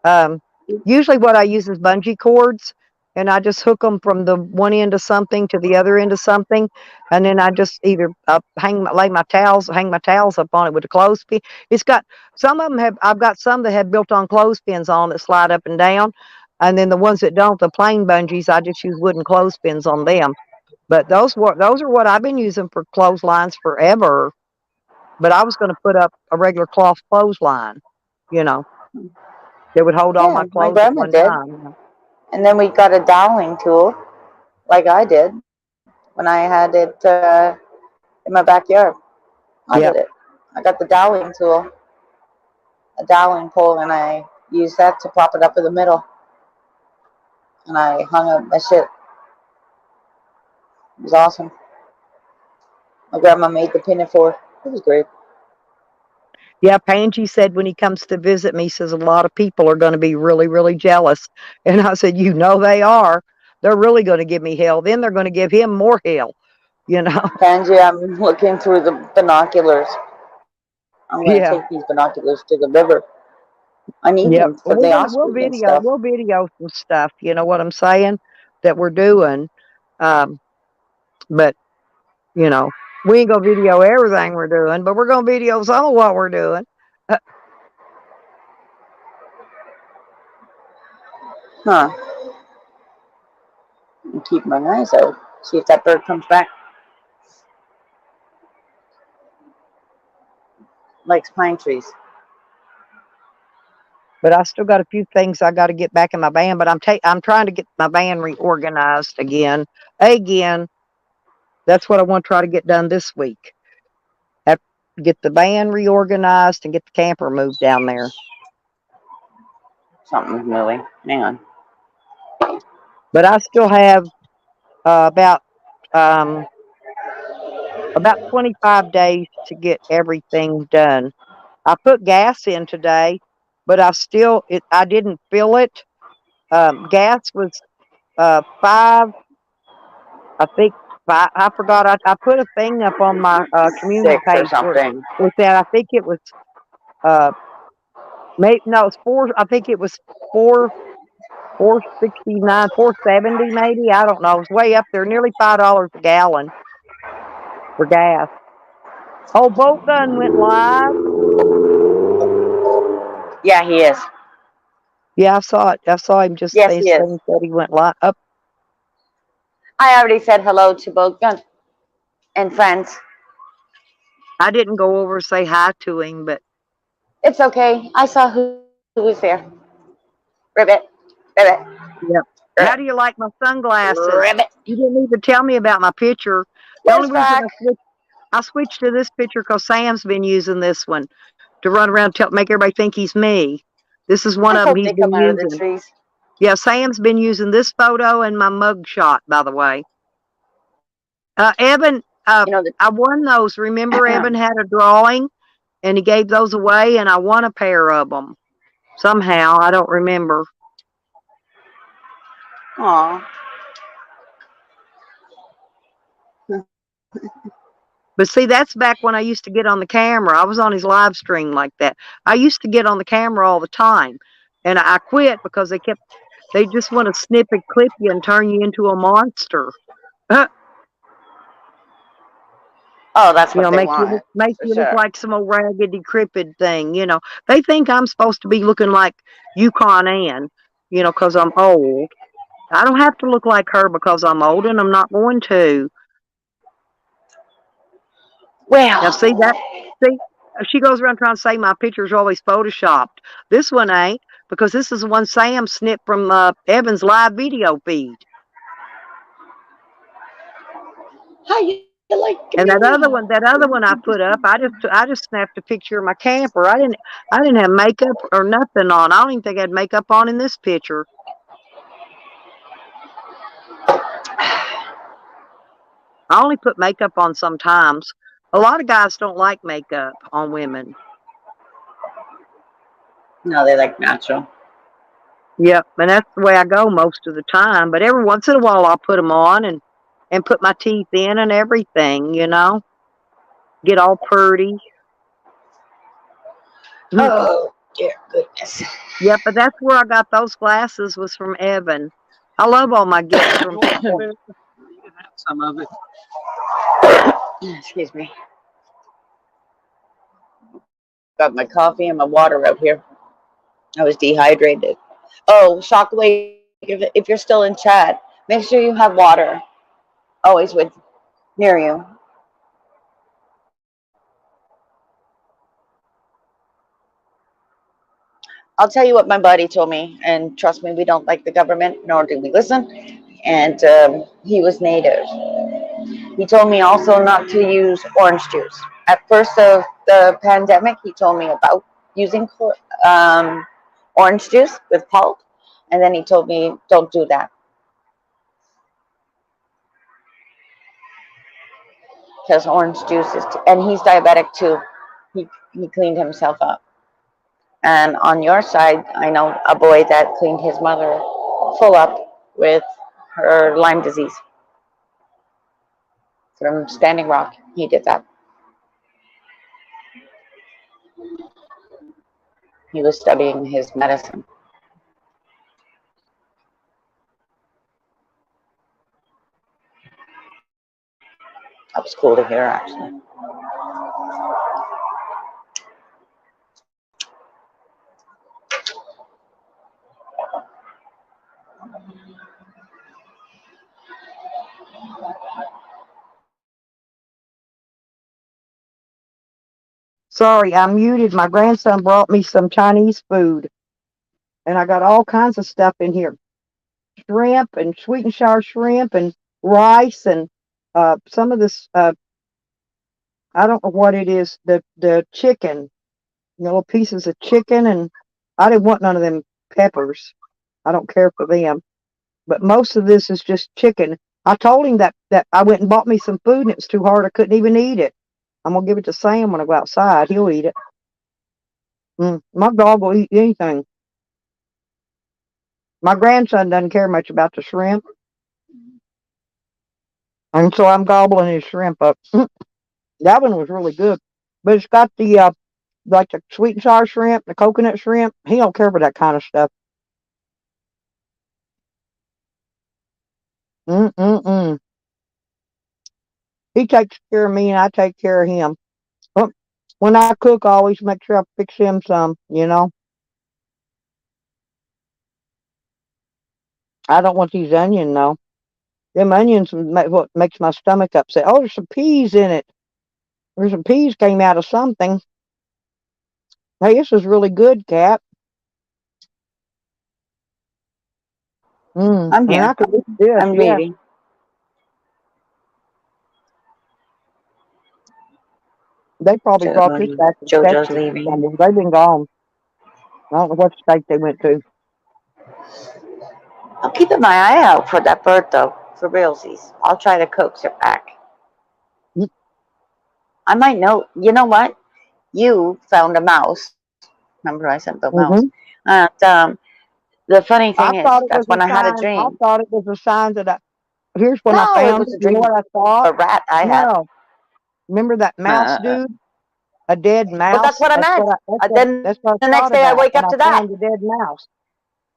Speaker 1: Um, Usually what I use is bungee cords, and I just hook them from the one end of something to the other end of something, and then I just either hang my towels up on it with a clothespin. It's got some of them have. I've got some that have built-on clothespins on that slide up and down, and then the ones that don't, the plain bungees, I just use wooden clothespins on them. But those are what I've been using for clotheslines forever. But I was going to put up a regular cloth clothesline, you know, that would hold all
Speaker 2: Yeah,
Speaker 1: my
Speaker 2: my
Speaker 1: clothes at
Speaker 2: grandma
Speaker 1: one
Speaker 2: did.
Speaker 1: time.
Speaker 2: And then we got a doweling tool, like I did when I had it in my backyard. I did
Speaker 1: Yep.
Speaker 2: it. I got the doweling tool, a doweling pole, and I used that to prop it up in the middle. And I hung up my shit. It was awesome. My grandma made the pinafore. It was great.
Speaker 1: Yeah, Angie said when he comes to visit me, he says a lot of people are going to be really, really jealous. And I said, they are. They're really going to give me hell. Then they're going to give him more hell, you know?
Speaker 2: Panji, I'm looking through the binoculars. I'm going to take these
Speaker 1: Yeah.
Speaker 2: binoculars to the river. I need them
Speaker 1: Yep.
Speaker 2: for the
Speaker 1: Well,
Speaker 2: ospreys and stuff.
Speaker 1: we'll video some stuff. You know what I'm saying? That we're doing. Um, but you know, we ain't gonna video everything we're doing, but we're gonna video some of what we're doing. Uh,
Speaker 2: Huh. And keep my eyes out. See if that bird comes back. Likes pine trees.
Speaker 1: but I still got a few things I got to get back in my van. But I'm trying to get my van reorganized again. Again, that's what I want to try to get done this week. get the van reorganized and get the camper moved down there.
Speaker 2: Something's moving. Hang on.
Speaker 1: But I still have uh, about um, about 25 days to get everything done. I put gas in today, but I didn't fill it. Gas was 5. I think I forgot. I put a thing up on my community
Speaker 2: 6 or
Speaker 1: page where
Speaker 2: something.
Speaker 1: with that. I think it was uh maybe no, it's 4. I think it was 4.69, 4.70 maybe. I don't know. It's way up there, nearly $5 a gallon for gas. Oh, Bolt Gun went live.
Speaker 2: Yeah, he is.
Speaker 1: Yeah, I saw it. I saw him just
Speaker 2: Yes,
Speaker 1: say
Speaker 2: he is.
Speaker 1: things that he went live. Up.
Speaker 2: I already said hello to both Gun and friends.
Speaker 1: I didn't go over and say hi to him, but
Speaker 2: It's okay. I saw who was there. Ribbit. Ribbit.
Speaker 1: yep. How
Speaker 2: Ribbit.
Speaker 1: do you like my sunglasses?
Speaker 2: Ribbit.
Speaker 1: You didn't even tell me about my picture. The
Speaker 2: Where's
Speaker 1: only reason
Speaker 2: Frack?
Speaker 1: I switched to this picture because Sam's been using this one to run around make everybody think he's me. This is one
Speaker 2: I
Speaker 1: of them
Speaker 2: hope
Speaker 1: he's
Speaker 2: they come
Speaker 1: been
Speaker 2: out of the
Speaker 1: using.
Speaker 2: trees.
Speaker 1: Yeah, Sam's been using this photo and my mug shot, by the way. Evan,
Speaker 2: You know,
Speaker 1: I won those. Remember,
Speaker 2: the
Speaker 1: Evan had a drawing and he gave those away, and I won a pair of them somehow. I don't remember.
Speaker 2: Aw.
Speaker 1: But see, that's back when I used to get on the camera. I was on his live stream like that. I used to get on the camera all the time, and I quit because they just want to snip and clip you and turn you into a monster.
Speaker 2: Oh, that's what they wanted,
Speaker 1: Make
Speaker 2: for
Speaker 1: you look
Speaker 2: sure.
Speaker 1: like some old ragged, decrepit thing. They think I'm supposed to be looking like Yukon Ann, because I'm old. I don't have to look like her because I'm old, and I'm not going to. Now, see
Speaker 2: Well,
Speaker 1: that? See, she goes around trying to say my pictures are always photoshopped. This one ain't, because this is the one Sam snipped from Evan's live video feed.
Speaker 2: how you like
Speaker 1: And
Speaker 2: me now?
Speaker 1: that other one I put up, I just snapped a picture of my camper. I didn't have makeup or nothing on. I don't even think I had makeup on in this picture. I only put makeup on sometimes. A lot of guys don't like makeup on women.
Speaker 2: No, they like natural.
Speaker 1: Yep, and that's the way I go most of the time. But every once in a while, I'll put them on and put my teeth in and everything. Get all purty.
Speaker 2: Oh, dear goodness.
Speaker 1: Yeah, but that's where I got those glasses was from Evan. I love all my gifts from people.
Speaker 2: Some of it. Excuse me. Got my coffee and my water out here. I was dehydrated. Oh, Shockwave, if you're still in chat, make sure you have water always with near you. I'll tell you what my buddy told me, and trust me, we don't like the government, nor do we listen. And he was native. He told me also not to use orange juice. At first of the pandemic, he told me about using um, orange juice with pulp, and then he told me don't do that because orange juice is. And he's diabetic too. He cleaned himself up. And on your side, I know a boy that cleaned his mother full up with her Lyme disease from Standing Rock. He did that. He was studying his medicine. That was cool to hear, actually.
Speaker 1: Sorry, I muted. My grandson brought me some Chinese food, and I got all kinds of stuff in here: shrimp and sweet and sour shrimp and rice and some of this I don't know what it is. The chicken, little pieces of chicken, and I didn't want none of them peppers. I don't care for them. But most of this is just chicken. I told him that I went and bought me some food and it was too hard. I couldn't even eat it. I'm gonna give it to Sam when I go outside. He'll eat it. My dog will eat anything. My grandson doesn't care much about the shrimp, and so I'm gobbling his shrimp up. That one was really good, but it's got the like the sweet and sour shrimp, the coconut shrimp. He don't care for that kind of stuff. Mm-mm-mm. He takes care of me, and I take care of him. Well, when I cook, I always make sure I fix him some. I don't want these onions, though. Them onions what makes my stomach upset. Oh, there's some peas in it. There's some peas came out of something. Hey, this is really good, Cap.
Speaker 2: I'm
Speaker 1: And I
Speaker 2: here.
Speaker 1: could eat this,
Speaker 2: I'm
Speaker 1: yes.
Speaker 2: reading.
Speaker 1: They probably brought this
Speaker 2: Jojo's
Speaker 1: back from Texas or
Speaker 2: leaving.
Speaker 1: something. They've been gone. I don't know what state they went to.
Speaker 2: I'm keeping my eye out for that bird, though, for realsies. I'll try to coax it back.
Speaker 1: Mm,
Speaker 2: I might know. You know what? You found a mouse. Remember, I sent the mouse.
Speaker 1: Mm-hmm.
Speaker 2: And the funny thing
Speaker 1: I
Speaker 2: is,
Speaker 1: thought it
Speaker 2: that's
Speaker 1: was
Speaker 2: when
Speaker 1: a
Speaker 2: I had a
Speaker 1: sign. I
Speaker 2: dream.
Speaker 1: thought it was a sign that here's when I
Speaker 2: No, it
Speaker 1: found
Speaker 2: was
Speaker 1: it.
Speaker 2: a
Speaker 1: You know
Speaker 2: dream
Speaker 1: what I
Speaker 2: of
Speaker 1: thought?
Speaker 2: a rat I had.
Speaker 1: No. Remember that mouse dude? A dead
Speaker 2: But that's
Speaker 1: mouse?
Speaker 2: what I meant. Then
Speaker 1: That's
Speaker 2: the
Speaker 1: what
Speaker 2: next
Speaker 1: I
Speaker 2: day
Speaker 1: thought
Speaker 2: I wake
Speaker 1: about
Speaker 2: up to
Speaker 1: when I
Speaker 2: that.
Speaker 1: found the dead mouse.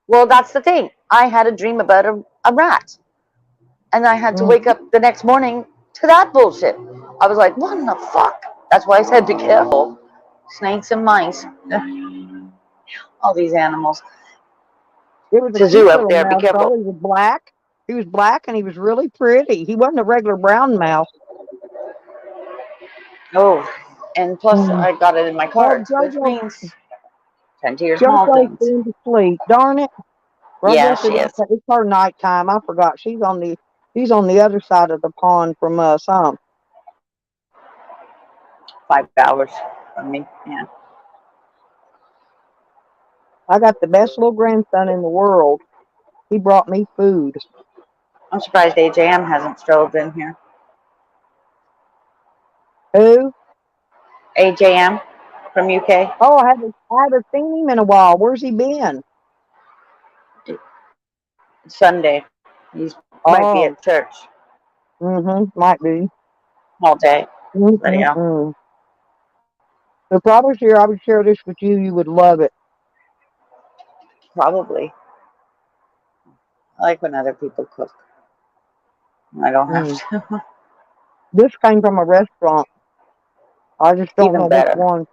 Speaker 2: Well, that's the thing. I had a dream about a rat. And I had to wake
Speaker 1: Mm-hmm.
Speaker 2: up the next morning to that bullshit. I was like, what in the fuck? That's why I said be careful. Snakes and mice. All these animals.
Speaker 1: It was a
Speaker 2: It's a
Speaker 1: cute
Speaker 2: zoo out
Speaker 1: little
Speaker 2: there. Be
Speaker 1: mouse, though.
Speaker 2: careful.
Speaker 1: He was black. He was black and he was really pretty. He wasn't a regular brown mouse.
Speaker 2: Oh, and plus
Speaker 1: Mm.
Speaker 2: I got it in my
Speaker 1: Oh,
Speaker 2: cards, which
Speaker 1: JoJo,
Speaker 2: means tend to your small
Speaker 1: JoJo's
Speaker 2: things.
Speaker 1: been to sleep. Darn it. Well, I
Speaker 2: Yeah,
Speaker 1: guess
Speaker 2: she is.
Speaker 1: it's her nighttime. I forgot. She's on the other side of the pond from us, huh?
Speaker 2: 5 hours from me. Yeah.
Speaker 1: I got the best little grandson in the world. He brought me food.
Speaker 2: I'm surprised AJM hasn't strolled in here.
Speaker 1: Who?
Speaker 2: AJM from UK.
Speaker 1: Oh, I haven't seen him in a while. Where's he been?
Speaker 2: Sunday. He might be
Speaker 1: Oh,
Speaker 2: at church
Speaker 1: might be.
Speaker 2: all day. But yeah,
Speaker 1: Mm-mm-mm. If I was here, I would share this with you. You would love it.
Speaker 2: probably. I like when other people cook. I don't have
Speaker 1: Mm.
Speaker 2: to.
Speaker 1: This came from a restaurant. I just don't
Speaker 2: Even
Speaker 1: know which
Speaker 2: better.
Speaker 1: one.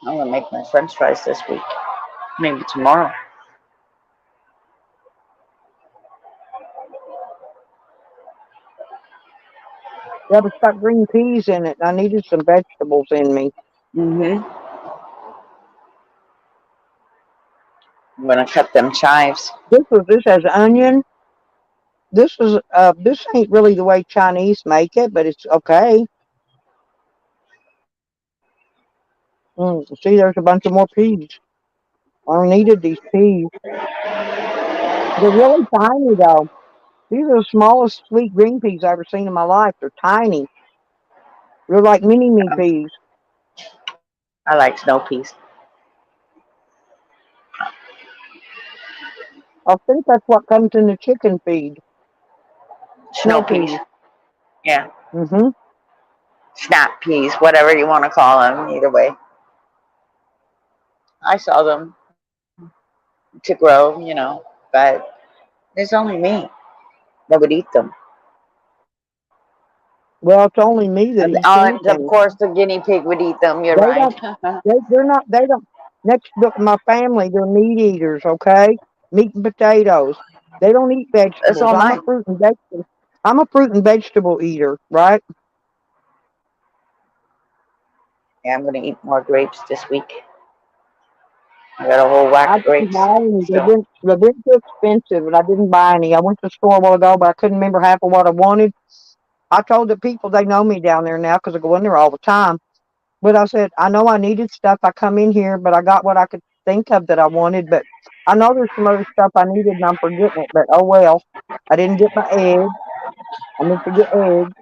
Speaker 2: I'm gonna make my French fries this week. Maybe tomorrow.
Speaker 1: Yeah, but it's got green peas in it. I needed some vegetables in me.
Speaker 2: Mm-hmm. I'm gonna cut them chives.
Speaker 1: This has onion. This ain't really the way Chinese make it, but it's okay. See, there's a bunch of more peas. I needed these peas. They're really tiny though. These are the smallest sweet green peas I've ever seen in my life. They're tiny. They're like mini me peas.
Speaker 2: I like snow peas.
Speaker 1: I think that's what comes in the chicken feed.
Speaker 2: Snow
Speaker 1: Snow
Speaker 2: peas.
Speaker 1: peas.
Speaker 2: Yeah.
Speaker 1: Mm-hmm.
Speaker 2: Snap peas, whatever you want to call them. Either way, I saw them to grow, but there's only me that would eat them.
Speaker 1: Well, it's only me that eats
Speaker 2: And of
Speaker 1: anything.
Speaker 2: course, the guinea pig would eat them. You're
Speaker 1: They
Speaker 2: right.
Speaker 1: don't. They're not. They don't. Next to my family, they're meat eaters. Okay, meat and potatoes. They don't eat
Speaker 2: That's
Speaker 1: vegetables.
Speaker 2: all mine.
Speaker 1: I'm a fruit and vegetable eater. Right?
Speaker 2: Yeah, I'm gonna eat more grapes this week. I got a whole whack
Speaker 1: I
Speaker 2: of
Speaker 1: didn't
Speaker 2: grapes
Speaker 1: buy any.
Speaker 2: still.
Speaker 1: They've been too expensive, and I didn't buy any. I went to the store a while ago, but I couldn't remember half of what I wanted. I told the people they know me down there now because I go in there all the time. But I said, I know I needed stuff. I come in here, but I got what I could think of that I wanted. But I know there's some other stuff I needed, and I'm forgetting it. But oh well. I didn't get my eggs. I meant to get eggs.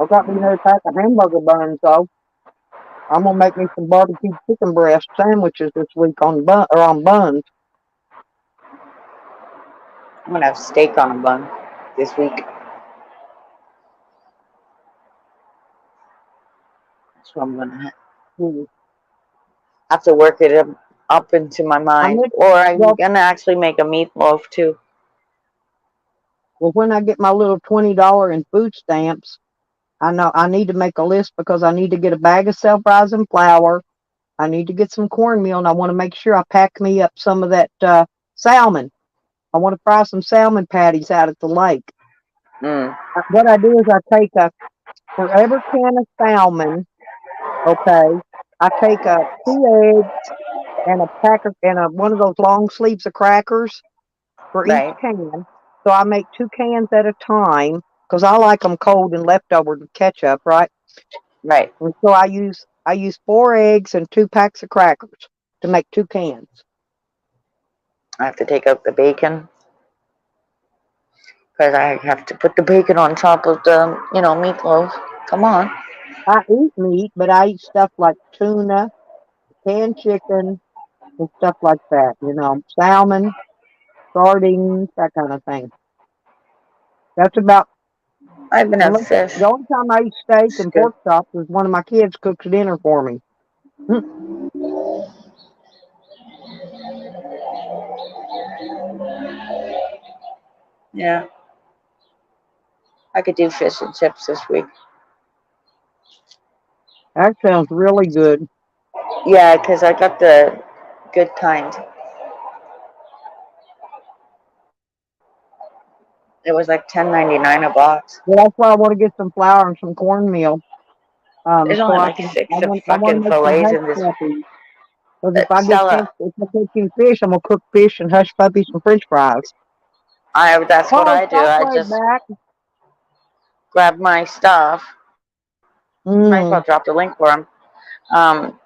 Speaker 1: I got me another pack of hamburger buns, though. I'm gonna make me some barbecue chicken breast sandwiches this week on on buns.
Speaker 2: I'm gonna have steak on a bun this week. That's what I'm gonna
Speaker 1: Hmm.
Speaker 2: have to work it up into my
Speaker 1: I
Speaker 2: mind.
Speaker 1: meant,
Speaker 2: Or I'm
Speaker 1: well,
Speaker 2: gonna actually make a meatloaf too.
Speaker 1: well, when I get my little $20 in food stamps, I know I need to make a list because I need to get a bag of self-rising flour. I need to get some cornmeal, and I want to make sure I pack me up some of that salmon. I want to fry some salmon patties out at the lake.
Speaker 2: Mm,
Speaker 1: What I do is I take a for every can of salmon, okay, I take 2 eggs and a pack of and one of those long sleeves of crackers for each
Speaker 2: right,
Speaker 1: can. So I make 2 cans at a time because I like them cold and leftover with ketchup, right?
Speaker 2: right.
Speaker 1: And so I use 4 eggs and 2 packs of crackers to make 2 cans.
Speaker 2: I have to take out the bacon because I have to put the bacon on top of the, meatloaf. Come on.
Speaker 1: I eat meat, but I eat stuff like tuna, canned chicken, and stuff like that. Salmon, sardines, that kind of thing. That's about
Speaker 2: I even have fish.
Speaker 1: the only time I eat steak
Speaker 2: It's
Speaker 1: and
Speaker 2: good.
Speaker 1: pork chops is one of my kids cooks dinner for me. Mm,
Speaker 2: Yeah, I could do fish and chips this week.
Speaker 1: that sounds really good.
Speaker 2: Yeah, because I got the good kind. It was like 10.99 a box.
Speaker 1: But that's why I want to get some flour and some cornmeal.
Speaker 2: There's
Speaker 1: So
Speaker 2: only
Speaker 1: I
Speaker 2: like
Speaker 1: can.
Speaker 2: six of
Speaker 1: I want
Speaker 2: fucking
Speaker 1: to make some
Speaker 2: fillets
Speaker 1: hush
Speaker 2: in this.
Speaker 1: puppies. Because
Speaker 2: Stella,
Speaker 1: if I catch any fish, I'm gonna cook fish and hush puppies and French fries.
Speaker 2: that's what
Speaker 1: Oh,
Speaker 2: I do. I
Speaker 1: Stockway's
Speaker 2: just
Speaker 1: back.
Speaker 2: grab my stuff. Might as well
Speaker 1: Mm,
Speaker 2: drop the link for them. Um,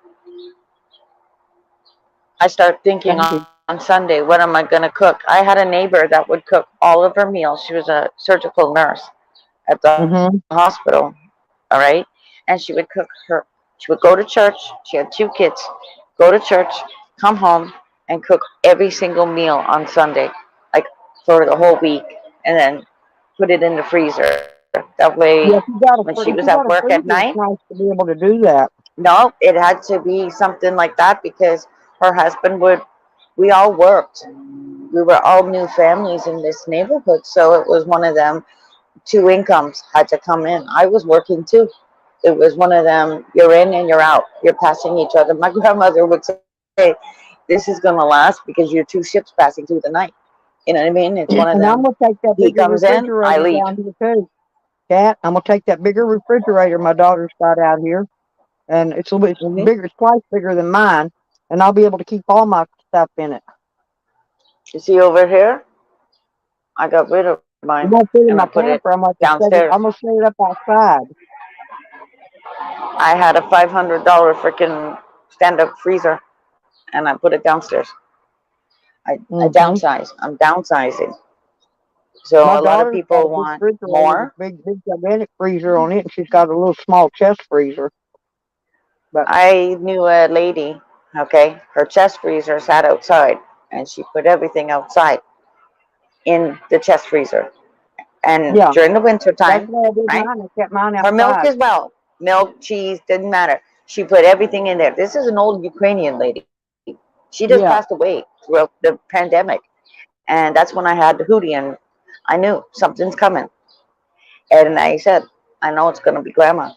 Speaker 2: I start thinking
Speaker 1: thank
Speaker 2: on
Speaker 1: you.
Speaker 2: Sunday, what am I going to cook? I had a neighbor that would cook all of her meals. She was a surgical nurse at the
Speaker 1: Mm-hmm.
Speaker 2: hospital, all right? And she would cook she would go to church. She had 2 kids, go to church, come home, and cook every single meal on Sunday, like for the whole week, and then put it in the freezer. That way,
Speaker 1: Yeah,
Speaker 2: when she was at
Speaker 1: if
Speaker 2: work
Speaker 1: you
Speaker 2: at
Speaker 1: got a
Speaker 2: night,
Speaker 1: freezer, it's nice to be able to do that.
Speaker 2: no, it had to be something like that because her husband would, we all worked. We were all new families in this neighborhood. So it was one of them, 2 incomes had to come in. I was working too. It was one of them, you're in and you're out. You're passing each other. My grandmother would say, this is going to last because you're 2 ships passing through the night. You know what I mean? It's one of
Speaker 1: And
Speaker 2: them,
Speaker 1: I'm gonna take that
Speaker 2: he
Speaker 1: bigger
Speaker 2: comes in, I
Speaker 1: refrigerator
Speaker 2: leave.
Speaker 1: down here too, Cat. I'm gonna take that bigger refrigerator my daughter's got out here, and it's
Speaker 2: Hmm.
Speaker 1: bigger. It's twice bigger than mine, and I'll be able to keep all my stuff in it.
Speaker 2: You see over here? I got rid of mine
Speaker 1: It won't
Speaker 2: and
Speaker 1: fit
Speaker 2: I
Speaker 1: in my
Speaker 2: put it
Speaker 1: camper.
Speaker 2: downstairs.
Speaker 1: I'm gonna set it up outside.
Speaker 2: I had a $500 freaking stand up freezer and I put it downstairs. I
Speaker 1: Hmm.
Speaker 2: downsize. I'm downsizing. So
Speaker 1: My
Speaker 2: a lot of
Speaker 1: daughter's got a
Speaker 2: people
Speaker 1: big
Speaker 2: want
Speaker 1: refrigerator with
Speaker 2: more.
Speaker 1: big gigantic freezer on it, and she's got a little small chest freezer. But
Speaker 2: I knew a lady, okay, her chest freezer sat outside and she put everything outside in the chest freezer. And
Speaker 1: yeah,
Speaker 2: during the winter
Speaker 1: that's
Speaker 2: time,
Speaker 1: why I did
Speaker 2: right?
Speaker 1: mine. I kept mine
Speaker 2: Her milk
Speaker 1: outside.
Speaker 2: as well. Milk, cheese, didn't matter. She put everything in there. This is an old Ukrainian lady. She just passed
Speaker 1: Yeah.
Speaker 2: away throughout the pandemic. And that's when I had the hoodie and I knew something's coming. And I said, I know it's going to be grandma.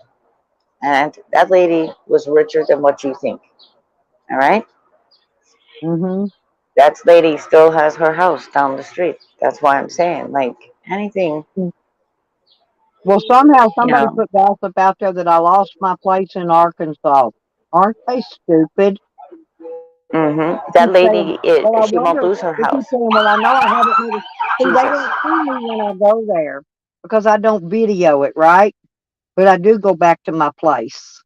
Speaker 2: And that lady was richer than what you think. All right.
Speaker 1: Hmm.
Speaker 2: That lady still has her house down the street. That's why I'm saying, like, anything,
Speaker 1: Well, somehow
Speaker 2: you
Speaker 1: somebody
Speaker 2: know.
Speaker 1: put gossip out there that I lost my place in Arkansas. Aren't they stupid?
Speaker 2: That
Speaker 1: Keep saying,
Speaker 2: lady,
Speaker 1: well, I
Speaker 2: she won't
Speaker 1: wonder,
Speaker 2: lose her
Speaker 1: they keep
Speaker 2: house.
Speaker 1: saying, well, I know I haven't made it. See, they
Speaker 2: Jesus.
Speaker 1: don't see me when I go there because I don't video it, right? But I do go back to my place.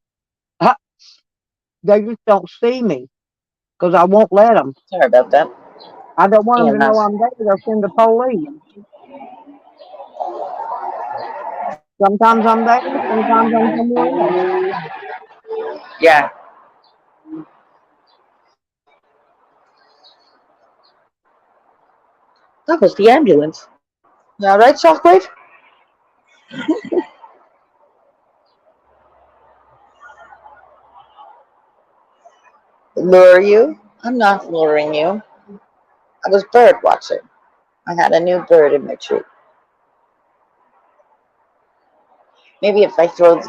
Speaker 1: They just don't see me because I won't let them.
Speaker 2: Sorry about that.
Speaker 1: I don't want them to know
Speaker 2: EMS.
Speaker 1: I'm there. They'll send the police. Sometimes I'm there, sometimes I'm somewhere else.
Speaker 2: Yeah. That was the ambulance. You all right, Shockwave? Lure you? I'm not luring you. I was bird watching. I had a new bird in my tree. Maybe if I throw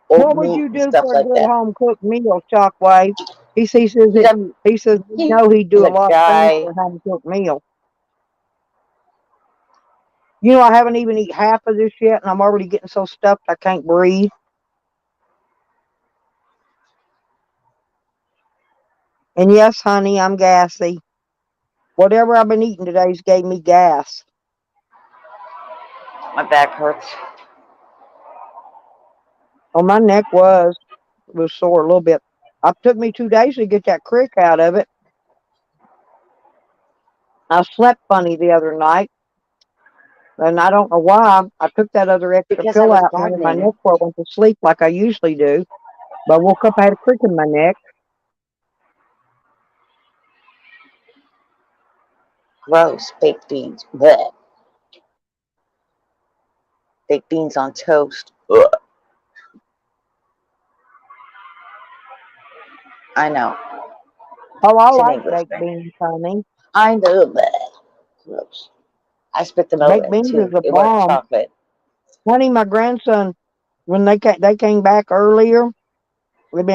Speaker 2: old
Speaker 1: What would
Speaker 2: meat
Speaker 1: you
Speaker 2: and
Speaker 1: do
Speaker 2: stuff
Speaker 1: for a
Speaker 2: like
Speaker 1: good
Speaker 2: that.
Speaker 1: home cooked meal, Shockwave? He says
Speaker 2: He's
Speaker 1: that
Speaker 2: a
Speaker 1: he says we
Speaker 2: he's
Speaker 1: know he'd do a
Speaker 2: a
Speaker 1: lot of things
Speaker 2: guy.
Speaker 1: for a home cooked meal. You know, I haven't even eaten half of this yet, and I'm already getting so stuffed I can't breathe. And yes, honey, I'm gassy. Whatever I've been eating today's gave me gas.
Speaker 2: My back hurts.
Speaker 1: Oh, my neck was sore a little bit. It took me 2 days to get that crick out of it. I slept funny the other night, and I don't know why. I took that other extra
Speaker 2: Because I
Speaker 1: pill
Speaker 2: was
Speaker 1: out and laid my
Speaker 2: gardening.
Speaker 1: neck before I went to sleep like I usually do. But I woke up, I had a crick in my neck.
Speaker 2: Gross. Baked beans. Blech. Baked beans on toast. Ugh. I know.
Speaker 1: Oh, I
Speaker 2: It's an
Speaker 1: like
Speaker 2: English
Speaker 1: baked
Speaker 2: thing.
Speaker 1: beans, honey.
Speaker 2: I know. Blech. Gross. I spit them out
Speaker 1: Baked
Speaker 2: right
Speaker 1: beans
Speaker 2: too.
Speaker 1: is a
Speaker 2: They weren't
Speaker 1: bomb.
Speaker 2: chocolate.
Speaker 1: Honey, my grandson, when they came back earlier, they've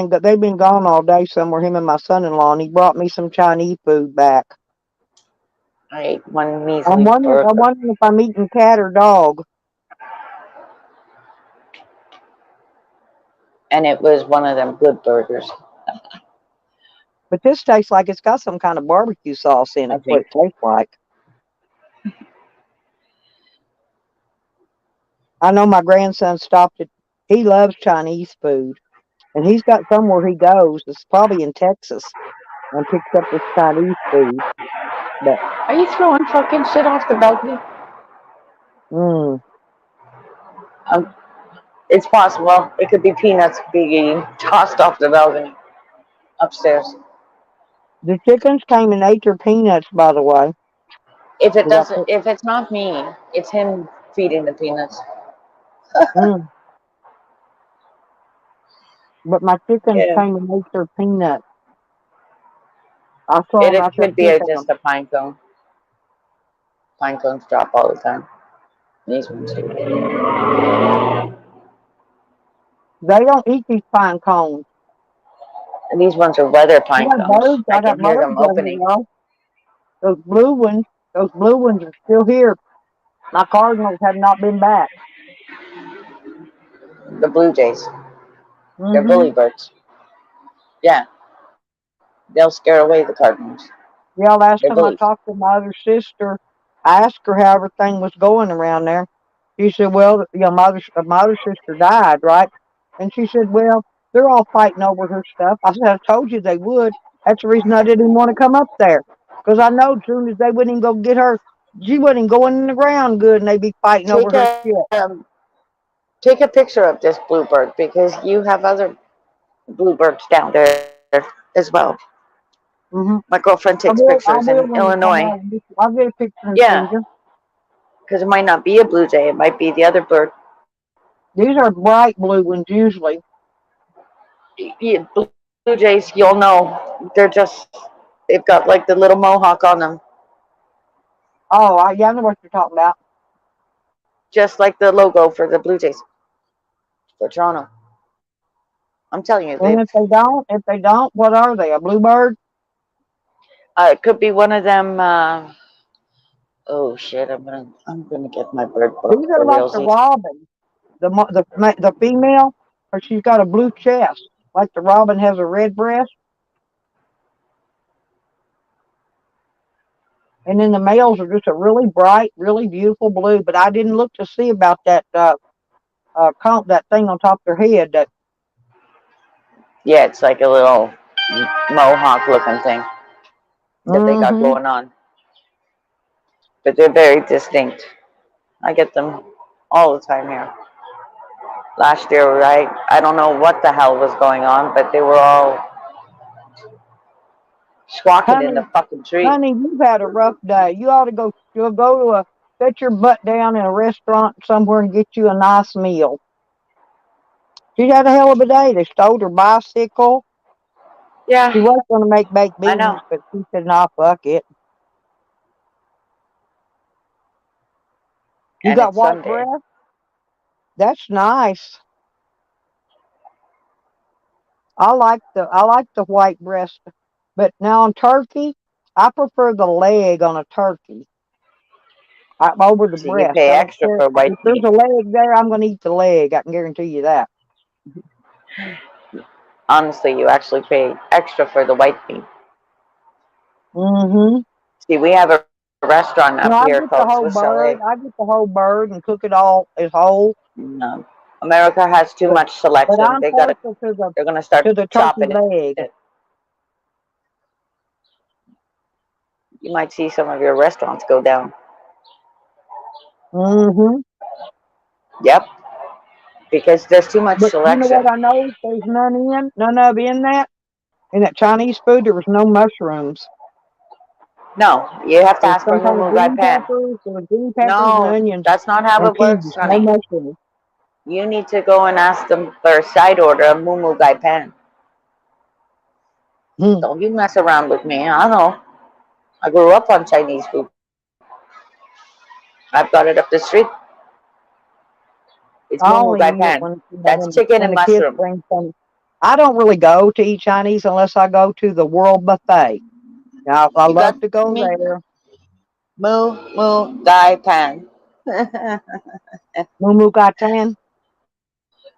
Speaker 1: been gone all day somewhere, him and my son-in-law, and he brought me some Chinese food back.
Speaker 2: I ate one measly
Speaker 1: I'm
Speaker 2: burger.
Speaker 1: wondering if I'm eating cat or dog.
Speaker 2: And it was one of them good burgers,
Speaker 1: But this tastes like it's got some kind of barbecue sauce in
Speaker 2: I
Speaker 1: it. What
Speaker 2: think.
Speaker 1: it tastes like. I know my grandson stopped at. He loves Chinese food, and he's got somewhere he goes. It's probably in Texas, and picks up this Chinese food. But
Speaker 2: Are you throwing fucking shit off the balcony?
Speaker 1: mm,
Speaker 2: Um, it's possible. It could be peanuts being tossed off the balcony upstairs.
Speaker 1: the chickens came and ate your peanuts, by the way.
Speaker 2: If it
Speaker 1: 'Cause I
Speaker 2: doesn't,
Speaker 1: put,
Speaker 2: if it's not me, it's him feeding the peanuts.
Speaker 1: mm, but my chickens
Speaker 2: Yeah.
Speaker 1: came and ate your peanuts. I saw them
Speaker 2: It
Speaker 1: out there
Speaker 2: could be
Speaker 1: picking
Speaker 2: just
Speaker 1: them.
Speaker 2: a pine cone. Pine cones drop all the time. These ones too.
Speaker 1: They don't eat these pine cones.
Speaker 2: And these ones are weather pine cones. I
Speaker 1: I
Speaker 2: can
Speaker 1: got
Speaker 2: hear
Speaker 1: birds
Speaker 2: them
Speaker 1: over
Speaker 2: opening.
Speaker 1: here. Those blue ones are still here. My cardinals have not been back.
Speaker 2: The blue jays. They're
Speaker 1: Hmm.
Speaker 2: bully birds. Yeah, they'll scare away the cardinals.
Speaker 1: Yeah, last
Speaker 2: They're
Speaker 1: time I
Speaker 2: bullies.
Speaker 1: talked to my other sister, I asked her how everything was going around there. She said, "Well, my other sister died, right?" And she said, "Well, they're all fighting over her stuff." I said, "I told you they would. That's the reason I didn't even want to come up there, because I know as soon as they wouldn't even go get her, she wasn't even going in the ground good, and they'd be fighting over
Speaker 2: Take
Speaker 1: her
Speaker 2: a
Speaker 1: shit."
Speaker 2: take a picture of this bluebird because you have other bluebirds down there as well.
Speaker 1: Hmm.
Speaker 2: My girlfriend takes pictures
Speaker 1: I
Speaker 2: in
Speaker 1: will when you come
Speaker 2: Illinois.
Speaker 1: out. I'll get a picture and
Speaker 2: Yeah,
Speaker 1: send you.
Speaker 2: because it might not be a blue jay; it might be the other bird.
Speaker 1: These are bright blue ones usually.
Speaker 2: Blue jays, you'll know they're just they've got like the little mohawk on them,
Speaker 1: Oh, yeah, I know what you're talking about.
Speaker 2: just like the logo for the Blue Jays for Toronto. I'm telling you,
Speaker 1: And
Speaker 2: they've.
Speaker 1: if they don't, what are they? A bluebird?
Speaker 2: It could be one of them. Oh shit! I'm gonna get my bird book
Speaker 1: These
Speaker 2: for
Speaker 1: are like the
Speaker 2: realsies.
Speaker 1: robin. The female, or she's got a blue chest, like the robin has a red breast. and then the males are just a really bright, really beautiful blue. But I didn't look to see about that that thing on top of their head. That
Speaker 2: Yeah, it's like a little mohawk looking thing that they got
Speaker 1: mm-hmm.
Speaker 2: going on. But they're very distinct. I get them all the time here. Last year, I don't know what the hell was going on, but they were all squawking in the
Speaker 1: honey,
Speaker 2: fucking tree.
Speaker 1: honey, you've had a rough day. You ought to go. You'll go to a set your butt down in a restaurant somewhere and get you a nice meal. She's had a hell of a day. They stole her bicycle. She
Speaker 2: Yeah,
Speaker 1: was going to make baked
Speaker 2: I know.
Speaker 1: beans, but she said, "Nah, fuck it." You
Speaker 2: And
Speaker 1: got
Speaker 2: it's
Speaker 1: white
Speaker 2: Sunday.
Speaker 1: bread? That's nice. I like the white breast, but now on turkey, I prefer the leg on a turkey over the
Speaker 2: So you
Speaker 1: breast.
Speaker 2: pay
Speaker 1: I don't
Speaker 2: extra
Speaker 1: care
Speaker 2: for white
Speaker 1: if there's
Speaker 2: meat.
Speaker 1: a leg there. I'm going to eat the leg. I can guarantee you that.
Speaker 2: Honestly, you actually pay extra for the white meat.
Speaker 1: Mm-hmm.
Speaker 2: See, we have a restaurant up here
Speaker 1: No, I
Speaker 2: called
Speaker 1: get the
Speaker 2: Swiss
Speaker 1: whole
Speaker 2: Chalet.
Speaker 1: bird. I get the whole bird and cook it all as whole.
Speaker 2: No, America has too
Speaker 1: But
Speaker 2: much
Speaker 1: but
Speaker 2: selection.
Speaker 1: I'm partial
Speaker 2: They're gonna start
Speaker 1: to the turkey
Speaker 2: chopping it.
Speaker 1: leg.
Speaker 2: You might see some of your restaurants go down.
Speaker 1: Mm-hmm.
Speaker 2: Yep, because there's too much
Speaker 1: But you know
Speaker 2: selection.
Speaker 1: what I know? There's none of in that. In that Chinese food, there was no mushrooms.
Speaker 2: No, you have to
Speaker 1: There was
Speaker 2: ask for
Speaker 1: some kind
Speaker 2: Moo
Speaker 1: of
Speaker 2: Moo Gai
Speaker 1: green
Speaker 2: Pan.
Speaker 1: peppers. There were green peppers and
Speaker 2: No,
Speaker 1: onions
Speaker 2: that's not how
Speaker 1: and
Speaker 2: it
Speaker 1: peas.
Speaker 2: works,
Speaker 1: No
Speaker 2: honey.
Speaker 1: mushrooms.
Speaker 2: You need to go and ask them for a side order of Moo Moo Gai Pan.
Speaker 1: Hmm.
Speaker 2: Don't you mess around with me. I know. I grew up on Chinese food. I've got it up the street. It's Moo
Speaker 1: I
Speaker 2: Moo
Speaker 1: only
Speaker 2: Gai
Speaker 1: eat it
Speaker 2: Pan.
Speaker 1: when
Speaker 2: That's chicken
Speaker 1: when
Speaker 2: and
Speaker 1: the kids
Speaker 2: mushroom.
Speaker 1: bring some. I don't really go to eat Chinese unless I go to the World Buffet. Now, I
Speaker 2: You
Speaker 1: love
Speaker 2: got
Speaker 1: to go
Speaker 2: me?
Speaker 1: there.
Speaker 2: Moo Moo Gai Pan.
Speaker 1: Mumu Gatan,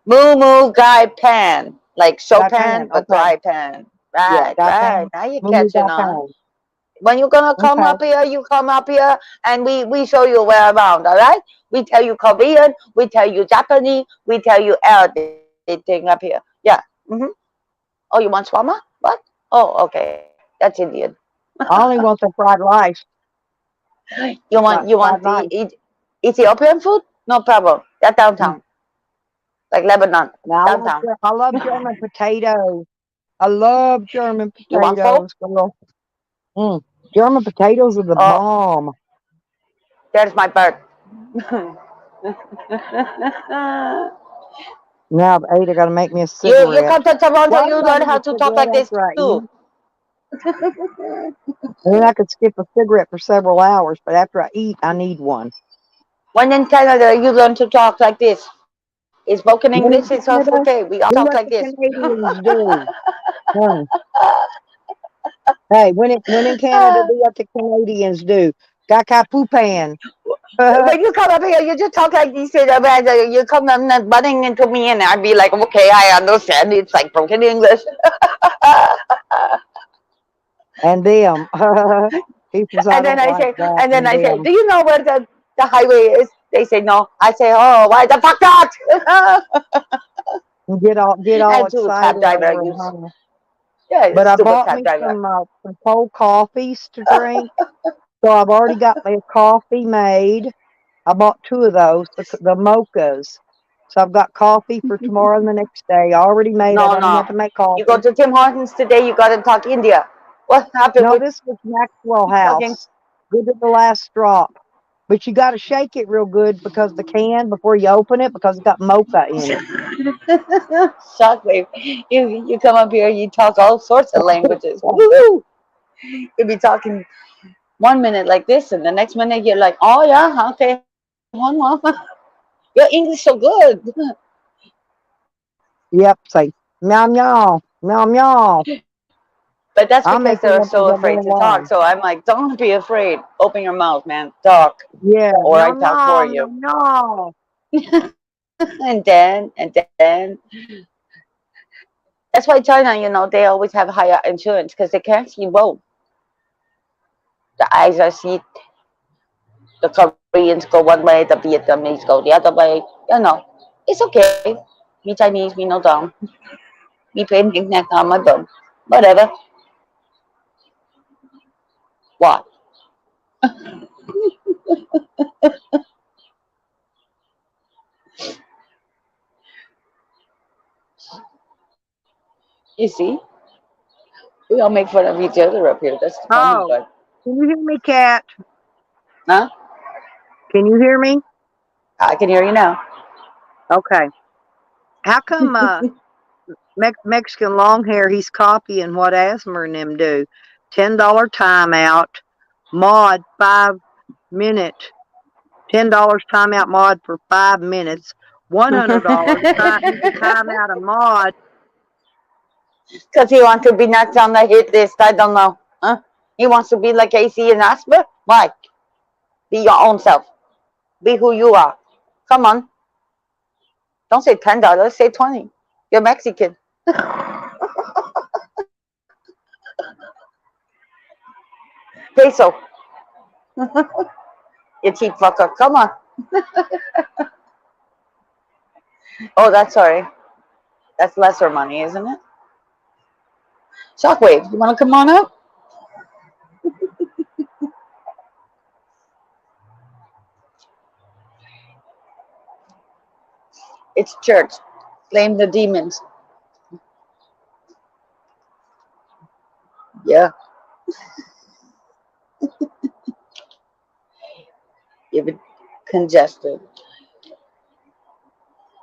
Speaker 2: Moo Moo Gai Pan. Like
Speaker 1: Gatan.
Speaker 2: Chopin, but
Speaker 1: Okay,
Speaker 2: Gai Pan.
Speaker 1: yeah,
Speaker 2: Right, right.
Speaker 1: Gatan.
Speaker 2: Now you're
Speaker 1: Mumu
Speaker 2: catching on.
Speaker 1: Gatan.
Speaker 2: When you're gonna come
Speaker 1: Okay.
Speaker 2: up here, you come up here and we show you where around, all right? We tell you Korean, we tell you Japanese, we tell you everything up here. Yeah. Oh, you want shawarma? What? Oh, okay. That's Indian.
Speaker 1: I only want the fried rice.
Speaker 2: You
Speaker 1: Fried
Speaker 2: want the
Speaker 1: rice.
Speaker 2: Ethiopian food? No problem. That's
Speaker 1: Mm.
Speaker 2: downtown, like Lebanon,
Speaker 1: Now
Speaker 2: downtown.
Speaker 1: I love German potatoes. I love German
Speaker 2: You want pho?
Speaker 1: potatoes, girl. Mm. German potatoes are the
Speaker 2: Oh,
Speaker 1: bomb.
Speaker 2: there's my bird.
Speaker 1: Now, Ada got to make me a
Speaker 2: You
Speaker 1: cigarette.
Speaker 2: come to Toronto,
Speaker 1: Why
Speaker 2: you
Speaker 1: do I
Speaker 2: learn
Speaker 1: need
Speaker 2: how
Speaker 1: a
Speaker 2: to talk
Speaker 1: cigarette
Speaker 2: like this
Speaker 1: after I
Speaker 2: too.
Speaker 1: eat? And then I could skip a cigarette for several hours, but after I eat, I need one.
Speaker 2: When in Canada, you learn to talk like this. It's spoken English,
Speaker 1: When
Speaker 2: it's
Speaker 1: in
Speaker 2: okay. We
Speaker 1: Canada,
Speaker 2: all talk like
Speaker 1: do
Speaker 2: this.
Speaker 1: what the Canadians do. Huh. Hey, when in Canada, do what the Canadians do. Kakapupan.
Speaker 2: When you come up here, you just talk like this. You come butting into me, and I'd be like, okay, I understand. It's like broken English.
Speaker 1: And them. He says, I don't like that.
Speaker 2: And then
Speaker 1: And
Speaker 2: I say,
Speaker 1: them.
Speaker 2: do you know where the highway is? They say no. I say, oh, why the fuck not?
Speaker 1: And get all
Speaker 2: And to a
Speaker 1: excited
Speaker 2: cab driver,
Speaker 1: over them. Huh?
Speaker 2: yeah,
Speaker 1: But
Speaker 2: it's
Speaker 1: I
Speaker 2: stupid
Speaker 1: bought
Speaker 2: cab
Speaker 1: me
Speaker 2: driver.
Speaker 1: some cold coffees to drink. So I've already got my coffee made. I bought two of those, the mochas. So I've got coffee for tomorrow and the next day already made. I
Speaker 2: No,
Speaker 1: don't even
Speaker 2: no.
Speaker 1: have to make
Speaker 2: You go
Speaker 1: coffee.
Speaker 2: to Tim Hortons today, you got to talk India. What happened
Speaker 1: No,
Speaker 2: with
Speaker 1: this was Maxwell
Speaker 2: talking?
Speaker 1: House. Good to the last drop. But you got to shake it real good because the can before you open it because it's got mocha in it.
Speaker 2: Shockwave. You come up here, you talk all sorts of languages. Woohoo! You'll be talking 1 minute like this, and the next minute you're like, oh yeah, okay, one more. Your English so good.
Speaker 1: Yep, say meow meow meow meow.
Speaker 2: But that's
Speaker 1: I'll
Speaker 2: because
Speaker 1: make it
Speaker 2: they're
Speaker 1: up as
Speaker 2: so
Speaker 1: I go
Speaker 2: afraid to talk.
Speaker 1: along.
Speaker 2: So I'm like, don't be afraid. Open your mouth, man. Talk,
Speaker 1: Yeah,
Speaker 2: or I
Speaker 1: meow
Speaker 2: talk
Speaker 1: meow
Speaker 2: for
Speaker 1: meow
Speaker 2: you.
Speaker 1: meow.
Speaker 2: And then, that's why China, they always have higher insurance because they can't see road. The eyes are see. The Koreans go one way, the Vietnamese go the other way. It's okay. Me Chinese, me no dumb. Me painting neck on my bum. Whatever. What? You see? We all make fun of each other up here. That's the funny
Speaker 1: Oh,
Speaker 2: part.
Speaker 1: can you hear me, Cat?
Speaker 2: Huh?
Speaker 1: Can you hear me?
Speaker 2: I can hear you now.
Speaker 1: Okay. How come Mexican long hair, he's copying what Asmer and them do? $10 timeout, mod 5 minute. $10 timeout mod for 5 minutes. $100 timeout a mod.
Speaker 2: Because he wants to be next on the hit list. I don't know. Huh? He wants to be like AC and Asper? Why? Be your own self. Be who you are. Come on. Don't say $10. Say 20. You're Mexican. Peso. You cheap fucker. Come on. Oh, that's sorry. That's lesser money, isn't it? Shockwave, you want to come on up? It's church. Blame the demons. Yeah. You've been congested.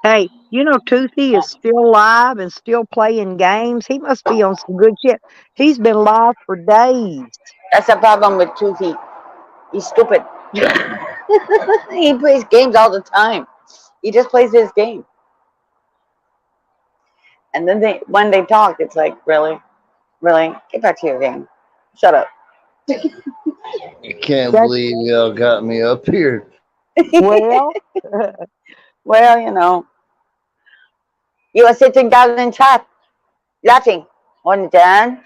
Speaker 1: Hey, Toothy is still live and still playing games. He must be on some good shit. He's been live for days.
Speaker 2: That's the problem with Toothy. He's stupid. He plays games all the time. He just plays his game. And then when they talk, it's like, really? Really? Get back to your game. Shut up.
Speaker 4: I can't
Speaker 1: That's
Speaker 4: believe y'all got me up here.
Speaker 1: well,
Speaker 2: Well, you were sitting down in chat, laughing. One then,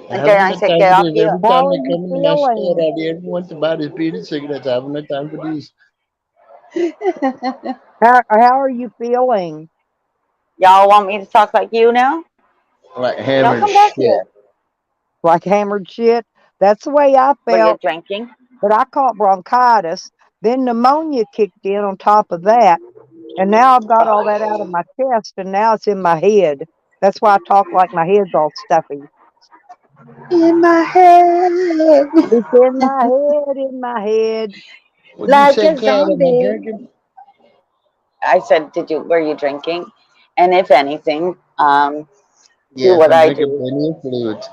Speaker 2: and then
Speaker 4: Having
Speaker 2: I
Speaker 4: a
Speaker 2: said,
Speaker 4: time
Speaker 2: get
Speaker 4: for
Speaker 2: up
Speaker 4: this.
Speaker 2: here.
Speaker 4: Every
Speaker 1: how
Speaker 4: time
Speaker 1: are
Speaker 4: I
Speaker 1: you
Speaker 4: come in my store
Speaker 1: feeling?
Speaker 4: out here, everyone's about his beer and cigarettes. Having a time for this.
Speaker 1: How are you feeling?
Speaker 2: Y'all want me to talk like you now?
Speaker 4: Like
Speaker 2: Y'all
Speaker 4: hammered
Speaker 2: come back
Speaker 4: shit.
Speaker 2: here.
Speaker 1: Like hammered shit? That's the way I
Speaker 2: Were you
Speaker 1: felt,
Speaker 2: drinking?
Speaker 1: but I caught bronchitis. Then pneumonia kicked in on top of that. And now I've got all that out of my chest and now it's in my head. That's why I talk like my head's all stuffy.
Speaker 2: In my head,
Speaker 1: It's in my head, in my head.
Speaker 4: What'd you
Speaker 2: like
Speaker 4: say,
Speaker 2: a
Speaker 4: Cat? Am I
Speaker 2: zombie.
Speaker 4: drinking?
Speaker 2: I said, were you drinking? And if anything, do
Speaker 4: Yes,
Speaker 2: what
Speaker 4: I'm
Speaker 2: I
Speaker 4: drinking
Speaker 2: do.
Speaker 4: plenty of fluids.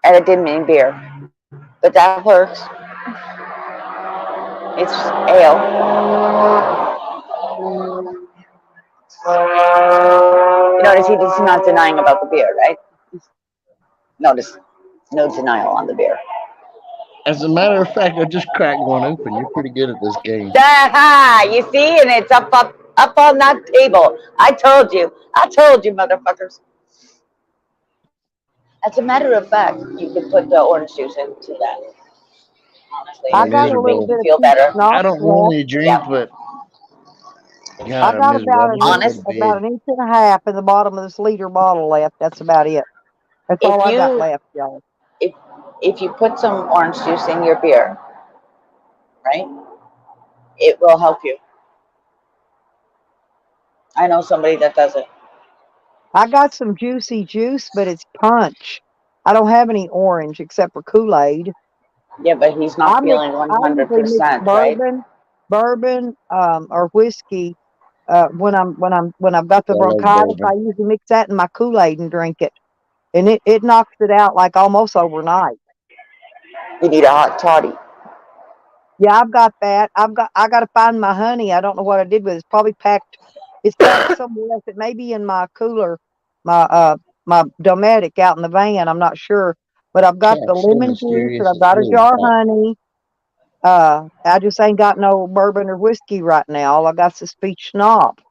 Speaker 2: And it didn't mean beer, but that works. It's ale. You notice he's not denying about the beer, right? Notice, no denial on the beer.
Speaker 4: As a matter of fact, I just cracked one open. You're pretty good at this game.
Speaker 2: Aha! You see, and it's up on that table. I told you, motherfuckers. As a matter of fact, you could put the orange juice into that. Honestly,
Speaker 1: I
Speaker 4: Well,
Speaker 1: got
Speaker 2: it
Speaker 1: a
Speaker 4: good,
Speaker 2: should make
Speaker 1: little
Speaker 4: bro.
Speaker 1: bit
Speaker 2: you
Speaker 1: of
Speaker 2: feel
Speaker 1: peach
Speaker 2: better.
Speaker 4: I
Speaker 1: schnapps
Speaker 4: don't
Speaker 1: left.
Speaker 4: normally drink,
Speaker 2: Yeah.
Speaker 4: but
Speaker 1: I
Speaker 4: God, I
Speaker 1: got
Speaker 4: miss it. I
Speaker 1: about
Speaker 4: just want to go to
Speaker 2: Honest,
Speaker 1: about
Speaker 4: bed.
Speaker 1: an inch and a half in the bottom of this liter bottle left. That's about it. That's
Speaker 2: if
Speaker 1: all I got
Speaker 2: you
Speaker 1: left, y'all.
Speaker 2: if if you put some orange juice in your beer, right, it will help you. I know somebody that does it.
Speaker 1: I got some juicy juice, but it's punch. I don't have any orange except for Kool-Aid.
Speaker 2: Yeah, but he's not feeling
Speaker 1: I usually mix
Speaker 2: 100%, right?
Speaker 1: bourbon, or whiskey. When I've got the
Speaker 4: I like
Speaker 1: bronchitis, I
Speaker 4: bourbon.
Speaker 1: usually mix that in my Kool-Aid and drink it, and it knocks it out like almost overnight.
Speaker 2: You need a hot toddy.
Speaker 1: Yeah, I've got that. I got to find my honey. I don't know what I did with it. It's probably packed. It's packed somewhere else. It may be in my cooler, my my Dometic out in the van. I'm not sure, but I've got the
Speaker 4: Cat's so
Speaker 1: lemon juice and
Speaker 4: mysterious.
Speaker 1: I've
Speaker 4: It's
Speaker 1: got a
Speaker 4: really
Speaker 1: jar of
Speaker 4: hot.
Speaker 1: honey. I just ain't got no bourbon or whiskey right now. All I got's is peach schnapps.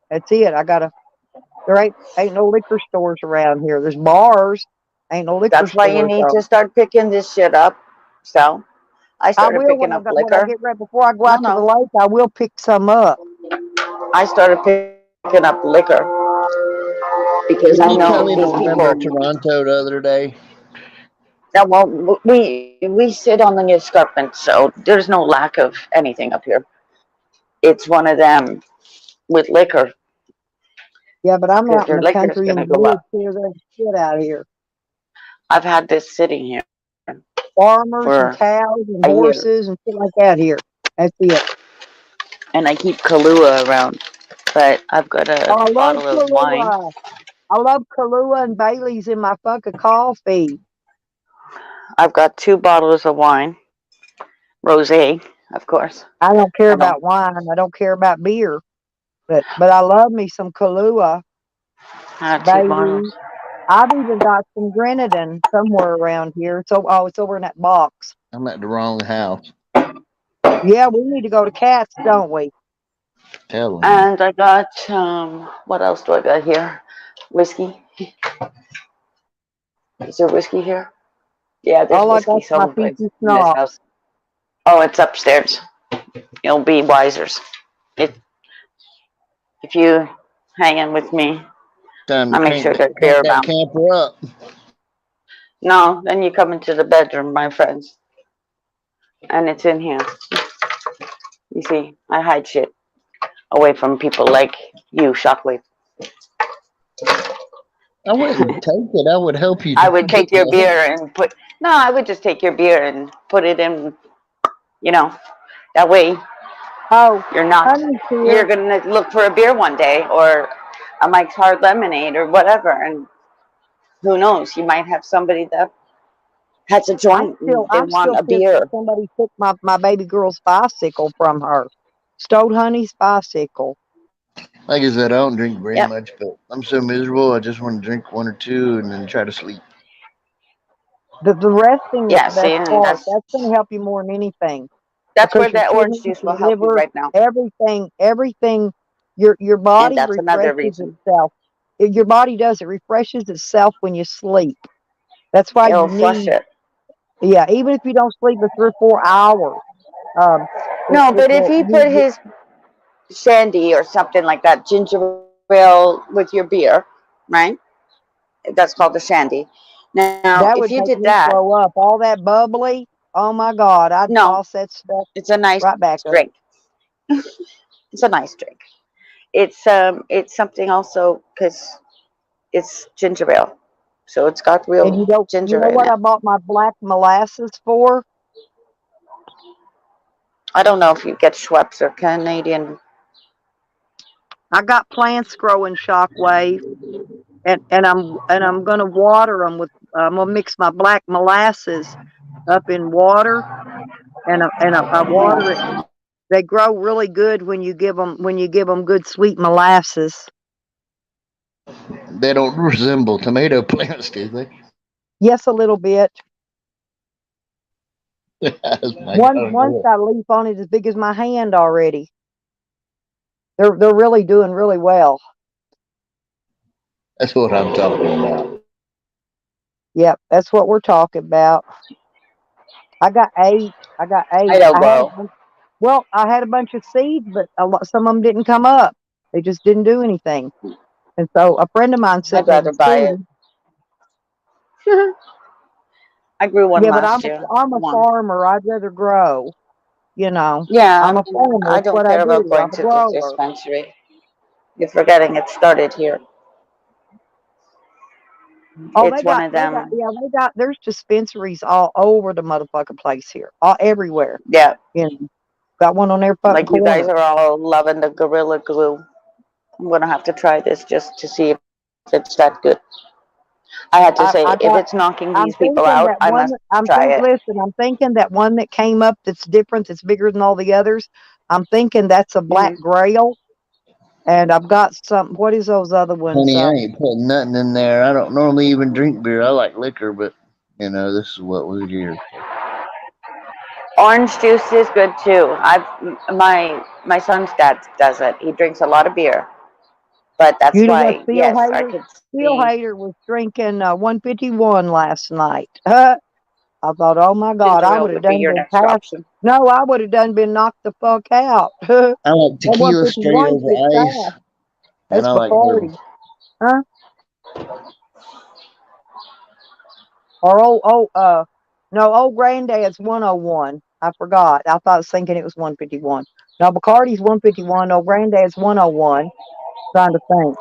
Speaker 1: That's it. There ain't no liquor stores around here. There's bars. Ain't no liquor
Speaker 2: That's why you
Speaker 1: stores
Speaker 2: need
Speaker 1: though.
Speaker 2: to start picking this shit up. So I
Speaker 1: I
Speaker 2: started
Speaker 1: will
Speaker 2: picking up
Speaker 1: when I
Speaker 2: liquor.
Speaker 1: get ready before I go
Speaker 2: No,
Speaker 1: out to the
Speaker 2: no.
Speaker 1: lake. I will pick some up.
Speaker 2: I started picking up liquor because I
Speaker 4: Didn't you
Speaker 2: know
Speaker 4: tell me
Speaker 2: these
Speaker 4: to
Speaker 2: people.
Speaker 4: remember Toronto the other day?
Speaker 2: That won't. We sit on the escarpment, so there's no lack of anything up here. It's one of them with liquor
Speaker 1: Yeah, but I'm
Speaker 2: because
Speaker 1: out in
Speaker 2: your
Speaker 1: the
Speaker 2: liquor is
Speaker 1: country
Speaker 2: going
Speaker 1: in
Speaker 2: to
Speaker 1: the
Speaker 2: go
Speaker 1: woods
Speaker 2: up.
Speaker 1: here. There's shit out here.
Speaker 2: I've had this sitting here
Speaker 1: Farmers and
Speaker 2: for
Speaker 1: cows
Speaker 2: a
Speaker 1: and
Speaker 2: year,
Speaker 1: horses and shit like that here. That's it.
Speaker 2: and I keep Kahlua around. But I've got
Speaker 1: Oh,
Speaker 2: a
Speaker 1: I love
Speaker 2: bottle of wine.
Speaker 1: Kahlua. I love Kahlua and Bailey's in my fucking coffee.
Speaker 2: I've got 2 bottles of wine, rosé, of course.
Speaker 1: I don't care
Speaker 2: I don't.
Speaker 1: about wine. I don't care about beer. But I love me some Kahlua,
Speaker 2: I have 2 bottles.
Speaker 1: Bailey. I've even got some Grenadine somewhere around here. So it's over in that box.
Speaker 4: I'm at the wrong house.
Speaker 1: Yeah, we need to go to Cats, don't we?
Speaker 4: Telling you.
Speaker 2: And I got what else do I got here? Whiskey. Is there whiskey here? Yeah, there's
Speaker 1: All I
Speaker 2: whiskey
Speaker 1: got's my
Speaker 2: someplace
Speaker 1: peachy
Speaker 2: in this
Speaker 1: schnapps.
Speaker 2: house. Oh, it's upstairs. You'll be wisers. If if you hang in with me,
Speaker 4: Time to
Speaker 2: I'll make sure there's
Speaker 4: crank
Speaker 2: beer
Speaker 4: that
Speaker 2: around.
Speaker 4: camper up.
Speaker 2: No, then you come into the bedroom, my friends, and it's in here. You see, I hide shit away from people like you, Shockwave.
Speaker 4: I wouldn't take it. I would help you
Speaker 2: I
Speaker 4: to
Speaker 2: would
Speaker 4: get
Speaker 2: take your
Speaker 4: it.
Speaker 2: beer and put. No, I would just take your beer and put it in. You know, that way
Speaker 1: Oh,
Speaker 2: you're not.
Speaker 1: Honey's here.
Speaker 2: You're gonna look for a beer one day, or a Mike's Hard Lemonade, or whatever, and who knows? You might have somebody that has a joint and they
Speaker 1: I'm
Speaker 2: want
Speaker 1: still
Speaker 2: a
Speaker 1: pissed that
Speaker 2: beer.
Speaker 1: somebody took my baby girl's bicycle from her. Stole Honey's bicycle.
Speaker 4: Like I said, I don't drink very
Speaker 2: Yep.
Speaker 4: much, but I'm so miserable. I just want to drink one or two and then try to sleep.
Speaker 1: The resting is
Speaker 2: Yeah.
Speaker 1: the
Speaker 2: See,
Speaker 1: best
Speaker 2: and
Speaker 1: part. That's going to help you more than anything
Speaker 2: that's
Speaker 1: because
Speaker 2: where
Speaker 1: your
Speaker 2: that orange
Speaker 1: kidneys,
Speaker 2: juice will
Speaker 1: your
Speaker 2: help you
Speaker 1: liver,
Speaker 2: right now,
Speaker 1: everything, your
Speaker 2: and
Speaker 1: body
Speaker 2: that's another
Speaker 1: refreshes
Speaker 2: reason
Speaker 1: itself. Your body does. It refreshes itself when you sleep. That's why
Speaker 2: it'll
Speaker 1: you
Speaker 2: flush
Speaker 1: need,
Speaker 2: it.
Speaker 1: yeah, even if you don't sleep for 3 or 4 hours, um,
Speaker 2: No,
Speaker 1: it
Speaker 2: but if
Speaker 1: will,
Speaker 2: he put his shandy or something like that, ginger ale with your beer, right? That's called the shandy. Now, if
Speaker 1: that
Speaker 2: you
Speaker 1: would
Speaker 2: did
Speaker 1: make me
Speaker 2: that,
Speaker 1: throw up. All that bubbly, oh my God, I'd
Speaker 2: no,
Speaker 1: toss that stuff
Speaker 2: it's a nice
Speaker 1: right back up.
Speaker 2: drink. It's a nice drink. It's something also because it's ginger ale, so it's got
Speaker 1: And
Speaker 2: real
Speaker 1: you
Speaker 2: ginger
Speaker 1: know
Speaker 2: in
Speaker 1: what
Speaker 2: it.
Speaker 1: I bought my black molasses for?
Speaker 2: I don't know if you get Schweppes or Canadian.
Speaker 1: I got plants growing shockwave, and I'm gonna water them with. I'm gonna mix my black molasses up in water, I water it. They grow really good when you give them good sweet molasses.
Speaker 4: They don't resemble tomato plants, do they?
Speaker 1: Yes, a little bit.
Speaker 4: I
Speaker 1: One's
Speaker 4: gotta
Speaker 1: got a leaf on it as big as my hand already. They're really doing really well.
Speaker 4: That's what I'm talking about.
Speaker 1: Yep, that's what we're talking about. I got eight. I got
Speaker 2: I
Speaker 1: eight.
Speaker 2: don't grow.
Speaker 1: I had a bunch of seeds, but some of them didn't come up. They just didn't do anything. And so a friend of mine
Speaker 2: I'd
Speaker 1: sent me the
Speaker 2: rather buy it.
Speaker 1: seed.
Speaker 2: I grew one
Speaker 1: Yeah, but
Speaker 2: last year.
Speaker 1: I'm a
Speaker 2: One.
Speaker 1: farmer. I'd rather grow. You know, I'm
Speaker 2: Yeah,
Speaker 1: a farmer.
Speaker 2: I
Speaker 1: It's
Speaker 2: don't
Speaker 1: what I
Speaker 2: care about
Speaker 1: do.
Speaker 2: going
Speaker 1: I'm a
Speaker 2: to the
Speaker 1: grower.
Speaker 2: dispensary. You're forgetting it started here.
Speaker 1: Oh,
Speaker 2: It's one of them.
Speaker 1: there's dispensaries all over the motherfucking place here, all everywhere.
Speaker 2: Yeah,
Speaker 1: You know, got one on every fucking
Speaker 2: like you guys
Speaker 1: corner.
Speaker 2: are all loving the Gorilla Glue. I'm gonna have to try this just to see if it's that good. I had to say,
Speaker 1: I
Speaker 2: if
Speaker 1: got.
Speaker 2: it's knocking
Speaker 1: I'm
Speaker 2: these people
Speaker 1: thinking
Speaker 2: out,
Speaker 1: that
Speaker 2: I
Speaker 1: one.
Speaker 2: must try it.
Speaker 1: Listen. I'm thinking that one that came up that's different, that's bigger than all the others. I'm thinking that's a black
Speaker 2: Hmm.
Speaker 1: grail, and I've got some. What is those other ones?
Speaker 4: Honey, I ain't putting nothing in there. I don't normally even drink beer. I like liquor, but this is what we do.
Speaker 2: Orange juice is good too. My son's dad does it. He drinks a lot of beer, but that's
Speaker 1: You know what?
Speaker 2: why yes, I could
Speaker 1: Steel
Speaker 2: see.
Speaker 1: Hater was drinking 151 last night. I thought, oh my God,
Speaker 2: Ginger
Speaker 1: I
Speaker 2: ale
Speaker 1: would have
Speaker 2: would be
Speaker 1: done
Speaker 2: your
Speaker 1: been
Speaker 2: next
Speaker 1: passed.
Speaker 2: option.
Speaker 1: No, I would have done been knocked the fuck out. That
Speaker 4: I like tequila straight
Speaker 1: 151
Speaker 4: over
Speaker 1: gets
Speaker 4: ice,
Speaker 1: fast.
Speaker 4: and
Speaker 1: That's
Speaker 4: I like bourbon.
Speaker 1: Bacardi, huh? Or no, old granddad's 101. I forgot. I thought I was thinking it was 151. No, Bacardi's 151. Old granddad's 101. Trying to think.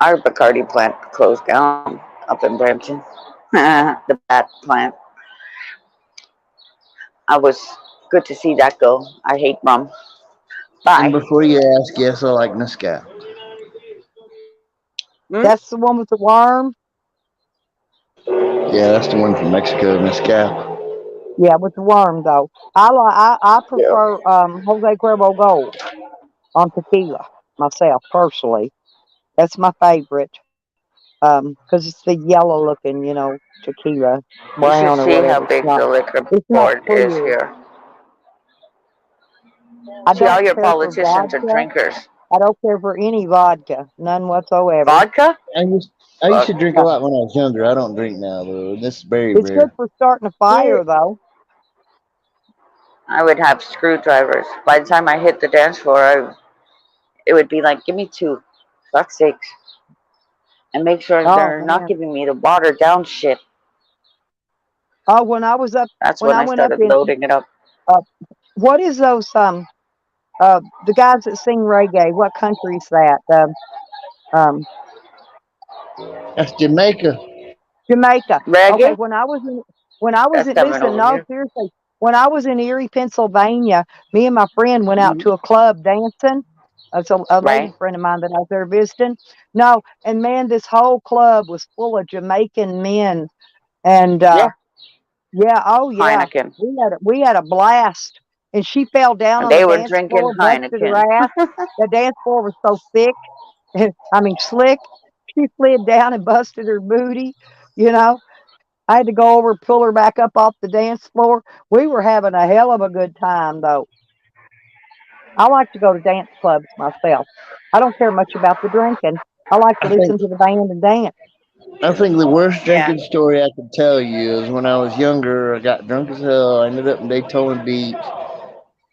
Speaker 2: Our Bacardi plant closed down up in Brampton. The bat plant. I was good to see that go. I hate rum.
Speaker 4: And
Speaker 2: Bye.
Speaker 4: before you ask, yes, I like mezcal.
Speaker 2: Hmm?
Speaker 1: That's the one with the worm.
Speaker 4: Yeah, that's the one from Mexico, mezcal.
Speaker 1: Yeah, with the worm though. I
Speaker 2: Yeah.
Speaker 1: prefer Jose Cuervo Gold on tequila myself personally. That's my favorite. 'Cause it's the yellow looking, tequila,
Speaker 2: You should
Speaker 1: brown or
Speaker 2: see how
Speaker 1: whatever.
Speaker 2: big the liquor
Speaker 1: It's not
Speaker 2: board is
Speaker 1: clear.
Speaker 2: here.
Speaker 1: I
Speaker 2: See, all
Speaker 1: don't
Speaker 2: your
Speaker 1: care for
Speaker 2: politicians are
Speaker 1: vodka.
Speaker 2: drinkers.
Speaker 1: I don't care for any vodka, none whatsoever.
Speaker 2: Vodka?
Speaker 4: I used I used
Speaker 2: Fuck.
Speaker 4: to drink a
Speaker 1: Yeah.
Speaker 4: lot when I was younger. I don't drink now though. This is very
Speaker 1: It's good
Speaker 4: rare.
Speaker 1: for starting a
Speaker 2: Yeah.
Speaker 1: fire though.
Speaker 2: I would have screwdrivers. By the time I hit the dance floor, it would be like, give me two. Fuck's sakes. And make sure
Speaker 1: Oh
Speaker 2: they're not
Speaker 1: man.
Speaker 2: giving me the watered down shit.
Speaker 1: Oh, when I was up,
Speaker 2: That's
Speaker 1: when
Speaker 2: when
Speaker 1: I
Speaker 2: I
Speaker 1: went up
Speaker 2: started
Speaker 1: in,
Speaker 2: loading it up.
Speaker 1: uh, what is those the guys that sing reggae? What country is that? Um,
Speaker 4: That's Jamaica.
Speaker 1: Jamaica. Okay,
Speaker 2: Reggae?
Speaker 1: when I was
Speaker 2: That's
Speaker 1: in
Speaker 2: coming
Speaker 1: listen,
Speaker 2: over
Speaker 1: no,
Speaker 2: here.
Speaker 1: seriously, when I was in Erie, Pennsylvania, me and my friend went out
Speaker 2: Hmm.
Speaker 1: to a club dancing. It's a lady
Speaker 2: Right?
Speaker 1: friend of mine that I was there visiting. No, and man, this whole club was full of Jamaican men, and
Speaker 2: Yeah.
Speaker 1: yeah, oh yeah,
Speaker 2: Heineken.
Speaker 1: we had a blast. And she fell down
Speaker 2: And
Speaker 1: on the
Speaker 2: they were
Speaker 1: dance
Speaker 2: drinking
Speaker 1: floor, busted her
Speaker 2: Heineken.
Speaker 1: ass. The dance floor was so thick, I mean slick. She slid down and busted her booty. You know, I had to go over, pull her back up off the dance floor. We were having a hell of a good time, though. I like to go to dance clubs myself. I don't care much about the drinking. I like to
Speaker 4: I think
Speaker 1: listen to the band and dance.
Speaker 4: I think the worst
Speaker 2: Yeah.
Speaker 4: drinking story I could tell you is when I was younger. I got drunk as hell. I ended up in Daytona Beach,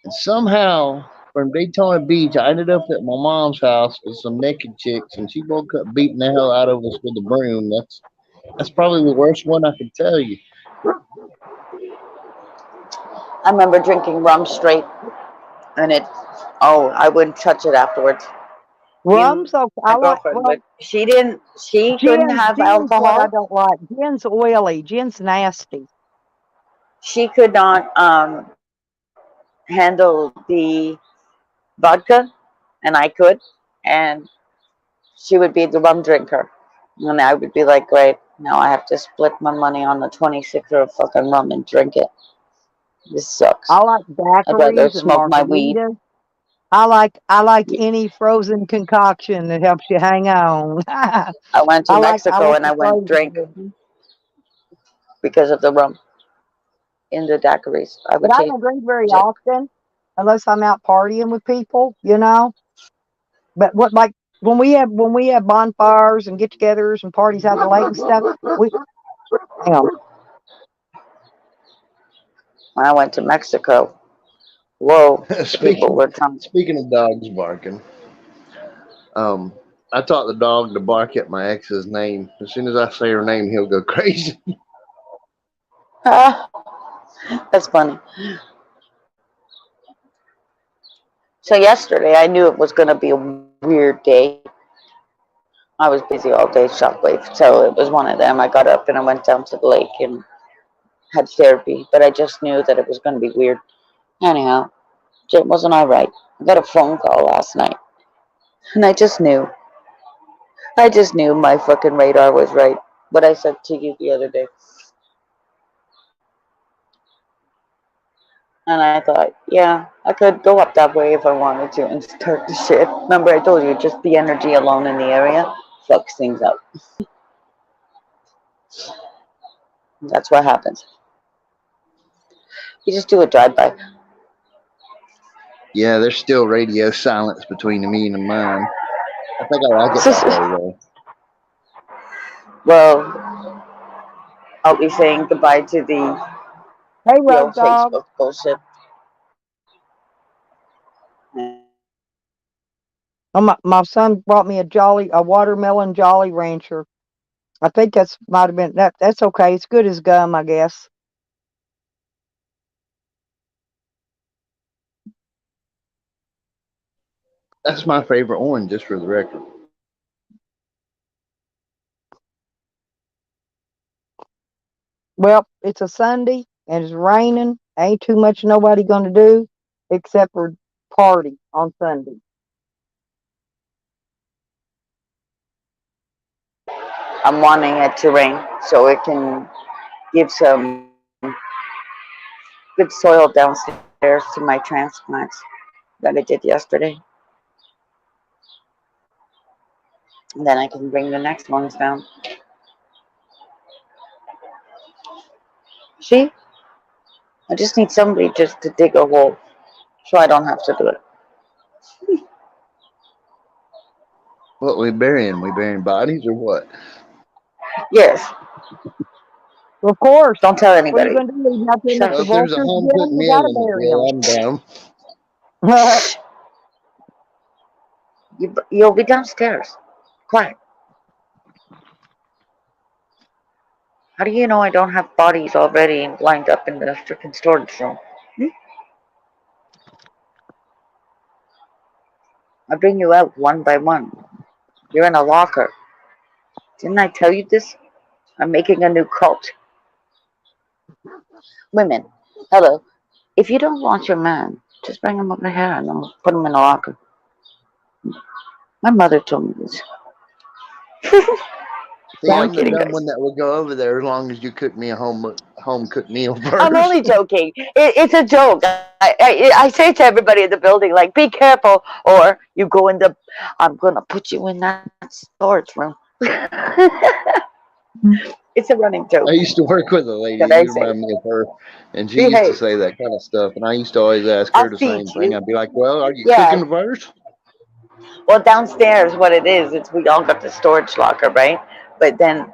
Speaker 4: and somehow from Daytona Beach, I ended up at my mom's house with some naked chicks, and she woke up beating the hell out of us with a broom. That's probably the worst one I could tell you.
Speaker 2: I remember drinking rum straight, and oh, I wouldn't touch it afterwards. You,
Speaker 1: Rum's okay.
Speaker 2: my
Speaker 1: I like,
Speaker 2: girlfriend
Speaker 1: well,
Speaker 2: would. She couldn't have
Speaker 1: gin's what I
Speaker 2: alcohol.
Speaker 1: don't like. Gin's oily. Gin's nasty.
Speaker 2: She could not handle the vodka, and I could. And she would be the rum drinker. And I would be like, great, now I have to split my money on the 26 of fucking rum and drink it. This sucks.
Speaker 1: I like
Speaker 2: I'd rather
Speaker 1: daiquiris and
Speaker 2: smoke my weed.
Speaker 1: margaritas. I like any frozen concoction that helps you hang on. I
Speaker 2: I went to Mexico
Speaker 1: like
Speaker 2: and
Speaker 1: the
Speaker 2: I went
Speaker 1: frozen
Speaker 2: drink
Speaker 1: beverages.
Speaker 2: because of the rum in the daiquiris. I
Speaker 1: But
Speaker 2: would
Speaker 1: I
Speaker 2: take
Speaker 1: don't drink very
Speaker 2: like,
Speaker 1: often unless I'm out partying with people. But what like when we have bonfires and get-togethers and parties out the lake and stuff, we hang on.
Speaker 2: when I went to Mexico. Whoa, people
Speaker 4: speaking
Speaker 2: were drunk.
Speaker 4: speaking of dogs barking, um, I taught the dog to bark at my ex's name. As soon as I say her name, he'll go crazy.
Speaker 2: Ah, that's funny. So yesterday I knew it was going to be a weird day. I was busy all day shockwave, so it was one of them. I got up and I went down to the lake and had therapy, but I just knew that it was going to be weird. Anyhow, wasn't I right? I got a phone call last night, and I just knew. I just knew my fucking radar was right. What I said to you the other day, and I thought, yeah, I could go up that way if I wanted to and start the shit. Remember, I told you just the energy alone in the area fucks things up. That's what happens. You just do a drive by.
Speaker 4: Yeah, there's still radio silence between me and mine. I think I like it that way though.
Speaker 2: Well, I'll be saying goodbye to
Speaker 1: Hey,
Speaker 2: the
Speaker 1: Road
Speaker 2: old
Speaker 1: Dog.
Speaker 2: Facebook bullshit.
Speaker 1: Oh, my son brought me a watermelon Jolly Rancher. I think that's might have been that. That's okay. It's good as gum, I guess.
Speaker 4: That's my favorite one, just for the record.
Speaker 1: Well, it's a Sunday and it's raining. Ain't too much nobody gonna do except for party on Sunday.
Speaker 2: I'm wanting it to rain so it can give some good soil downstairs to my transplants that I did yesterday. And then I can bring the next ones down. See? I just need somebody just to dig a hole so I don't have to do it.
Speaker 4: What we burying? We burying bodies or what?
Speaker 2: Yes.
Speaker 1: Of course.
Speaker 2: Don't tell
Speaker 1: What are you
Speaker 2: anybody.
Speaker 1: gonna do? Leave nothing if
Speaker 2: Shut
Speaker 1: the
Speaker 4: Well,
Speaker 2: up.
Speaker 4: if there's a
Speaker 1: vultures
Speaker 4: home
Speaker 1: get
Speaker 4: cooked
Speaker 1: them? You
Speaker 4: meal
Speaker 1: gotta
Speaker 4: in the
Speaker 1: bury
Speaker 4: grill, I'm down.
Speaker 1: them.
Speaker 2: Shh. You'll be downstairs. Quiet. How do you know I don't have bodies already lined up in the freaking storage room? Hmm? I bring you out one by one. You're in a locker. Didn't I tell you this? I'm making a new cult. Women, hello. If you don't want your man, just bring him over here and I'll put him in a locker. My mother told me this.
Speaker 4: See,
Speaker 2: Only
Speaker 4: I'm the
Speaker 2: kidding,
Speaker 4: dumb
Speaker 2: guys.
Speaker 4: one that would go over there as long as you cook me a home cooked meal
Speaker 2: I'm
Speaker 4: first.
Speaker 2: only joking. It's a joke. I say to everybody in the building, like, be careful, or you go in the, I'm going to put you in that storage room. It's a running joke
Speaker 4: I used to work with a
Speaker 2: that
Speaker 4: lady.
Speaker 2: I
Speaker 4: You
Speaker 2: say.
Speaker 4: remind me of her, and she used to
Speaker 2: Behave.
Speaker 4: say that kind of stuff. And I used to always ask
Speaker 2: I'll
Speaker 4: her the
Speaker 2: feed
Speaker 4: same thing.
Speaker 2: you.
Speaker 4: I'd be like, "Well, are you
Speaker 2: Yeah.
Speaker 4: cooking first?"
Speaker 2: Well, downstairs, what it is, it's we all got the storage locker, right? But then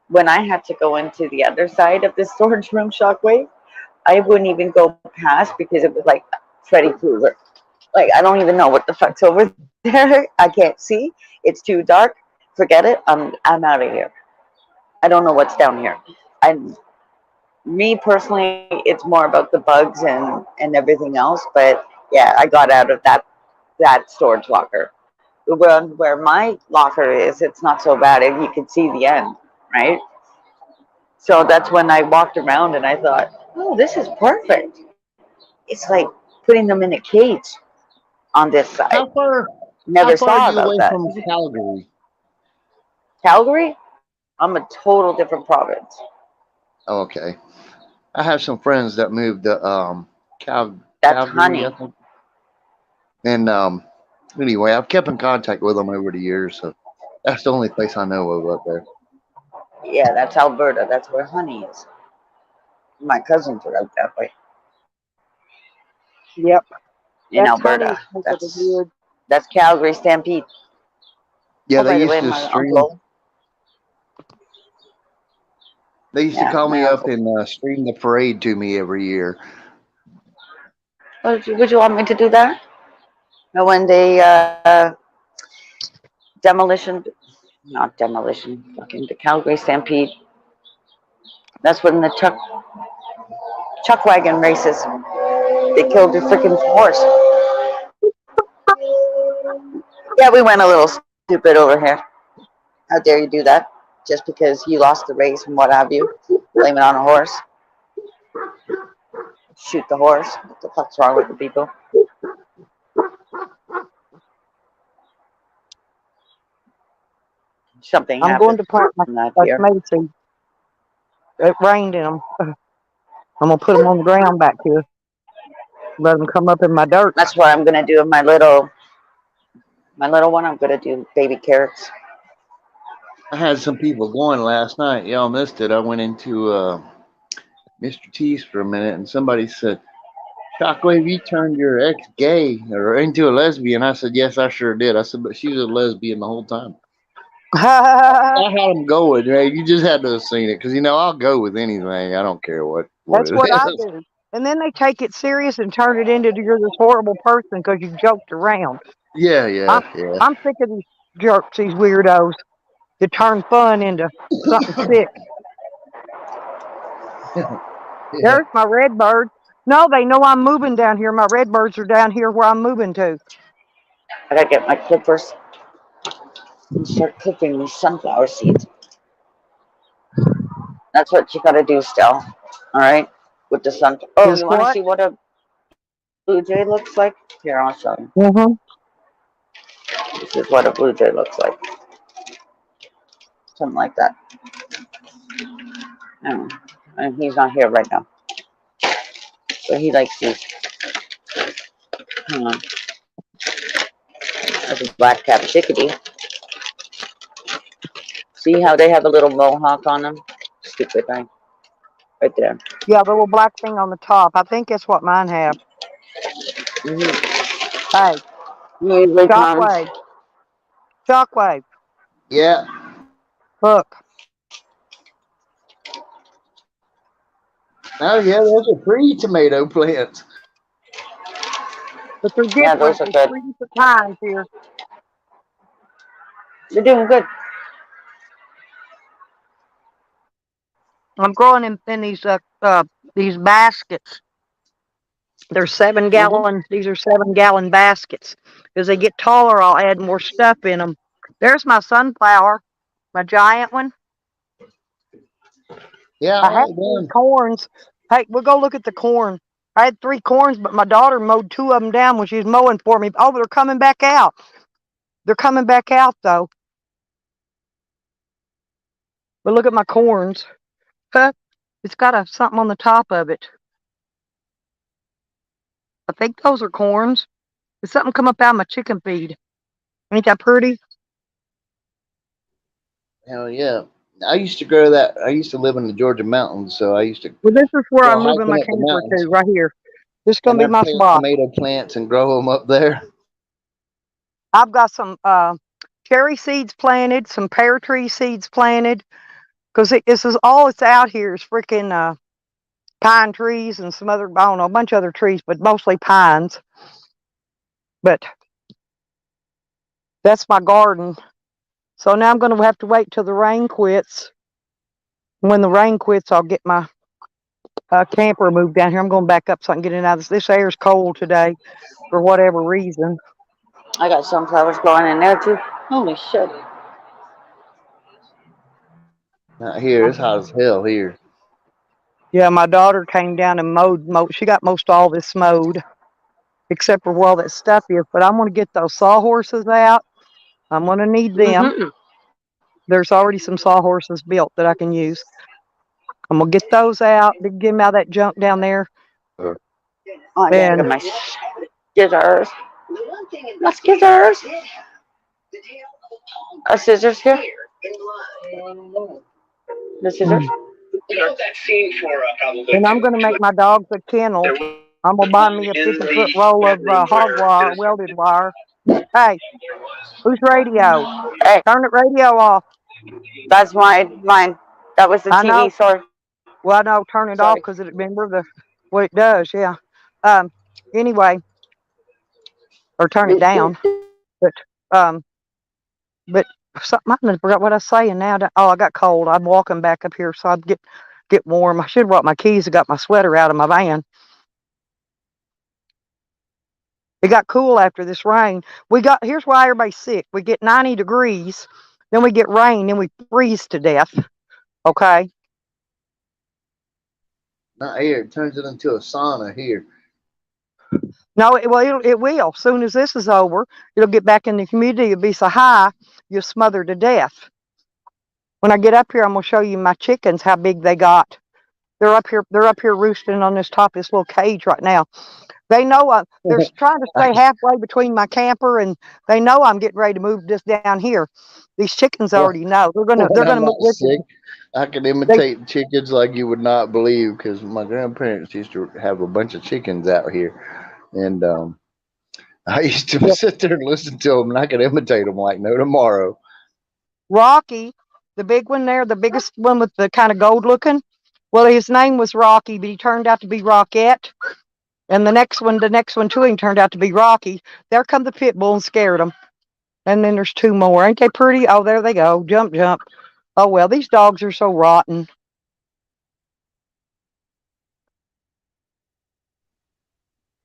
Speaker 2: when I had to go into the other side of the storage room shockwave, I wouldn't even go past because it was like Freddy Krueger. Like, I don't even know what the fuck's over there. I can't see. It's too dark. Forget it. I'm out of here. I don't know what's down here. And me personally, it's more about the bugs and everything else. But yeah, I got out of that storage locker. Where my locker is, it's not so bad. You can see the end, right? So that's when I walked around and I thought, oh, this is perfect. It's like putting them in a cage on this side.
Speaker 4: How far?
Speaker 2: Never
Speaker 4: How far are
Speaker 2: saw
Speaker 4: you
Speaker 2: about
Speaker 4: away
Speaker 2: that.
Speaker 4: from Calgary?
Speaker 2: Calgary? I'm a total different province.
Speaker 4: Oh, okay. I have some friends that moved to
Speaker 2: That's
Speaker 4: Calgary, I
Speaker 2: Hunny.
Speaker 4: think. And anyway, I've kept in contact with them over the years, so that's the only place I know of up there.
Speaker 2: Yeah, that's Alberta. That's where Hunny is. My cousins are out that way
Speaker 1: Yep.
Speaker 2: in
Speaker 1: That's Honey's
Speaker 2: Alberta.
Speaker 1: neck of the woods.
Speaker 2: That's Calgary Stampede.
Speaker 4: Yeah,
Speaker 2: Oh, by the way, my uncle.
Speaker 4: They used to
Speaker 2: Yeah,
Speaker 4: call
Speaker 2: my
Speaker 4: me up
Speaker 2: uncle.
Speaker 4: and stream the parade to me every year.
Speaker 2: Would you want me to do that? No, when they demolition, not demolition, fucking the Calgary Stampede. That's when the chuck wagon races. They killed a freaking horse. Yeah, we went a little stupid over here. How dare you do that? Just because you lost the race and what have you. Blame it on a horse. Shoot the horse. What the fuck's wrong with the people? Something
Speaker 1: I'm
Speaker 2: happened
Speaker 1: going to plant my
Speaker 2: from that
Speaker 1: a
Speaker 2: here.
Speaker 1: tomato seed. It rained in them. I'm gonna put them on the ground back here. Let them come up in my dirt.
Speaker 2: That's what I'm gonna do in my little one. I'm gonna do baby carrots.
Speaker 4: I had some people going last night. Y'all missed it. I went into Mr. T's for a minute, and somebody said, "Shockwave, you turned your ex gay or into a lesbian." I said, "Yes, I sure did." I said, "But she was a lesbian the whole time." I had them going, man. You just had to have seen it, because I'll go with anything. I don't care what
Speaker 1: That's
Speaker 4: it
Speaker 1: what I
Speaker 4: is.
Speaker 1: do. And then they take it serious and turn it into you're this horrible person because you joked around.
Speaker 4: Yeah,
Speaker 1: I'm
Speaker 4: yeah, yeah,
Speaker 1: I'm sick of these jerks, these weirdos that turn fun into something sick.
Speaker 4: yeah.
Speaker 1: There's my red bird. No, they know I'm moving down here. My red birds are down here where I'm moving to.
Speaker 2: I gotta get my clippers and start clipping these sunflower seeds. That's what you gotta do still. All right? With the sun. Oh,
Speaker 1: Is
Speaker 2: you wanna
Speaker 1: what?
Speaker 2: see what a blue jay looks like? Here, I'll show you.
Speaker 1: Mm-hmm.
Speaker 2: This is what a blue jay looks like. Something like that. And he's not here right now. But he likes these. Hang on. That's a black cap chickadee. See how they have a little mohawk on them? Stupid thing. Right there.
Speaker 1: Yeah, the little black thing on the top. I think that's what mine have.
Speaker 2: Mm-hmm.
Speaker 1: Hey,
Speaker 2: He usually comes.
Speaker 1: Shockwave. Shockwave.
Speaker 4: Yeah.
Speaker 1: Look.
Speaker 4: Oh, yeah, those are pretty tomato plants.
Speaker 1: But they're
Speaker 2: Yeah,
Speaker 1: different.
Speaker 2: those are
Speaker 1: There's
Speaker 2: good.
Speaker 1: 3 different kinds here.
Speaker 2: You're doing good.
Speaker 1: I'm growing in these baskets. They're seven
Speaker 2: Mm-hmm.
Speaker 1: gallon. These are 7 gallon baskets. As they get taller, I'll add more stuff in them. There's my sunflower, my giant one.
Speaker 4: Yeah,
Speaker 1: I
Speaker 4: I
Speaker 1: had
Speaker 4: like
Speaker 1: 3 corns. Hey, we'll go look at the corn. I had 3 corns, but my daughter mowed 2 of them down when she was mowing for me. Oh, they're coming back out. They're coming back out though. But look at my corns. Huh? It's got something on the top of it. I think those are corns. There's something come up out of my chicken feed. Ain't that pretty?
Speaker 4: Hell yeah. I used to grow that. I used to live in the Georgia mountains, so I used to
Speaker 1: Well, this is where
Speaker 4: go
Speaker 1: I'm moving
Speaker 4: hiking
Speaker 1: my
Speaker 4: up the
Speaker 1: camper to,
Speaker 4: mountains
Speaker 1: right here. This is
Speaker 4: and
Speaker 1: gonna be
Speaker 4: then
Speaker 1: my
Speaker 4: plant
Speaker 1: spot.
Speaker 4: tomato plants and grow them up there.
Speaker 1: I've got some cherry seeds planted, some pear tree seeds planted, because this is all it's out here is freaking pine trees and some other, I don't know, a bunch of other trees, but mostly pines. But that's my garden. So now I'm going to have to wait till the rain quits. When the rain quits, I'll get my camper moved down here. I'm going back up so I can get in out of this. This air's cold today for whatever reason.
Speaker 2: I got sunflowers growing in there too. Holy shit.
Speaker 4: Not here. It's hot as hell here.
Speaker 1: Yeah, my daughter came down and mowed. She got most all this mowed, except for where all that stuff is. But I'm going to get those sawhorses out. I'm going to need them.
Speaker 2: Mm-hmm.
Speaker 1: There's already some sawhorses built that I can use. I'm going to get those out, get them out of that junk down there.
Speaker 4: Uh,
Speaker 2: Oh, I gotta
Speaker 1: And
Speaker 2: get my scissors. My scissors. Are scissors here? The scissors?
Speaker 1: and I'm going to make my dogs a kennel. I'm going to buy me a 50-foot roll of hog wire, welded wire. Hey, whose radio?
Speaker 2: Hey,
Speaker 1: Turn the radio off.
Speaker 2: that's mine. That was the
Speaker 1: I know.
Speaker 2: TV. Sorry.
Speaker 1: Well, I know. Turn it off
Speaker 2: Sorry.
Speaker 1: because it remember what it does. Yeah. Um. Anyway, or turn it down. But um. But something I forgot what I was saying now. Oh, I got cold. I'm walking back up here, so I'd get warm. I should have brought my keys. I got my sweater out of my van. It got cool after this rain. Here's why everybody's sick. We get 90 degrees, then we get rain, then we freeze to death. Okay.
Speaker 4: Not here. It turns it into a sauna here.
Speaker 1: No, it will. As soon as this is over, it'll get back in the humidity. It'll be so high, you'll smother to death. When I get up here, I'm gonna show you my chickens, how big they got. They're up here. They're up here roosting on this top of this little cage right now. They know they're trying to stay halfway between my camper, and they know I'm getting ready to move this down here. These chickens
Speaker 4: Well,
Speaker 1: already know they're
Speaker 4: when
Speaker 1: gonna
Speaker 4: I'm
Speaker 1: move
Speaker 4: not
Speaker 1: with
Speaker 4: sick,
Speaker 1: me.
Speaker 4: I can
Speaker 1: They
Speaker 4: imitate chickens like you would not believe, because my grandparents used to have a bunch of chickens out here. And I used to
Speaker 1: yeah,
Speaker 4: sit there and listen to them, and I could imitate them like no tomorrow.
Speaker 1: Rocky, the big one there, the biggest one with the kind of gold looking. Well, his name was Rocky, but he turned out to be Rockette. And the next one to him turned out to be Rocky. There come the pit bull and scared him. And then there's two more. Ain't they pretty? Oh, there they go. Jump, jump. Oh, well, these dogs are so rotten.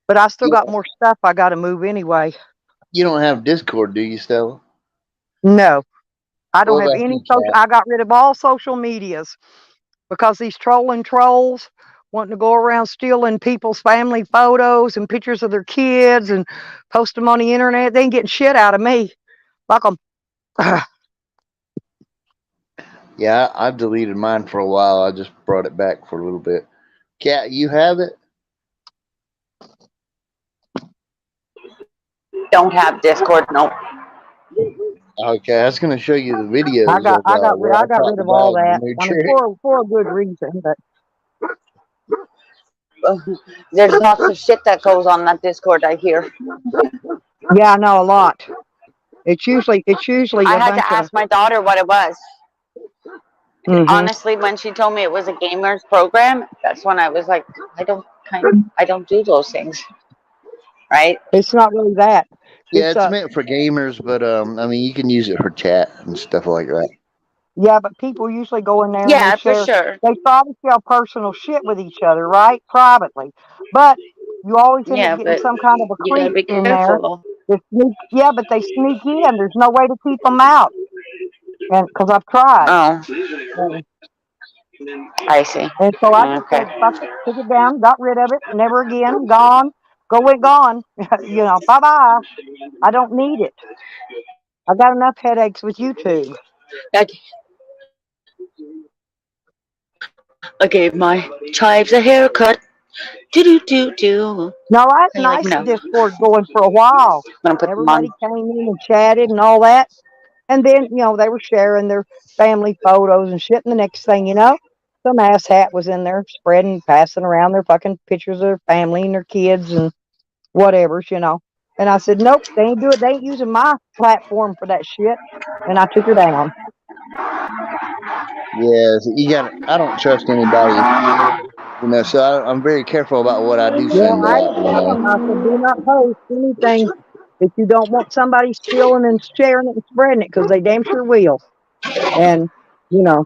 Speaker 1: But I still got
Speaker 4: Yeah.
Speaker 1: more stuff I got to move anyway.
Speaker 4: You don't have Discord, do you, Stella?
Speaker 1: No, I
Speaker 4: What
Speaker 1: don't have
Speaker 4: about
Speaker 1: any
Speaker 4: you,
Speaker 1: social.
Speaker 4: Cat?
Speaker 1: I got rid of all social medias because these trolling trolls wanting to go around stealing people's family photos and pictures of their kids and post them on the internet. They ain't getting shit out of me. Like them.
Speaker 4: Yeah, I've deleted mine for a while. I just brought it back for a little bit. Cat, you have it?
Speaker 2: Don't have Discord. Nope.
Speaker 4: Okay, I was going to show you the videos of where I
Speaker 1: I got
Speaker 4: taught
Speaker 1: rid
Speaker 4: the
Speaker 1: of all
Speaker 4: dogs the
Speaker 1: that.
Speaker 4: new
Speaker 1: I mean,
Speaker 4: trick.
Speaker 1: for a good reason. But
Speaker 2: There's lots of shit that goes on that Discord, I hear.
Speaker 1: yeah, I know a lot. It's usually
Speaker 2: I
Speaker 1: a
Speaker 2: had to
Speaker 1: bunch of.
Speaker 2: ask my daughter what it was. And
Speaker 1: Hmm.
Speaker 2: honestly, when she told me it was a gamers program, that's when I was like, I don't do those things, right?
Speaker 1: It's not really that.
Speaker 4: Yeah,
Speaker 1: It's
Speaker 4: it's meant for gamers, but I mean, you can use it for chat and stuff like that.
Speaker 1: yeah, but people usually go in there and they
Speaker 2: Yeah, for
Speaker 1: share.
Speaker 2: sure.
Speaker 1: They try to share personal shit with each other, right? Privately, but you always end up
Speaker 2: Yeah,
Speaker 1: getting
Speaker 2: but
Speaker 1: some kind of a
Speaker 2: you gotta
Speaker 1: creep
Speaker 2: be
Speaker 1: in there.
Speaker 2: careful.
Speaker 1: That sneak, yeah, but they sneak in. There's no way to keep them out, and because I've tried.
Speaker 2: Oh,
Speaker 1: And,
Speaker 2: I see.
Speaker 1: and so I just
Speaker 2: Okay.
Speaker 1: said, fuck it, took it down, got rid of it, never again, gone, go it gone. Bye bye. I don't need it. I got enough headaches with YouTube.
Speaker 2: I, I gave my chives a haircut. Do do do do.
Speaker 1: No, I had
Speaker 2: And you're like,
Speaker 1: nice
Speaker 2: no, I'm
Speaker 1: Discord going for a while.
Speaker 2: gonna put them on.
Speaker 1: Everybody came in and chatted and all that. And then, they were sharing their family photos and shit. And the next thing you know, some asshat was in there spreading, passing around their fucking pictures of their family and their kids and whatever's. And I said, nope, they ain't do it. They ain't using my platform for that shit. And I took her down.
Speaker 4: Yeah, so you got. I don't trust anybody, so I'm very careful about what I do
Speaker 1: Yeah,
Speaker 4: send
Speaker 1: I
Speaker 4: out.
Speaker 1: did tell them. I said, do not post anything that you don't want somebody stealing and sharing it and spreading it because they damn sure will. And, you know,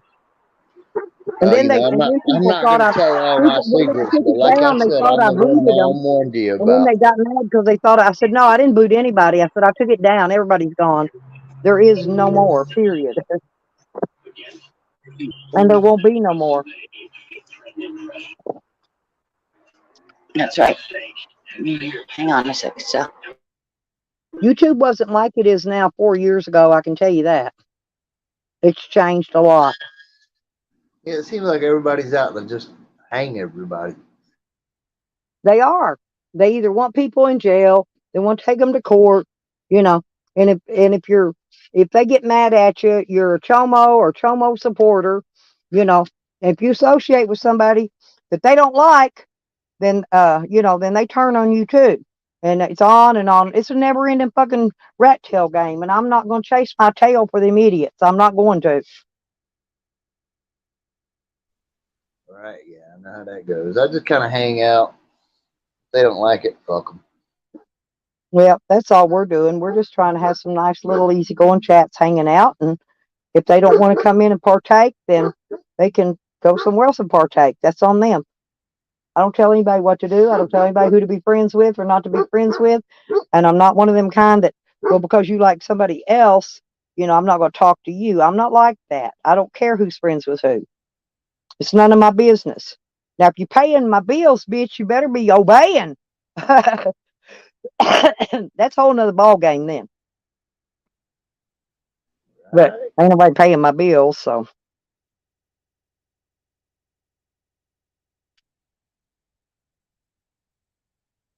Speaker 1: and
Speaker 4: Well,
Speaker 1: then
Speaker 4: I'm
Speaker 1: people
Speaker 4: not
Speaker 1: thought
Speaker 4: going to tell all my
Speaker 1: when I
Speaker 4: secrets,
Speaker 1: took
Speaker 4: but
Speaker 1: it
Speaker 4: like I
Speaker 1: down, they
Speaker 4: said,
Speaker 1: thought
Speaker 4: I'm
Speaker 1: I
Speaker 4: the one
Speaker 1: booted
Speaker 4: my
Speaker 1: them.
Speaker 4: own warranty
Speaker 1: And then
Speaker 4: about.
Speaker 1: they got mad because they thought I said, no, I didn't boot anybody. I said, I took it down. Everybody's gone. There is no more, period. And there won't be no more.
Speaker 2: That's right. Hang on a sec. So,
Speaker 1: YouTube wasn't like it is now 4 years ago. I can tell you that. It's changed a lot.
Speaker 4: Yeah, it seems like everybody's out to just hang everybody.
Speaker 1: They are. They either want people in jail, they want to take them to court, you know. And if they get mad at you, you're a chomo or chomo supporter, you know. If you associate with somebody that they don't like, then they turn on you too. And it's on and on. It's a never ending fucking rat tail game. And I'm not gonna chase my tail for them idiots. I'm not going to.
Speaker 4: Right, yeah, I know how that goes. I just kind of hang out. If they don't like it, fuck them.
Speaker 1: Well, that's all we're doing. We're just trying to have some nice little easygoing chats hanging out. And if they don't want to come in and partake, then they can go somewhere else and partake. That's on them. I don't tell anybody what to do. I don't tell anybody who to be friends with or not to be friends with. And I'm not one of them kind that, well, because you like somebody else, I'm not going to talk to you. I'm not like that. I don't care who's friends with who. It's none of my business. Now, if you're paying my bills, bitch, you better be obeying. That's a whole nother ball game then. But ain't nobody paying my bills, so.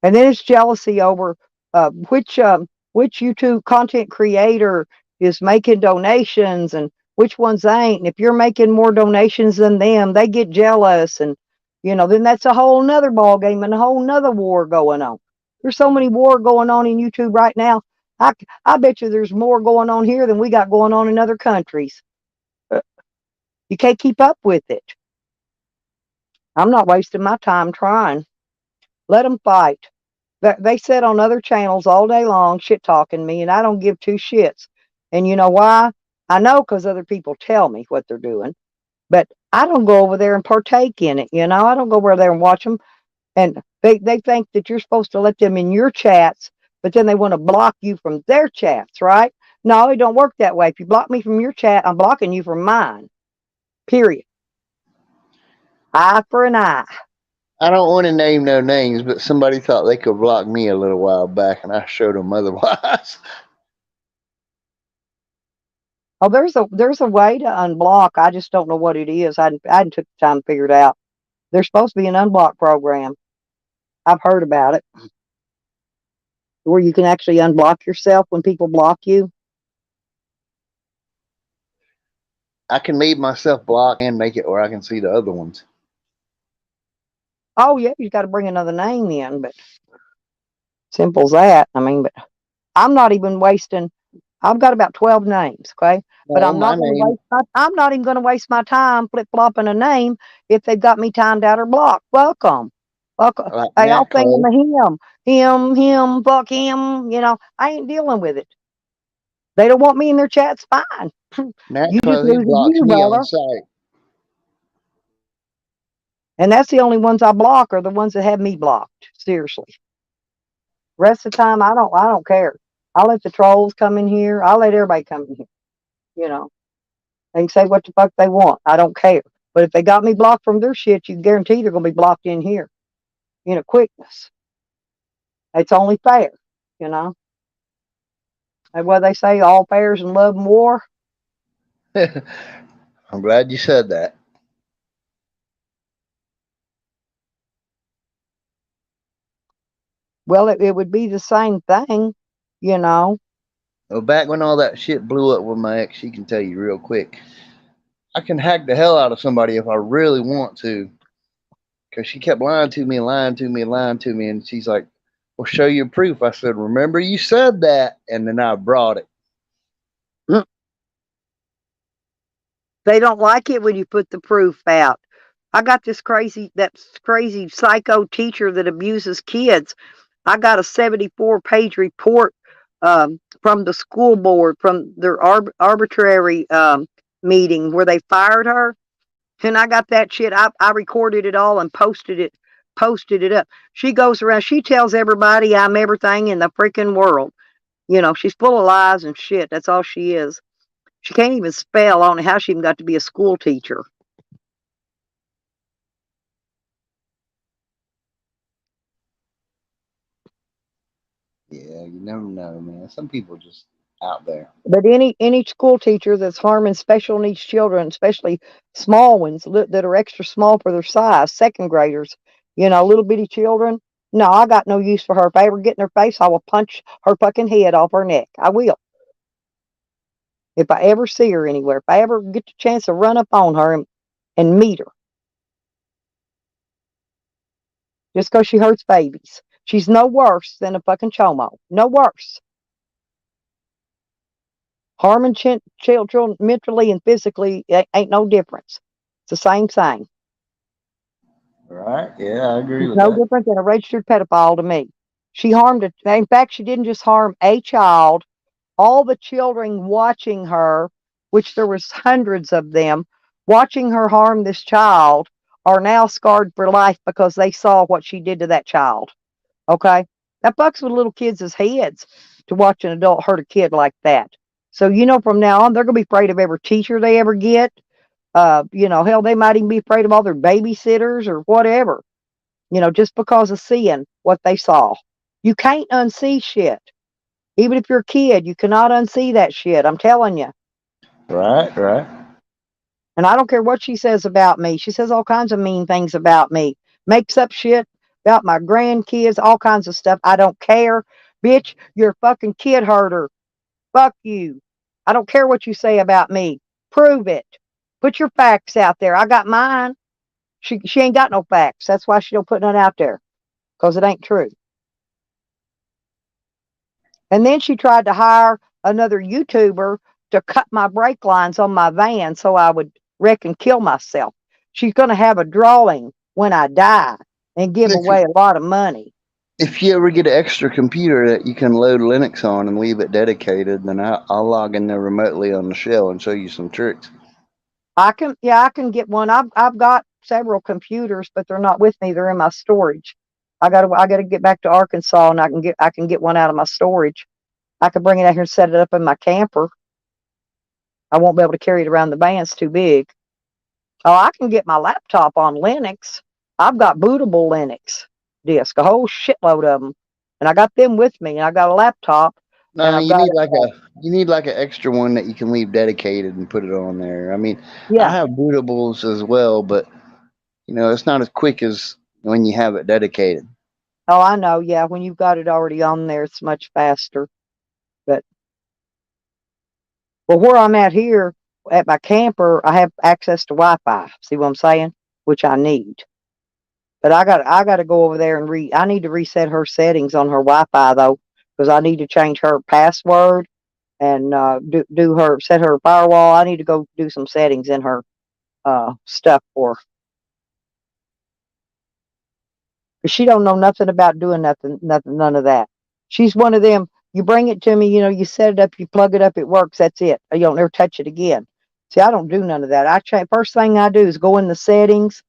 Speaker 1: And then it's jealousy over which YouTube content creator is making donations and which ones ain't. And if you're making more donations than them, they get jealous, and then that's a whole nother ball game and a whole nother war going on. There's so many war going on in YouTube right now. I, I bet you there's more going on here than we got going on in other countries. Uh, You can't keep up with it. I'm not wasting my time trying. Let them fight. They sit on other channels all day long shit talking me, and I don't give two shits. And you know why? I know because other people tell me what they're doing, but I don't go over there and partake in it. I don't go over there and watch them. And they think that you're supposed to let them in your chats, but then they want to block you from their chats, right? No, it don't work that way. If you block me from your chat, I'm blocking you from mine. Period. Eye for an eye.
Speaker 4: I don't want to name no names, but somebody thought they could block me a little while back, and I showed them otherwise.
Speaker 1: Oh, there's a way to unblock. I just don't know what it is. I hadn't took the time to figure it out. There's supposed to be an unblock program. I've heard about it where you can actually unblock yourself when people block you.
Speaker 4: I can leave myself blocked and make it where I can see the other ones.
Speaker 1: Oh yeah, you got to bring another name in, but simple as that. I mean, but I'm not even wasting. I've got about 12 names, okay? But
Speaker 4: No, my name,
Speaker 1: I'm not even going to waste my time flip flopping a name if they've got me timed out or blocked. Welcome. Welcome.
Speaker 4: like
Speaker 1: Hey, I'll
Speaker 4: Nat
Speaker 1: sing them
Speaker 4: Clay.
Speaker 1: a him, fuck him. I ain't dealing with it. They don't want me in their chats, fine.
Speaker 4: Nat
Speaker 1: You just
Speaker 4: Clay
Speaker 1: lose a
Speaker 4: blocks
Speaker 1: view,
Speaker 4: me on
Speaker 1: brother.
Speaker 4: sight.
Speaker 1: And that's the only ones I block are the ones that have me blocked. Seriously. Rest of the time I don't care. I let the trolls come in here. I let everybody come in here. You know. They can say what the fuck they want. I don't care. But if they got me blocked from their shit, you can guarantee they're gonna be blocked in here in a quickness. It's only fair, you know. And what they say, all fairs in love and war.
Speaker 4: I'm glad you said that.
Speaker 1: Well, it would be the same thing, you know.
Speaker 4: Well, back when all that shit blew up with my ex, she can tell you real quick. I can hack the hell out of somebody if I really want to. Because she kept lying to me, lying to me, lying to me. And she's like, well, show your proof. I said, remember you said that. And then I brought it.
Speaker 1: They don't like it when you put the proof out. I got that crazy psycho teacher that abuses kids. I got a 74-page report from the school board from their arbitrary meeting where they fired her, and I got that shit. I recorded it all and posted it up. She goes around. She tells everybody I'm everything in the freaking world. She's full of lies and shit. That's all she is. She can't even spell. I don't know how she even got to be a school teacher.
Speaker 4: Yeah, you never know, man. Some people just out there.
Speaker 1: But any school teacher that's harming special needs children, especially small ones that are extra small for their size, second graders, little bitty children. No, I got no use for her. If I ever get in her face, I will punch her fucking head off her neck. I will. If I ever see her anywhere, if I ever get the chance to run up on her and meet her, just because she hurts babies. She's no worse than a fucking chomo. No worse. Harming children mentally and physically ain't no difference. It's the same thing.
Speaker 4: Right? Yeah, I agree
Speaker 1: She's
Speaker 4: with
Speaker 1: no
Speaker 4: that.
Speaker 1: different than a registered pedophile to me. She harmed it. In fact, she didn't just harm a child. All the children watching her, which there was hundreds of them, watching her harm this child, are now scarred for life because they saw what she did to that child. Okay? That fucks with little kids' heads to watch an adult hurt a kid like that. So, from now on, they're going to be afraid of every teacher they ever get. Hell, they might even be afraid of all their babysitters or whatever, just because of seeing what they saw. You can't unsee shit. Even if you're a kid, you cannot unsee that shit. I'm telling you.
Speaker 4: Right, right.
Speaker 1: And I don't care what she says about me. She says all kinds of mean things about me, makes up shit about my grandkids, all kinds of stuff. I don't care. Bitch, you're a fucking kid herder. Fuck you. I don't care what you say about me. Prove it. Put your facts out there. I got mine. She ain't got no facts. That's why she don't put none out there. Because it ain't true. And then she tried to hire another YouTuber to cut my brake lines on my van so I would wreck and kill myself. She's going to have a drawing when I die and give
Speaker 4: If
Speaker 1: away a lot of money.
Speaker 4: if you ever get an extra computer that you can load Linux on and leave it dedicated, then I'll log in there remotely on the shell and show you some tricks.
Speaker 1: Yeah, I can get one. I've got several computers, but they're not with me. They're in my storage. I gotta get back to Arkansas, and I can get one out of my storage. I could bring it out here and set it up in my camper. I won't be able to carry it around the van. It's too big. Oh, I can get my laptop on Linux. I've got bootable Linux disk, a whole shitload of them, and I got them with me. And I got a laptop, and
Speaker 4: No,
Speaker 1: I've got
Speaker 4: you need like an extra one that you can leave dedicated and put it on there. I mean, I
Speaker 1: yeah.
Speaker 4: have bootables as well, but it's not as quick as when you have it dedicated.
Speaker 1: Oh, I know. Yeah, when you've got it already on there, it's much faster. But where I'm at here at my camper, I have access to Wi-Fi. See what I'm saying? Which I need. But I got to go over there and I need to reset her settings on her Wi-Fi though, because I need to change her password and do her set her firewall. I need to go do some settings in her stuff for her. 'Cause she don't know nothing about doing nothing, none of that. She's one of them. You bring it to me, you set it up, you plug it up, it works. That's it. You don't ever touch it again. See, I don't do none of that. First thing I do is go in the settings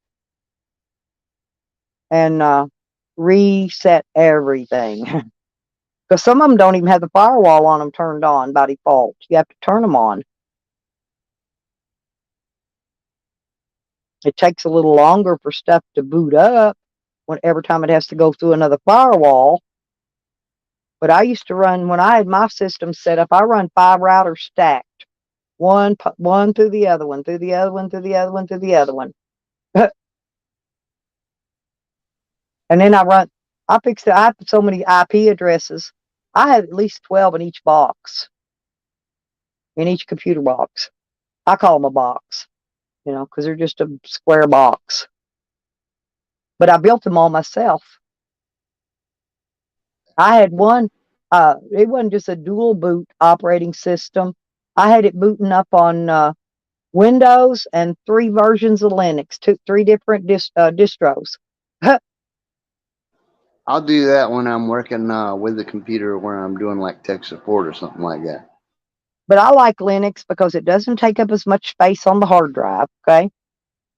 Speaker 1: and reset everything. Because some of them don't even have the firewall on them turned on by default. You have to turn them on. It takes a little longer for stuff to boot up every time it has to go through another firewall. But I used to run, when I had my system set up, I run 5 routers stacked. One through the other one, through the other one, through the other one, through the other one. And then I fixed it. I have so many IP addresses. I had at least 12 in each box, in each computer box. I call them a box, because they're just a square box. But I built them all myself. I had one, it wasn't just a dual boot operating system. I had it booting up on Windows and 3 versions of Linux, 3 different distros.
Speaker 4: I'll do that when I'm working with the computer where I'm doing like tech support or something like that.
Speaker 1: But I like Linux because it doesn't take up as much space on the hard drive, okay?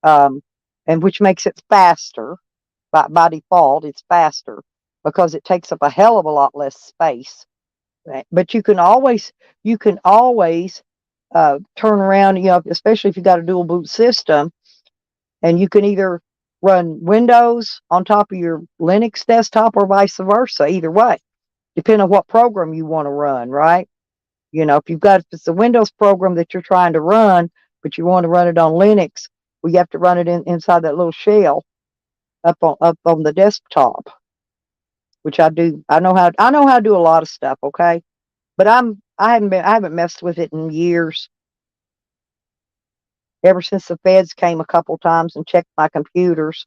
Speaker 1: Um, and which makes it faster. By default, it's faster because it takes up a hell of a lot less space. But you can always turn around, especially if you got a dual boot system, and you can either run Windows on top of your Linux desktop or vice versa, either way, depending on what program you want to run, right? If it's a Windows program that you're trying to run, but you want to run it on Linux, well, you have to run it inside that little shell up on the desktop, which I do. I know how to do a lot of stuff, okay? But I haven't messed with it in years. Ever since the feds came a couple times and checked my computers,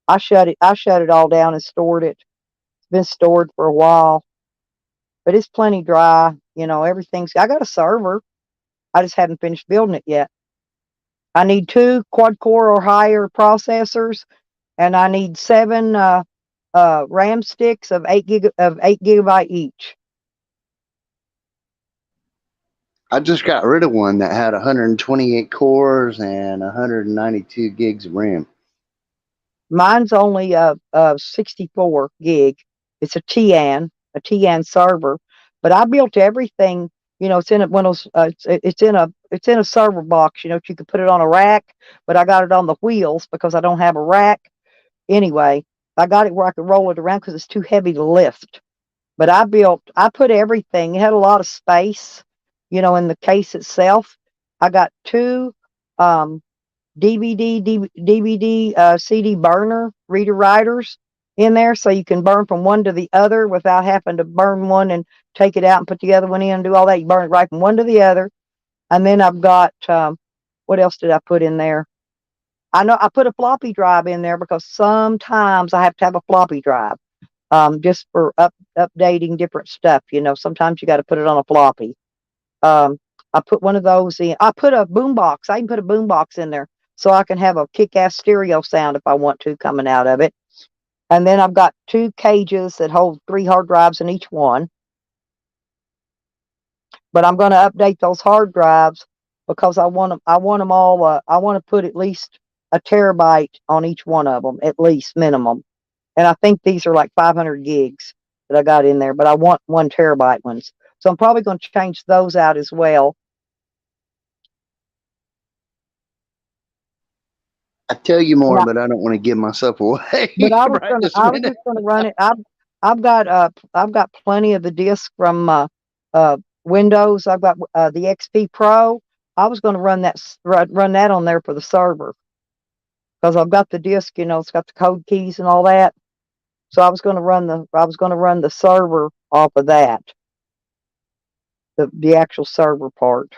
Speaker 1: I shut it all down and stored it. It's been stored for a while, but it's plenty dry. Everything's. I got a server. I just haven't finished building it yet. I need 2 quad core or higher processors, and I need 7 RAM sticks of 8 gigabyte each.
Speaker 4: I just got rid of one that had 128 cores and 192 gigs of RAM.
Speaker 1: Mine's only a 64 gig. It's a TAN server, but I built everything. It's in one of those. It's in a server box. You could put it on a rack, but I got it on the wheels because I don't have a rack. Anyway, I got it where I could roll it around because it's too heavy to lift. But I put everything. It had a lot of space, in the case itself. I got 2 um, DVD, CD burner reader writers in there, so you can burn from one to the other without having to burn one and take it out and put the other one in and do all that. You burn it right from one to the other. And then I've got, what else did I put in there? I know I put a floppy drive in there because sometimes I have to have a floppy drive. just for updating different stuff. Sometimes you got to put it on a floppy. Um, I put one of those in. I put a boombox. I can put a boombox in there so I can have a kick-ass stereo sound if I want to coming out of it. And then I've got two cages that hold 3 hard drives in each one. But I'm going to update those hard drives because I want them. I want them all. I want to put at least a terabyte on each one of them, at least minimum. And I think these are like 500 gigs that I got in there, but I want 1 terabyte ones. So I'm probably going to change those out as well.
Speaker 4: I tell you
Speaker 1: And
Speaker 4: more, but I don't want to give myself away
Speaker 1: But
Speaker 4: right this
Speaker 1: I was
Speaker 4: minute.
Speaker 1: just gonna run it. I've got plenty of the disk from Windows. I've got the XP Pro. I was gonna run that on there for the server because I've got the disk. It's got the code keys and all that. So I was gonna run the server off of that, the actual server part.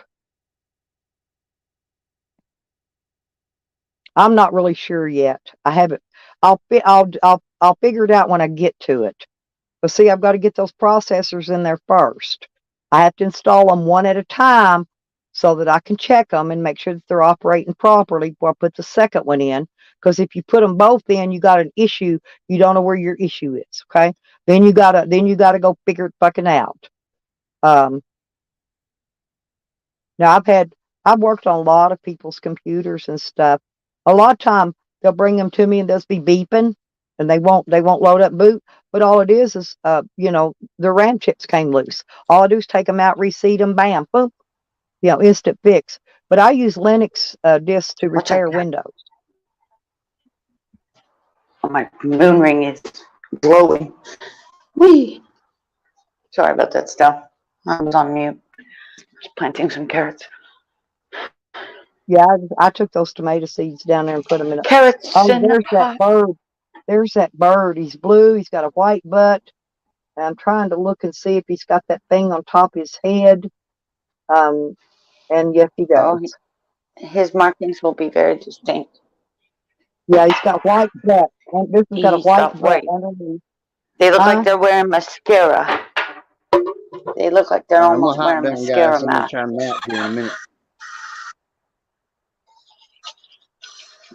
Speaker 1: I'm not really sure yet. I haven't. I'll figure it out when I get to it. But see, I've got to get those processors in there first. I have to install them one at a time so that I can check them and make sure that they're operating properly before I put the second one in. Because if you put them both in, you got an issue. You don't know where your issue is. Okay, then you gotta go figure it fucking out. Um, Now I've worked on a lot of people's computers and stuff. A lot of time they'll bring them to me and they'll be beeping and they won't load up boot. But all it is the RAM chips came loose. All I do is take them out, reseat them, bam, boom, instant fix. But I use Linux disks to
Speaker 2: What's up,
Speaker 1: repair
Speaker 2: Cat?
Speaker 1: Windows.
Speaker 2: Oh, my moon ring is glowing. Whee! Sorry about that stuff. I was on mute. Just planting some carrots.
Speaker 1: Yeah, I took those tomato seeds down there and put them in.
Speaker 2: Carrots
Speaker 1: Oh,
Speaker 2: in the
Speaker 1: there's that
Speaker 2: pot.
Speaker 1: bird. There's that bird. He's blue. He's got a white butt. And I'm trying to look and see if he's got that thing on top of his head. Um, and yes, he does.
Speaker 2: Oh, his markings will be very distinct.
Speaker 1: Yeah, he's got white butt. And this has got a
Speaker 2: He's
Speaker 1: white
Speaker 2: got
Speaker 1: butt
Speaker 2: white.
Speaker 1: underneath.
Speaker 2: They look like
Speaker 1: Huh?
Speaker 2: they're wearing mascara. They look like they're
Speaker 4: I'm a
Speaker 2: almost
Speaker 4: hot
Speaker 2: wearing
Speaker 4: done, guys.
Speaker 2: mascara
Speaker 4: I'm gonna
Speaker 2: mask.
Speaker 4: try and nap here in a minute.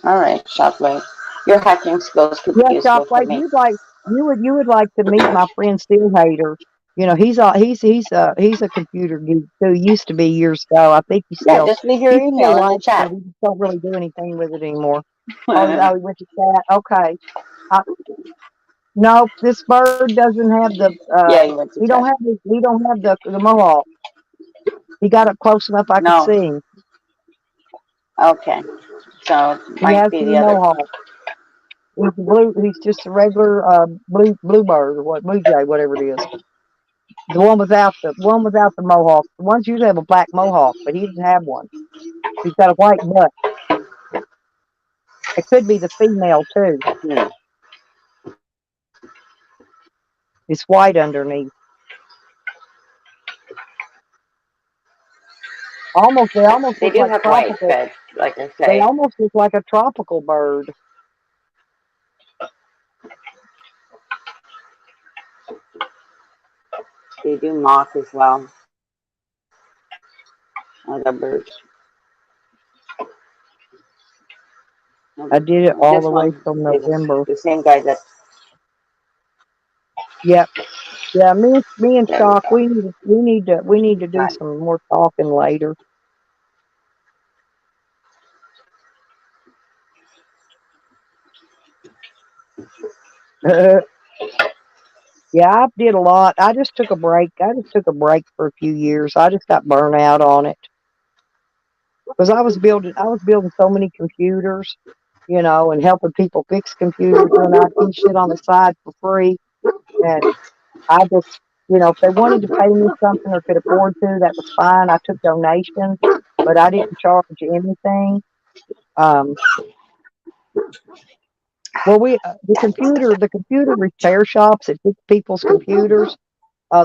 Speaker 2: All right, Shockwave. Your hacking skills could
Speaker 1: Yeah,
Speaker 2: be useful for
Speaker 1: Shockwave,
Speaker 2: me.
Speaker 1: you would like to meet my friend Steel Hater. He's a computer geek too. Used to be years ago. I think
Speaker 2: Yeah, just leave your
Speaker 1: he still
Speaker 2: email in the
Speaker 1: likes it.
Speaker 2: chat.
Speaker 1: He just don't really do anything with it anymore. Oh, he went to chat. Okay. Uh, no, this bird doesn't have the
Speaker 2: Yeah, you went to chat.
Speaker 1: he don't have the mohawk. He got up close enough I could
Speaker 2: No.
Speaker 1: see him.
Speaker 2: Okay. So it
Speaker 1: He
Speaker 2: might
Speaker 1: has
Speaker 2: be
Speaker 1: no
Speaker 2: the other.
Speaker 1: mohawk. He's blue. He's just a regular bluebird or what blue jay, whatever it is. The one without the mohawk. The ones usually have a black mohawk, but he doesn't have one. He's got a white butt. It could be the female too.
Speaker 2: Hmm.
Speaker 1: It's white underneath. They almost
Speaker 2: They
Speaker 1: look
Speaker 2: do
Speaker 1: like
Speaker 2: have white
Speaker 1: tropical.
Speaker 2: beds, like I
Speaker 1: They
Speaker 2: say.
Speaker 1: almost look like a tropical bird.
Speaker 2: They do mock as well. Other birds.
Speaker 1: I did it all
Speaker 2: This
Speaker 1: the way
Speaker 2: one
Speaker 1: from
Speaker 2: is
Speaker 1: November.
Speaker 2: the same guy that.
Speaker 1: Yep. Yeah, me and
Speaker 2: There we
Speaker 1: Shock,
Speaker 2: go.
Speaker 1: we need to do
Speaker 2: Right.
Speaker 1: some more talking later. Yeah, I did a lot. I just took a break. I just took a break for a few years. I just got burnt out on it because I was building so many computers, and helping people fix computers, doing IT shit on the side for free. And I just, if they wanted to pay me something or could afford to, that was fine. I took donations, but I didn't charge anything. Um, well, the computer repair shops that fix people's computers.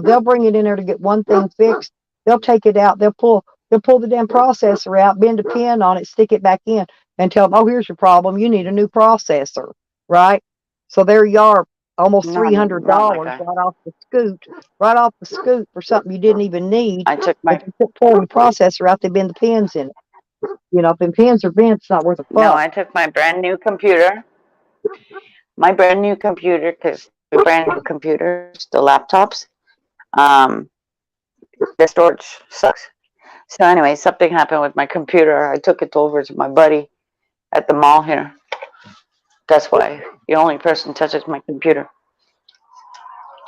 Speaker 1: They'll bring it in there to get one thing fixed. They'll take it out. They'll pull the damn processor out, bend a pin on it, stick it back in, and tell them, "Oh, here's your problem. You need a new processor." Right? So there you are, almost
Speaker 2: not like
Speaker 1: $300
Speaker 2: I.
Speaker 1: right off the scoop for something you didn't even need.
Speaker 2: I took
Speaker 1: But
Speaker 2: my
Speaker 1: they took part of the processor out. They bend the pins in it. If them pins are bent, it's not worth a
Speaker 2: no,
Speaker 1: fuck.
Speaker 2: I took my brand new computer, because brand new computers, the laptops, um, the storage sucks. So anyway, something happened with my computer. I took it over to my buddy at the mall here. That's why the only person touches my computer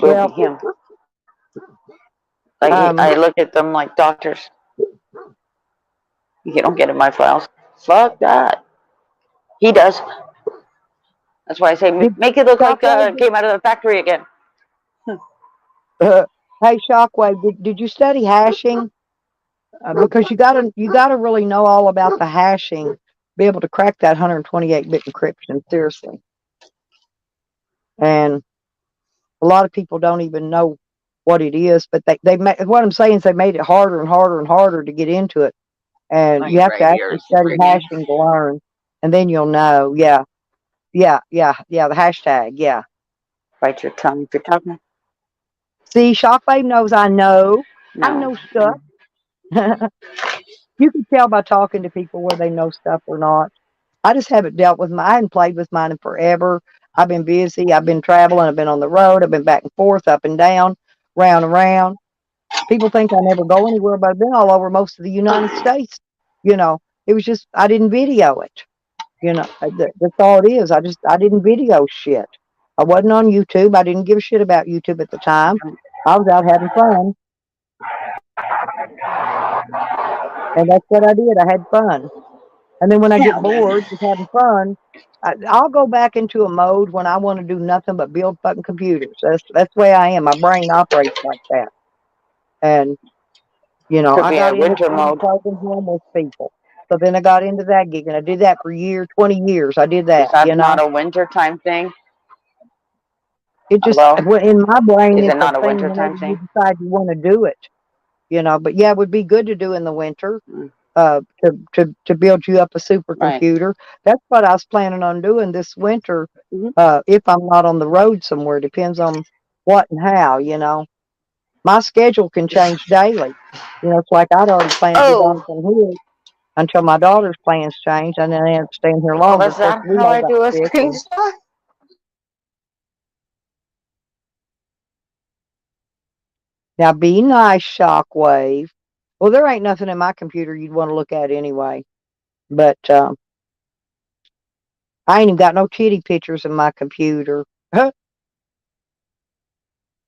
Speaker 2: will be
Speaker 1: Well,
Speaker 2: him. Like
Speaker 1: um,
Speaker 2: I look at them like doctors. You don't get in my files. Fuck that. He does. That's why I say
Speaker 1: did
Speaker 2: make it look like
Speaker 1: Shockwave?
Speaker 2: it came out of the factory again.
Speaker 1: Uh, hey, Shockwave, did you study hashing? Because you gotta really know all about the hashing, be able to crack that 128-bit encryption. Seriously, and a lot of people don't even know what it is. But what I'm saying is they made it harder and harder and harder to get into it, and you
Speaker 2: Like
Speaker 1: have to
Speaker 2: right here,
Speaker 1: actually
Speaker 2: it's
Speaker 1: study
Speaker 2: right here.
Speaker 1: hashing to learn, and then you'll know. Yeah, yeah, yeah, yeah. The hashtag. Yeah.
Speaker 2: Bite your tongue if you're talking.
Speaker 1: See, Shockwave knows I know. I
Speaker 2: No.
Speaker 1: know stuff. You can tell by talking to people where they know stuff or not. I just haven't dealt with mine. I hadn't played with mine in forever. I've been busy. I've been traveling. I've been on the road. I've been back and forth, up and down, round and round. People think I never go anywhere, but I've been all over most of the United States. You know, it was just I didn't video it. That's all it is. I didn't video shit. I wasn't on YouTube. I didn't give a shit about YouTube at the time. I was out having fun, and that's what I did. I had fun. And then when I get bored with having fun, I'll go back into a mode when I want to do nothing but build fucking computers. That's the way I am. My brain operates like that. And
Speaker 2: Could
Speaker 1: I
Speaker 2: be
Speaker 1: got
Speaker 2: a
Speaker 1: into
Speaker 2: winter
Speaker 1: doing
Speaker 2: mode.
Speaker 1: clothing homeless people. So then I got into that gig, and I did that for 20 years. I did
Speaker 2: Is
Speaker 1: that.
Speaker 2: that not a winter time thing?
Speaker 1: It just
Speaker 2: Hello?
Speaker 1: in my brain,
Speaker 2: Is it
Speaker 1: it's a
Speaker 2: not a
Speaker 1: thing
Speaker 2: winter
Speaker 1: whenever
Speaker 2: time
Speaker 1: you
Speaker 2: thing?
Speaker 1: decide you want to do it. But yeah, it would be good to do in the winter.
Speaker 2: Mm,
Speaker 1: To build you up a
Speaker 2: right.
Speaker 1: supercomputer. That's what I was planning on doing this winter.
Speaker 2: Hmm.
Speaker 1: If I'm not on the road somewhere, depends on what and how. My schedule can change daily. It's like I'd already planned to be gone
Speaker 2: Oh,
Speaker 1: from here until my daughter's plans change, and then I end up staying here
Speaker 2: well,
Speaker 1: longer.
Speaker 2: is
Speaker 1: Of course,
Speaker 2: that
Speaker 1: we
Speaker 2: how
Speaker 1: all
Speaker 2: I
Speaker 1: got
Speaker 2: do a
Speaker 1: sick, and
Speaker 2: screenshot?
Speaker 1: now be nice, Shockwave. Well, there ain't nothing in my computer you'd want to look at anyway. But I ain't even got no titty pictures in my computer.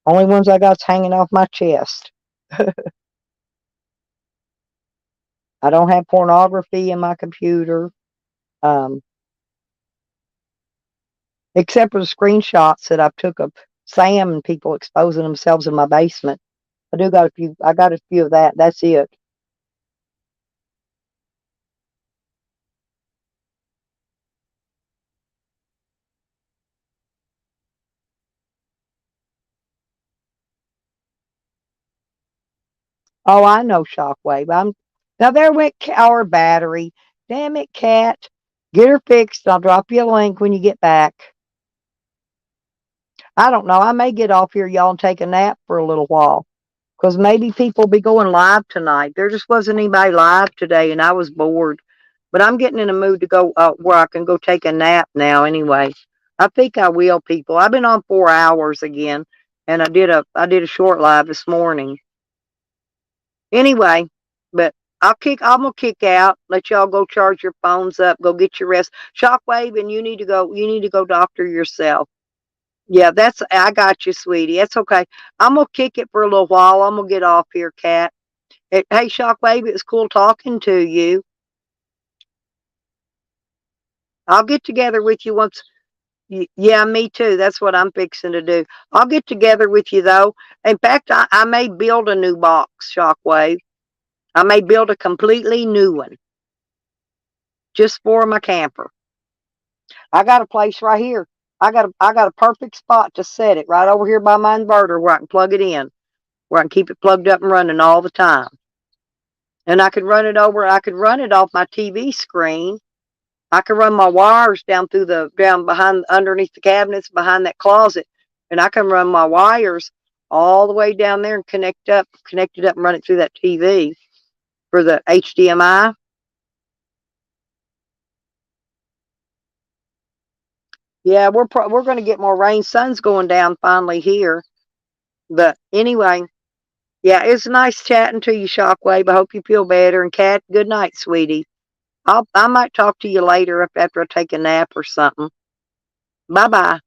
Speaker 1: Only ones I got's hanging off my chest. I don't have pornography in my computer, um, except for the screenshots that I took of Sam and people exposing themselves in my basement. I do got a few. I got a few of that. That's it. Oh, I know Shockwave. Now there went our battery. Damn it, Cat. Get her fixed. I'll drop you a link when you get back. I don't know. I may get off here, y'all, and take a nap for a little while. Because maybe people will be going live tonight. There just wasn't anybody live today, and I was bored. But I'm getting in a mood to go where I can go take a nap now. Anyway, I think I will, people. I've been on 4 hours again, and I did a short live this morning. Anyway, but I'm gonna kick out. Let y'all go charge your phones up. Go get your rest. Shockwave, and you need to go. You need to go doctor yourself. Yeah, I got you, sweetie. That's okay. I'm gonna kick it for a little while. I'm gonna get off here, Cat. Hey, Shockwave, it was cool talking to you. I'll get together with you once. Yeah, me too. That's what I'm fixing to do. I'll get together with you, though. In fact, I may build a new box, Shockwave. I may build a completely new one just for my camper. I got a place right here. I got a perfect spot to set it right over here by my inverter where I can plug it in, where I can keep it plugged up and running all the time. And I could run it off my TV screen. I could run my wires down behind, underneath the cabinets, behind that closet. and I can run my wires all the way down there and connect it up and run it through that TV for the HDMI. Yeah, we're going to get more rain. Sun's going down finally here. But anyway, yeah, it's nice chatting to you, Shockwave. I hope you feel better. And Kat, good night, sweetie. I might talk to you later after I take a nap or something. Bye bye.